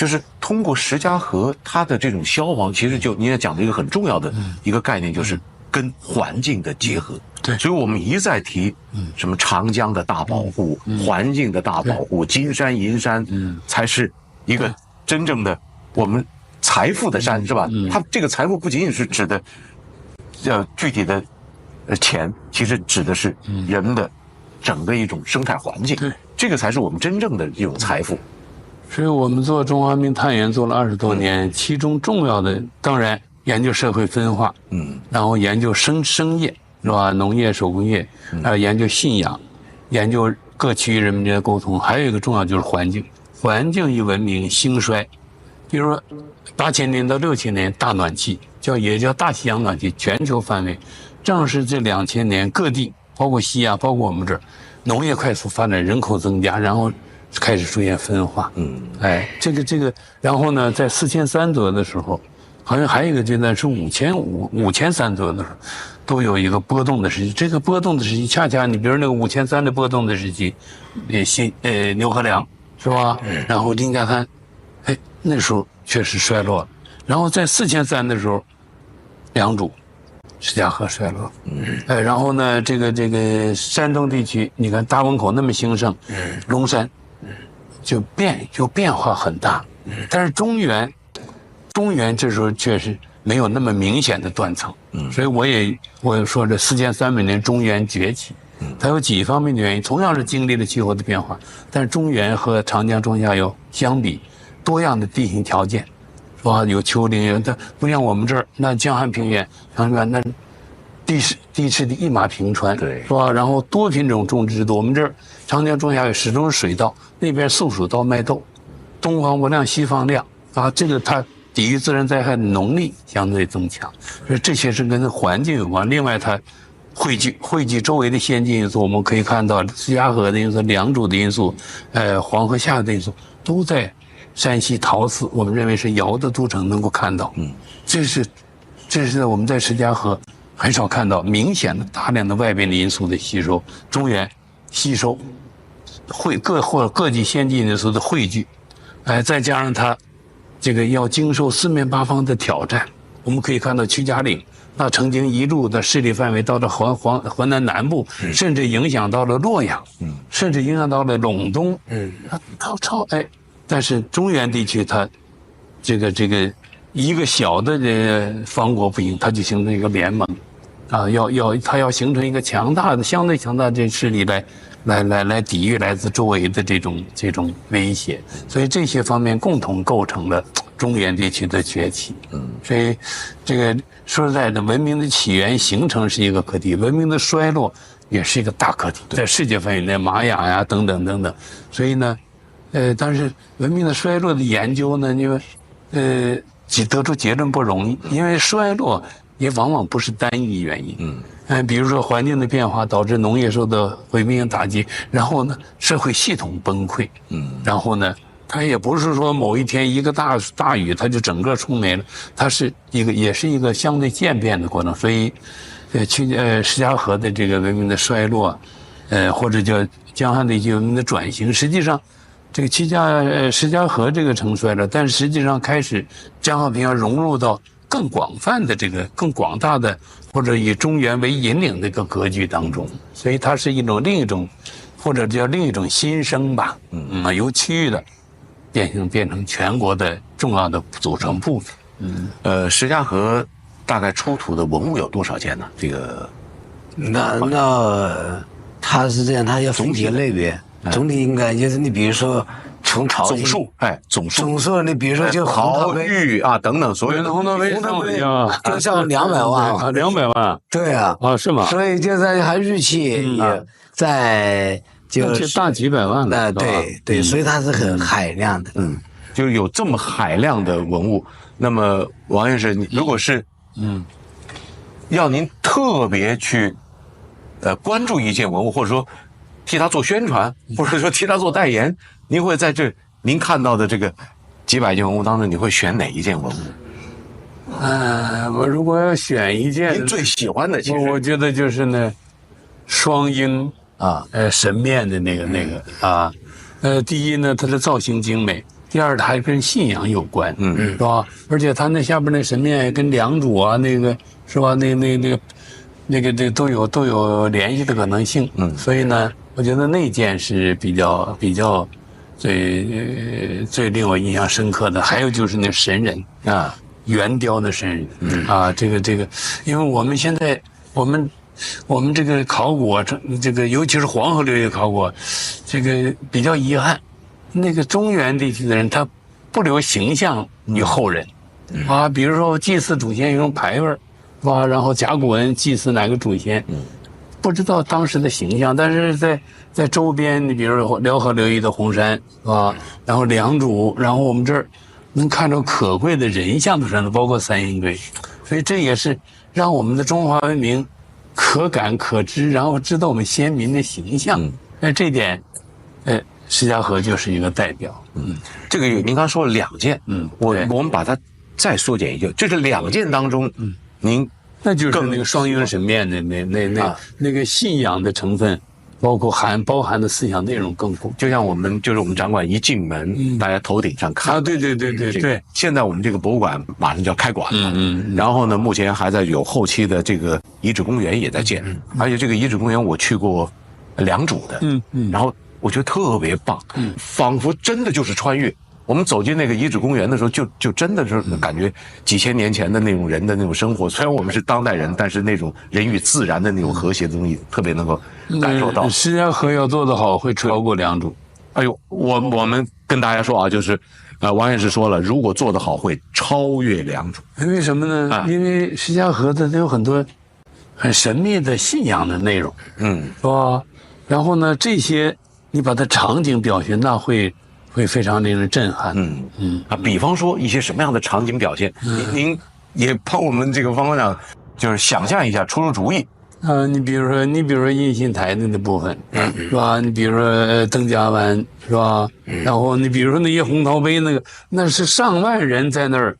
是通过石家河它的这种消亡，其实就您也讲的一个很重要的一个概念，就是跟环境的结合。对，所以我们一再提什么长江的大保护、环境的大保护、金山银山，才是一个真正的我们财富的山，是吧？它这个财富不仅仅是指的具体的钱，其实指的是人的整个一种生态环境，这个才是我们真正的一种财富。所以我们做中华文明探源做了20多年，其中重要的当然研究社会分化，然后研究生业是吧？农业、手工业，还有研究信仰，研究各区域人民之间的沟通，还有一个重要就是环境与文明兴衰。比如说8000年到6000年大暖气，也叫大西洋暖气，全球范围，正是这2000年各地，包括西亚，包括我们这儿，农业快速发展，人口增加，然后开始出现分化。这个，然后呢，在4300左右的时候，好像还有一个阶段是5300左右的时候，都有一个波动的时期。这个波动的时期，恰恰你比如那个5300的波动的时期，牛河梁是吧？然后林家滩，那时候确实衰落了。然后在4300的时候，良渚、石家河衰落，然后呢，这个山东地区，你看大汶口那么兴盛，龙山就变化很大，但是中原这时候确实没有那么明显的断层，所以我说这4300年中原崛起，它有几方面的原因，同样是经历了气候的变化，但是中原和长江中下游相比，多样的地形条件。有丘陵，它不像我们这儿，那江汉平原，那地势的一马平川，是吧？然后多品种种植多，我们这儿长江中下游始终是水稻，那边松鼠稻麦豆，东方不亮西方亮这个它抵御自然灾害的能力相对增强，所以这些是跟环境有关。另外，它汇聚周围的先进因素，我们可以看到施家河的因素、良渚的因素，黄河下的因素都在山西陶寺，我们认为是尧的都城能够看到。这是我们在施家河很少看到明显的大量的外边的因素的吸收，中原吸收各级先进因素的汇聚，再加上它这个要经受四面八方的挑战，我们可以看到屈家岭。那曾经一路的势力范围到了河南南部，甚至影响到了洛阳，甚至影响到了陇东，但是中原地区它这个一个小的方国不行，它就形成一个联盟，它要形成一个相对强大的势力来抵御来自周围的这种威胁，所以这些方面共同构成了中原地区的崛起。所以这个说实在的，文明的起源形成是一个课题，文明的衰落也是一个大课题，在世界范围内，玛雅呀等等等等。所以呢，但是文明的衰落的研究呢，因为得出结论不容易，因为衰落也往往不是单一原因。比如说环境的变化导致农业受到毁灭性打击，然后呢社会系统崩溃，然后呢它也不是说某一天一个大雨它就整个冲没了，它是也是一个相对渐变的过程。所以施家河的这个文明的衰落，或者叫江汉地区文明的转型，实际上这个施家河这个成衰了，但是实际上开始江汉平原融入到更广泛的更广大的或者以中原为引领的一个格局当中，所以它是另一种或者叫另一种新生吧，由区域的变成全国的重要的组成部分。施家河大概出土的文物有多少件呢？这个那它是这样，它要分几个类别，总体应该就是你比如说。从朝总数，总数，你比如说就豪玉啊等等，所有的红陶杯就上200万啊，200万，对啊，是吗？所以就在还玉器也在就大几百万了，对，所以它是很海量的，就有这么海量的文物。那么王院士，你如果是要您特别去关注一件文物，或者说替他做宣传，或者说替他做代言，您会在您看到的这个几百件文物当中，你会选哪一件文物？我如果要选一件，您最喜欢的，其实我觉得就是那双鹰神面的那个啊，第一呢，它的造型精美；第二，它还跟信仰有关，是吧？而且它那下边那神面跟良渚啊，那个是吧？那个都有联系的可能性，所以呢，我觉得那件是比较最令我印象深刻的。还有就是那神人啊，圆雕的神人啊，这个，因为我们现在我们这个考古啊，这个尤其是黄河流域考古，这个比较遗憾，那个中原地区的人他不留形象于后人啊，比如说祭祀祖先用牌位哇，然后甲骨文祭祀哪个祖先，不知道当时的形象，但是在周边，你比如说辽河流域的红山啊，然后良渚，然后我们这儿能看到可贵的人像的山，包括三星堆，所以这也是让我们的中华文明可感可知，然后知道我们先民的形象。那这点，施家河就是一个代表。这个您刚说了2件，我们把它再缩减一句，就是2件当中，您那就是那个双鹰神面的那个信仰的成分，包含的思想内容更丰。就像我们展馆一进门，大家头顶上看啊，对。现在我们这个博物馆马上就要开馆了，然后呢，目前还在有后期的这个遗址公园也在建，而且这个遗址公园我去过良渚的，然后我觉得特别棒，仿佛真的就是穿越。我们走进那个遗址公园的时候，就真的是感觉几千年前的那种人的那种生活。虽然我们是当代人，但是那种人与自然的那种和谐的东西，特别能够感受到。施家河要做得好，会超过良渚。哎呦，我们跟大家说啊，就是王院士说了，如果做得好，会超越良渚。为什么呢？因为施家河它有很多很神秘的信仰的内容，是吧？然后呢，这些你把它场景表现，那会非常令人震撼。比方说一些什么样的场景表现，您也帮我们这个方馆长就是想象一下，出出主意。你比如说印信台那部分，是吧？你比如说登嘉湾，是吧？然后你比如说那些红桃杯那是上万人在那儿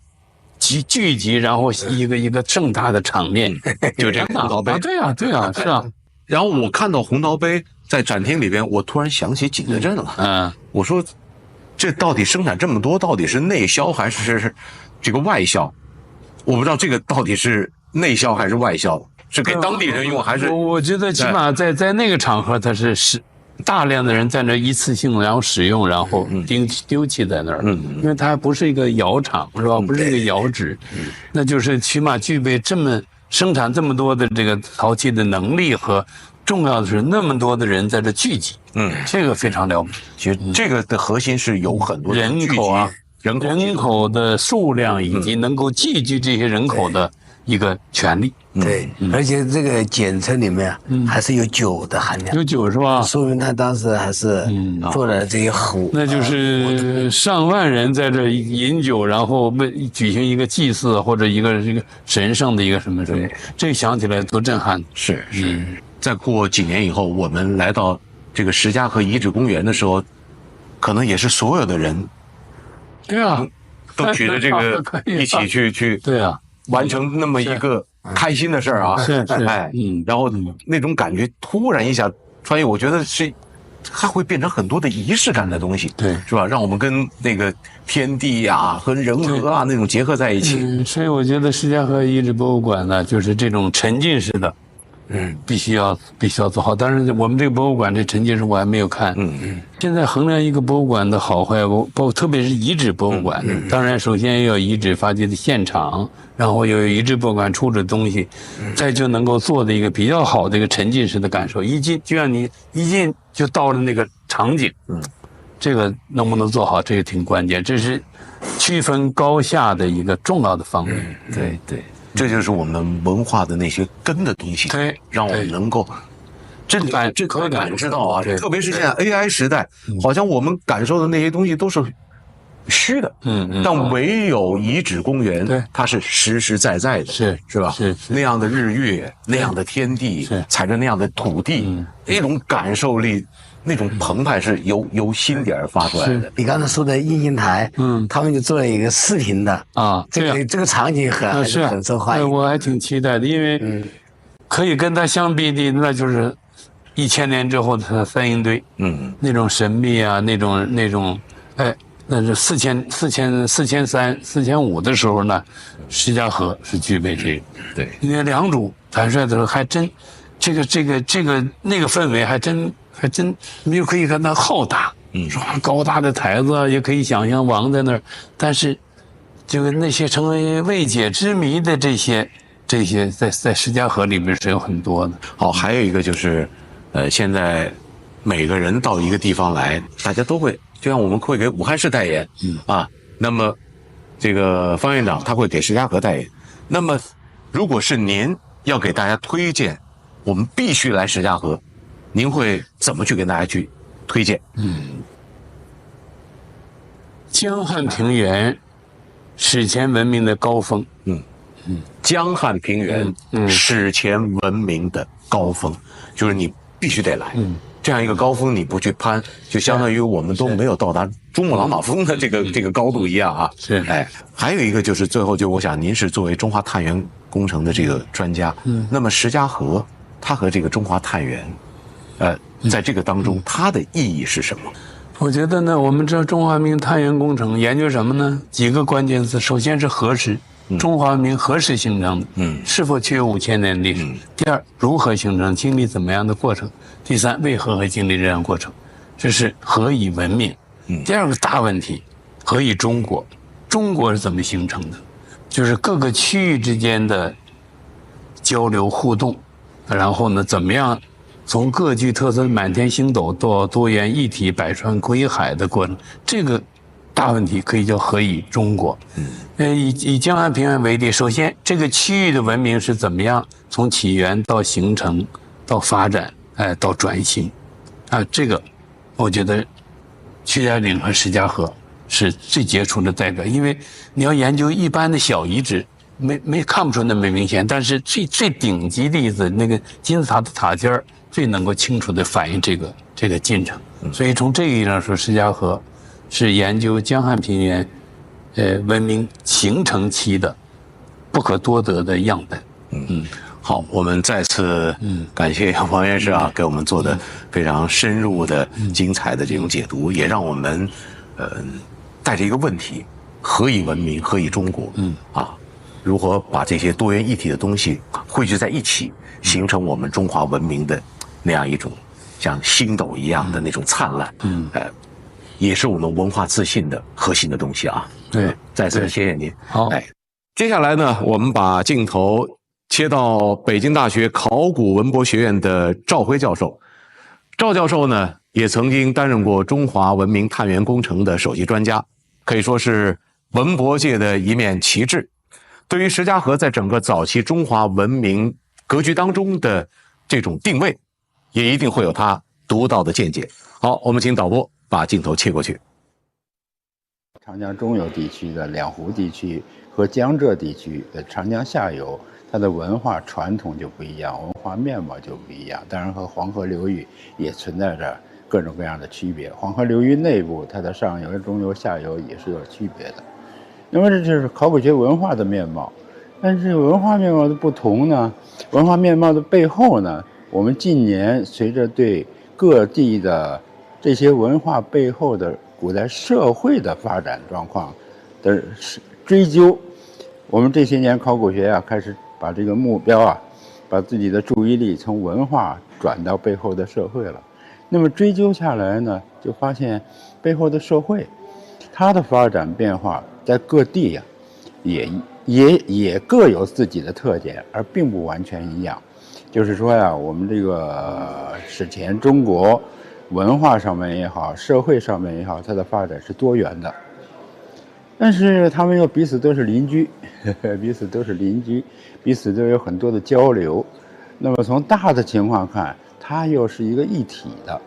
聚集，然后一个盛大的场面，就这个红桃杯。对啊，是啊。然后我看到红桃杯在展厅里边，我突然想起景德镇了。我说这到底生产这么多，到底是内销还是这个外销？我不知道这个到底是内销还是外销，是给当地人用还是？我觉得起码在那个场合，它是大量的人在那一次性然后使用，然后丢弃在那儿。因为它还不是一个窑厂，是吧？不是一个窑址，那就是起码具备这么生产这么多的这个陶器的能力和。重要的是那么多的人在这聚集，这个非常了不起。其实这个的核心是有很多人口啊，人口的数量以及能够聚集这些人口的一个权利。对，而且这个检测里面还是有酒的含量，有酒是吧？说明他当时还是做了这些壶。那就是上万人在这饮酒，然后举行一个祭祀或者一个这个神圣的一个什么什么，这想起来多震撼。是。再过几年以后，我们来到这个石家河遗址公园的时候，可能也是所有的人，对啊，都举着这个一起去，对啊，完成那么一个开心的事儿啊，是，然后那种感觉突然一下穿越，我觉得是它会变成很多的仪式感的东西，对，是吧？让我们跟那个天地呀、和人和啊那种结合在一起。所以我觉得石家河遗址博物馆呢，就是这种沉浸式的。必须要做好。当然，我们这个博物馆这沉浸式我还没有看。现在衡量一个博物馆的好坏，特别是遗址博物馆，当然首先要有遗址发掘的现场，然后又有遗址博物馆出的东西，再就能够做的一个比较好的一个沉浸式的感受。就让你一进就到了那个场景，这个能不能做好，这个挺关键，这是区分高下的一个重要的方面。对。这就是我们文化的那些根的东西，对，让我们能够这可以感知到啊。特别是现在 AI 时代，好像我们感受的那些东西都是虚的，但唯有遗址公园，它是实实在在的，是吧？是那样的日月，那样的天地，踩着那样的土地，那种感受力。那种澎湃是由心底而发出来的。你刚才说的印信台，他们就做了一个视频的啊，这个场景很受欢迎。我还挺期待的，因为可以跟它相比的，那就是1000年之后的三星堆，那种神秘啊，那种，那是4300、4500的时候呢，石家河是具备这个。对，那良渚坦率的时候还真，这个那个氛围还真，你就可以看它浩大，是吧？高大的台子也可以想象王在那儿，但是，就那些成为未解之谜的这些在石家河里面是有很多的。好，还有一个就是，现在每个人到一个地方来，大家都会，就像我们会给武汉市代言，那么这个方院长他会给石家河代言。那么，如果是您要给大家推荐，我们必须来石家河。您会怎么去跟大家去推荐？江汉平原，史前文明的高峰。江汉平原，史前文明的高峰，就是你必须得来。这样一个高峰你不去攀，就相当于我们都没有到达珠穆朗玛峰的这个高度一样啊。是，还有一个就是最后我想您是作为中华探源工程的这个专家，那么石家河它和这个中华探源。在这个当中，它的意义是什么？我觉得呢，我们知道中华文明探源工程研究什么呢？几个关键词，首先是何时，中华文明何时形成的？是否具有5000年历史？第二，如何形成，经历怎么样的过程？第三，为何会经历这样的过程？这是何以文明？第二个大问题，何以中国？中国是怎么形成的？就是各个区域之间的交流互动，然后呢，怎么样？从各具特色的满天星斗到多元一体百川归海的过程，这个大问题可以叫何以中国。以江汉平原为例，首先这个区域的文明是怎么样从起源到形成到发展，到转型，这个我觉得屈家岭和石家河是最杰出的代表。因为你要研究一般的小遗址，看不出那么明显，但是最顶级例子那个金字塔的塔尖儿最能够清楚地反映这个进程。所以从这个意义上说，施家河是研究江汉平原文明形成期的不可多得的样本。好，我们再次感谢王院士给我们做的非常深入的、精彩的这种解读，也让我们带着一个问题：何以文明？何以中国？如何把这些多元一体的东西汇聚在一起，形成我们中华文明的那样一种像星斗一样的那种灿烂？也是我们文化自信的核心的东西啊。对，再次谢谢您。好，接下来呢，我们把镜头切到北京大学考古文博学院的赵辉教授。赵教授呢，也曾经担任过中华文明探源工程的首席专家，可以说是文博界的一面旗帜。对于石家河在整个早期中华文明格局当中的这种定位，也一定会有他独到的见解。好，我们请导播把镜头切过去。长江中游地区的两湖地区和江浙地区的长江下游，它的文化传统就不一样，文化面貌就不一样。当然和黄河流域也存在着各种各样的区别。黄河流域内部，它的上游、中游、下游也是有区别的。那么这就是考古学文化的面貌。但是文化面貌的不同呢，文化面貌的背后呢，我们近年随着对各地的这些文化背后的古代社会的发展状况的追究，我们这些年考古学开始把这个目标把自己的注意力从文化转到背后的社会了。那么追究下来呢，就发现背后的社会，它的发展变化在各地也各有自己的特点，而并不完全一样。就是说我们这个史前中国文化上面也好，社会上面也好，它的发展是多元的。但是他们又彼此都是邻居，彼此都是邻居，彼此都有很多的交流。那么从大的情况看，它又是一个一体的。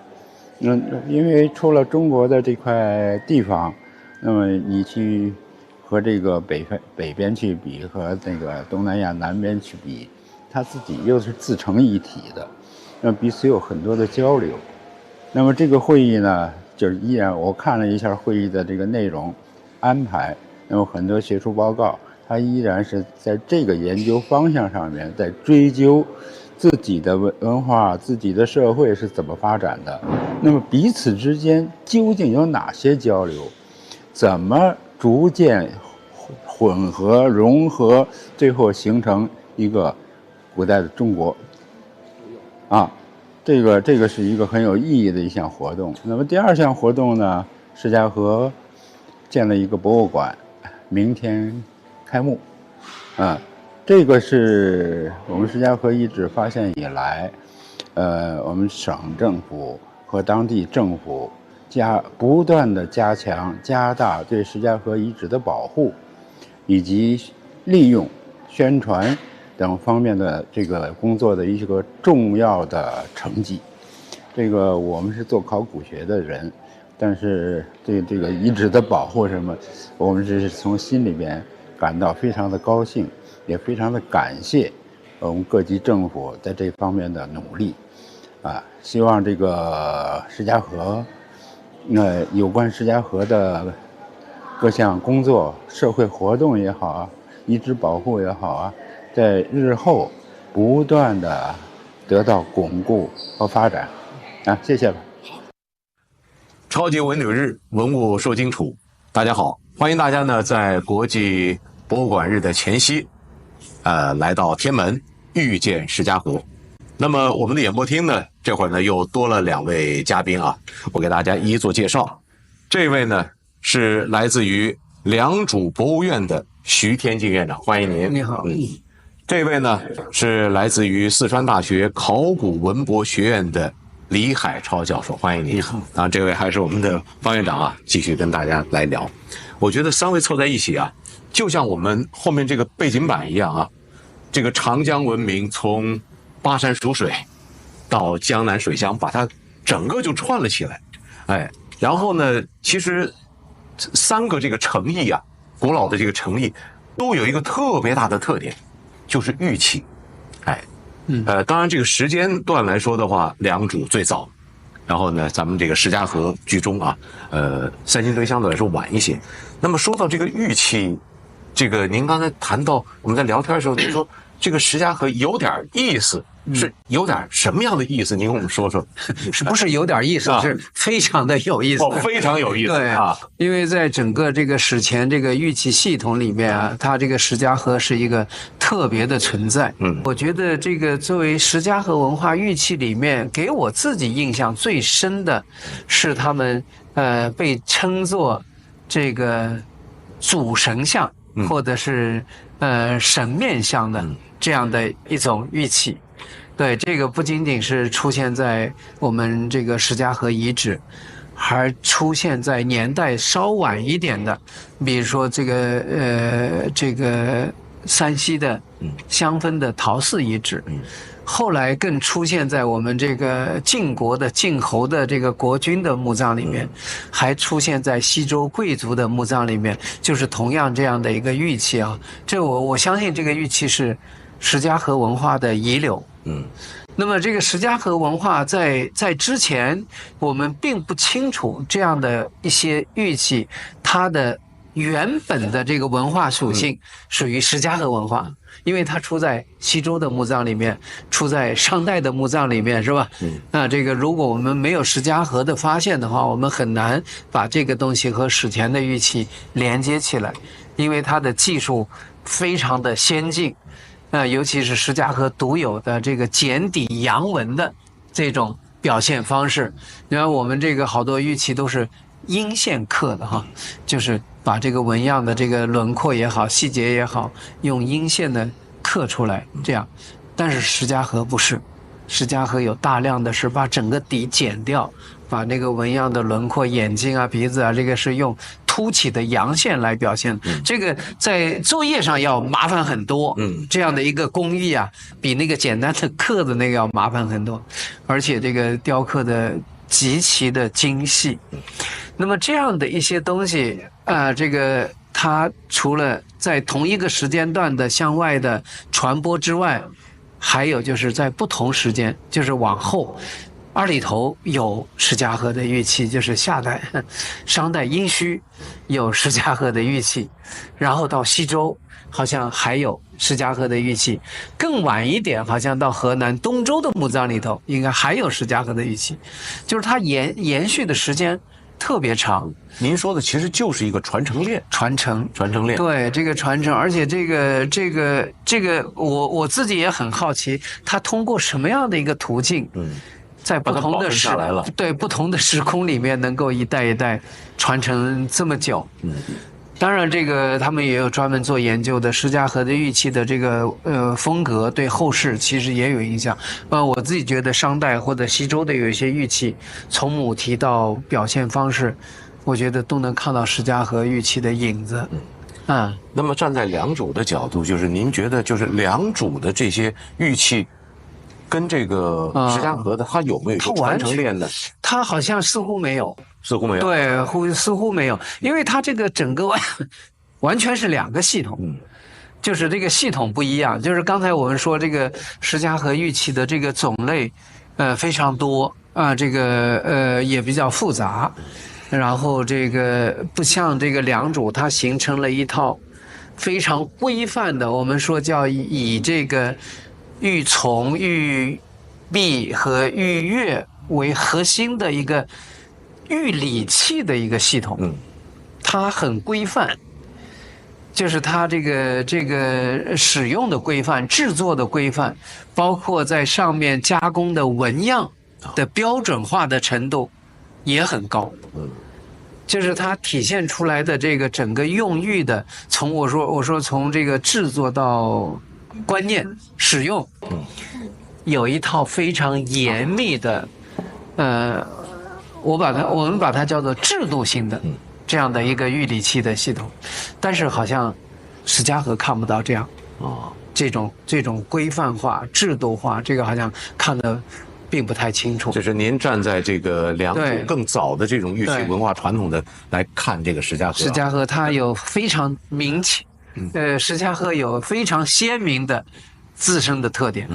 因为除了中国的这块地方，那么你去和这个北边去比，和那个东南亚南边去比，它自己又是自成一体的，那么彼此有很多的交流。那么这个会议呢，就是依然我看了一下会议的这个内容安排，那么很多学术报告，它依然是在这个研究方向上面在追究自己的文化、自己的社会是怎么发展的，那么彼此之间究竟有哪些交流，怎么逐渐混合融合，最后形成一个古代的中国这个是一个很有意义的一项活动。那么第二项活动呢，石家河建了一个博物馆，明天开幕这个是我们石家河遗址发现以来我们省政府和当地政府不断的加大对石家河遗址的保护，以及利用宣传等方面的这个工作的一个重要的成绩。这个我们是做考古学的人，但是对这个遗址的保护什么，我们是从心里边感到非常的高兴，也非常的感谢我们各级政府在这方面的努力希望这个石家河有关石家河的各项工作、社会活动也好遗址保护也好在日后不断的得到巩固和发展谢谢了。超级文旅日，文物说清楚。大家好，欢迎大家呢在国际博物馆日的前夕，来到天门遇见石家河。那么我们的演播厅呢，这会儿呢又多了2位嘉宾我给大家一一做介绍。这位呢是来自于良渚博物院的徐天进院长，欢迎您。你好。这位呢是来自于四川大学考古文博学院的李海超教授，欢迎您。你好。当然，这位还是我们的方院长继续跟大家来聊。我觉得3位凑在一起就像我们后面这个背景板一样这个长江文明从巴山蜀水到江南水乡，把它整个就串了起来。然后呢，其实3个这个城邑古老的这个城邑，都有一个特别大的特点，就是玉器。哎，当然这个时间段来说的话，良渚最早，然后呢，咱们这个石家河居中啊，三星堆相对来说晚一些。那么说到这个玉器，这个您刚才谈到我们在聊天的时候，您说这个石家河有点意思。是有点什么样的意思？您跟我们说说。是不是有点意思？是非常的有意思。非常有意思。对啊，因为在整个这个史前这个玉器系统里面啊，它这个石家河是一个特别的存在。我觉得这个作为石家河文化玉器里面，给我自己印象最深的是他们被称作这个主神像或者是神面像的这样的一种玉器。对，这个不仅仅是出现在我们这个石家河遗址，还出现在年代稍晚一点的，比如说这个山西的襄汾的陶寺遗址，后来更出现在我们这个晋国的晋侯的这个国君的墓葬里面，还出现在西周贵族的墓葬里面，就是同样这样的一个玉器啊。这我相信这个玉器是石家河文化的遗留。那么这个石家河文化在之前，我们并不清楚这样的一些玉器，它的原本的这个文化属性属于石家河文化，因为它出在西周的墓葬里面，出在商代的墓葬里面，是吧？那这个如果我们没有石家河的发现的话，我们很难把这个东西和史前的玉器连接起来，因为它的技术非常的先进。尤其是石家河独有的这个简底阳文的这种表现方式，你看我们这个好多玉器都是阴线刻的哈，就是把这个纹样的这个轮廓也好，细节也好，用阴线的刻出来这样。但是石家河不是，石家河有大量的是把整个底剪掉，把那个纹样的轮廓、眼睛啊、鼻子啊，这个是用凸起的阳线来表现。这个在作业上要麻烦很多。这样的一个工艺啊，比那个简单的刻的那个要麻烦很多，而且这个雕刻的极其的精细。那么这样的一些东西这个它除了在同一个时间段的向外的传播之外，还有就是在不同时间，就是往后。二里头有石家河的玉器，就是夏代、商代殷墟有石家河的玉器，然后到西周好像还有石家河的玉器，更晚一点好像到河南东周的墓葬里头应该还有石家河的玉器，就是它延续的时间特别长。您说的其实就是一个传承链，传承链。对，这个传承，而且这个我自己也很好奇，它通过什么样的一个途径，在不同的不同的时空里面，能够一代一代传承这么久。当然，这个他们也有专门做研究的，石家河的玉器的这个风格对后世其实也有影响。我自己觉得商代或者西周的有一些玉器，从母题到表现方式，我觉得都能看到石家河玉器的影子。那么站在良渚的角度，就是您觉得就是良渚的这些玉器跟这个石家河的它有没有一个传承链呢？它好像似乎没有。对，似乎没有，因为它这个整个完全是两个系统。就是这个系统不一样。就是刚才我们说这个石家河玉器的这个种类非常多这个也比较复杂，然后这个不像这个良渚，它形成了一套非常规范的，我们说叫以这个玉琮、玉璧和玉钺为核心的一个玉礼器的一个系统。它很规范，就是它这个使用的规范、制作的规范，包括在上面加工的纹样的标准化的程度也很高。就是它体现出来的这个整个用玉的，从我说从这个制作到观念使用，有一套非常严密的我们把它叫做制度性的这样的一个玉礼器的系统。但是好像石家河看不到这样这种规范化、制度化，这个好像看得并不太清楚。就是您站在这个良渚更早的这种玉器文化传统的来看这个石家河。石家河它有非常明石家河有非常鲜明的自身的特点。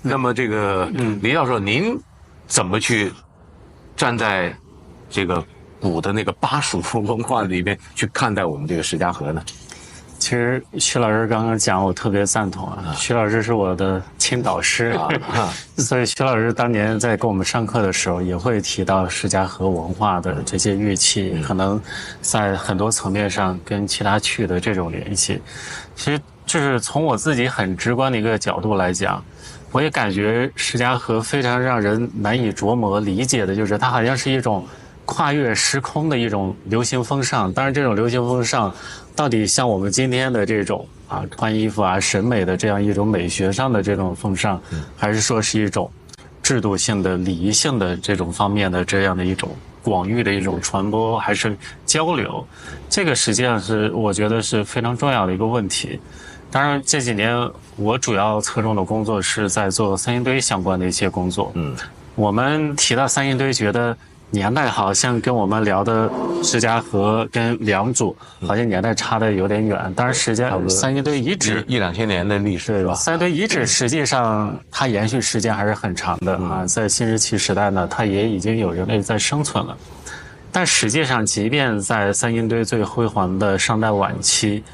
那么这个李教授，您怎么去站在这个古的那个巴蜀文化里面去看待我们这个石家河呢？其实徐老师刚刚讲，我特别赞同啊。徐老师是我的亲导师所以徐老师当年在给我们上课的时候，也会提到石家河文化的这些乐器，可能在很多层面上跟其他区域的这种联系。其实就是从我自己很直观的一个角度来讲，我也感觉石家河非常让人难以琢磨理解的，就是它好像是一种跨越时空的一种流行风尚。当然这种流行风尚到底像我们今天的这种穿衣服审美的这样一种美学上的这种风尚，还是说是一种制度性的礼仪性的这种方面的这样的一种广域的一种传播还是交流，这个实际上是我觉得是非常重要的一个问题。当然这几年我主要侧重的工作是在做三星堆相关的一些工作。我们提到三星堆，觉得年代好像跟我们聊的石家河跟良渚好像年代差的有点远，当然三星堆遗址1、2千年的历史对吧？三星堆遗址实际上它延续时间还是很长的在新石器时代呢，它也已经有人类在生存了。但实际上，即便在三星堆最辉煌的商代晚期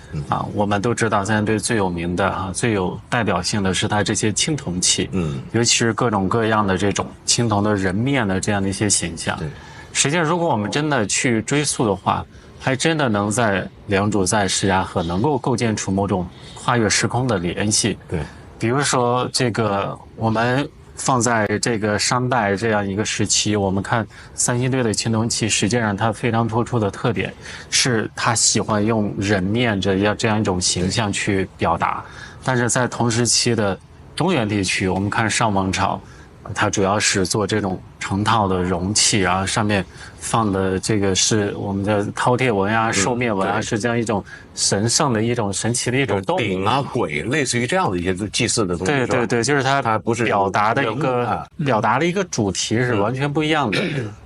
我们都知道三星堆最有名的最有代表性的是它这些青铜器，尤其是各种各样的这种青铜的人面的这样的一些形象。实际上，如果我们真的去追溯的话，还真的能在良渚、在石家河能够构建出某种跨越时空的联系。比如说这个我们放在这个商代这样一个时期，我们看三星堆的青铜器，实际上它非常突出的特点是它喜欢用人面这样一种形象去表达。但是在同时期的中原地区，我们看上王朝，它主要是做这种成套的容器上面放的这个是我们的饕餮纹兽面纹是这样一种神圣的一种神奇的一种动物鼎簋，类似于这样的一些祭祀的东西。对，就是它不是表达的一个主题是完全不一样的。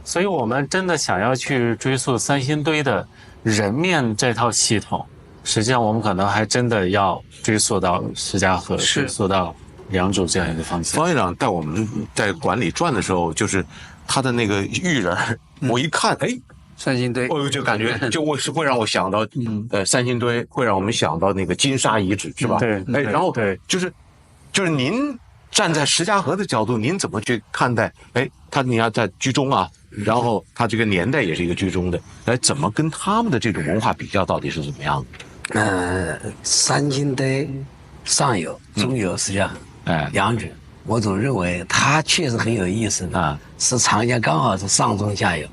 所以我们真的想要去追溯三星堆的人面这套系统，实际上我们可能还真的要追溯到石家河，追溯到良渚这样一个方向。方院长带我们在馆里转的时候，就是他的那个玉人，我一看，三星堆，就感觉会让我想到，三星堆会让我们想到那个金沙遗址，是吧？对，然后就是您站在石家河的角度，您怎么去看待？你要在居中然后他这个年代也是一个居中的，怎么跟他们的这种文化比较，到底是怎么样的？三星堆上游、中游石家河。良渚，我总认为它确实很有意思的是长江刚好是上中下游，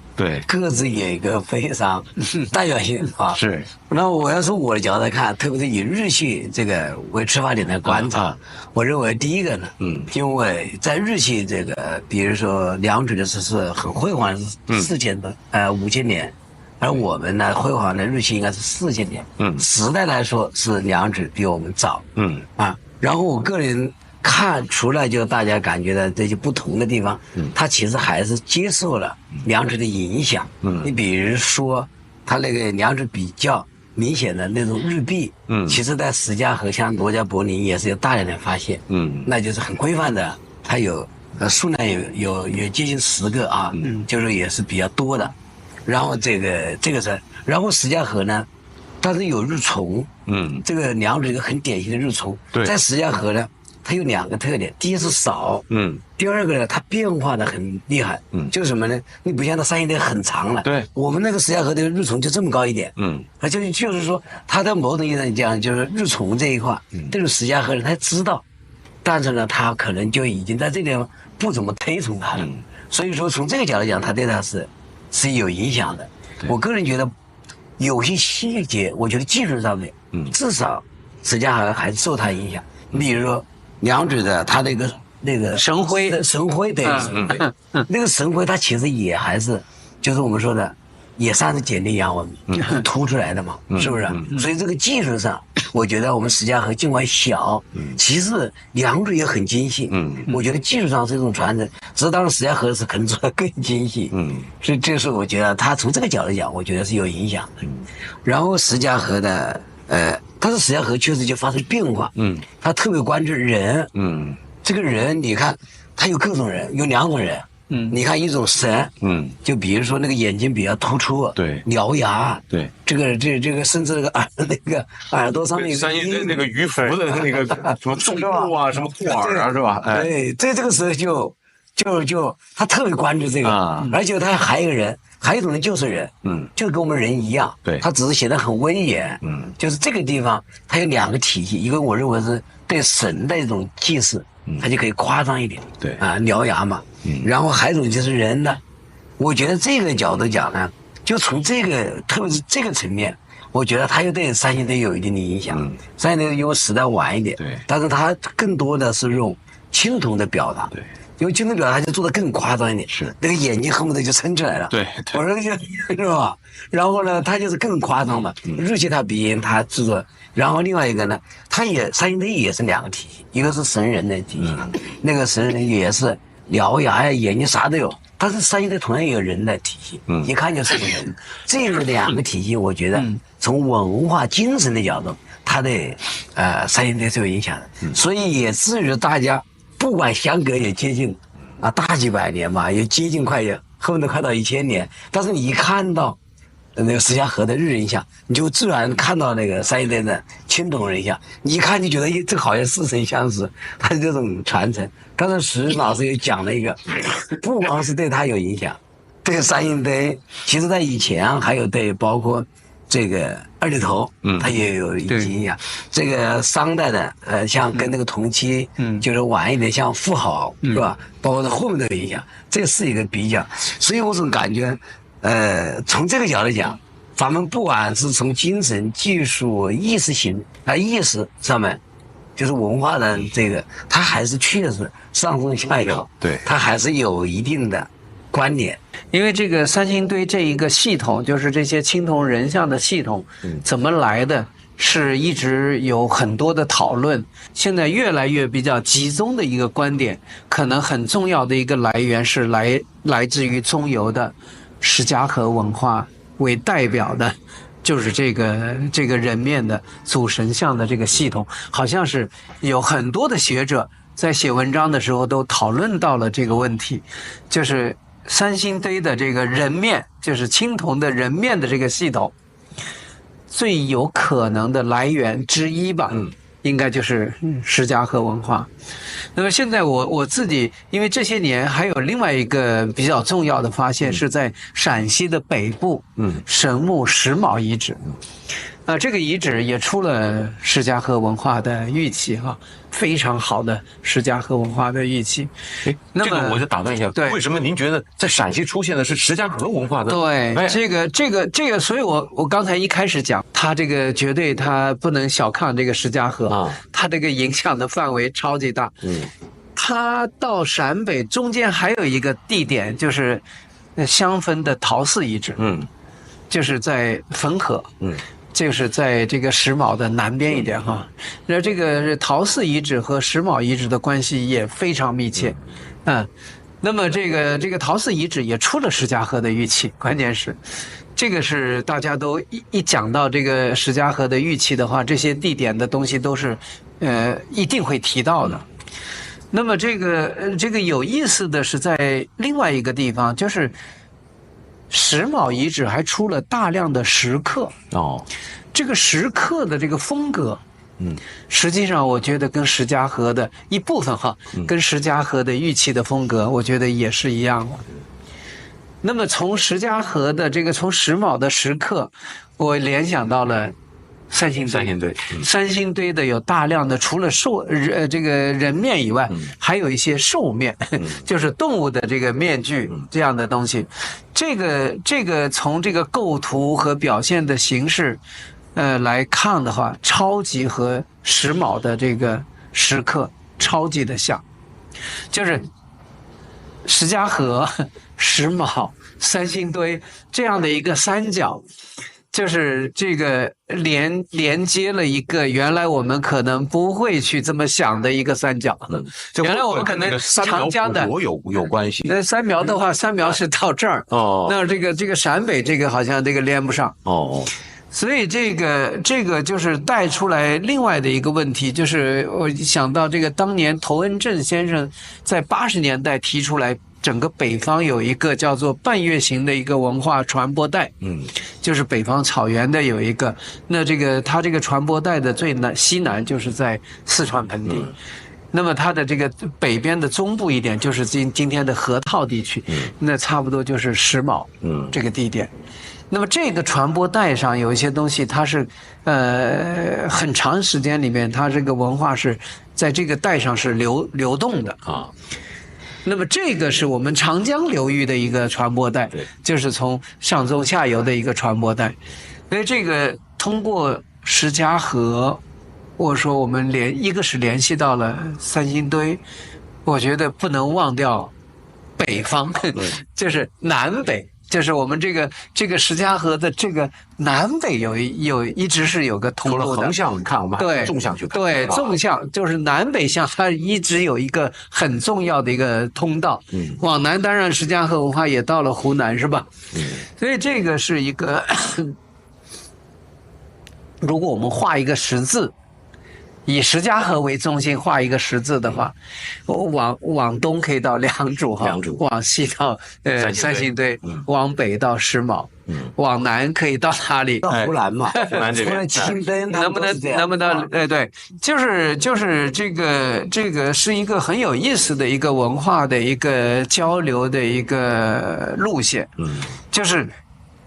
各自有一个非常代表性是。那我要从我的角度来看，特别是以日系这个为出发点来观察，我认为第一个呢，因为在日系这个，比如说良渚的是很辉煌，5000年。而我们呢，辉煌的日期应该是4000年，时代来说是良渚比我们早，然后我个人看，除了就大家感觉到这些不同的地方，它其实还是接受了良渚的影响。你比如说，它那个良渚比较明显的那种日壁，其实在石家河像罗家柏林也是有大量的发现，那就是很规范的，它有数量有接近10个就是也是比较多的。然后这个是，然后石家河呢，它是有日虫，这个良渚一个很典型的日虫，在石家河呢，它有2个特点，第一是少，第二个呢，它变化的很厉害，就是什么呢？你不像它三星堆很长了，我们那个石家河的日虫就这么高一点，就是说，它在某种意义上讲，就是日虫这一块，这种石家河人他知道，但是呢，他可能就已经在这地方不怎么推崇它了，所以说从这个角度讲，它对它是有影响的。我个人觉得有些细节，我觉得技术上面，至少石家河还受它影响。比如说良渚的它那个神徽，对，那个神徽它其实也还是就是我们说的也算是简历阳文凸出来的嘛，是不是？所以这个技术上，我觉得我们石家河尽管小，其实良渚也很精细。我觉得技术上是一种传承，只是当然石家河是可能做得更精细。所以这是我觉得它从这个角度讲，我觉得是有影响的。然后石家河的但是石家河确实就发生变化，他特别关注人，这个人你看他有各种人，有2种人，你看一种神，就比如说那个眼睛比较突出，对，獠牙，对，这个甚至那个耳朵上面三星那个鱼浮的那个什么纵目啊，什么兔耳啊，是吧？对，在这个时候就他特别关注这个，而且他还有一个人。还有一种人就是人，就跟我们人一样，对，他只是显得很威严，就是这个地方它有2个体系，一个我认为是对神的一种祭祀，它就可以夸张一点，对啊，獠牙嘛，然后还有一种就是人的，我觉得这个角度讲呢，就从这个特别是这个层面，我觉得它又对三星堆有一定的影响，三星堆因为时代晚一点，对，但是它更多的是用青铜的表达，对。因为青铜表达就做得更夸张一点，是那个眼睛恨不得就撑出来了。对，我说就是吧？然后呢，它就是更夸张嘛。日期它鼻音，它制作。然后另外一个呢，它也三星堆也是2个体系，一个是神人的体系，那个神人也是獠牙呀、眼睛啥都有。但是三星堆同样也有人的体系，一看就是个人。这2个体系，我觉得从文化精神的角度，它对三星堆是有影响的，所以也至于大家。不管相隔也接近大几百年嘛，也接近恨不得快到1000年，但是你一看到那个石家河的日人像，你就自然看到那个三星堆的青铜人像，你一看就觉得这好像似曾相识，它是这种传承。刚才石老师也讲了一个，不光是对他有影响，对三星堆，其实在以前还有对包括这个二里头，它也有影响。这个商代的，像跟那个同期，就是晚一点，像富豪，是吧？包括它后面的影响，这是一个比较。所以我总感觉，从这个角度讲，咱们不管是从精神、技术、意识上面，就是文化的这个，它还是确实上中下游，对，它还是有一定的观点。因为这个三星堆这一个系统，就是这些青铜人像的系统，怎么来的，是一直有很多的讨论。现在越来越比较集中的一个观点，可能很重要的一个来源是来自于中游的石家河文化为代表的，就是这个人面的主神像的这个系统，好像是有很多的学者在写文章的时候都讨论到了这个问题，就是三星堆的这个人面，就是青铜的人面的这个系统，最有可能的来源之一吧，应该就是石家河文化。那么现在我自己，因为这些年还有另外一个比较重要的发现，是在陕西的北部，神木石卯遗址。这个遗址也出了石家河文化的玉器哈，非常好的石家河文化的玉器。这个我就打断一下，为什么您觉得在陕西出现的是石家河文化的？对，这个，所以我刚才一开始讲，它这个绝对它不能小看这个石家河，它这个影响的范围超级大。它到陕北中间还有一个地点，就是襄汾的陶寺遗址，就是在汾河，就是在这个石卯的南边一点哈，那这个陶寺遗址和石卯遗址的关系也非常密切，那么这个陶寺遗址也出了石家河的玉器，关键是，这个是大家都一讲到这个石家河的玉器的话，这些地点的东西都是一定会提到的。那么这个有意思的是在另外一个地方，就是石卯遗址还出了大量的石刻这个石刻的这个风格，实际上我觉得跟石家河的一部分跟石家河的玉器的风格，我觉得也是一样的。那么从石家河的从石卯的石刻，我联想到了三星堆，三星堆的有大量的除了这个人面以外，还有一些兽面，就是动物的这个面具这样的东西。这个从这个构图和表现的形式，来看的话，超级和石卯的这个石刻超级的像，就是石家河、石卯、三星堆这样的一个三角。就是这个连接了一个原来我们可能不会去这么想的一个三角。原来我们可能长江的有关系。那三苗的话，三苗是到这儿那这个陕北这个好像这个连不上所以这个就是带出来另外的一个问题，就是我想到这个当年头恩正先生在80年代提出来，整个北方有一个叫做半月形的一个文化传播带，就是北方草原的有一个，那它这个传播带的最西南就是在四川盆地。那么它的这个北边的中部一点就是今天的河套地区，那差不多就是石峁这个地点。那么这个传播带上有一些东西，它是很长时间里面，它这个文化是在这个带上是流动的啊。那么这个是我们长江流域的一个传播带，就是从上中下游的一个传播带。所以这个通过石家河，或者说我们一个是联系到了三星堆，我觉得不能忘掉北方，就是南北。就是我们这个石家河的这个南北一直是有个通路的。除了横向看，我们还有纵向去看。对，纵向就是南北向，它一直有一个很重要的一个通道。往南当然石家河文化也到了湖南，是吧？所以这个是一个，如果我们画一个十字。以石家河为中心画一个十字的话，往东可以到良渚哈，往西到三星堆，往北到石峁，往南可以到哪里？到湖南嘛，湖南这边。能不能对，就是这个是一个很有意思的一个文化的一个交流的一个路线，就是。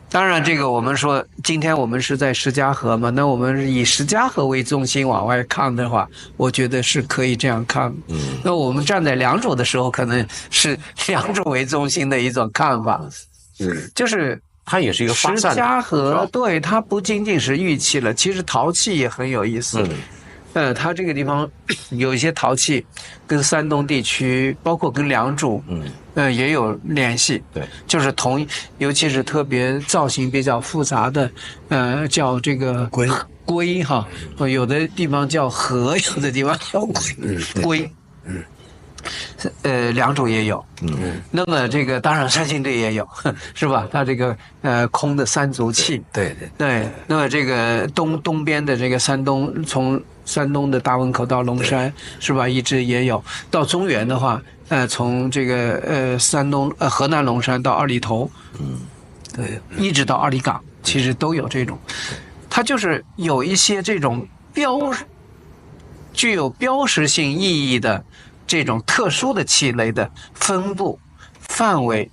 当然，这个我们说，今天我们是在石家河嘛，那我们以石家河为中心往外看的话，我觉得是可以这样看。那我们站在良渚的时候，可能是良渚为中心的一种看法。就是它也是一个发散。石家河对它不仅仅是玉器了，其实陶器也很有意思。它这个地方有一些陶器，跟山东地区，包括跟良渚，也有联系。对，就是尤其是特别造型比较复杂的，叫这个龟哈，有的地方叫河，有的地方叫龟。良渚也有，那么这个当然三星堆也有，是吧？它这个空的三足器，对，那么这个东边的这个山东，从山东的大汶口到龙山，是吧？一直也有。到中原的话，从这个河南龙山到二里头，对，一直到二里岗，其实都有这种。它就是有一些这种具有标识性意义的。这种特殊的器类的分布范围，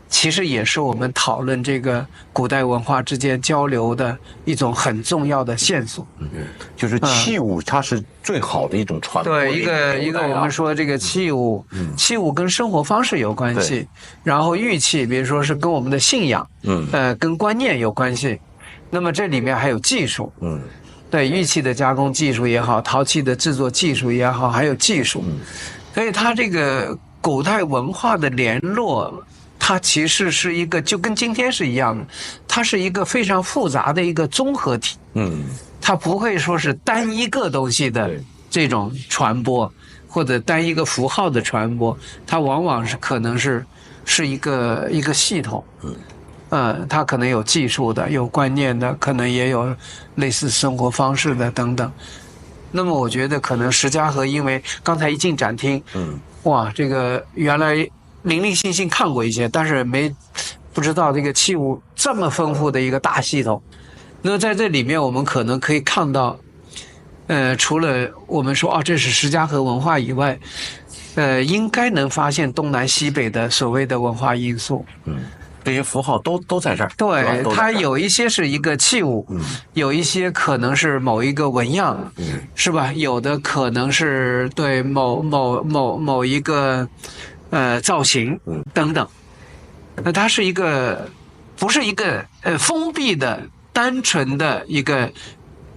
其实也是我们讨论这个古代文化之间交流的一种很重要的线索。就是器物，它是最好的一种传播。对，一个我们说这个器物，器物跟生活方式有关系，然后玉器，比如说是跟我们的信仰，跟观念有关系。那么这里面还有技术，对玉器的加工技术也好，陶器的制作技术也好，还有技术，所以它这个古代文化的联络，它其实是一个就跟今天是一样的，它是一个非常复杂的一个综合体。它不会说是单一个东西的这种传播，或者单一个符号的传播，它往往是可能是一个系统。它可能有技术的，有观念的，可能也有类似生活方式的等等。那么我觉得可能石家河，因为刚才一进展厅，哇，这个原来零零星星看过一些，但是不知道这个器物这么丰富的一个大系统。那在这里面我们可能可以看到，除了我们说这是石家河文化以外，应该能发现东南西北的所谓的文化因素。这些符号都在这儿。对，它有一些是一个器物，有一些可能是某一个纹样，是吧？有的可能是对某一个造型等等。那它是不是一个封闭的、单纯的一个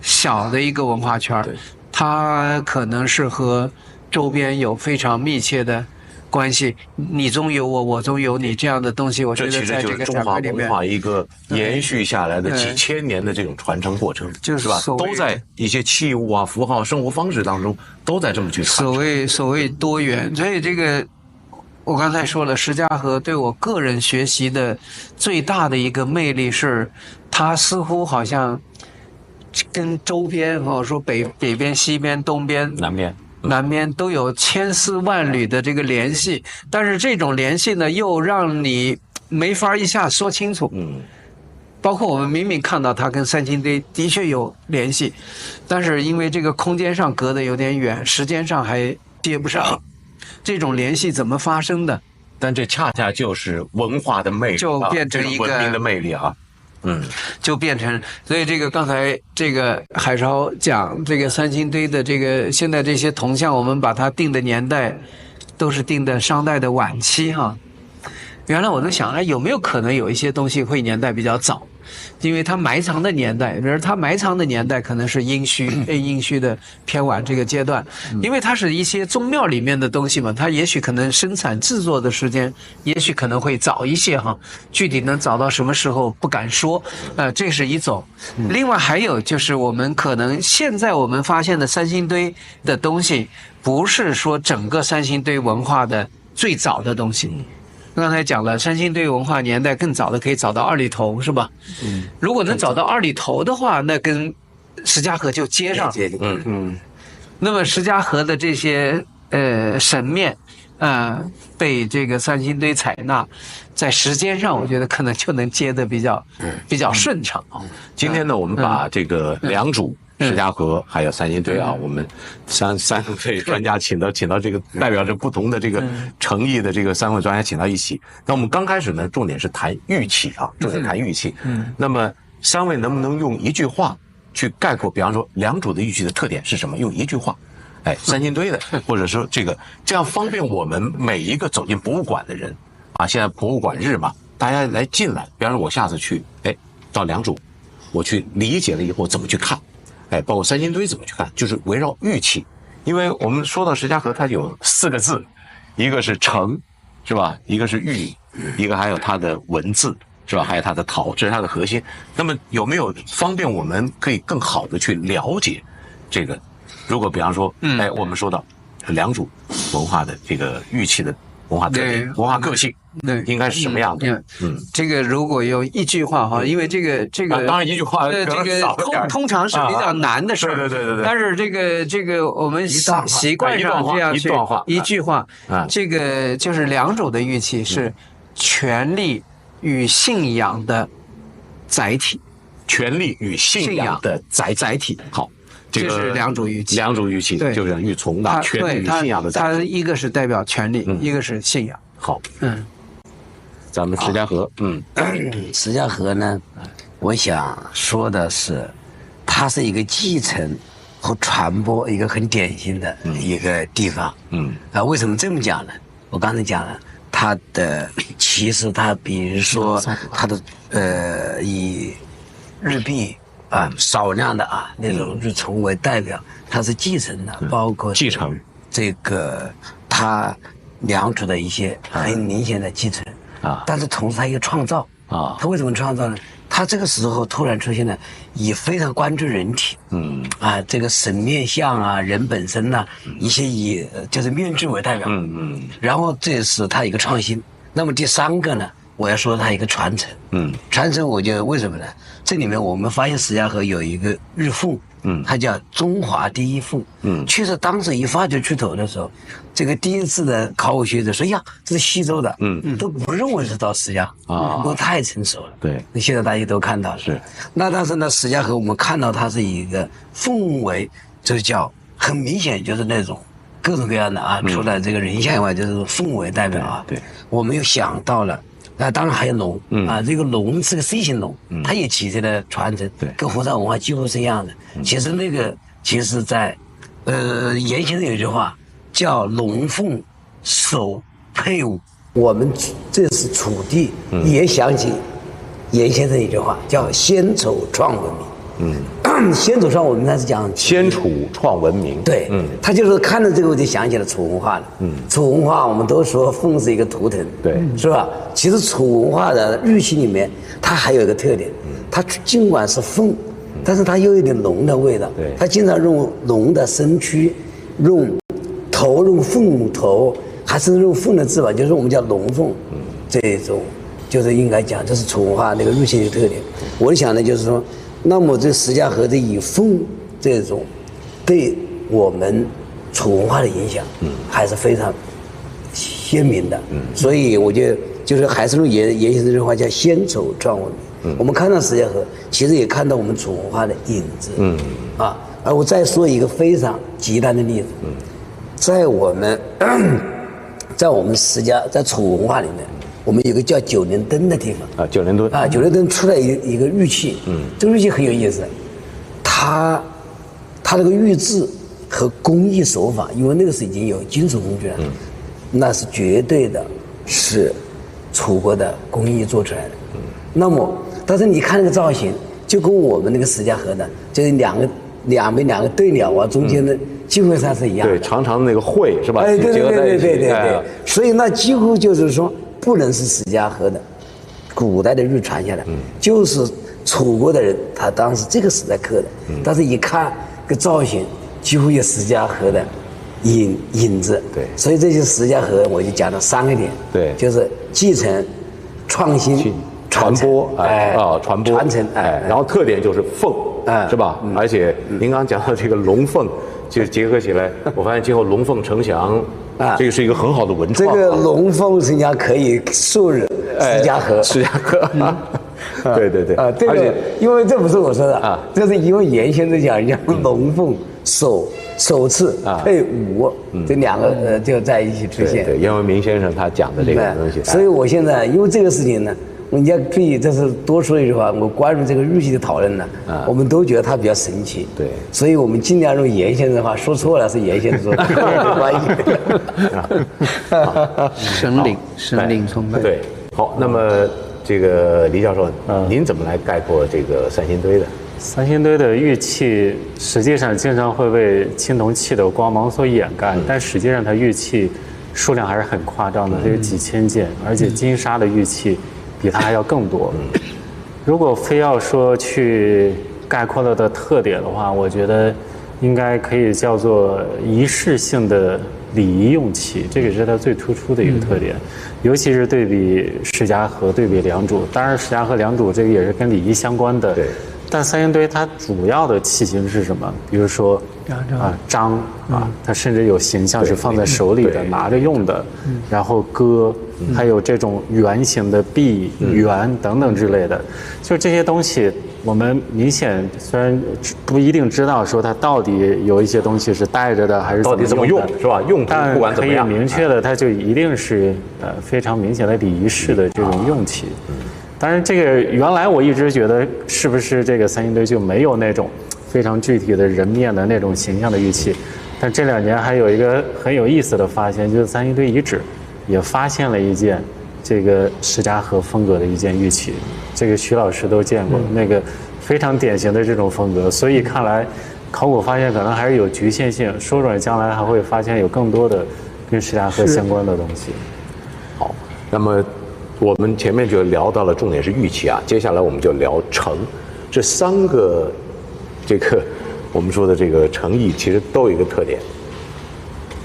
小的一个文化圈，它可能是和周边有非常密切的关系，你中有我，我中有你，这样的东西，我觉得在这个中华文化一个延续下来的几千年的这种传承过程，是吧？都在一些器物啊、符号、生活方式当中，都在这么去传承。所谓多元，所以这个我刚才说了，石家河对我个人学习的最大的一个魅力是，它似乎好像跟周边或者说北边、西边、东边、南边都有千丝万缕的这个联系，但是这种联系呢，又让你没法一下说清楚。包括我们明明看到它跟三星堆的确有联系，但是因为这个空间上隔得有点远，时间上还接不上，这种联系怎么发生的？但这恰恰就是文化的魅力，就变成一个文明的魅力啊。就变成，所以这个刚才这个海潮讲这个三星堆的这个现在这些铜像，我们把它定的年代都是定的商代的晚期哈。原来我在想，有没有可能有一些东西会年代比较早？因为它埋藏的年代，比如它埋藏的年代可能是殷墟的偏晚这个阶段，因为它是一些宗庙里面的东西嘛，它也许可能生产制作的时间，也许可能会早一些哈，具体能早到什么时候不敢说，这是一种。另外还有就是我们可能现在我们发现的三星堆的东西，不是说整个三星堆文化的最早的东西。刚才讲了，三星堆文化年代更早的可以找到二里头，是吧？如果能找到二里头的话，那跟石家河就接上。那么石家河的这些神面，被这个三星堆采纳，在时间上我觉得可能就能接得比较顺畅。今天呢，我们把这个良渚、石家河还有三星堆啊，我们三位专家请到这个代表着不同的这个诚意的这个3位专家请到一起。那我们刚开始呢，重点是谈玉器啊，重点谈玉器。那么3位能不能用一句话去概括？比方说良渚的玉器的特点是什么？用一句话。三星堆的，或者说这样方便我们每一个走进博物馆的人啊。现在博物馆日嘛，大家来进来。比方说我下次去，到良渚，我去理解了以后怎么去看。包括三星堆怎么去看，就是围绕玉器，因为我们说到石家河，它有4个字，一个是城，是吧？一个是玉，一个还有它的文字，是吧？还有它的陶，这是它的核心。那么有没有方便我们可以更好的去了解这个？如果比方说，我们说到良渚文化的这个玉器的文化特点、文化个性，应该是什么样的？这个如果用一句话哈，因为这个当然一句话，这个通常是比较难的事儿，对。但是这个我们习惯上这样去一句话，这个就是良渚的玉器是权力与信仰的载体，权力与信仰的载体。好。这是良渚玉器，良渚玉器就是玉琮的权力与信仰的载体。它一个是代表权力，一个是信仰。好，咱们石家河，石家河呢，我想说的是，它是一个继承和传播一个很典型的一个地方。为什么这么讲呢？我刚才讲了，它的其实它比如说它的以日币。少量的那种日琮为代表，它是继承的，包括继承这个它良渚的一些很明显的继承但是同时它一个创造它为什么创造呢？它这个时候突然出现了，也非常关注人体，这个神面像人本身一些以就是面具为代表，然后这是它一个创新。那么第3个呢？我要说它一个传承，传承我觉得为什么呢？这里面我们发现石家河有一个日凤，它叫中华第一凤，确实当时一发掘出土的时候，这个第一次的考古学者说呀，这是西周的，都不认为是到石家河，都太成熟了。对，那现在大家都看到了。是，那但是呢，石家河我们看到它是一个凤尾，就是叫很明显就是那种各种各样的除了这个人像以外，就是凤尾代表对，我们又想到了。当然还有龙这个龙是个 C 型龙，它也起着的传承，跟红山文化几乎是一样的。其实那个在严先生有一句话叫龙凤首配伍，我们这是楚地也想起严先生一句话叫先楚创文明。先楚创文明，他是讲先楚创文明，对，他就是看到这个我就想起了楚文化了。楚文化我们都说凤是一个图腾，对，是吧？其实楚文化的玉器里面，它还有一个特点，它尽管是凤，但是它又有点龙的味道。对，它经常用龙的身躯，用头，用凤头，还是用凤的翅膀，就是我们叫龙凤，这种就是应该讲这是楚文化那个入侵的特点。我想呢，就是说，那么这石家河的以风这种对我们楚文化的影响，还是非常鲜明的。所以我觉得，就是海参路沿线这句话叫先楚创文明。我们看到石家河，其实也看到我们楚文化的影子。而我再说一个非常极端的例子，在我们石家在楚文化里面，我们有个叫九连灯的地方九连墩九连灯出来一个玉器，这个玉器很有意思，它这个玉制和工艺手法，因为那个时候已经有金属工具了，那是绝对的是楚国的工艺做出来的。那么，但是你看那个造型，就跟我们那个石家河的，就是两边两个对鸟啊，中间的几乎上是一样的。对，长长的那个喙是吧？对。所以那几乎就是说，不能是石家河的古代的玉传下来，就是楚国的人他当时这个时代刻的。但是一看个造型，几乎有石家河的影子。对，所以这些石家河我就讲了3个点。对，就是继承、创新、传播，传播、传承，然后特点就是凤，是吧？而且您刚讲到这个龙凤，就结合起来，我发现今后龙凤呈祥，这个是一个很好的文创。这个龙凤呈祥可以溯日石家河，石家河。对。这个因为这不是我说的这是因为原先在讲龙凤首次配舞，这2个就在一起出现。对，阎维明先生他讲的这个东西。所以我现在因为这个事情呢，人家可以这是多说一句话，我关注这个玉器的讨论呢，我们都觉得它比较神奇。对，所以我们尽量用严先生的话，说错了是严先生说的，没关系。神灵崇拜。对，好，那么这个李教授，您怎么来概括这个三星堆的？三星堆的玉器实际上经常会被青铜器的光芒所掩盖，但实际上它玉器数量还是很夸张的，它有几千件，而且金沙的玉器比它还要更多。如果非要说去概括了的特点的话，我觉得应该可以叫做仪式性的礼仪用器，这个是它最突出的一个特点。尤其是对比石家河、对比良渚，当然石家河、良渚这个也是跟礼仪相关的。对。但三星堆它主要的器型是什么？比如说章它甚至有形象是放在手里的，拿着用的。然后戈，还有这种圆形的璧、圆等等之类的，就这些东西，我们明显虽然不一定知道说它到底有一些东西是带着的还是到底怎么用，是吧？用途不管怎么样，可以明确的，它就一定是非常明显的礼仪式的这种用器。当然，这个原来我一直觉得是不是这个三星堆就没有那种非常具体的人面的那种形象的玉器？但这2年还有一个很有意思的发现，就是三星堆遗址也发现了一件这个石家河风格的一件玉器，这个徐老师都见过，那个非常典型的这种风格。所以看来考古发现可能还是有局限性，说准将来还会发现有更多的跟石家河相关的东西。好，那么我们前面就聊到了重点是玉器啊，接下来我们就聊城。这3个这个我们说的这个城邑其实都有一个特点，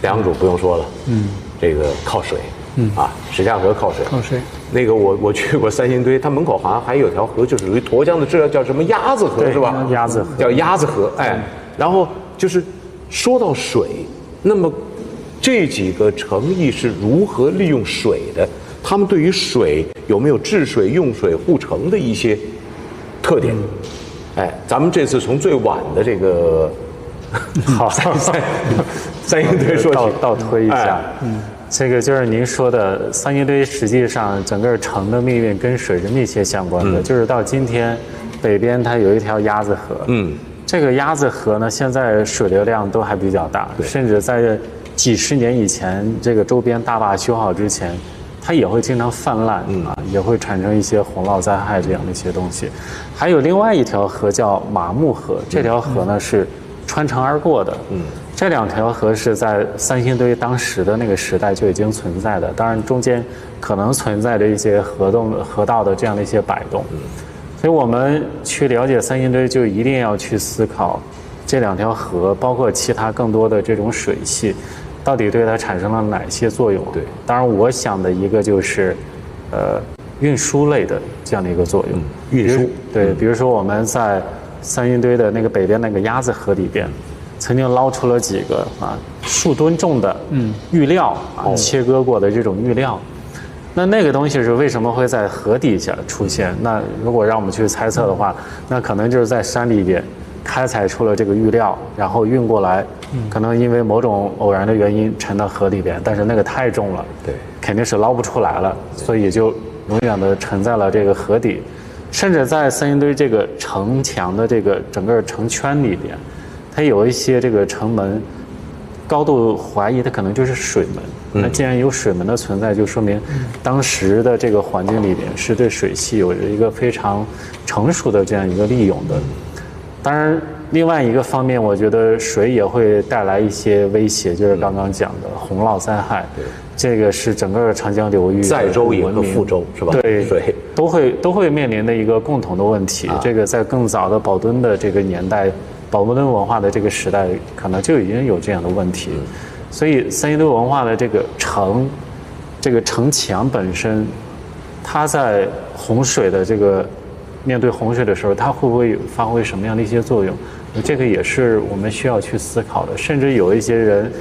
良渚不用说了，这个靠水，石家河靠水。那个我去过三星堆，它门口好像还有条河，就是属于沱江的，这叫什么鸭子河是吧？鸭子河叫鸭子河，然后就是说到水，那么这几个城邑是如何利用水的？他们对于水有没有治水、用水、护城的一些特点？咱们这次从最晚的这个好三星堆说起，倒推一下。这个就是您说的三星堆，实际上整个城的命运跟水是密切相关的。就是到今天，北边它有一条鸭子河，这个鸭子河呢，现在水流量都还比较大，甚至在几十年以前，这个周边大坝修好之前，它也会经常泛滥也会产生一些洪涝灾害这样的一些东西。还有另外一条河叫马木河，这条河呢是穿城而过的。这2条河是在三星堆当时的那个时代就已经存在的，当然中间可能存在着一些河道的这样的一些摆动。所以我们去了解三星堆，就一定要去思考这2条河，包括其他更多的这种水系，到底对它产生了哪些作用？当然我想的一个就是，运输类的这样的一个作用。运输对，比如说我们在三星堆的那个北边那个鸭子河里边，曾经捞出了几个数吨重的玉料切割过的这种玉料。那个东西是为什么会在河底下出现？那如果让我们去猜测的话，那可能就是在山里边开采出了这个玉料，然后运过来，可能因为某种偶然的原因沉到河里边，但是那个太重了，对，肯定是捞不出来了，所以就永远的沉在了这个河底。甚至在三星堆这个城墙的这个整个城圈里边，它有一些这个城门，高度怀疑它可能就是水门。那既然有水门的存在，就说明当时的这个环境里边是对水系有着一个非常成熟的这样一个利用的。当然，另外一个方面，我觉得水也会带来一些威胁，就是刚刚讲的洪涝灾害。这个是整个长江流域载舟也和覆舟是吧？对，水都会面临的一个共同的问题。这个在更早的宝墩的这个年代，宝墩文化的这个时代，可能就已经有这样的问题。所以三星堆文化的这个城墙本身，它在洪水的这个面对洪水的时候，它会不会发挥什么样的一些作用？这个也是我们需要去思考的。甚至有一些人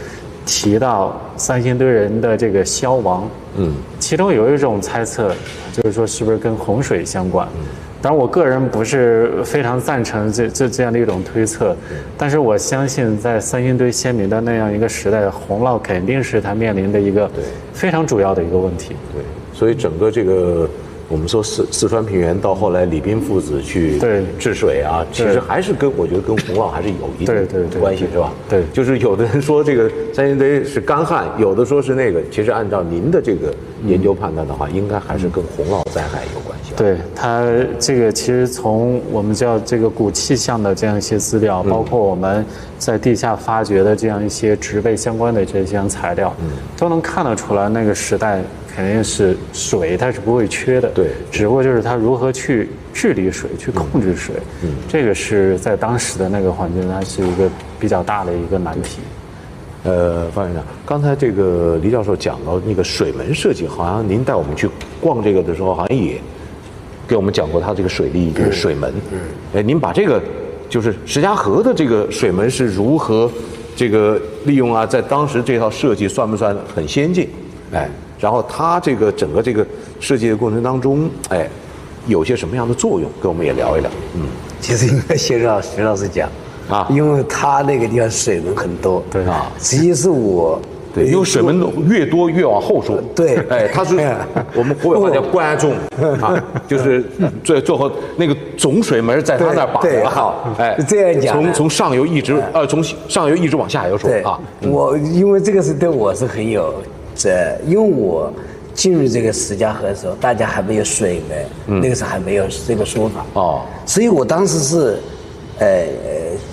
提到三星堆人的这个消亡，其中有一种猜测，就是说是不是跟洪水相关？当然，我个人不是非常赞成这样的一种推测，但是我相信，在三星堆先民的那样一个时代，洪涝肯定是他面临的一个非常主要的一个问题。对，所以整个这个我们说四川平原到后来李冰父子去治水啊，其实还是我觉得跟洪涝还是有一定关系，是吧？对，就是有的人说这个三星堆是干旱，有的说是那个，其实按照您的这个研究判断的话，应该还是跟洪涝灾害有关系。对，它这个其实从我们叫这个古气象的这样一些资料，包括我们在地下发掘的这样一些植被相关的这些材料，都能看得出来那个时代肯定是水它是不会缺的。对，只不过就是它如何去治理水，去控制水，这个是在当时的那个环境，它是一个比较大的一个难题。方院长，刚才这个黎教授讲到那个水门设计，好像您带我们去逛这个的时候，好像也给我们讲过它这个水利这个水门。您把这个就是石家河的这个水门是如何这个利用啊，在当时这套设计算不算很先进？然后它这个整个这个设计的过程当中，有些什么样的作用，跟我们也聊一聊。其实应该先让徐老师讲啊，因为他那个地方水门很多，对啊，实际是我。对，因为水门越多越往后说。对，它是我们湖北话叫关中啊，就是最后那个总水门在他那儿把握好。这样讲，从上游一直从上游一直往下游说啊。我因为这个是对我是很有因为我进入这个石家河的时候，大家还没有水门，那个时候还没有这个说法所以我当时是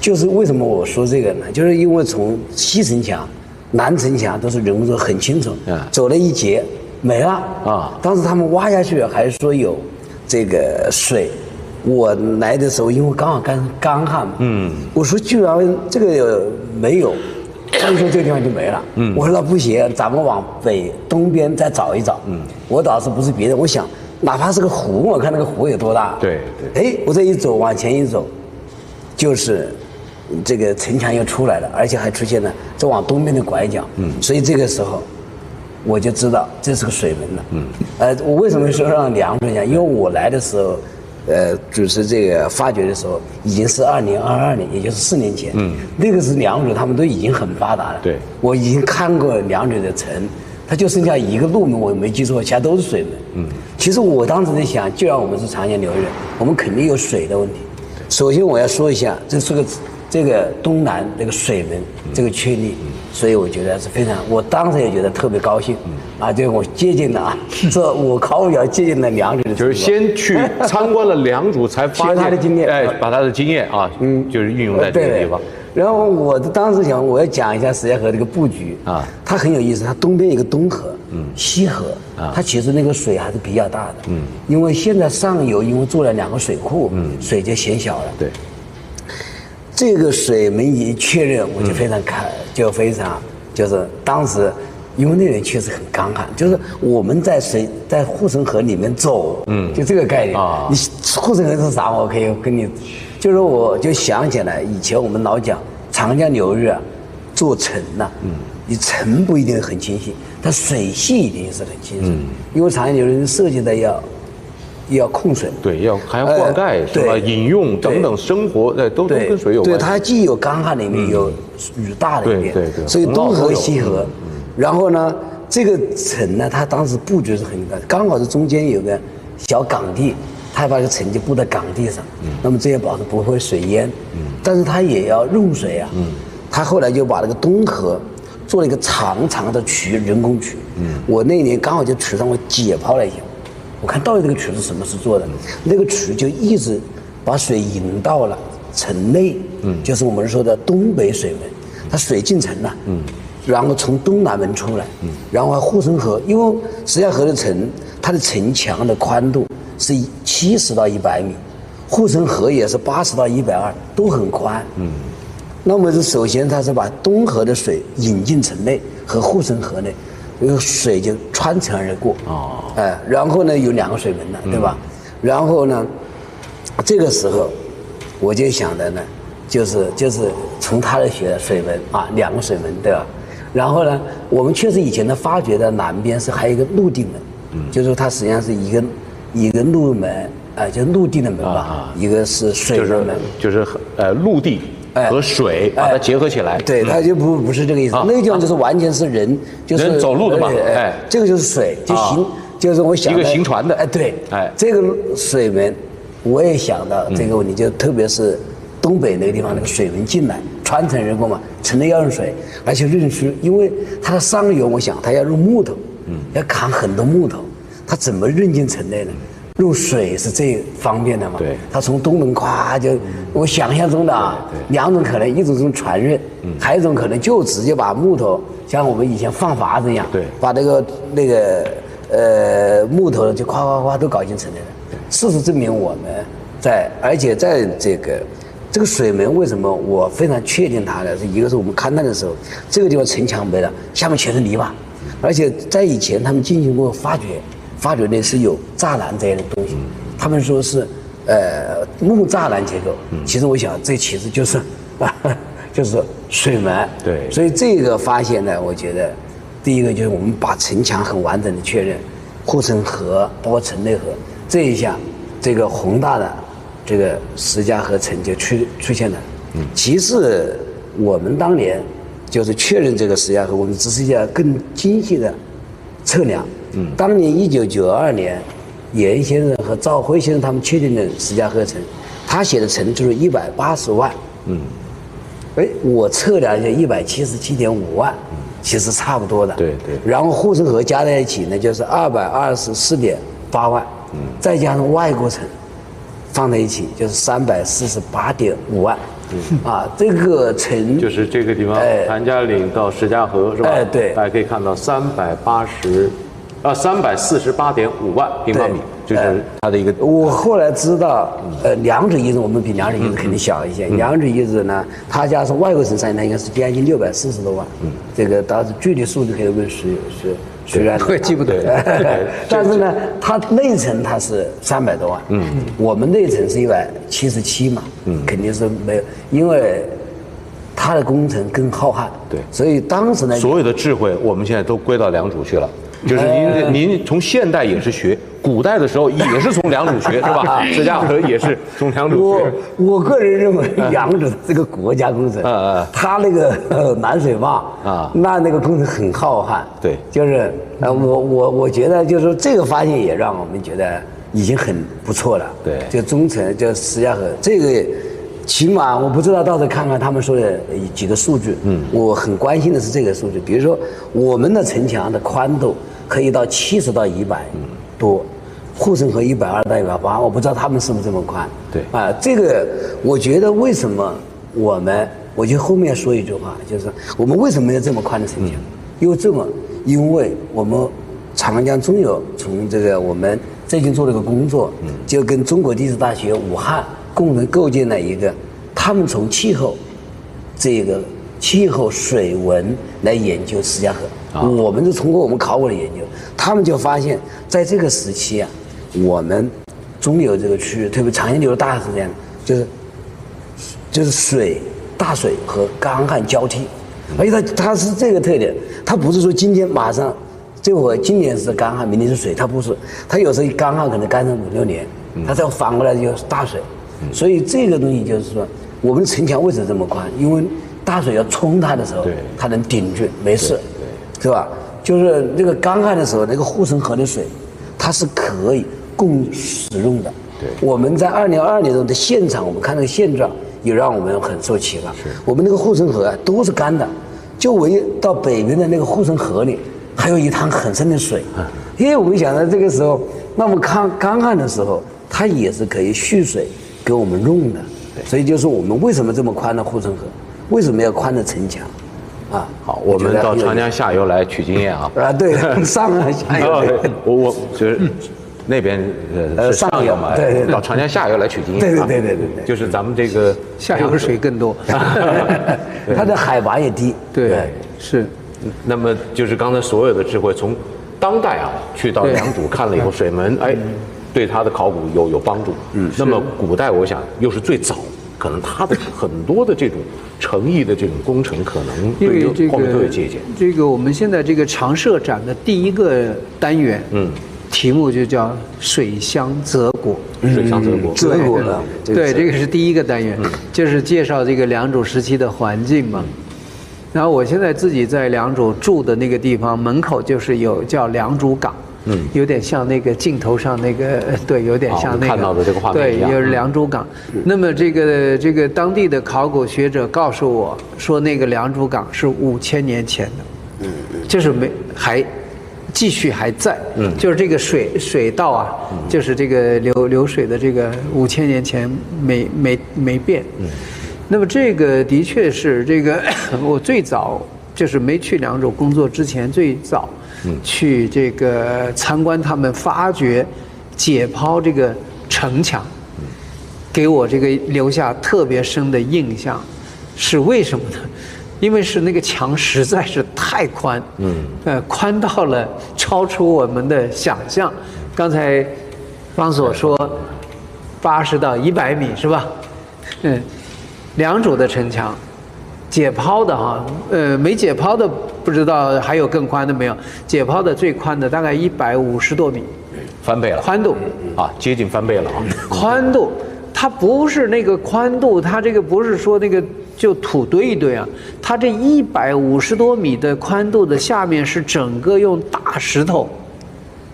就是为什么我说这个呢？就是因为从西城墙。南城墙都是人物很清楚，走了一截没了啊！当时他们挖下去还是说有这个水，我来的时候因为刚好干旱嘛，我说居然这个没有，所以说这个地方就没了。我说那不行，咱们往东边再找一找。我倒是不是别的，我想哪怕是个湖，我看那个湖有多大。对，我这一走往前一走，就是。这个城墙又出来了，而且还出现了这往东边的拐角，所以这个时候我就知道这是个水门了。我为什么说让梁主讲？因为我来的时候，主持这个发掘的时候，已经是2022年，也就是4年前。那个是梁主他们都已经很发达了。对，我已经看过梁主的城，它就剩下一个路门，我没记错，其他都是水门。其实我当时在想，既然我们是长江流域，我们肯定有水的问题。首先我要说一下，这个东南这个水门这个确立，所以我觉得是非常，我当时也觉得特别高兴这个我借鉴了这我考古要借鉴了梁主的，就是先去参观了梁主，才发现他的经验，把他的经验就是运用在这个地方。然后我当时想，我要讲一下石家河这个布局它很有意思，它东边有个东河，西河它其实那个水还是比较大的，因为现在上游因为做了2个水库，水就减小了。对。这个水门一确认，我就非常就是当时因为那人确实很干旱，就是我们在护城河里面走，就这个概念啊。你护城河是啥？我可以跟你，就是我就想起来，以前我们老讲长江流域啊，做城呐，你城不一定很清晰，但水系一定是很清楚，因为长江流域涉及的要控水，对，还要灌溉，是吧？饮用等等生活，都跟水有关。对，它既有干旱的一面，有雨大的一面，对，所以东河西河。然后呢，这个城呢，它当时布局是很刚好是中间有个小港地，它把这个城就布在港地上，那么这样保证不会水淹，但是它也要用水啊，它后来就把那个东河做了一个长长的渠，人工渠，我那年刚好就渠上我解剖了一下，我看到底这个渠是什么时候做的，那个渠就一直把水引到了城内，就是我们说的东北水门，它水进城了，然后从东南门出来，然后护城河，因为石家河的城，它的城墙的宽度是70到100米，护城河也是80到120，都很宽。那么是首先它是把东河的水引进城内和护城河内，那个水就穿城而过。然后呢有2个水门呢，对吧？然后呢，这个时候我就想的呢，就是从他的学水门啊，2个水门，对吧？然后呢，我们确实以前的发掘的南边是还有一个陆地门，就是说它实际上是一个陆门，就是陆地的门吧，一个是水的门，就是陆地和水把它结合起来。对，它就不是这个意思，那个地方就是完全是人，就是人走路的嘛。这个就是水，就是我想一个行船的。对，这个水门，我也想到这个问题，就特别是东北那个地方那个水门进来。穿城而过嘛，城内要用水，而且运输，因为它的上游，我想它要用木头，要砍很多木头，它怎么运进城内呢？用水是最方便的嘛。对，它从东门咵就，我想象中的2种可能，一种是船运，还有一种可能就直接把木头，像我们以前放筏子一样，对，把那个木头就咵都搞进城内了。事实证明，我们而且在这个水门为什么我非常确定它呢？是一个是我们勘探的时候，这个地方城墙没了，下面全是泥巴，而且在以前他们进行过发掘呢是有栅栏这样的东西，他们说是木栅栏结构，其实我想这其实就是水门。对，所以这个发现呢，我觉得第一个就是我们把城墙很完整的确认，护城河包括城内河，这一下这个宏大的这个石家河城就出现了。其次，我们当年就是确认这个石家河，我们只是要更精细的测量。当年1992年，严先生和赵辉先生他们确定的石家河城，他写的城就是180万。我测量一下177.5万，其实差不多的。对。然后护城河加在一起呢，就是224.8万，再加上外国城。放在一起就是348.5万，这个城就是这个地方，谭家岭到石家河是吧？对，大家可以看到348.5万平方米，就是它的一个。我后来知道，两者遗址我们比两者遗址肯定小一些，两者遗址呢，它加上外国城山呢，应该是将近640多万，这个当时具体数字可以问虽然会记不得，但是呢，它内城它是300多万，我们内城是177嘛，肯定是没有，因为它的工程更浩瀚，对，所以当时呢，所有的智慧我们现在都归到良渚去了，就是您从现代也是学，古代的时候也是从良渚学，是吧？石家河也是从良渚学。我个人认为良渚这个国家工程，它那个南水坝那个工程很浩瀚，对，就是我觉得就是说这个发现也让我们觉得已经很不错了，对，就中城就石家河这个。起码我不知道，到时候看看他们说的几个数据。我很关心的是这个数据，比如说我们的城墙的宽度可以到70到100多，护城河120到180，我不知道他们是不是这么宽。对这个我觉得为什么我就后面说一句话，就是我们为什么要这么宽的城墙？因为我们长江中游从这个我们最近做了个工作，就跟中国地质大学武汉共同构建了一个，他们从气候这个气候、水文来研究石家河。我们是通过我们考古的研究，他们就发现，在这个时期啊，我们中游这个区域，特别长江流的大河这样，就是水、大水和干旱交替，而且它是这个特点，它不是说今天马上，这会今年是干旱，明年是水，它不是，它有时候干旱可能干上5、6年，它再反过来就是大水，所以这个东西就是说，我们城墙为什么这么宽？因为大水要冲它的时候，它能顶住，没事，是吧？就是那个干旱的时候，那个护城河的水，它是可以供使用的。我们在2022年的现场，我们看那个现状，也让我们很受启发。我们那个护城河啊都是干的，就唯一到北边的那个护城河里，还有一滩很深的水。因为我们想到这个时候，那么干旱的时候，它也是可以蓄水给我们用的。所以就是我们为什么这么宽的护城河，为什么要宽的城墙？啊，好，我们到长江下游来取经验啊！啊，对，上啊下游。我就是那边是上游嘛，对，到长江下游来取经验。对，就是咱们这个下游水更多，它的海拔也低。对，是。那么就是刚才所有的智慧，从当代啊去到良渚看了以后，水门对它的考古有帮助。那么古代我想又是最早。可能它的很多的这种诚意的这种工程，可能对于后面都有借鉴。这个我们现在这个常设展的第一个单元，题目就叫水乡泽国。水乡泽国，泽国的，对，这个是第一个单元，就是介绍这个良渚时期的环境嘛。然后我现在自己在良渚住的那个地方门口就是有叫良渚港。有点像那个镜头上那个，对，有点像那个看到的这个画面一样。对，就是良渚港。那么这个当地的考古学者告诉我说，那个良渚港是5000年前的，就是还继续还在，就是这个水道啊，就是这个流水的这个5000年前没变。那么这个的确是这个我最早就是没去良渚工作之前最早。去这个参观他们发掘、解剖这个城墙，给我这个留下特别深的印象，是为什么呢？因为是那个墙实在是太宽，宽到了超出我们的想象。刚才方所说80到100米是吧？良渚的城墙。解剖的哈，没解剖的不知道还有更宽的没有？解剖的最宽的大概150多米，翻倍了。宽度啊，接近翻倍了啊。宽度，它不是那个宽度，它这个不是说那个就土堆一堆啊，它这150多米的宽度的下面是整个用大石头，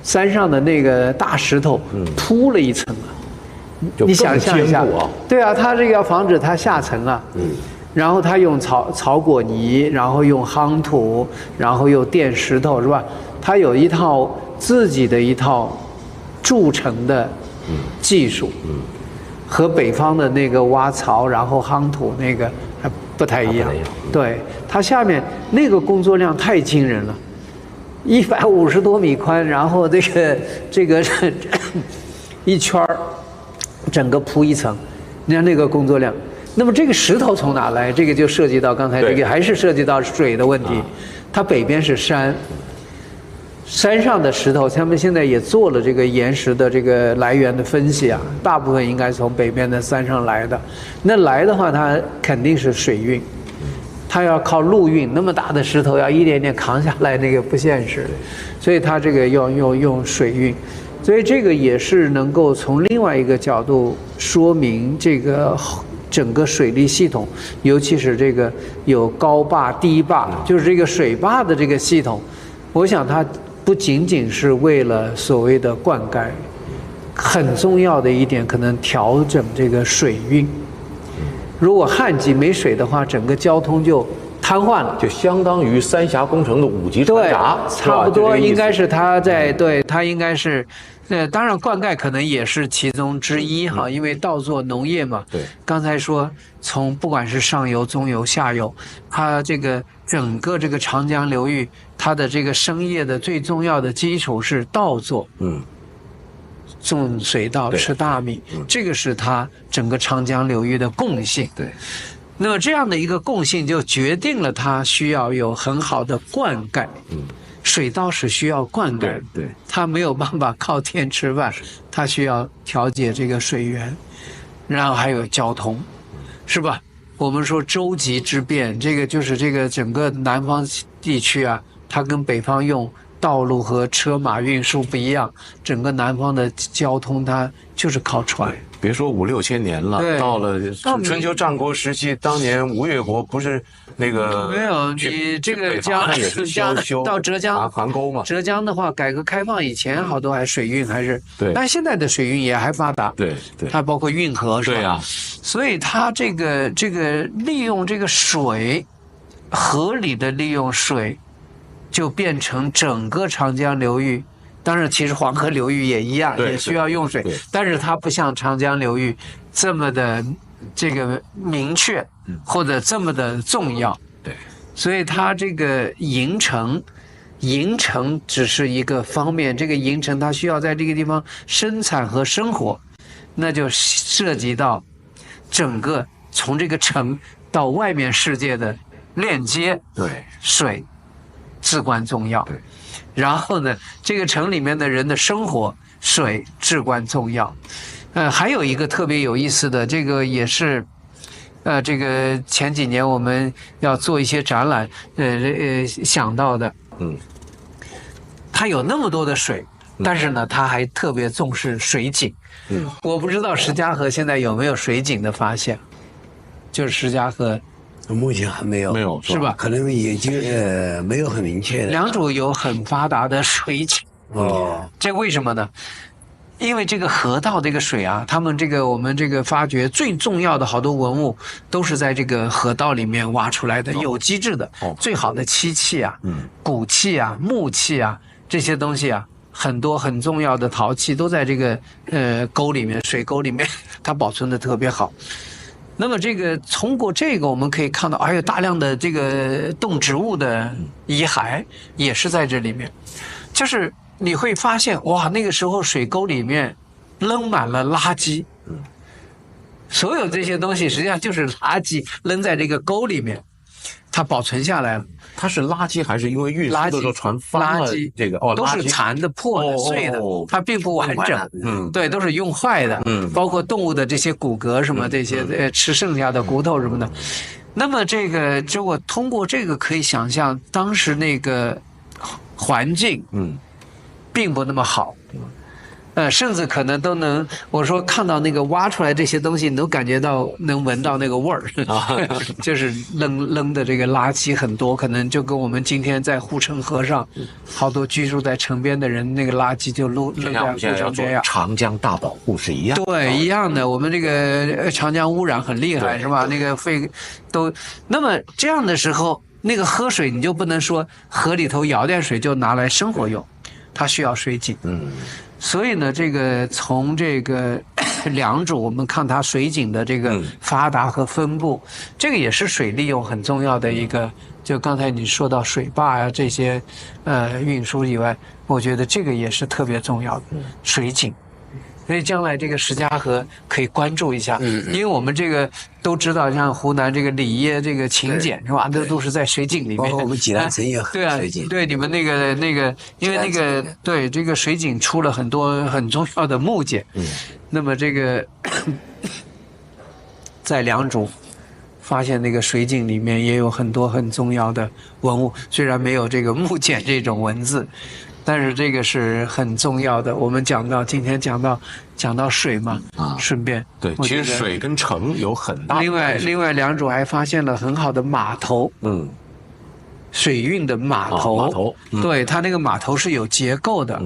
山上的那个大石头铺了一层啊。你想象一下，对啊，它这个要防止它下沉啊。然后他用草果泥，然后用夯土，然后又垫石头，是吧？他有一套自己的一套筑城的技术，和北方的那个挖槽然后夯土那个还不太一样。对，它下面那个工作量太惊人了，150多米宽，然后这个一圈整个铺一层，你看那个工作量。那么这个石头从哪来？这个就涉及到刚才这个，还是涉及到水的问题。它北边是山，山上的石头，他们现在也做了这个岩石的这个来源的分析啊，大部分应该从北边的山上来的。那来的话，它肯定是水运，它要靠陆运，那么大的石头要一点点扛下来，那个不现实，所以它这个要用水运。所以这个也是能够从另外一个角度说明这个。整个水利系统，尤其是这个有高坝、低坝，就是这个水坝的这个系统，我想它不仅仅是为了所谓的灌溉，很重要的一点可能调整这个水运。如果旱季没水的话，整个交通就瘫痪了，就相当于三峡工程的5级船闸，差不多应该是它在对它应该是。当然，灌溉可能也是其中之一哈，因为稻作农业嘛。对，刚才说从不管是上游、中游、下游，它这个整个这个长江流域，它的这个生业的最重要的基础是稻作。种水稻、吃大米，这个是它整个长江流域的共性。对。那么这样的一个共性就决定了它需要有很好的灌溉。水稻是需要灌溉，对，它没有办法靠天吃饭，它需要调节这个水源，然后还有交通，是吧？我们说洲际之变，这个就是这个整个南方地区啊，它跟北方用道路和车马运输不一样，整个南方的交通它就是靠船。别说5、6千年了，到了春秋战国时期，当年吴越国不是那个没有你这个江到浙江邗沟嘛？浙江的话，改革开放以前好多还水运还是对，但现在的水运也还发达，对，它包括运河是吧？对啊，所以它这个利用这个水，合理的利用水，就变成整个长江流域。当然，其实黄河流域也一样，也需要用水，但是它不像长江流域这么的这个明确，或者这么的重要。对，所以它这个营城只是一个方面，这个营城它需要在这个地方生产和生活，那就涉及到整个从这个城到外面世界的链接。对，水至关重要。对。然后呢，这个城里面的人的生活，水至关重要。还有一个特别有意思的，这个也是，这个前几年我们要做一些展览，想到的。它有那么多的水，但是呢，它还特别重视水井。我不知道石家河现在有没有水井的发现，就是石家河。目前还没有，是吧？可能已经没有很明确的。良渚有很发达的水井这为什么呢？因为这个河道这个水啊，我们这个发掘最重要的好多文物都是在这个河道里面挖出来的，有机质的，最好的漆器啊、骨器啊、木器啊这些东西啊，很多很重要的陶器都在这个沟里面、水沟里面，它保存的特别好。那么通过这个我们可以看到，还有大量的这个动植物的遗骸也是在这里面，就是你会发现哇，那个时候水沟里面扔满了垃圾，所有这些东西实际上就是垃圾扔在这个沟里面，它保存下来了。它是垃圾还是因为运输的时候船翻了？这个都是残的、破的、碎的，它并不完整。对，都是用坏的。包括动物的这些骨骼什么这些，吃剩下的骨头什么的。那么就我通过这个可以想象，当时那个环境，并不那么好。甚至可能都能，我说看到那个挖出来这些东西，你都感觉到能闻到那个味儿，就是扔的这个垃圾很多，可能就跟我们今天在护城河上，好多居住在城边的人，那个垃圾就扔在护城边呀。长江大保护是一样，对，一样的。我们这个长江污染很厉害，是吧？那个那么这样的时候，那个喝水你就不能说河里头舀点水就拿来生活用，它需要水井。所以呢，从良渚，我们看它水井的这个发达和分布，这个也是水利用很重要的一个。就刚才你说到水坝呀这些，运输以外，我觉得这个也是特别重要的水井。所以将来这个石家河可以关注一下，因为我们这个都知道，像湖南这个里耶这个勤俭是吧？都是在水井里面。包括我们济南城也对啊，对你们那个，因为对这个水井出了很多很重要的木件。那么在良渚发现那个水井里面也有很多很重要的文物，虽然没有这个木简这种文字。但是这个是很重要的。我们今天讲到水嘛，顺便对，其实水跟城有很大。另外良渚还发现了很好的码头，水运的码头，对，它那个码头是有结构的，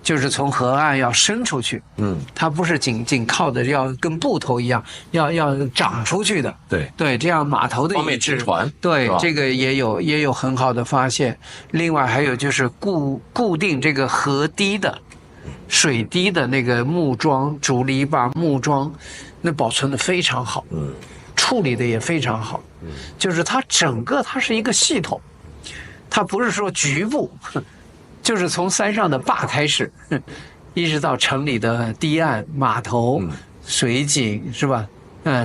就是从河岸要伸出去，它不是仅靠的，要跟布头一样，要长出去的，对，这样码头的方便支船，对，这个也有很好的发现。另外还有就是固定这个河堤的水堤的那个木桩、竹篱笆、木桩，那保存的非常好，处理的也非常好，就是它是一个系统，它不是说局部。就是从山上的坝开始，一直到城里的堤岸、码头、水井，是吧？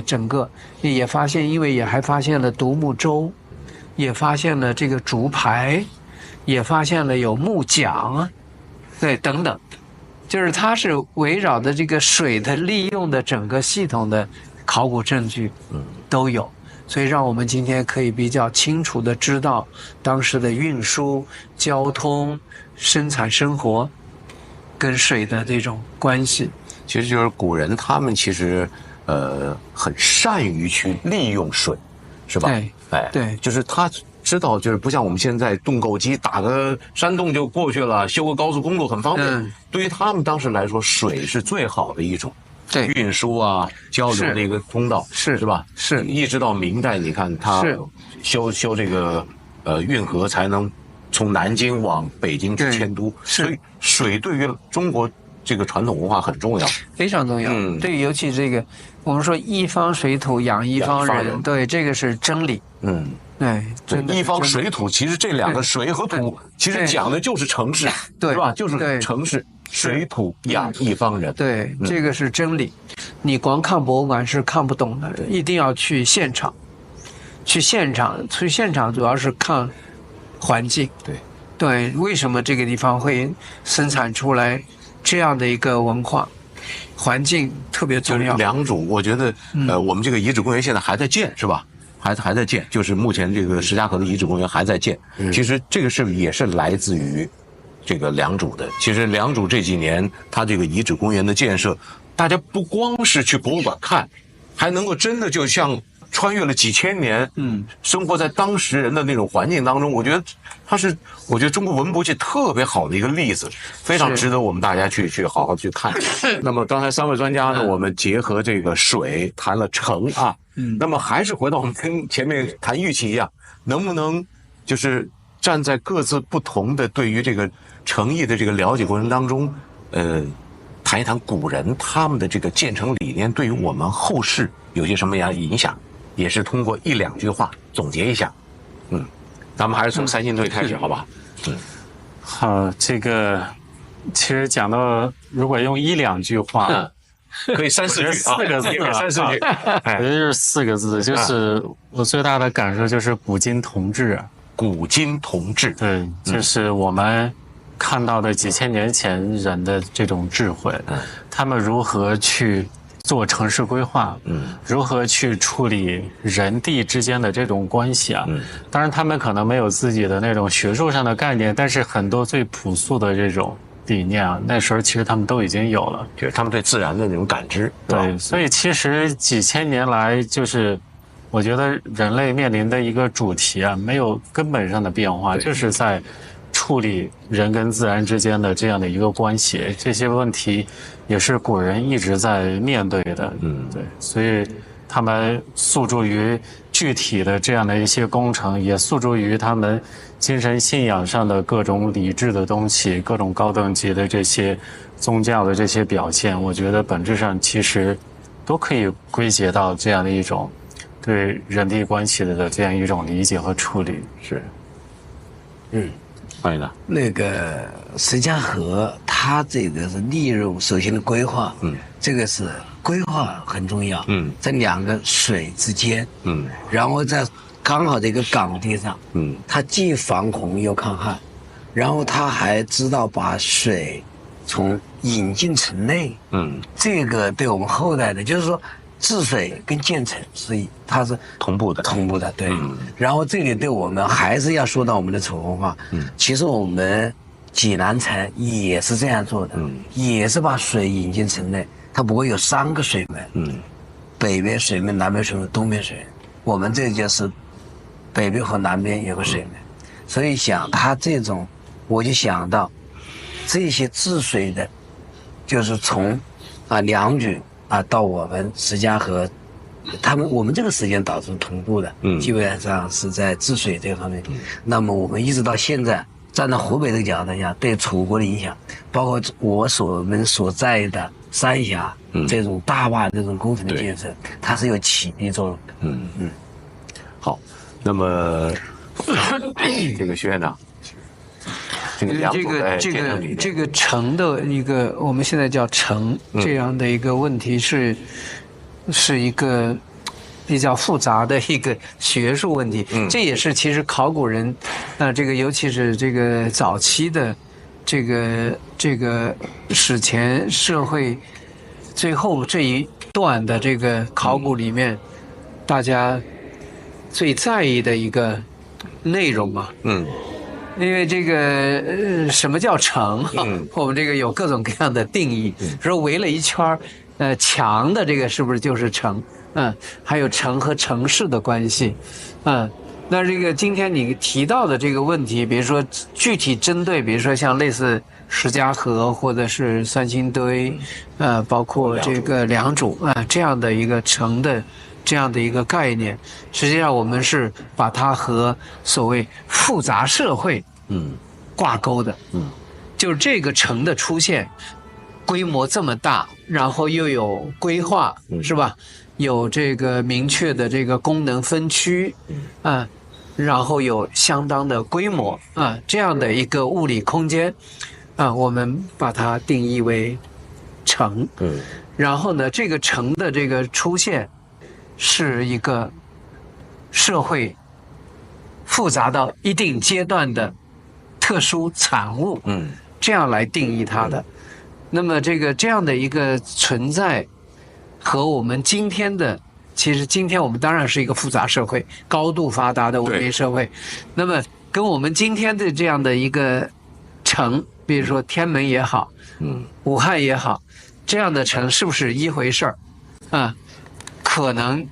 整个也发现，因为也还发现了独木舟，也发现了这个竹排，也发现了有木桨，对，等等，就是它是围绕的这个水的利用的整个系统的考古证据都有，所以让我们今天可以比较清楚地知道当时的运输、交通、生产生活跟水的这种关系。其实就是古人他们其实很善于去利用水，是吧？对，哎，对，就是他知道，就是不像我们现在动构机打个山洞就过去了，修个高速公路很方便。对于他们当时来说，水是最好的一种运输啊、交流的一个通道，是吧？是。一直到明代，你看他修这个运河，才能从南京往北京去迁都。所以水对于中国这个传统文化很重要，非常重要。对，尤其这个我们说一方水土养一方人，对，这个是真理。对，一方水土，其实这两个水和土，其实讲的就是城市，是吧？就是城市，水土养一方人。对，这个是真理。你光看博物馆是看不懂的，一定要去现场。去现场主要是看环境。对，为什么这个地方会生产出来这样的一个文化？环境特别重要。良渚，我觉得我们这个遗址公园现在还在建，是吧？还在建，就是目前这个石家河的遗址公园还在建。其实这个也是来自于这个良渚的。其实良渚这几年它这个遗址公园的建设，大家不光是去博物馆看，还能够真的就像穿越了几千年，生活在当时人的那种环境当中。我觉得中国文博界特别好的一个例子，非常值得我们大家去好好去看。那么刚才三位专家呢，我们结合这个水谈了城啊。那么还是回到我们跟前面谈玉器一样，能不能就是站在各自不同的对于这个城邑的这个了解过程当中，谈一谈古人他们的这个建城理念对于我们后世有些什么样的影响，也是通过一两句话总结一下。咱们还是从三星堆开始，好吧？好，这个其实讲到如果用一两句话。可以3、4句啊，4个字，3、4句，我觉得就是4个字，就是我最大的感受就是古今同治。古今同治，对，就是我们看到的几千年前人的这种智慧，他们如何去做城市规划，如何去处理人地之间的这种关系啊。当然，他们可能没有自己的那种学术上的概念，但是很多最朴素的这种理念啊，那时候其实他们都已经有了，就是他们对自然的那种感知。对，所以其实几千年来，就是我觉得人类面临的一个主题啊，没有根本上的变化，就是在处理人跟自然之间的这样的一个关系。这些问题也是古人一直在面对的。对，所以他们诉诸于具体的这样的一些工程，也诉诸于他们精神信仰上的各种理智的东西，各种高等级的这些宗教的这些表现，我觉得本质上其实都可以归结到这样的一种对人地关系的这样一种理解和处理。是，欢迎的。那个石家河，它这个是利用首先的规划，这个是规划很重要，在两个水之间，然后在刚好的一个港地上，它既防洪又抗旱，然后它还知道把水从引进城内，这个对我们后代的，就是说治水跟建城它是同步的，对。然后这里对我们还是要说到我们的楚文化，其实我们济南城也是这样做的，也是把水引进城内，它不过有3个水门，北边水门、南边水门、东边水门，我们这就是北边和南边有个水门，所以想它这种，我就想到这些治水的，就是从良渚到我们石家河，我们这个时间导致同步的，基本上是在治水这方面。那么我们一直到现在，站在湖北这个角度下，对楚国的影响，包括我们所在的三峡这种大坝这种工程的建设，它是有启迪作用的。好，那么这个徐院长。这个城的一个，我们现在叫城这样的一个问题是，是一个比较复杂的一个学术问题。这也是其实考古人，这个尤其是这个早期的这个史前社会最后这一段的这个考古里面，大家最在意的一个内容嘛。因为这个什么叫城？我们这个有各种各样的定义，说围了一圈墙的这个是不是就是城？还有城和城市的关系，那这个今天你提到的这个问题，比如说具体针对，比如说像类似石家河或者是三星堆，包括这个良渚这样的一个城的这样的一个概念，实际上我们是把它和所谓复杂社会挂钩的，就是这个城的出现，规模这么大，然后又有规划，是吧？有这个明确的这个功能分区，然后有相当的规模这样的一个物理空间，我们把它定义为城。然后呢，这个城的这个出现是一个社会复杂到一定阶段的特殊产物，这样来定义它的。那么这样的一个存在和我们今天的，其实今天我们当然是一个复杂社会，高度发达的文明社会。那么跟我们今天的这样的一个城，比如说天门也好，武汉也好，这样的城是不是一回事儿？可能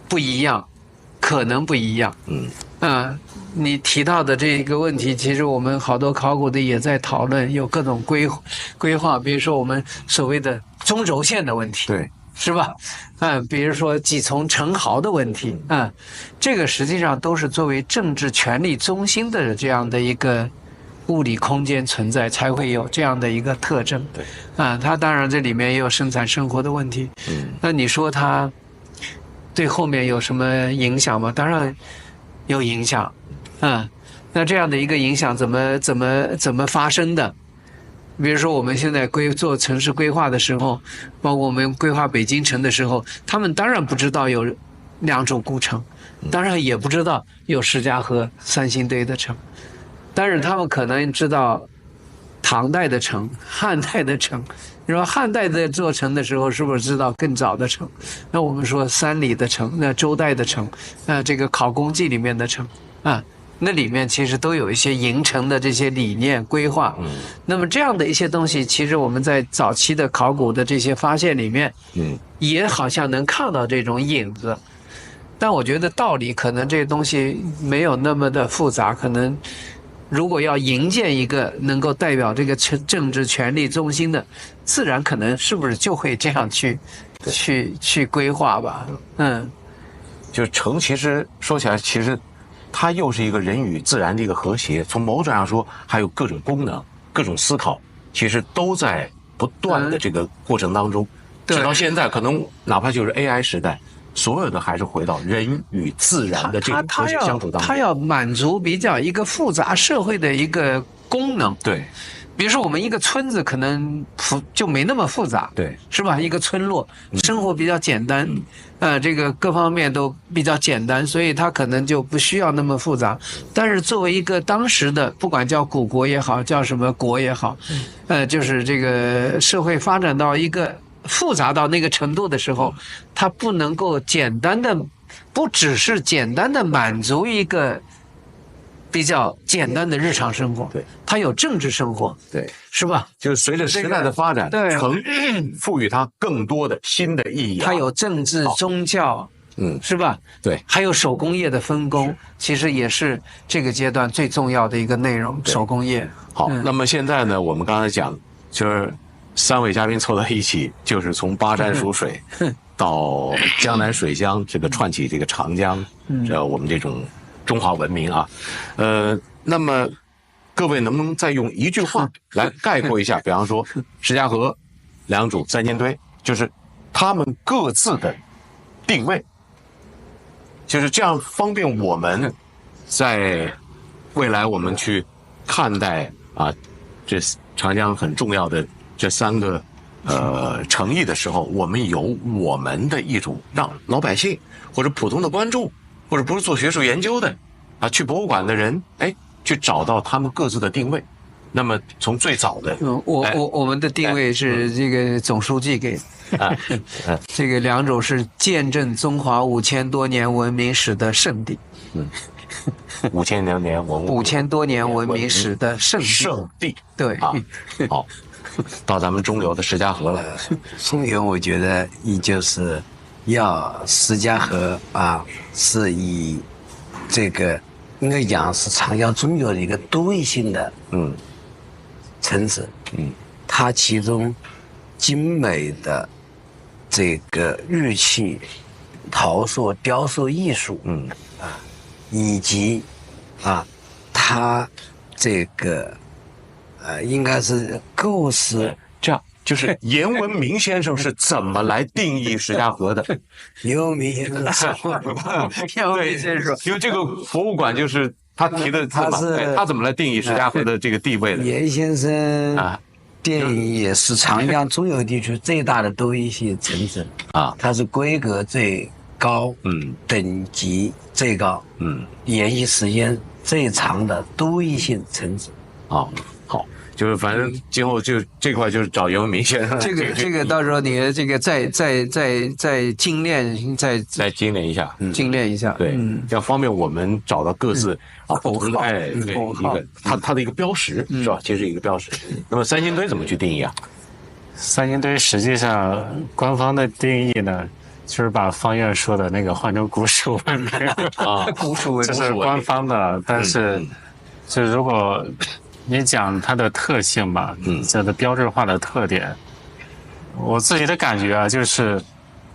不一样，可能不一样。你提到的这个问题，其实我们好多考古的也在讨论，有各种规划，比如说我们所谓的中轴线的问题，对，是吧？比如说几重城壕的问题，这个实际上都是作为政治权力中心的这样的一个物理空间存在，才会有这样的一个特征。对，它当然这里面也有生产生活的问题。那你说它对后面有什么影响吗？当然有影响。那这样的一个影响怎么发生的？比如说我们现在做城市规划的时候，包括我们规划北京城的时候，他们当然不知道有良渚古城，当然也不知道有石家河三星堆的城，但是他们可能知道唐代的城、汉代的城。你说汉代在做城的时候，是不是知道更早的城？那我们说三里的城，那周代的城，这个考工记里面的城，那里面其实都有一些营城的这些理念规划。那么这样的一些东西，其实我们在早期的考古的这些发现里面，也好像能看到这种影子。但我觉得道理可能这东西没有那么的复杂，可能如果要营建一个能够代表这个政治权力中心的，自然可能是不是就会这样去规划吧？就是城，其实说起来，其实它又是一个人与自然的一个和谐。从某种上说，还有各种功能、各种思考，其实都在不断的这个过程当中。直到现在，可能哪怕就是 AI 时代，所有的还是回到人与自然的这种和谐相处当中。它要满足比较一个复杂社会的一个功能。对，比如说我们一个村子可能就没那么复杂，对，是吧？一个村落生活比较简单，这个各方面都比较简单，所以它可能就不需要那么复杂。但是作为一个当时的，不管叫古国也好，叫什么国也好，就是这个社会发展到一个复杂到那个程度的时候，它不能够不只是简单的满足一个比较简单的日常生活，对，它有政治生活，对，是吧？就是随着时代的发展，对，城赋予它更多的新的意义。它有政治、宗教，是吧？对，还有手工业的分工，其实也是这个阶段最重要的一个内容。手工业。好，那么现在呢，我们刚才讲，就是3位嘉宾凑在一起，就是从巴山蜀水到江南水乡，这个串起这个长江，我们这种中华文明啊，那么各位能不能再用一句话来概括一下？比方说石家河、良渚、三星堆，就是他们各自的定位，就是这样方便我们在未来我们去看待这长江很重要的这3个诚意的时候，我们有我们的一种让老百姓或者普通的观众，或者不是做学术研究的啊，去博物馆的人，去找到他们各自的定位。那么从最早的，我们的定位是这个总书记给的，这个良渚是见证中华5000多年文明史的圣地。5000多年文明史的圣地。对啊，好，到咱们中游的石家河了。中游我觉得就是要石家河啊，是以这个应该讲是长江中游的一个多位性的城市，它其中精美的这个玉器、陶塑、雕塑艺术，以及它这个应该是构思。这样，就是严文明先生是怎么来定义石家河的？严文明先生因为这个博物馆就是他提的字嘛，他怎么来定义石家河的这个地位的？严先生定义也是长江中游地区最大的多域性城市啊，它是规格最高，等级最高，延续时间最长的多域性城市。好，就是反正今后就这块就是找严文明先生。这个到时候你这个再精炼，再精炼一下，精炼一下，对，要方便我们找到各自不同的对一个它的一个标识是吧？其实一个标识。那么三星堆怎么去定义啊？三星堆实际上官方的定义呢，就是把方院说的那个换成古蜀文明古蜀文明这是官方的，但是就如果你讲它的特性吧，这个标志化的特点，我自己的感觉啊，就是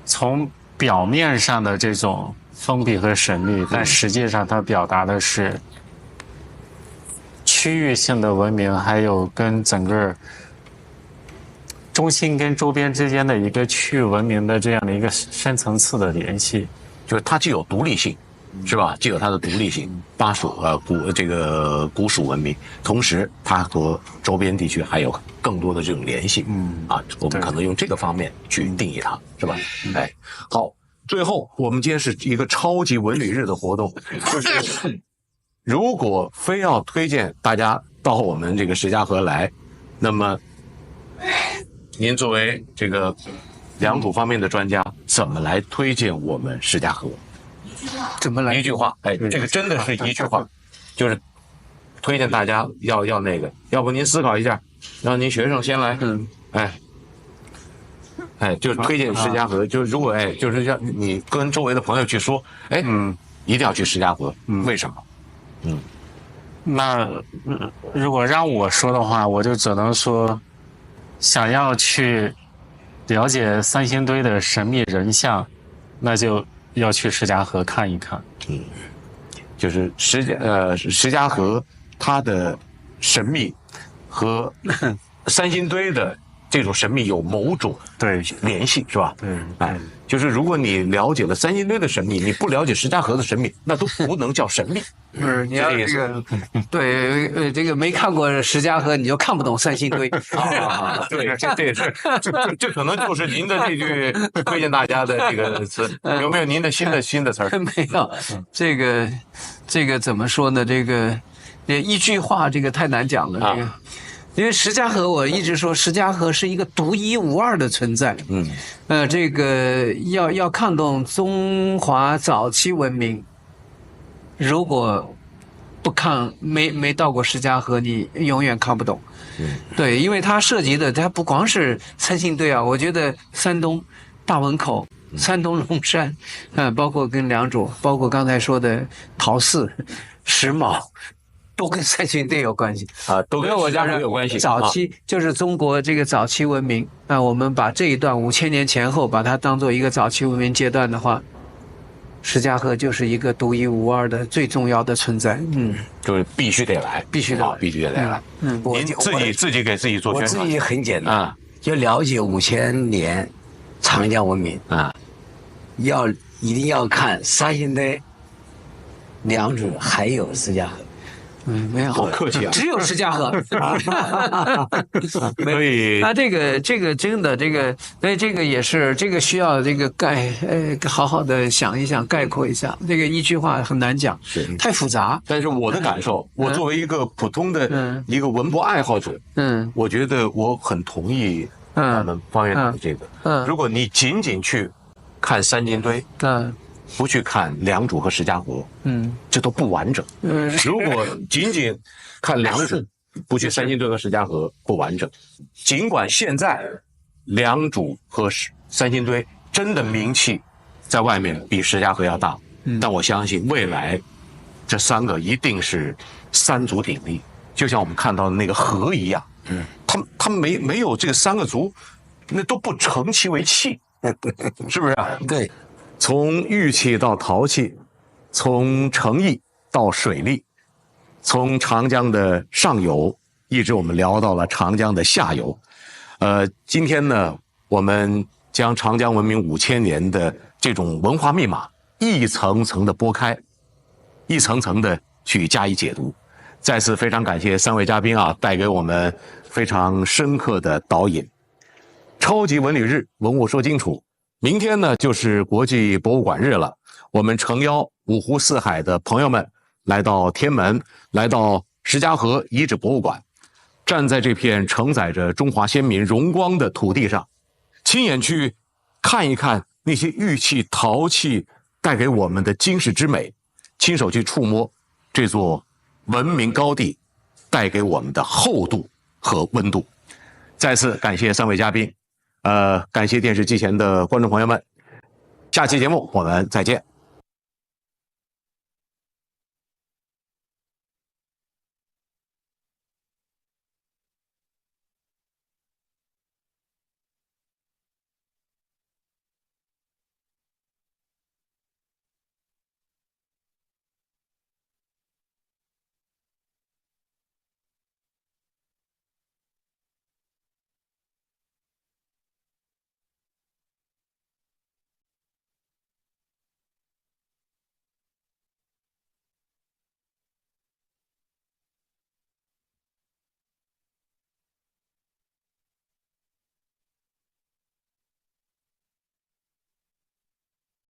从表面上的这种封闭和神秘，但实际上它表达的是区域性的文明，还有跟整个中心跟周边之间的一个区域文明的这样的一个深层次的联系，就是它既有独立性，是吧？既有它的独立性，古蜀文明，同时它和周边地区还有更多的这种联系，我们可能用这个方面去定义它，是吧？好，最后我们今天是一个超级文旅日的活动，就是如果非要推荐大家到我们这个石家河来，那么您作为这个良渚方面的专家，怎么来推荐我们石家河？怎么来？一句话，这个真的是一句话，就是推荐大家要那个，要不您思考一下，让您学生先来，就是推荐石家河，就是如果就是让你跟周围的朋友去说，一定要去石家河，为什么？那如果让我说的话，我就只能说，想要去了解三星堆的神秘人像，那就要去石家河看一看。就是石家河它的神秘和三星堆的这种神秘有某种联系，是吧？就是如果你了解了三星堆的神秘，你不了解石家河的神秘，那都不能叫神秘。不是你要这个这个没看过石家河，你就看不懂三星堆。对，这可能就是您的这句推荐大家的这个词，有没有您的新的词儿？没有，这个怎么说呢？这个一句话，这个太难讲了。这个，因为石家河，我一直说石家河是一个独一无二的存在。这个要看懂中华早期文明，如果不看没到过石家河，你永远看不懂。对，因为它涉及的它不光是三星堆啊，我觉得山东大汶口、山东龙山，包括跟良渚，包括刚才说的陶寺、石峁。都跟三星堆有关系都跟石家河有关系。早期就是中国这个早期文明，那我们把这一段5000年前后把它当做一个早期文明阶段的话，石家河就是一个独一无二的最重要的存在。就是必须得来，必须得来。您自己给自己做宣传。我自己很简单就了解5000年长江文明一定要看三星堆、良渚还有石家河。没有，好客气啊，只有石家河。所以那这个真的所以这个也是这个需要这个好好的想一想，概括一下，这个一句话很难讲，太复杂。但是我的感受，我作为一个普通的一个文博爱好者，我觉得我很同意他们方院长的这个。如果你仅仅去看三星堆，不去看良渚和石家河，这都不完整。如果仅仅看良渚，不去三星堆和石家河，不完整。尽管现在良渚和三星堆真的名气在外面比石家河要大，但我相信未来这三个一定是三足鼎立，就像我们看到的那个河一样。他没有这个三个足，那都不成其为器，是不是啊？对。从玉器到陶器，从城邑到水利，从长江的上游一直我们聊到了长江的下游。今天呢，我们将长江文明5000年的这种文化密码一层层的剥开，一层层的去加以解读。再次非常感谢三位嘉宾啊，带给我们非常深刻的导引。超级文旅日，文物说清楚。明天呢就是国际博物馆日了，我们诚邀五湖四海的朋友们来到天门，来到石家河遗址博物馆，站在这片承载着中华先民荣光的土地上，亲眼去看一看那些玉器陶器带给我们的经世之美，亲手去触摸这座文明高地带给我们的厚度和温度。再次感谢三位嘉宾，感谢电视机前的观众朋友们，下期节目我们再见。